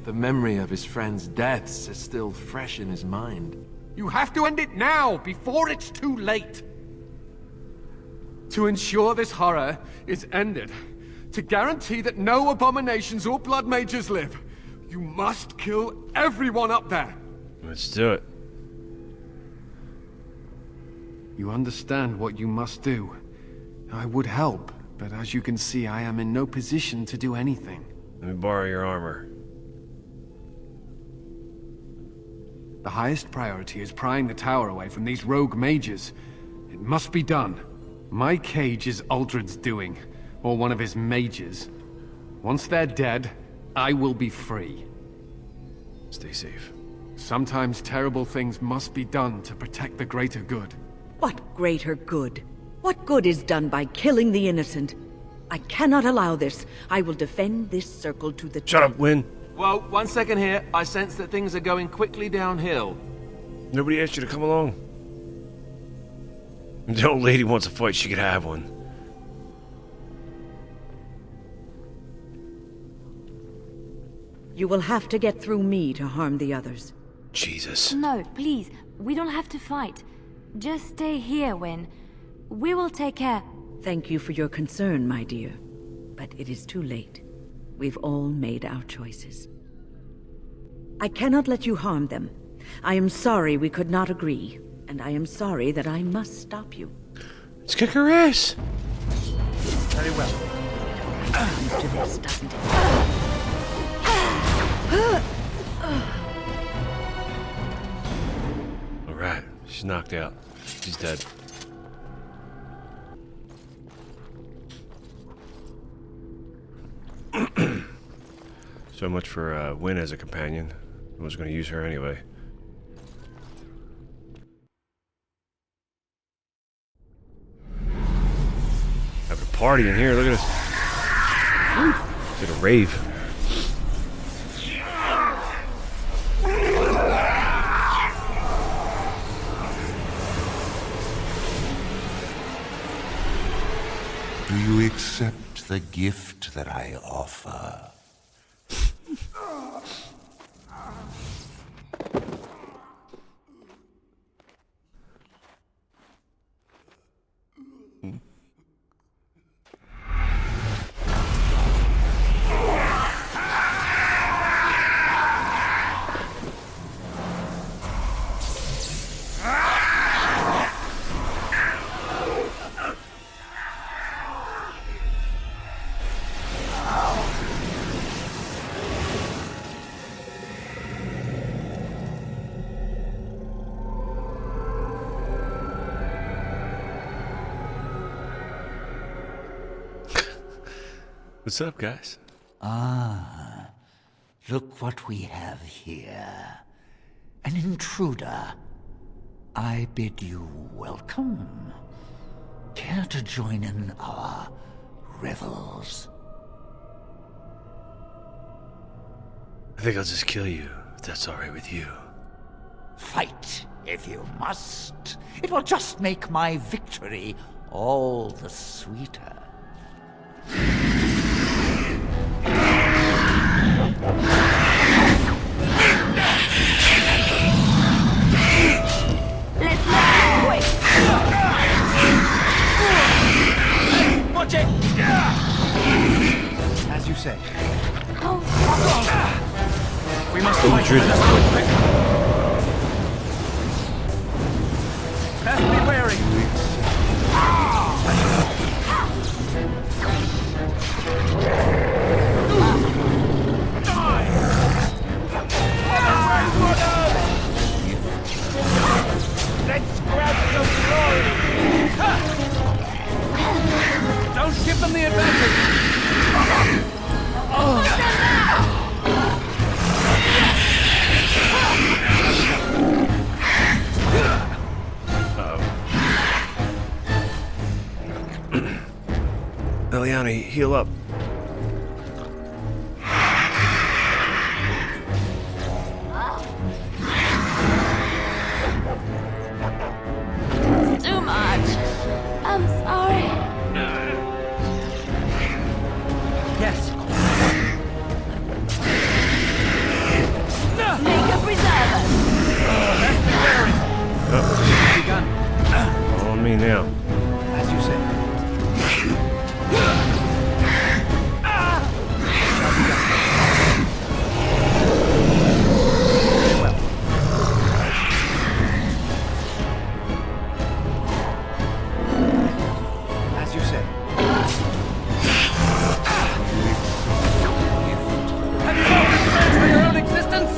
The memory of his friends' deaths is still fresh in his mind. You have to end it now, before it's too late. To ensure this horror is ended, to guarantee that no abominations or blood mages live, you must kill everyone up there. Let's do it. You understand what you must do. I would help, but as you can see, I am in no position to do anything. Let me borrow your armor. The highest priority is prying the tower away from these rogue mages. It must be done. My cage is Aldred's doing, or one of his mages. Once they're dead, I will be free. Stay safe. Sometimes terrible things must be done to protect the greater good. What greater good? What good is done by killing the innocent? I cannot allow this. I will defend this circle to the... Shut up, Wynn. Well, 1 second here. I sense that things are going quickly downhill. Nobody asked you to come along. If the old lady wants a fight, she could have one. You will have to get through me to harm the others. Jesus. No, please. We don't have to fight. Just stay here, Wynn. We will take care. Thank you for your concern, my dear. But it is too late. We've all made our choices. I cannot let you harm them. I am sorry we could not agree, and I am sorry that I must stop you. Let's kick her ass. Very well. It comes to this, doesn't it? Alright, she's knocked out. She's dead. So much for Wynn as a companion. I was going to use her anyway. Having a party in here, look at us. It's a rave. Do you accept the gift that I offer? What's up, guys? Ah, look what we have here. An intruder. I bid you welcome. Care to join in our revels? I think I'll just kill you, if that's alright with you. Fight, if you must. It will just make my victory all the sweeter. Let's make this quick. Watch it! As you say. We must fight Uldred. Best be wary. Let's grab some glory! Don't give them the advantage! Liliana, heal up. It's too much. I'm sorry. Yes. Make a preserver. Let's be wary. Begun. On me now. As you say. As you say. Have you no concerns for your own existence?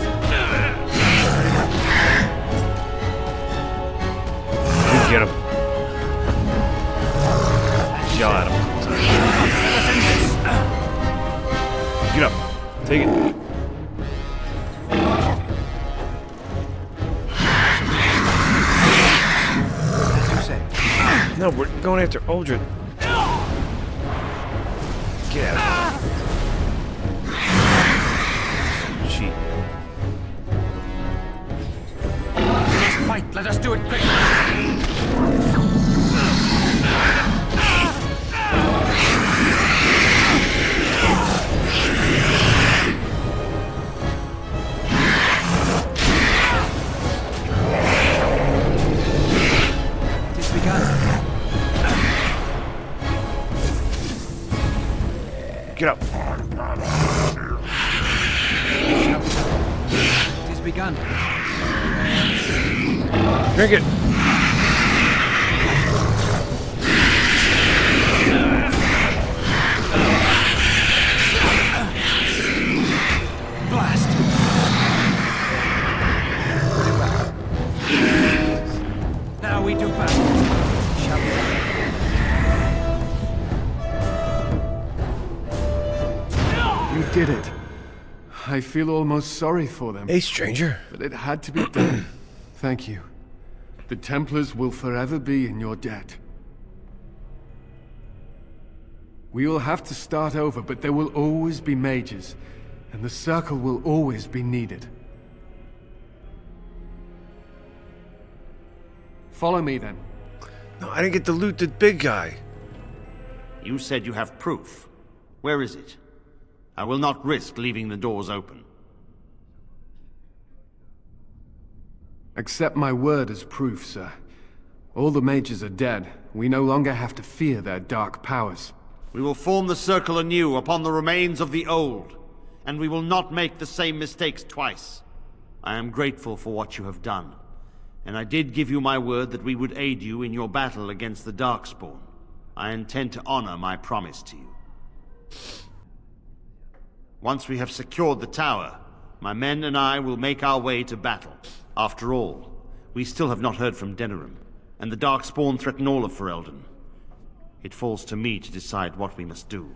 You get him. Yell at him. Get up. Take it. As you say. No, we're going after Uldred. Get out. Cheat. We must fight. Let us do it quickly. It is begun. Get up. It is begun. Drink it. Blast. Very well. Now we do battle. Shall we? You did it. I feel almost sorry for them. Hey, stranger. But it had to be done. Thank you. The Templars will forever be in your debt. We will have to start over, but there will always be mages, and the Circle will always be needed. Follow me, then. No, I didn't get to loot the big guy. You said you have proof. Where is it? I will not risk leaving the doors open. Accept my word as proof, sir. All the mages are dead. We no longer have to fear their dark powers. We will form the Circle anew upon the remains of the old, and we will not make the same mistakes twice. I am grateful for what you have done, and I did give you my word that we would aid you in your battle against the Darkspawn. I intend to honor my promise to you. Once we have secured the tower, my men and I will make our way to battle. After all, we still have not heard from Denerim, and the Darkspawn threaten all of Ferelden. It falls to me to decide what we must do.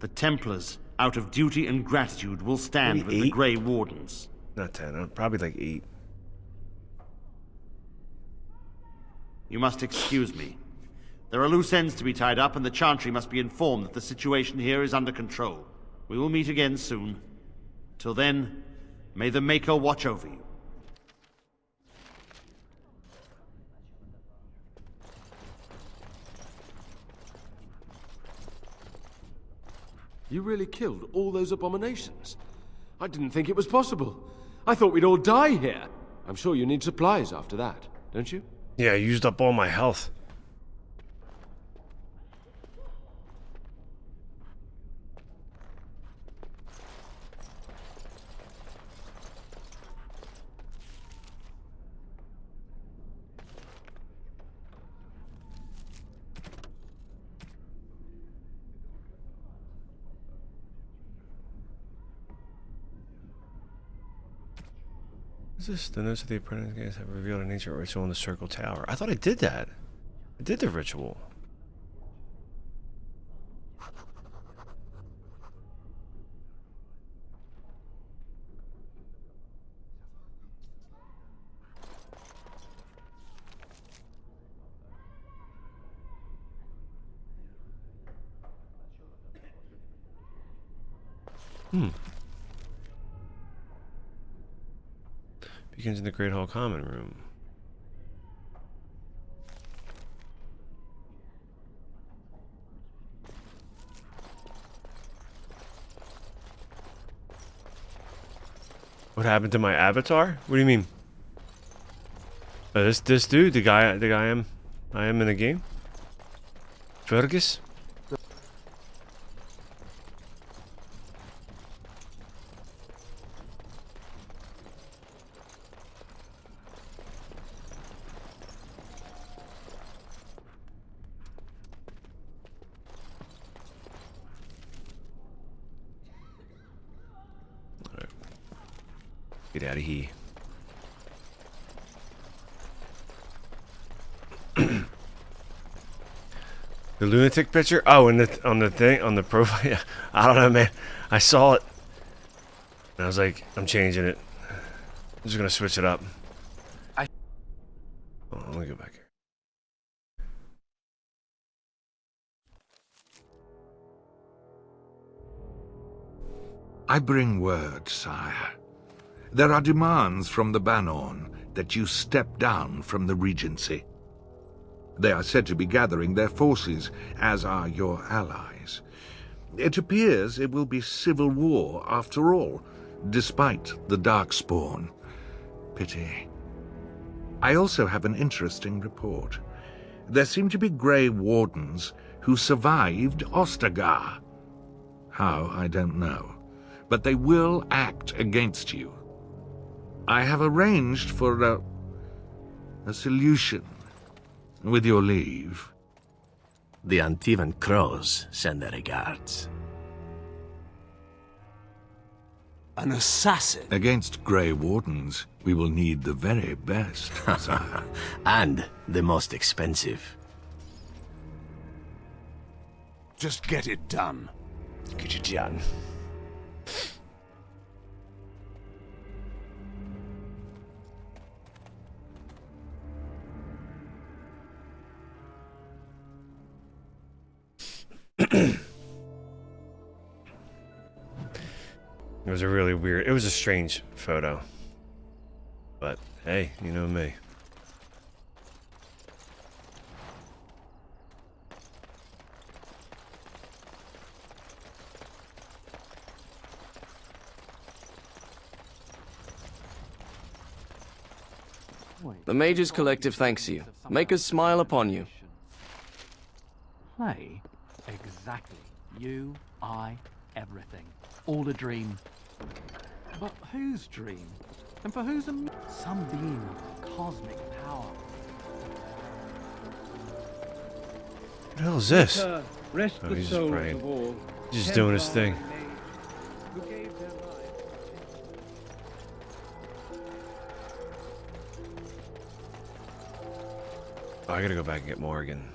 The Templars, out of duty and gratitude, will stand Maybe with the 8? Grey Wardens. Not 10, probably like 8. You must excuse me. There are loose ends to be tied up, and the Chantry must be informed that the situation here is under control. We will meet again soon. Till then, may the Maker watch over you. You really killed all those abominations? I didn't think it was possible. I thought we'd all die here. I'm sure you need supplies after that, don't you? Yeah, I used up all my health. Is this the notes of the apprentice have revealed an ancient ritual in the circle tower? I thought I did that. I did the ritual. Begins in the Great Hall Common Room. What happened to my avatar? What do you mean? This dude, the guy I am in the game? Fergus? Get out of here. The lunatic picture? Oh, on the profile. Yeah. I don't know, man. I saw it. And I was like, I'm changing it. I'm just gonna switch it up. Oh, let me go back here. I bring word, sire. There are demands from the Banorn that you step down from the Regency. They are said to be gathering their forces, as are your allies. It appears it will be civil war after all, despite the Darkspawn. Pity. I also have an interesting report. There seem to be Grey Wardens who survived Ostagar. How, I don't know. But they will act against you. I have arranged for a solution, with your leave. The Antivan Crows send their regards. An assassin? Against Grey Wardens, we will need the very best, sire. And the most expensive. Just get it done. Get it done. It was a really weird, it was a strange photo. But hey, you know me. The Mages Collective thanks you. Make us smile upon you. Play? Exactly. You, I, everything. All a dream. But whose dream? And for whose some being of cosmic power. What the hell is this? Oh, he's just praying. He's just doing his thing. Oh, I gotta go back and get Morgan.